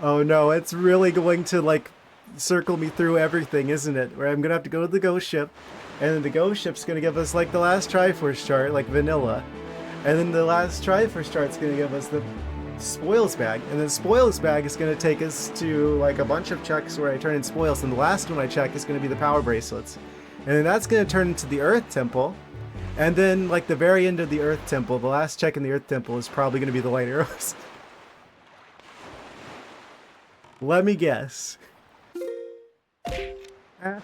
Oh no, it's really going to like circle me through everything, isn't it? Where I'm gonna have to go to the ghost ship, and then the ghost ship's gonna give us like the last Triforce chart, like vanilla. And then the last Triforce chart's gonna give us the spoils bag, and then spoils bag is gonna take us to like a bunch of checks where I turn in spoils, and the last one I check is gonna be the power bracelets. And then that's gonna turn into the Earth Temple. And then like the very end of the Earth Temple, the last check in the Earth Temple is probably gonna be the light arrows. Let me guess. I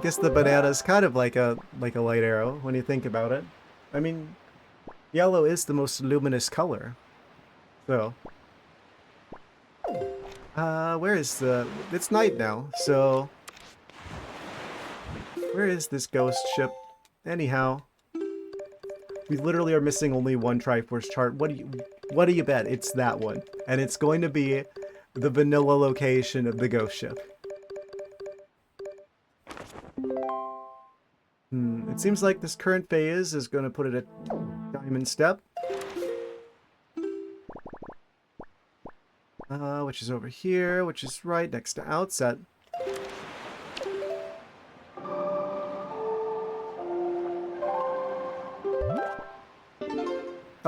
guess the banana is kind of like a light arrow when you think about it. I mean, yellow is the most luminous color. So, where is the? It's night now. So, where is this ghost ship? Anyhow. We literally are missing only one Triforce chart. What do you bet? It's that one. And it's going to be the vanilla location of the ghost ship. It seems like this current phase is going to put it at Diamond Step. Which is over here, which is right next to Outset.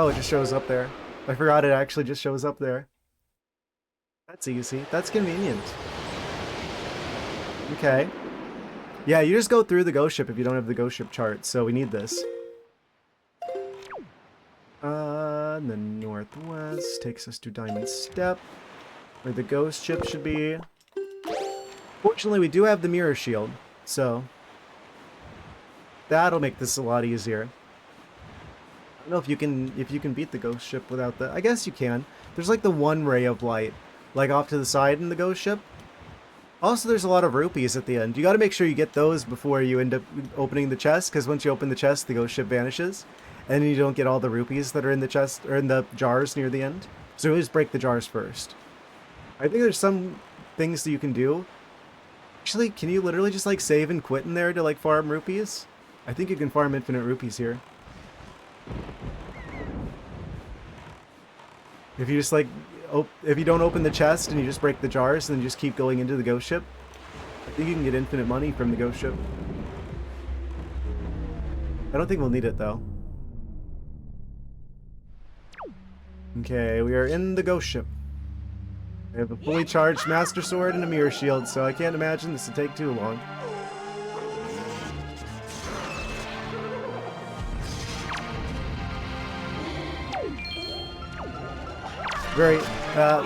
Oh, it just shows up there. I forgot it actually just shows up there. That's easy. That's convenient. Okay. Yeah, you just go through the ghost ship if you don't have the ghost ship chart, so we need this. In the northwest takes us to Diamond Step, where the ghost ship should be. Fortunately, we do have the mirror shield, so that'll make this a lot easier. I don't know if you can beat the ghost ship without the. I guess you can. There's like the one ray of light, like off to the side in the ghost ship. Also, there's a lot of rupees at the end. You got to make sure you get those before you end up opening the chest, because once you open the chest, the ghost ship vanishes, and you don't get all the rupees that are in the chest or in the jars near the end. So always break the jars first. I think there's some things that you can do. Actually, can you literally just like save and quit in there to like farm rupees? I think you can farm infinite rupees here. If you just like, if you don't open the chest and you just break the jars and then just keep going into the ghost ship, I think you can get infinite money from the ghost ship. I don't think we'll need it though. Okay, we are in the ghost ship. I have a fully charged Master Sword and a Mirror Shield, so I can't imagine this will take too long. Very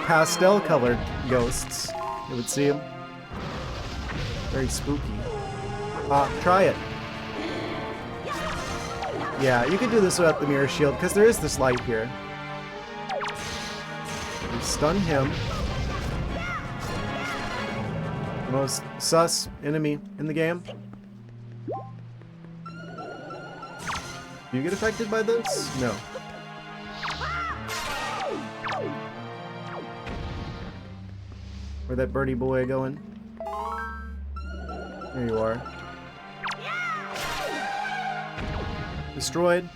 pastel-colored ghosts, it would seem. Very spooky. Try it. Yeah, you can do this without the Mirror Shield, because there is this light here. You stun him. The most sus enemy in the game. Do you get affected by this? No. Where'd that birdie boy going? There you are. Destroyed.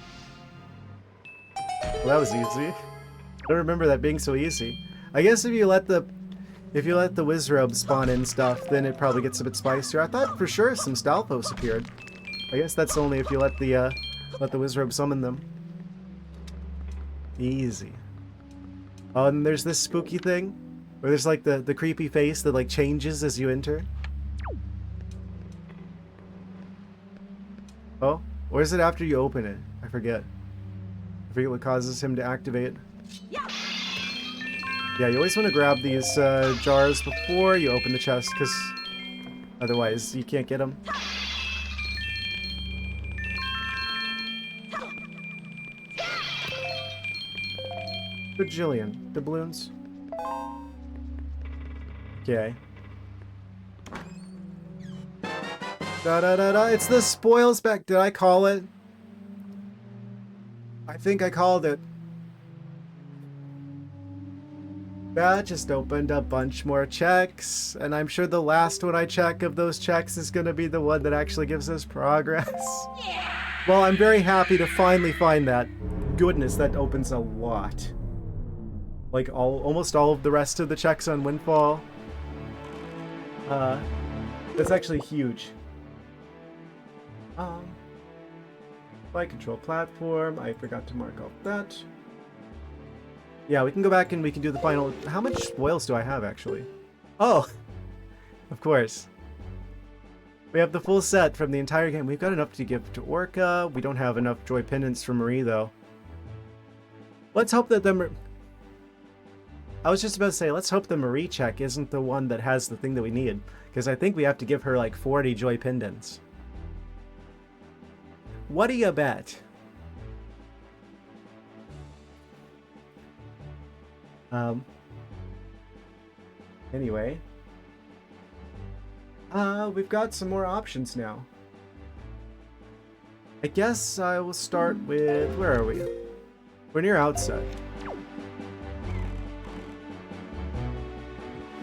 Well, that was easy. I don't remember that being so easy. I guess if you let the Wizrobe spawn in stuff, then it probably gets a bit spicier. I thought for sure some Stalfos appeared. I guess that's only if you let the Wizrobe summon them. Easy. Oh, and there's this spooky thing where there's like the creepy face that like changes as you enter. Oh, or is it after you open it? I forget. I forget what causes him to activate. Yeah, you always want to grab these jars before you open the chest, because otherwise you can't get them. Bajillion doubloons. Okay. Da-da-da-da, it's the spoil spec. Did I call it? I think I called it. That just opened a bunch more checks, and I'm sure the last one I check of those checks is going to be the one that actually gives us progress. Yeah. Well, I'm very happy to finally find that. Goodness, that opens a lot. Like almost all of the rest of the checks on Windfall. That's actually huge. Flight control platform. I forgot to mark off that. Yeah, we can go back and we can do the final. How much spoils do I have actually? Oh, of course. We have the full set from the entire game. We've got enough to give to Orca. We don't have enough joy pendants for Marie though. Let's hope that I was just about to say, let's hope the Marie check isn't the one that has the thing that we need, because I think we have to give her like 40 joy pendants. What do you bet? Anyway. We've got some more options now. I guess I will start with, where are we? We're near Outset.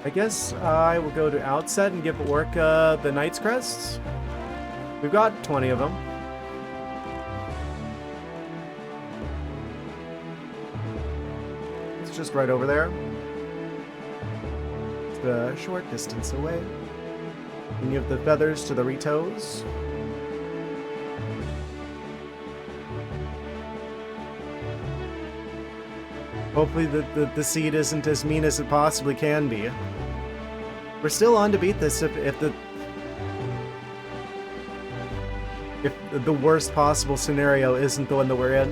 I guess I will go to Outset and give Orca the Knight's Crests. We've got 20 of them. It's just right over there. It's a short distance away. And you have the feathers to the Ritos. Hopefully the seed isn't as mean as it possibly can be. We're still on to beat this if the worst possible scenario isn't the one that we're in.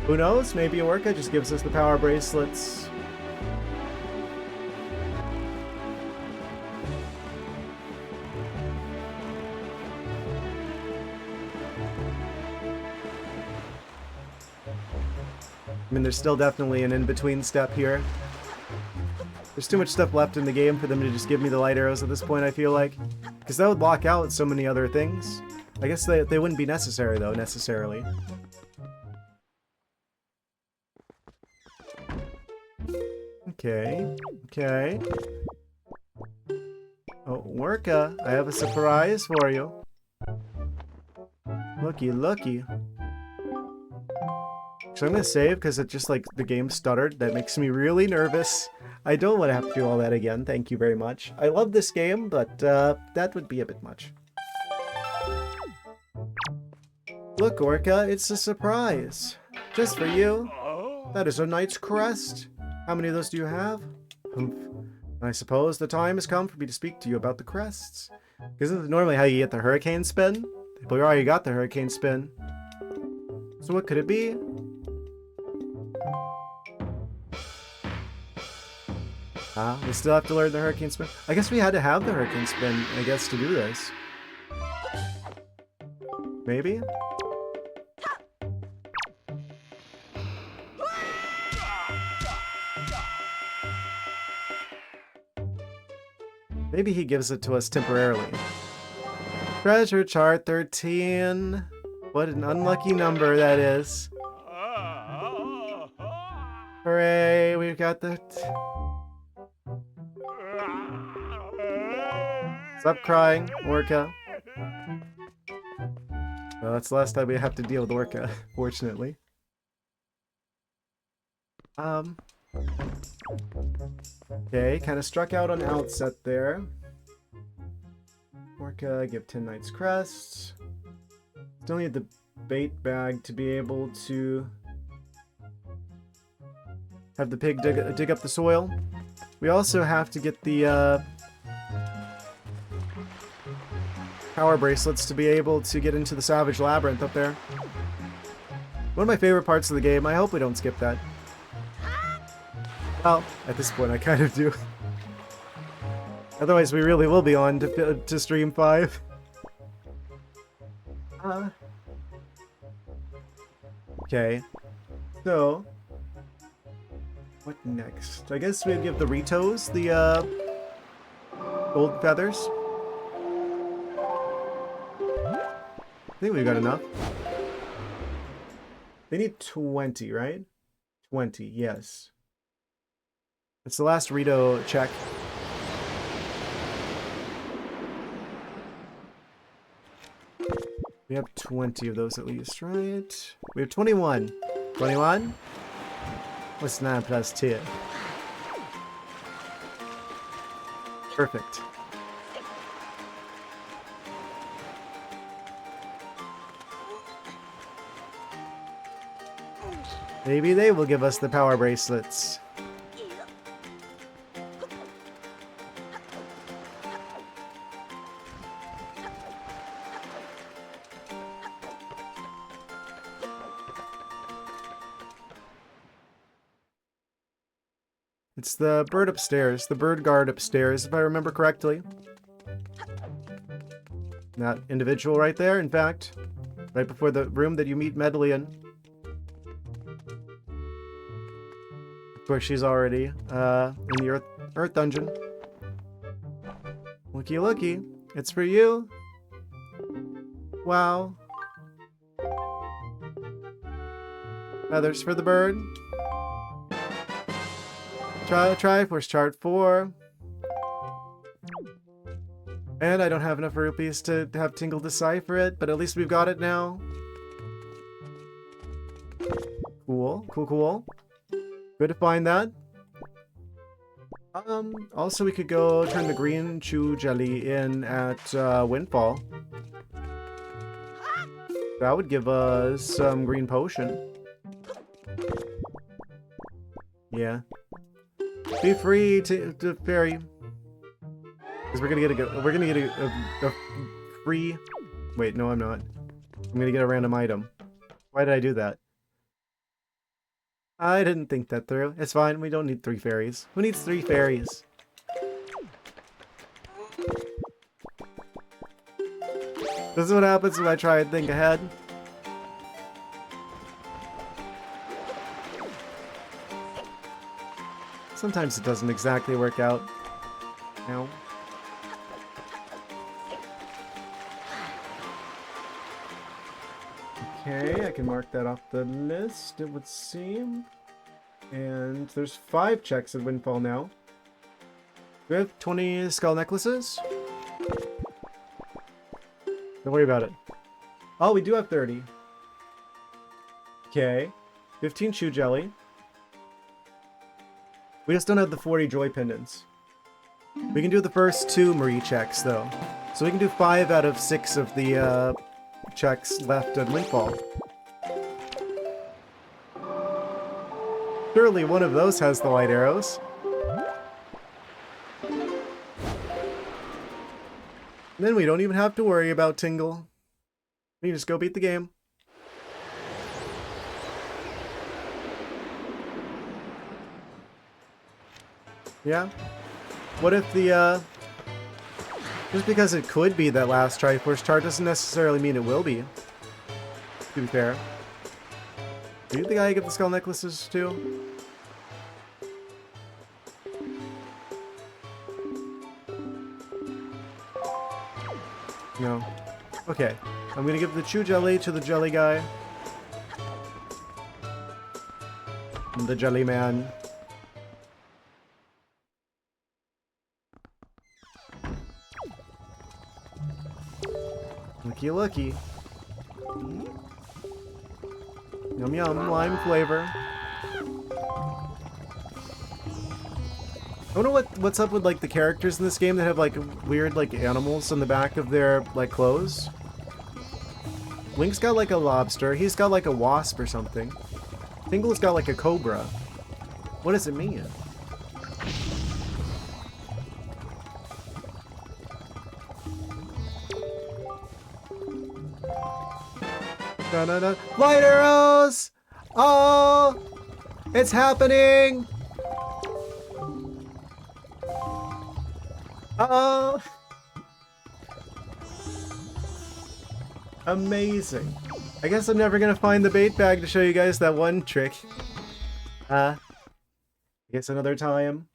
Who knows? Maybe Orca just gives us the power bracelets. I mean, there's still definitely an in-between step here. There's too much stuff left in the game for them to just give me the light arrows at this point, I feel like. Because that would block out so many other things. I guess they wouldn't be necessary, though, necessarily. Okay. Okay. Oh, Orca, I have a surprise for you. Looky, looky. So I'm gonna save because it just like the game stuttered. That makes me really nervous. I don't want to have to do all that again. Thank you very much. I love this game, but that would be a bit much. Look, Orca, it's a surprise. Just for you. That is a knight's crest. How many of those do you have? Humph. I suppose the time has come for me to speak to you about the crests. Because this is normally how you get the hurricane spin. But we already got the hurricane spin. So what could it be? We still have to learn the hurricane spin. I guess we had to have the hurricane spin, I guess, to do this. Maybe? Maybe he gives it to us temporarily. Treasure chart 13. What an unlucky number that is. Hooray, we've got the... Stop crying, Orca. Well, that's the last time we have to deal with Orca, fortunately. Okay, kind of struck out on outset there. Orca, give 10 Knights Crests. Still need the bait bag to be able to have the pig dig up the soil. We also have to get the power bracelets to be able to get into the Savage Labyrinth up there. One of my favorite parts of the game. I hope we don't skip that. Well, at this point I kind of do. Otherwise we really will be on to stream 5. Okay. So, what next? I guess we'd give the Ritos the gold feathers. I think we've got enough. They need 20, right? 20, yes. It's the last Rito check. We have 20 of those at least, right? We have 21. 21? What's 9 plus 2? Perfect. Maybe they will give us the power bracelets. It's the bird upstairs, the bird guard upstairs, if I remember correctly. That individual right there, in fact. Right before the room that you meet Medley in. Of course, she's already in the Earth Dungeon. Looky, looky. It's for you. Wow. Feathers for the bird. Triforce chart 4. And I don't have enough rupees to have Tingle decipher it, but at least we've got it now. Cool, cool, cool. Good to find that. Also we could go turn the green chew jelly in at Windfall. That would give us some green potion. Yeah. Be free to fairy. Because we're gonna get a free. Wait, no, I'm not. I'm gonna get a random item. Why did I do that? I didn't think that through. It's fine. We don't need 3 fairies. Who needs 3 fairies? This is what happens when I try and think ahead. Sometimes it doesn't exactly work out. No. Okay, I can mark that off the list, it would seem. And there's 5 checks at Windfall now. We have 20 skull necklaces. Don't worry about it. Oh, we do have 30. Okay. 15 shoe jelly. We just don't have the 40 joy pendants. We can do the first 2 Marie checks, though. So we can do 5 out of 6 of the checks left at Windfall. Surely one of those has the light arrows. And then we don't even have to worry about Tingle. We can just go beat the game. Yeah? What if the, just because it could be that last Triforce chart doesn't necessarily mean it will be. To be fair. Do you think I get the skull necklaces too? No. Okay. I'm gonna give the chew jelly to the jelly guy. The jelly man. Looky looky. Yum yum, lime flavor. I wonder what's up with like the characters in this game that have like weird like animals on the back of their like clothes. Link's got like a lobster, he's got like a wasp or something. Tingle's got like a cobra. What does it mean? Da-da-da. Light arrows! Oh! It's happening! Uh-oh! Amazing. I guess I'm never gonna find the bait bag to show you guys that one trick. I guess another time.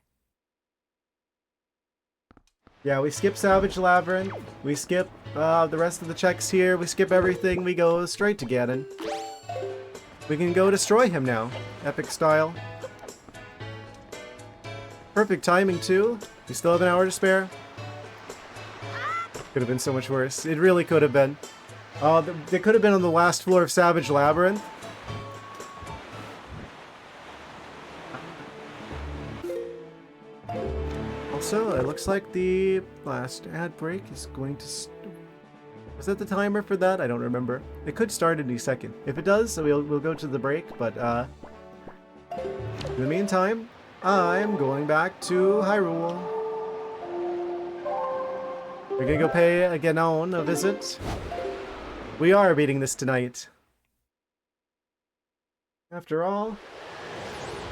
Yeah, we skip Savage Labyrinth. We skip the rest of the checks here. We skip everything. We go straight to Ganon. We can go destroy him now. Epic style. Perfect timing, too. We still have an hour to spare. Could have been so much worse. It really could have been. They could have been on the last floor of Savage Labyrinth. Also, it looks like the last ad break is going to... Was that the timer for that? I don't remember. It could start any second. If it does, we'll go to the break, but in the meantime, I'm going back to Hyrule. We're gonna go pay Ganon a visit. We are beating this tonight. After all,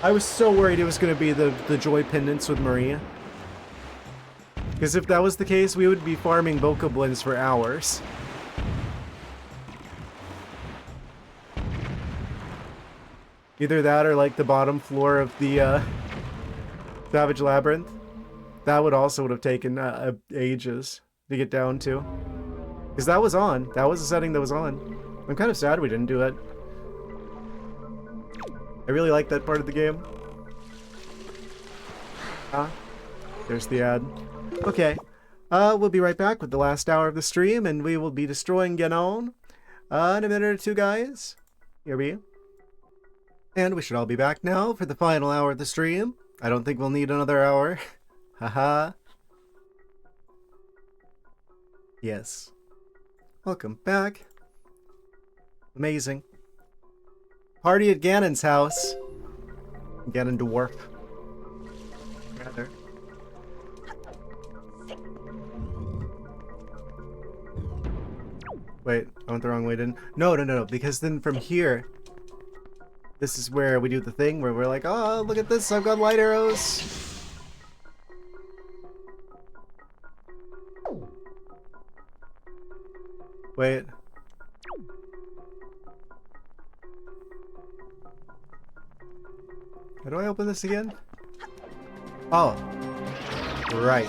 I was so worried it was gonna be the joy pendants with Maria. Because if that was the case, we would be farming Bokoblins for hours. Either that or like the bottom floor of the Savage Labyrinth. That would have taken ages to get down to. Because that was on. That was the setting that was on. I'm kind of sad we didn't do it. I really like that part of the game. There's the ad. Okay, we'll be right back with the last hour of the stream, and we will be destroying Ganon in a minute or two, guys. Here we. And we should all be back now for the final hour of the stream. I don't think we'll need another hour. Haha. Yes. Welcome back. Amazing. Party at Ganon's house. Ganon Dwarf. Rather. Wait, I went the wrong way, didn't? No, because then from here, this is where we do the thing where we're like, oh, look at this, I've got light arrows. Wait. How do I open this again? Oh. Right.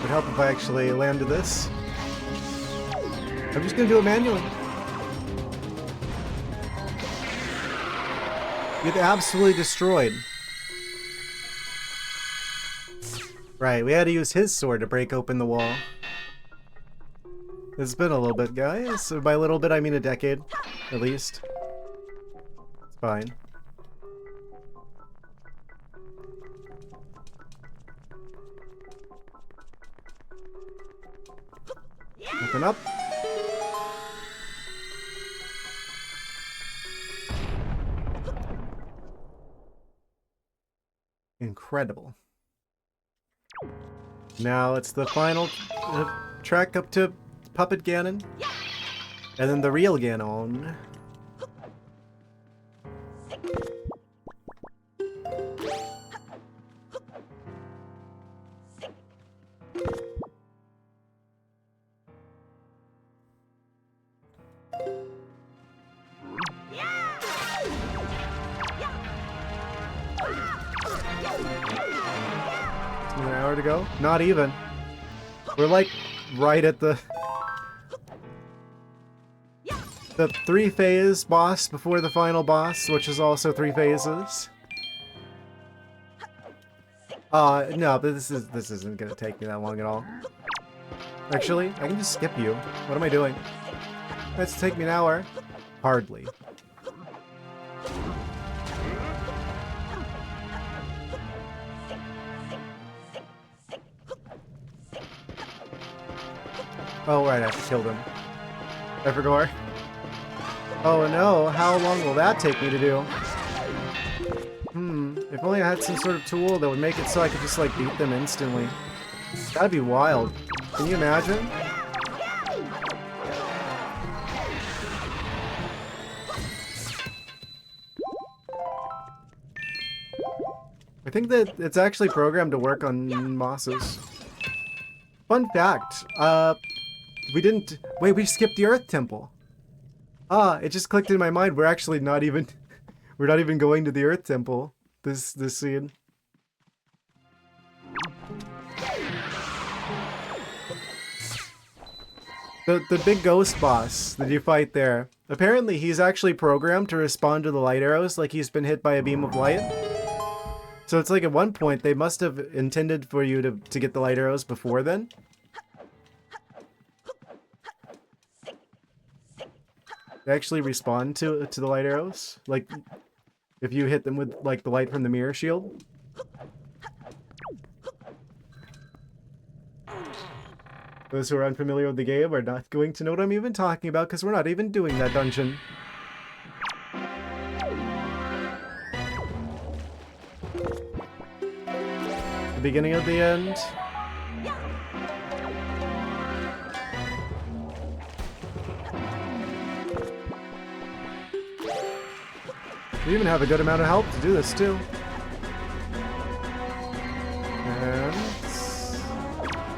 Would help if I actually landed this. I'm just gonna do it manually. Get absolutely destroyed. Right, we had to use his sword to break open the wall. It's been a little bit, guys. So by a little bit, I mean a decade, at least. It's fine. Open up. Incredible. Now it's the final track up to Puppet Ganon. And then the real Ganon. Another hour to go? Not even. We're like right at the 3-phase boss before the final boss, which is also 3 phases. No, but this isn't gonna take me that long at all. Actually, I can just skip you. What am I doing? That's take me an hour. Hardly. Oh, right, I have to kill them. I forgot. Oh no, how long will that take me to do? If only I had some sort of tool that would make it so I could just, like, beat them instantly. That'd be wild. Can you imagine? I think that it's actually programmed to work on mosses. Fun fact, we didn't... Wait, we skipped the Earth Temple. It just clicked in my mind. We're actually not even... We're not even going to the Earth Temple this scene. The big ghost boss that you fight there, apparently he's actually programmed to respond to the light arrows like he's been hit by a beam of light. So it's like at one point they must have intended for you to get the light arrows before then. They actually respond to the light arrows, like if you hit them with like the light from the mirror shield. Those who are unfamiliar with the game are not going to know what I'm even talking about because we're not even doing that dungeon. The beginning of the end. We even have a good amount of help to do this too. And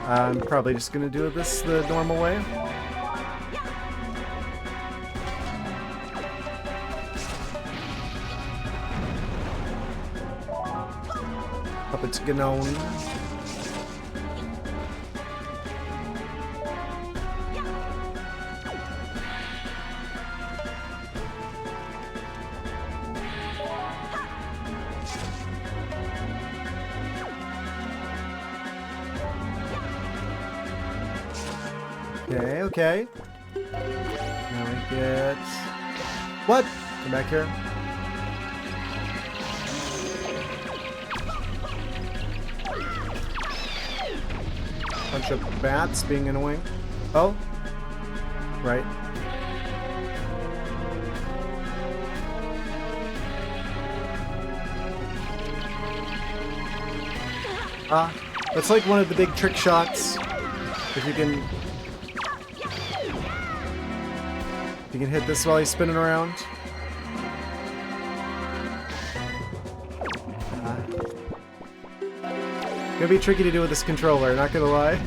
I'm probably just gonna do this the normal way. Puppets Ganon. Okay. Now we get... What? Come back here. Bunch of bats being annoying. Oh. Right. That's like one of the big trick shots. If you can... You can hit this while he's spinning around. Gonna be tricky to do with this controller, not gonna lie.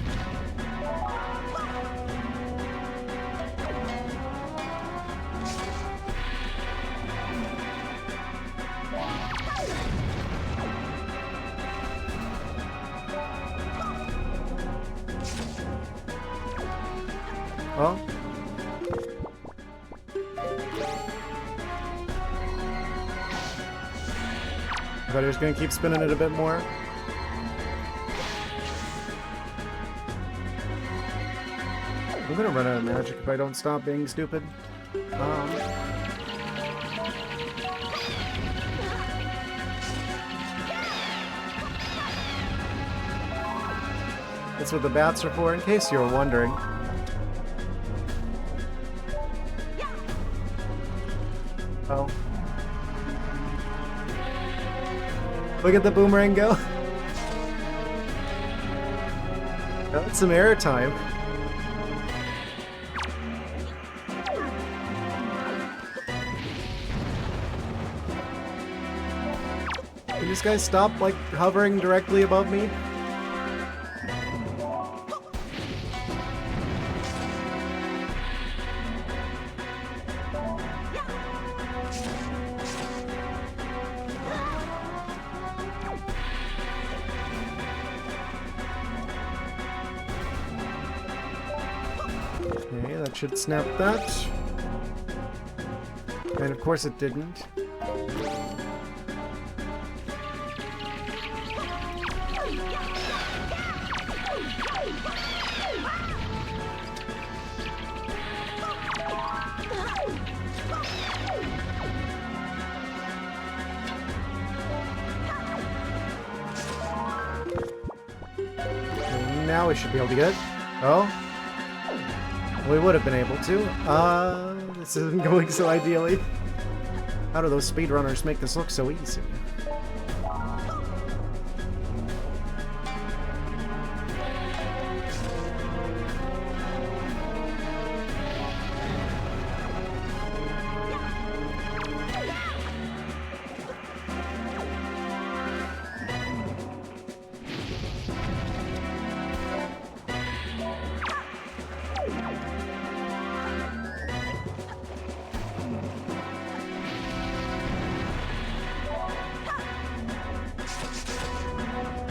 Oh. thought he was gonna keep spinning it a bit more. I'm gonna run out of magic if I don't stop being stupid. That's what the bats are for, in case you were wondering. Oh. Look at the boomerang go. Got some airtime. Can this guy stop, like, hovering directly above me? Okay, that should snap that. And of course it didn't. Now we should be able to get it. Oh. We would have been able to. This isn't going so ideally. How do those speedrunners make this look so easy?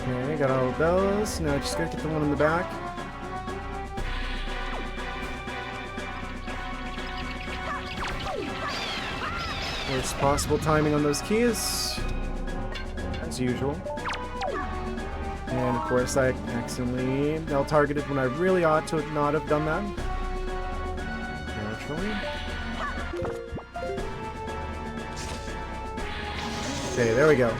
Okay, got all of those. Now just gotta get the one in the back. Worst possible timing on those keys, as usual. And of course I accidentally targeted when I really ought to not have done that. Naturally. Okay, there we go.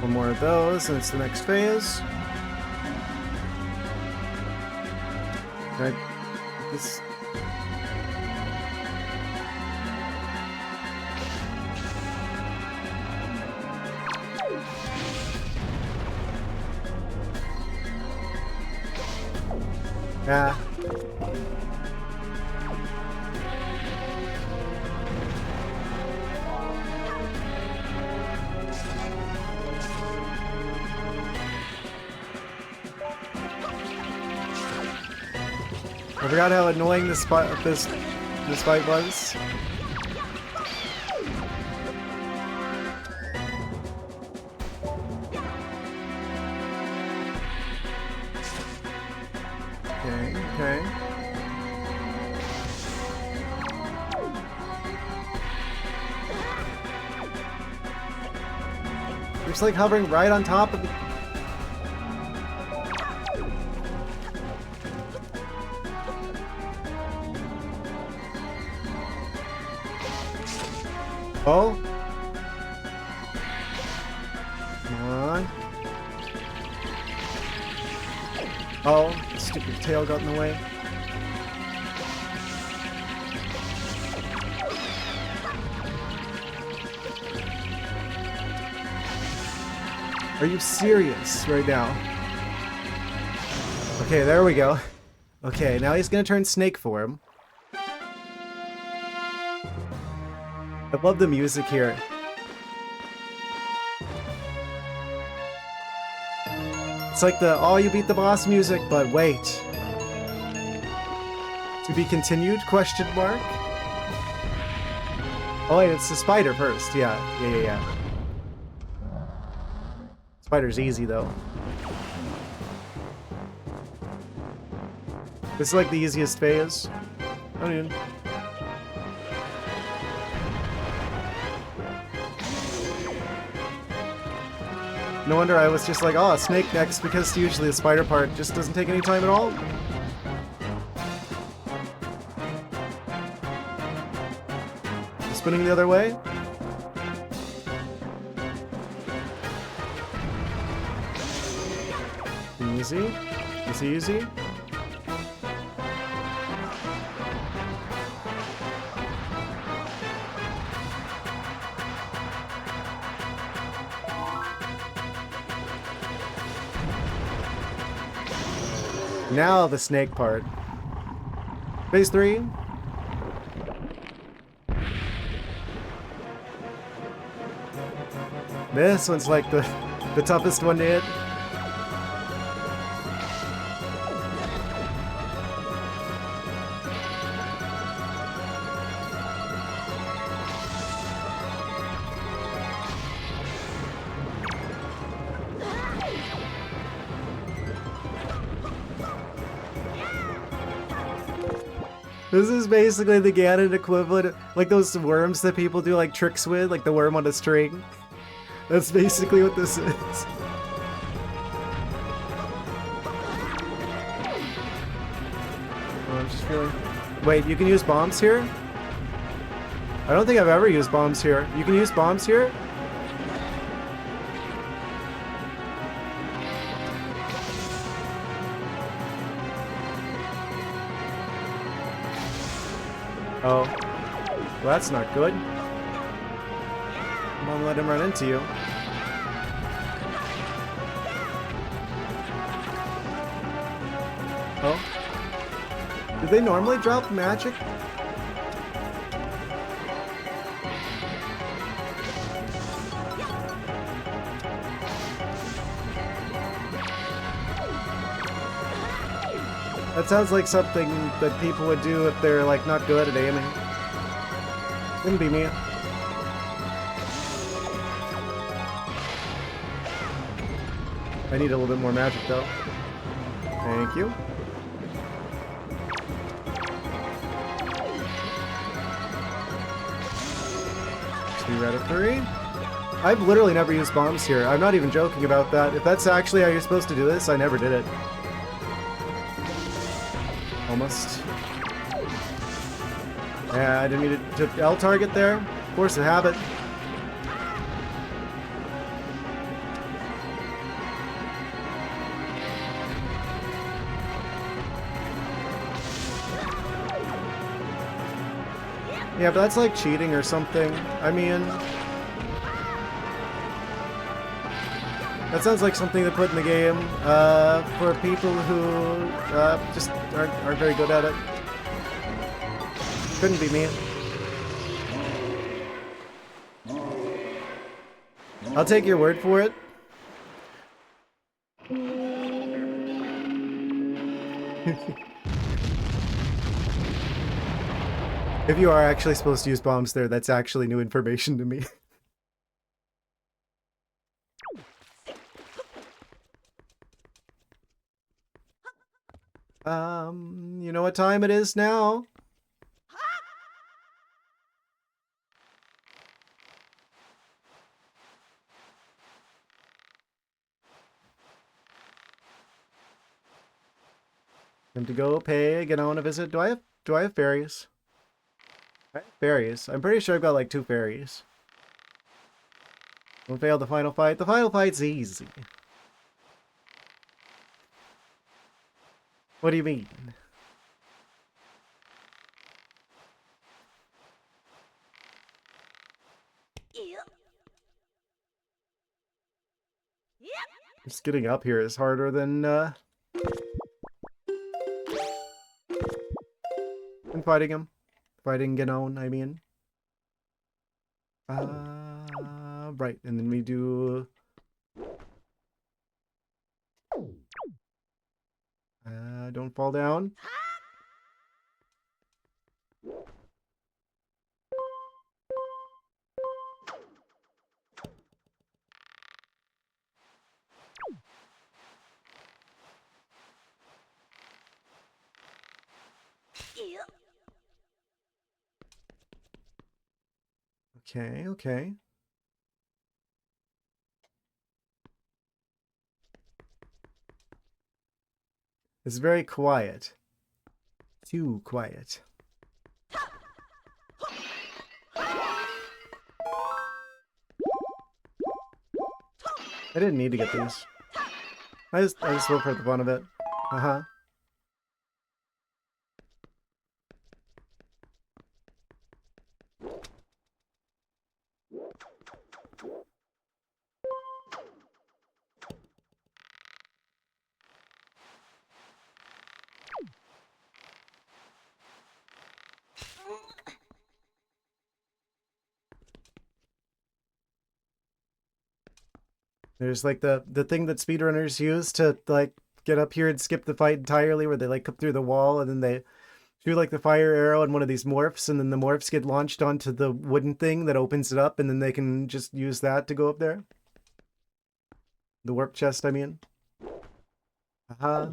One more of those, and it's the next phase. Right. This. Ah. I forgot how annoying this fight was. Okay. It's like hovering right on top of the... Oh. Come on. Oh, the stupid tail got in the way. Are you serious right now? Okay, there we go. Okay, now he's gonna turn snake form. I love the music here. It's like the "oh, you beat the boss" music, but wait. To be continued? Question mark. Oh wait, it's the spider first. Yeah. Spider's easy though. This is like the easiest phase. I don't even... No wonder I was just like, oh, snake next, because usually the spider part just doesn't take any time at all. Spinning the other way. Easy. Easy, easy. Now the snake part. Phase 3. This one's like the toughest one to hit. This is basically the Ganon equivalent, like those worms that people do like tricks with, like the worm on a string. That's basically what this is. Oh, I'm just feeling... Wait, you can use bombs here? I don't think I've ever used bombs here. You can use bombs here? Oh. Well, that's not good. I'm gonna let him run into you. Oh. Did they normally drop magic? That sounds like something that people would do if they're like not good at aiming. Wouldn't be me. I need a little bit more magic though. Thank you. Two out of 3. I've literally never used bombs here. I'm not even joking about that. If that's actually how you're supposed to do this, I never did it. Almost. Yeah, I didn't mean to L-target there. Force of habit. Yeah, but that's like cheating or something. I mean... That sounds like something they put in the game for people who just aren't very good at it. Couldn't be me. I'll take your word for it. If you are actually supposed to use bombs there, that's actually new information to me. You know what time it is now? Time to go pay, get on a visit. Do I have fairies? I have fairies. I'm pretty sure I've got like 2 fairies. Don't fail the final fight. The final fight's easy. What do you mean? Just getting up here is harder than fighting him. Fighting Ganon, I mean. Right, and then we do... don't fall down. Okay, okay. It's very quiet. Too quiet. I didn't need to get these. I just went for the fun of it. Uh-huh. There's like the thing that speedrunners use to like get up here and skip the fight entirely, where they like come through the wall and then they shoot like the fire arrow in one of these morphs, and then the morphs get launched onto the wooden thing that opens it up, and then they can just use that to go up there. The warp chest, I mean. Uh-huh.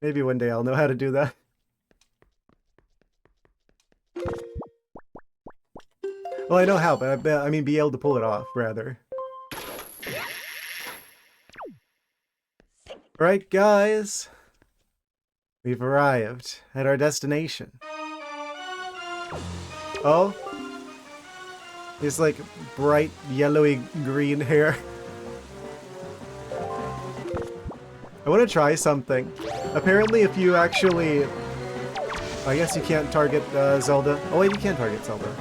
Maybe one day I'll know how to do that. Well, I know how, but I mean be able to pull it off, rather. Alright, guys. We've arrived at our destination. Oh? It's like bright yellowy green hair. I want to try something. Apparently if you actually... I guess you can't target Zelda. Oh wait, you can target Zelda.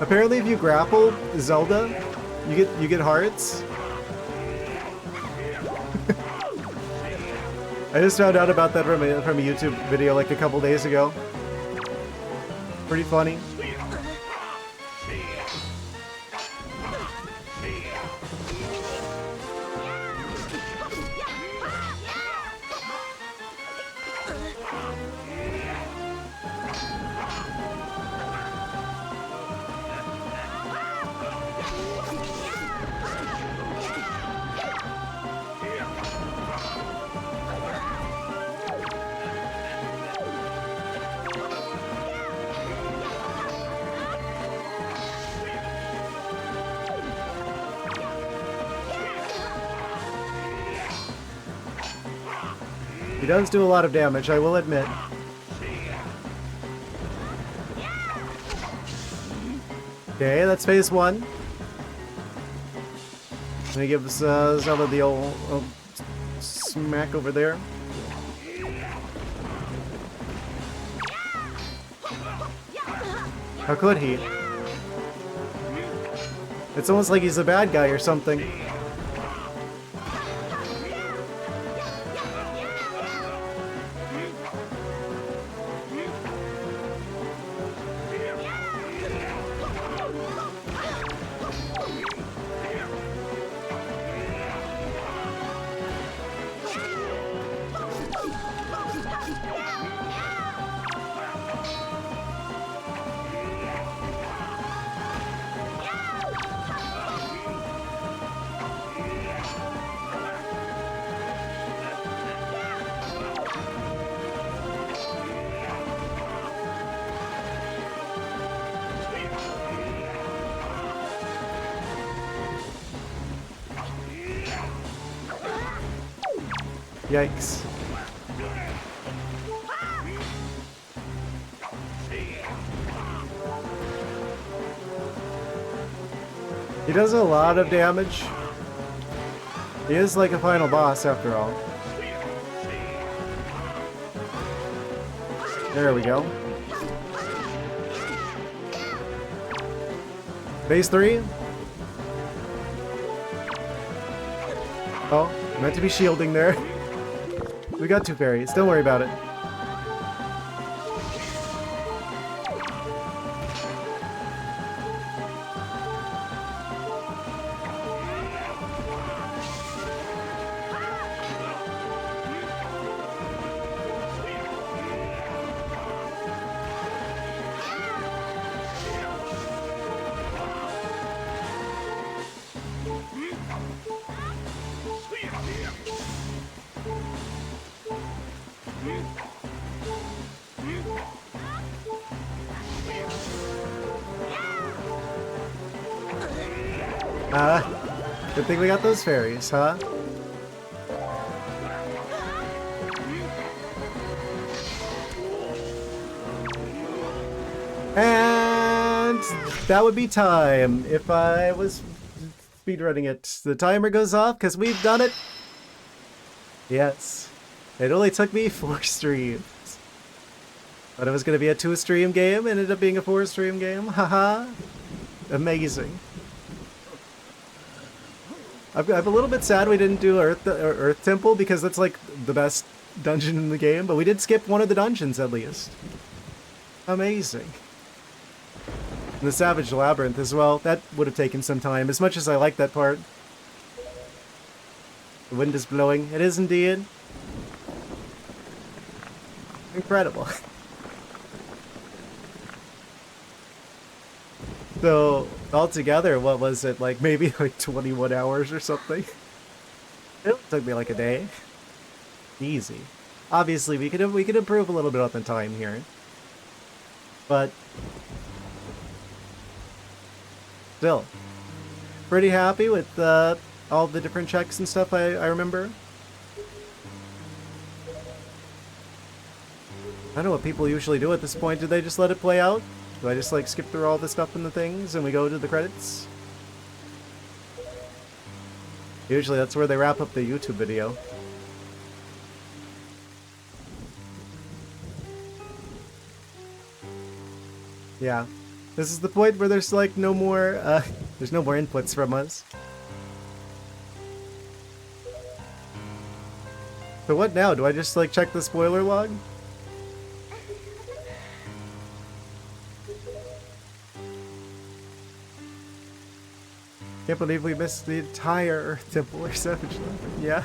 Apparently if you grapple Zelda, you get hearts. I just found out about that from a YouTube video like a couple days ago. Pretty funny. He does do a lot of damage, I will admit. Okay, that's phase one. Let me give Zelda the old smack over there. How could he? It's almost like he's a bad guy or something. Yikes. He does a lot of damage. He is like a final boss after all. There we go. Phase 3. Oh, meant to be shielding there. We got 2 fairies, don't worry about it. Good thing we got those fairies, huh? That would be time if I was speedrunning it. The timer goes off because we've done it. Yes. It only took me 4 streams. Thought it was going to be a 2-stream game, ended up being a 4-stream game. Haha. Amazing. I'm a little bit sad we didn't do Earth Temple because that's like the best dungeon in the game, but we did skip one of the dungeons at least. Amazing. And the Savage Labyrinth as well. That would have taken some time, as much as I like that part. The wind is blowing. It is indeed. Incredible. So, altogether, what was it, like maybe like 21 hours or something? It took me like a day. Easy. Obviously, we could improve a little bit on the time here. But still, pretty happy with all the different checks and stuff I remember. I don't know what people usually do at this point. Do they just let it play out? Do I just like skip through all the stuff in the things and we go to the credits? Usually that's where they wrap up the YouTube video. Yeah. This is the point where there's like no more there's no more inputs from us. So what now? Do I just like check the spoiler log? Can't believe we missed the entire Earth Temple or Savage Labyrinth. Yeah.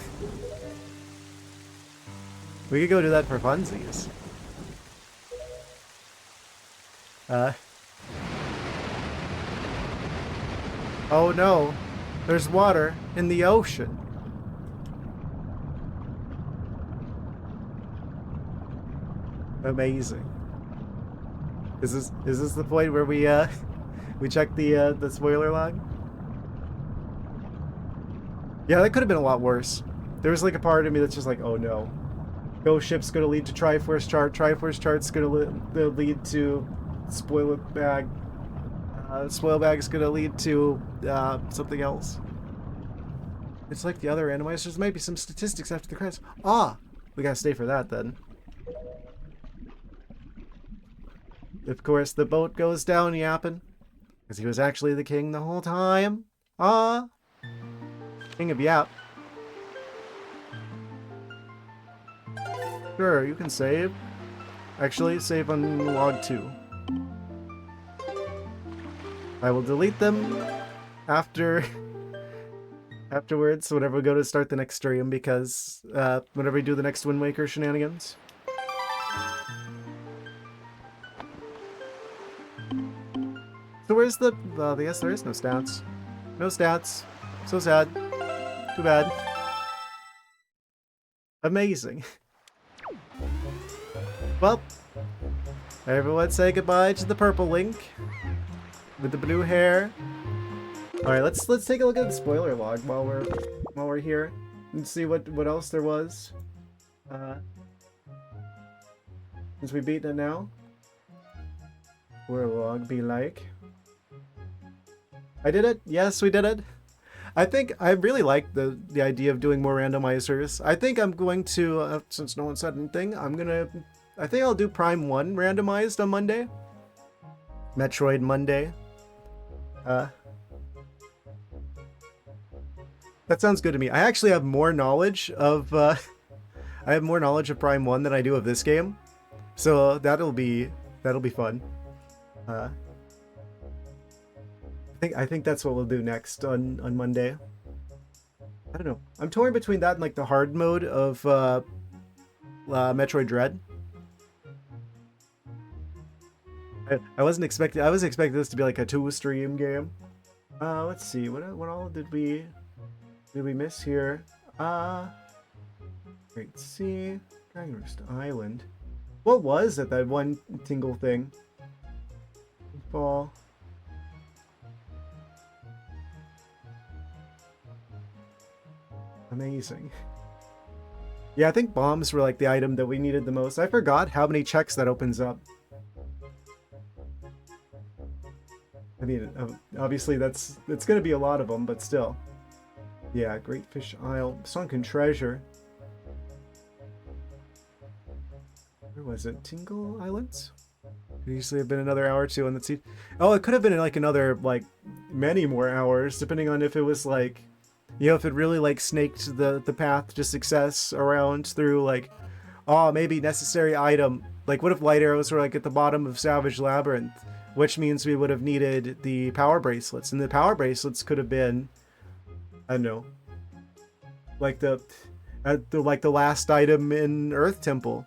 We could go do that for funsies. Oh no. There's water in the ocean. Amazing. Is this the point where we we check the spoiler log? Yeah, that could have been a lot worse. There was like a part of me that's just like, oh no. Ghost ship's gonna lead to Triforce chart. Triforce chart's gonna lead to spoil bag. Spoil bag's gonna lead to something else. It's like the other randomizers. Maybe some statistics after the credits. Ah, we gotta stay for that then. Of course, the boat goes down yapping, because he was actually the king the whole time. Ah, king of Yap. Sure, you can save. Actually, save on log 2. I will delete them afterwards whenever we go to start the next stream, because whenever we do the next Wind Waker shenanigans. So where's the... I guess there is no stats. No stats. So sad. Too bad. Amazing. Well, everyone say goodbye to the purple Link with the blue hair. All right, let's take a look at the spoiler log while we're here and see what else there was. Since we've beaten it now, where will log be like? I did it. Yes, we did it. I think I really like the idea of doing more randomizers. I think I'm going to, since no one said anything, I think I'll do Prime 1 randomized on Monday. Metroid Monday. That sounds good to me. I actually have more knowledge of, I have more knowledge of Prime 1 than I do of this game. So that'll be fun. I think that's what we'll do next on Monday. I don't know. I'm torn between that and like the hard mode of Metroid Dread. I wasn't expecting. I was expecting this to be like a 2-stream game. Let's see. What all did we miss here? Great Sea, Dragon Roost Island. What was it? That one tingle thing. Ball. Amazing. Yeah, I think bombs were like the item that we needed the most. I forgot how many checks that opens up. I mean, obviously it's going to be a lot of them, but still. Yeah, Great Fish Isle, Sunken Treasure. Where was it? Tingle Islands? Could easily have been another hour or two on the sea. Oh, it could have been like another, like, many more hours, depending on if it was like, you know, if it really like snaked the path to success around through like, oh, maybe necessary item. Like, what if light arrows were like at the bottom of Savage Labyrinth, which means we would have needed the power bracelets, and the power bracelets could have been, I don't know, like the last item in Earth Temple.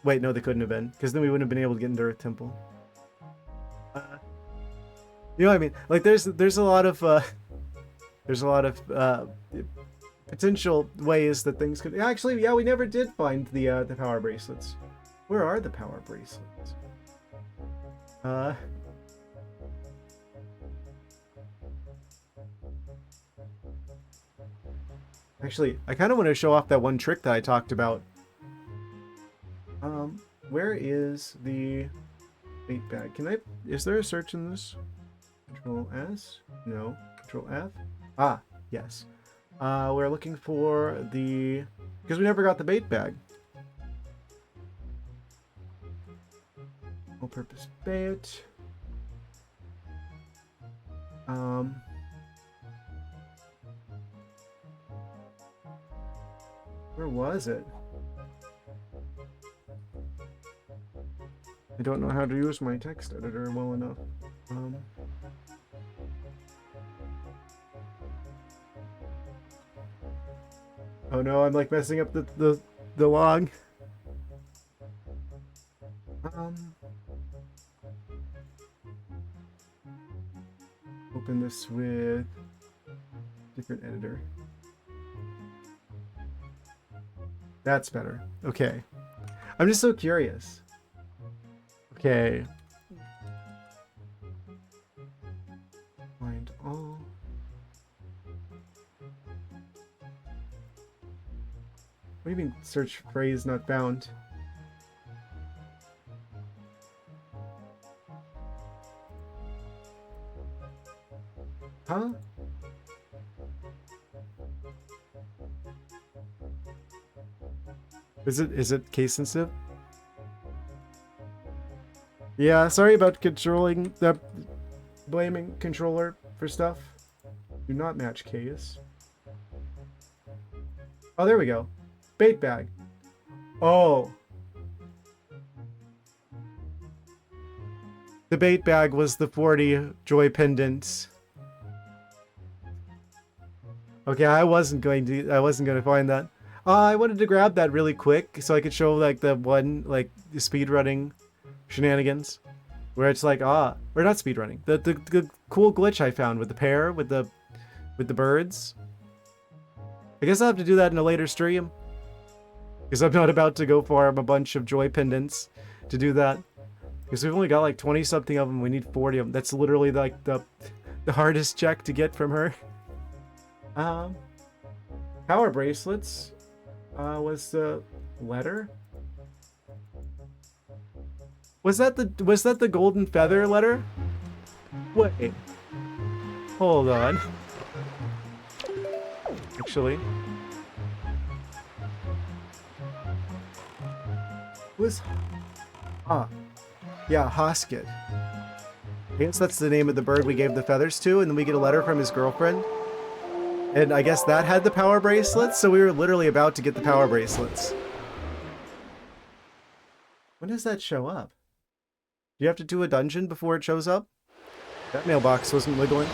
Wait, no, they couldn't have been, because then we wouldn't have been able to get into Earth Temple. You know what I mean? Like, there's a lot of potential ways that things could. Actually, yeah, we never did find the power bracelets. Where are the power bracelets? Actually, I kind of want to show off that one trick that I talked about. Where is the bait bag? Is there a search in this? Control S? No. Control F? Ah, yes. We're looking for because we never got the bait bag. All-purpose bait. Where was it? I don't know how to use my text editor well enough. Oh no, I'm like messing up the log. Open this with different editor. That's better. Okay. I'm just so curious. Okay. Find all. What do you mean search phrase not found? Huh? Is it case sensitive? Yeah, sorry about controlling the blaming controller for stuff. Do not match case. Oh, there we go. Bait bag. Oh. The bait bag was the 40 joy pendants. Okay, I wasn't going to find that. I wanted to grab that really quick so I could show like the one like speedrunning shenanigans where it's like or not speedrunning. The cool glitch I found with the pair with the birds. I guess I'll have to do that in a later stream. Because I'm not about to go farm a bunch of joy pendants to do that. Because we've only got like 20 something of them. We need 40 of them. That's literally like the hardest check to get from her. Power bracelets was the letter. Was that the golden feather letter? Wait. Hold on. Actually. Yeah, Hoskett. I guess that's the name of the bird we gave the feathers to, and then we get a letter from his girlfriend. And I guess that had the power bracelets, so we were literally about to get the power bracelets. When does that show up? Do you have to do a dungeon before it shows up? That mailbox wasn't wiggling.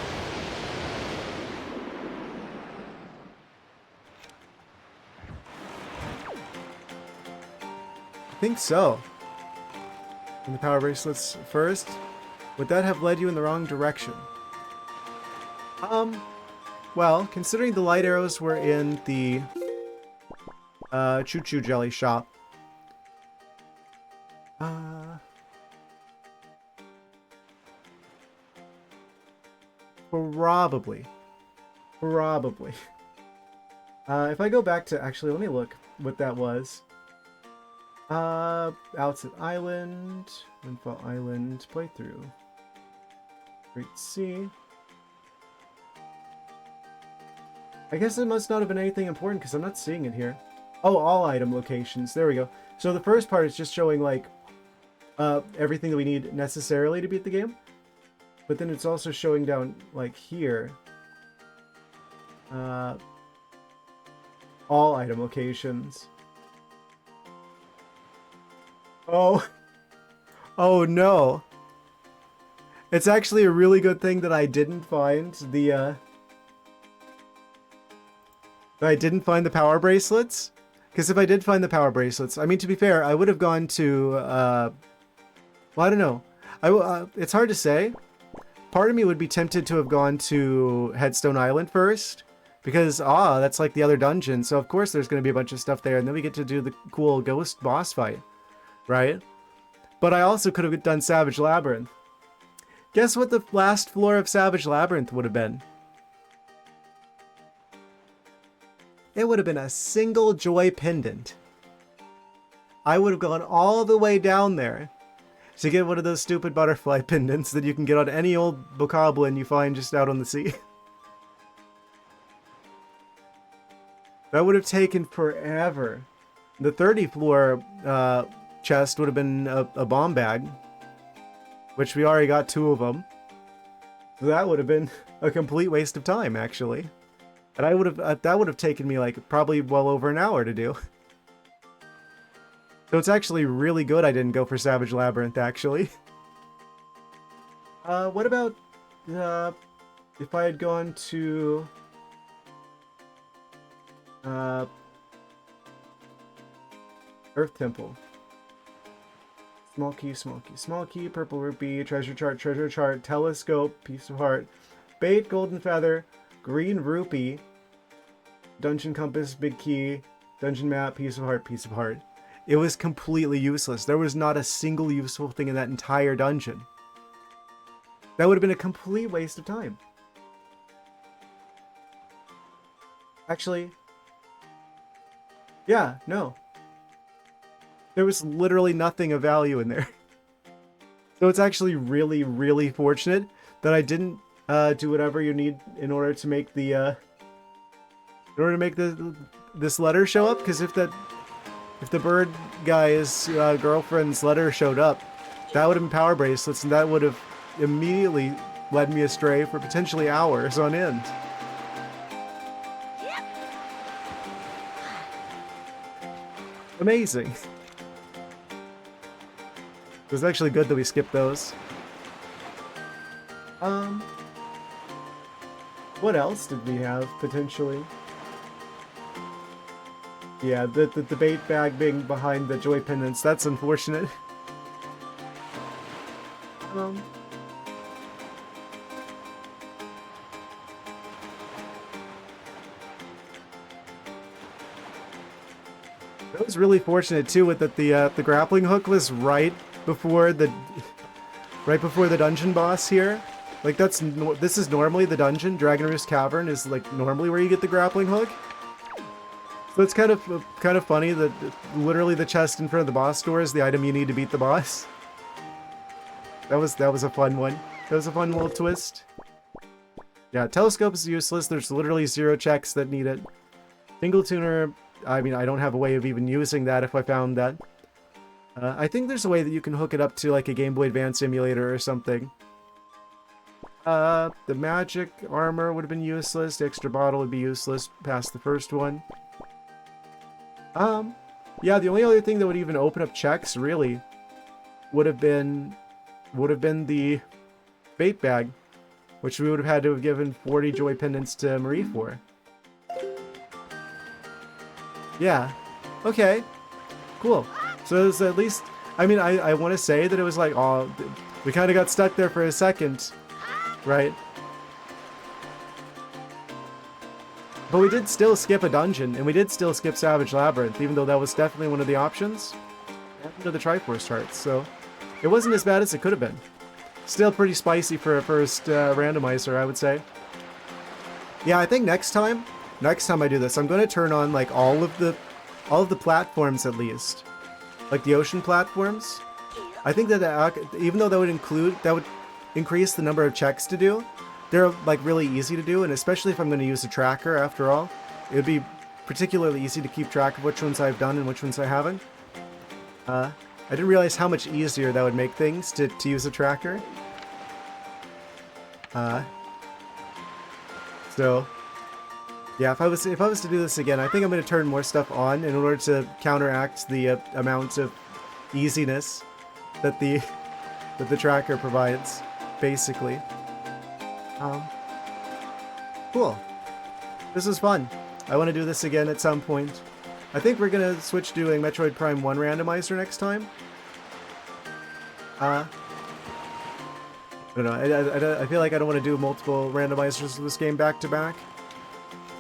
I think so. And the power bracelets first. Would that have led you in the wrong direction? Well, considering the light arrows were in the choo-choo jelly shop. Probably. If I go back to, actually, let me look what that was. Outset Island, Windfall Island playthrough. Great Sea. I guess it must not have been anything important because I'm not seeing it here. Oh, all item locations. There we go. So the first part is just showing like everything that we need necessarily to beat the game. But then it's also showing down like here all item locations. Oh. Oh no. It's actually a really good thing that I didn't find the power bracelets. Because if I did find the power bracelets, I mean, to be fair, I would have gone to, well, I don't know. It's hard to say. Part of me would be tempted to have gone to Headstone Island first. Because, that's like the other dungeon. So, of course, there's going to be a bunch of stuff there. And then we get to do the cool ghost boss fight. Right? But I also could have done Savage Labyrinth. Guess what the last floor of Savage Labyrinth would have been? It would have been a single joy pendant. I would have gone all the way down there to get one of those stupid butterfly pendants that you can get on any old bokoblin you find just out on the sea. That would have taken forever. The 30th floor chest would have been a bomb bag, which we already got 2 of them. So that would have been a complete waste of time, actually. And I would have that would have taken me like probably well over an hour to do. So it's actually really good I didn't go for Savage Labyrinth, actually. What about if I had gone to Earth Temple? Small key, small key, small key, purple rupee, treasure chart, telescope, piece of heart, bait, golden feather, green rupee, dungeon compass, big key, dungeon map, piece of heart, piece of heart. It was completely useless. There was not a single useful thing in that entire dungeon. That would have been a complete waste of time. Actually, yeah, no. There was literally nothing of value in there. So it's actually really, really fortunate that I didn't do whatever you need in order to make the this letter show up. Because if the bird guy's girlfriend's letter showed up, that would have been power bracelets, and that would have immediately led me astray for potentially hours on end. Amazing. It was actually good that we skipped those. What else did we have, potentially? Yeah, the bait bag being behind the joy pendants, that's unfortunate. It was really fortunate too with that the grappling hook was right before the dungeon boss here. Like this is normally the dungeon. Dragon Roost Cavern is like normally where you get the grappling hook. So it's kind of funny that literally the chest in front of the boss door is the item you need to beat the boss. That was a fun one. That was a fun little twist. Yeah, telescope is useless. There's literally 0 checks that need it. Tingle tuner, I mean, I don't have a way of even using that if I found that. I think there's a way that you can hook it up to like a Game Boy Advance emulator or something. The magic armor would have been useless. The extra bottle would be useless past the first one. Yeah, the only other thing that would even open up checks really would have been the bait bag, which we would have had to have given 40 joy pendants to Marie for. Yeah. Okay. Cool. So it was at least, I mean, I want to say that it was like, oh, we kind of got stuck there for a second, right? But we did still skip a dungeon, and we did still skip Savage Labyrinth, even though that was definitely one of the options. Into the Triforce hearts, so it wasn't as bad as it could have been. Still pretty spicy for a first randomizer, I would say. Yeah, I think next time I do this, I'm going to turn on like all of the platforms at least, like the ocean platforms. I think that even though that would increase the number of checks to do. They're like really easy to do, and especially if I'm going to use a tracker after all, it would be particularly easy to keep track of which ones I've done and which ones I haven't. I didn't realize how much easier that would make things to use a tracker. So yeah, if I was to do this again, I think I'm going to turn more stuff on in order to counteract the amount of easiness that the tracker provides, basically. Cool. This was fun. I want to do this again at some point. I think we're going to switch doing Metroid Prime 1 randomizer next time. I don't know. I feel like I don't want to do multiple randomizers of this game back to back.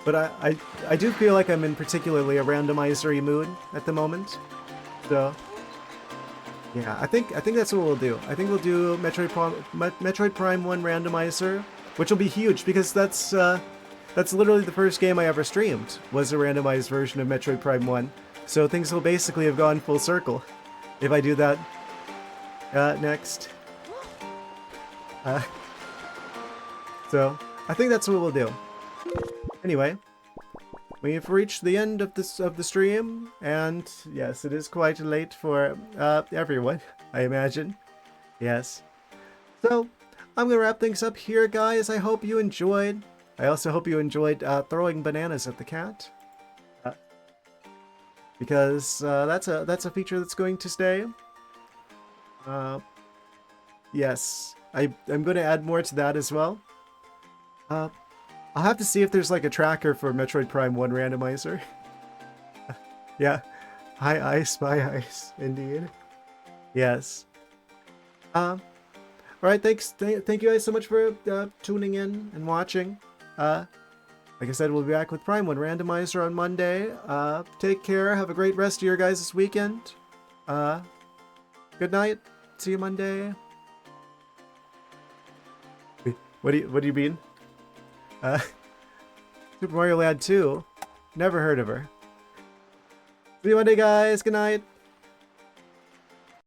But I do feel like I'm in particularly a randomizer-y mood at the moment. So yeah, I think that's what we'll do. I think we'll do Metroid Prime 1 randomizer, which will be huge because that's literally the first game I ever streamed, was a randomized version of Metroid Prime 1. So things will basically have gone full circle if I do that next. So I think that's what we'll do. Anyway, we've reached the end of the stream, and yes, it is quite late for everyone, I imagine. Yes. So I'm gonna wrap things up here, guys. I hope you enjoyed. I also hope you enjoyed throwing bananas at the cat, because that's a feature that's going to stay. Yes, I'm going to add more to that as well. I'll have to see if there's like a tracker for Metroid Prime 1 randomizer. Yeah, hi ice, my ice, indeed. Yes. All right, thanks. Thank you guys so much for tuning in and watching. Like I said, we'll be back with Prime 1 randomizer on Monday. Take care. Have a great rest of your guys' weekend. Good night. See you Monday. What do you mean? Super Mario Land 2? Never heard of her. See you Monday, guys. Good night.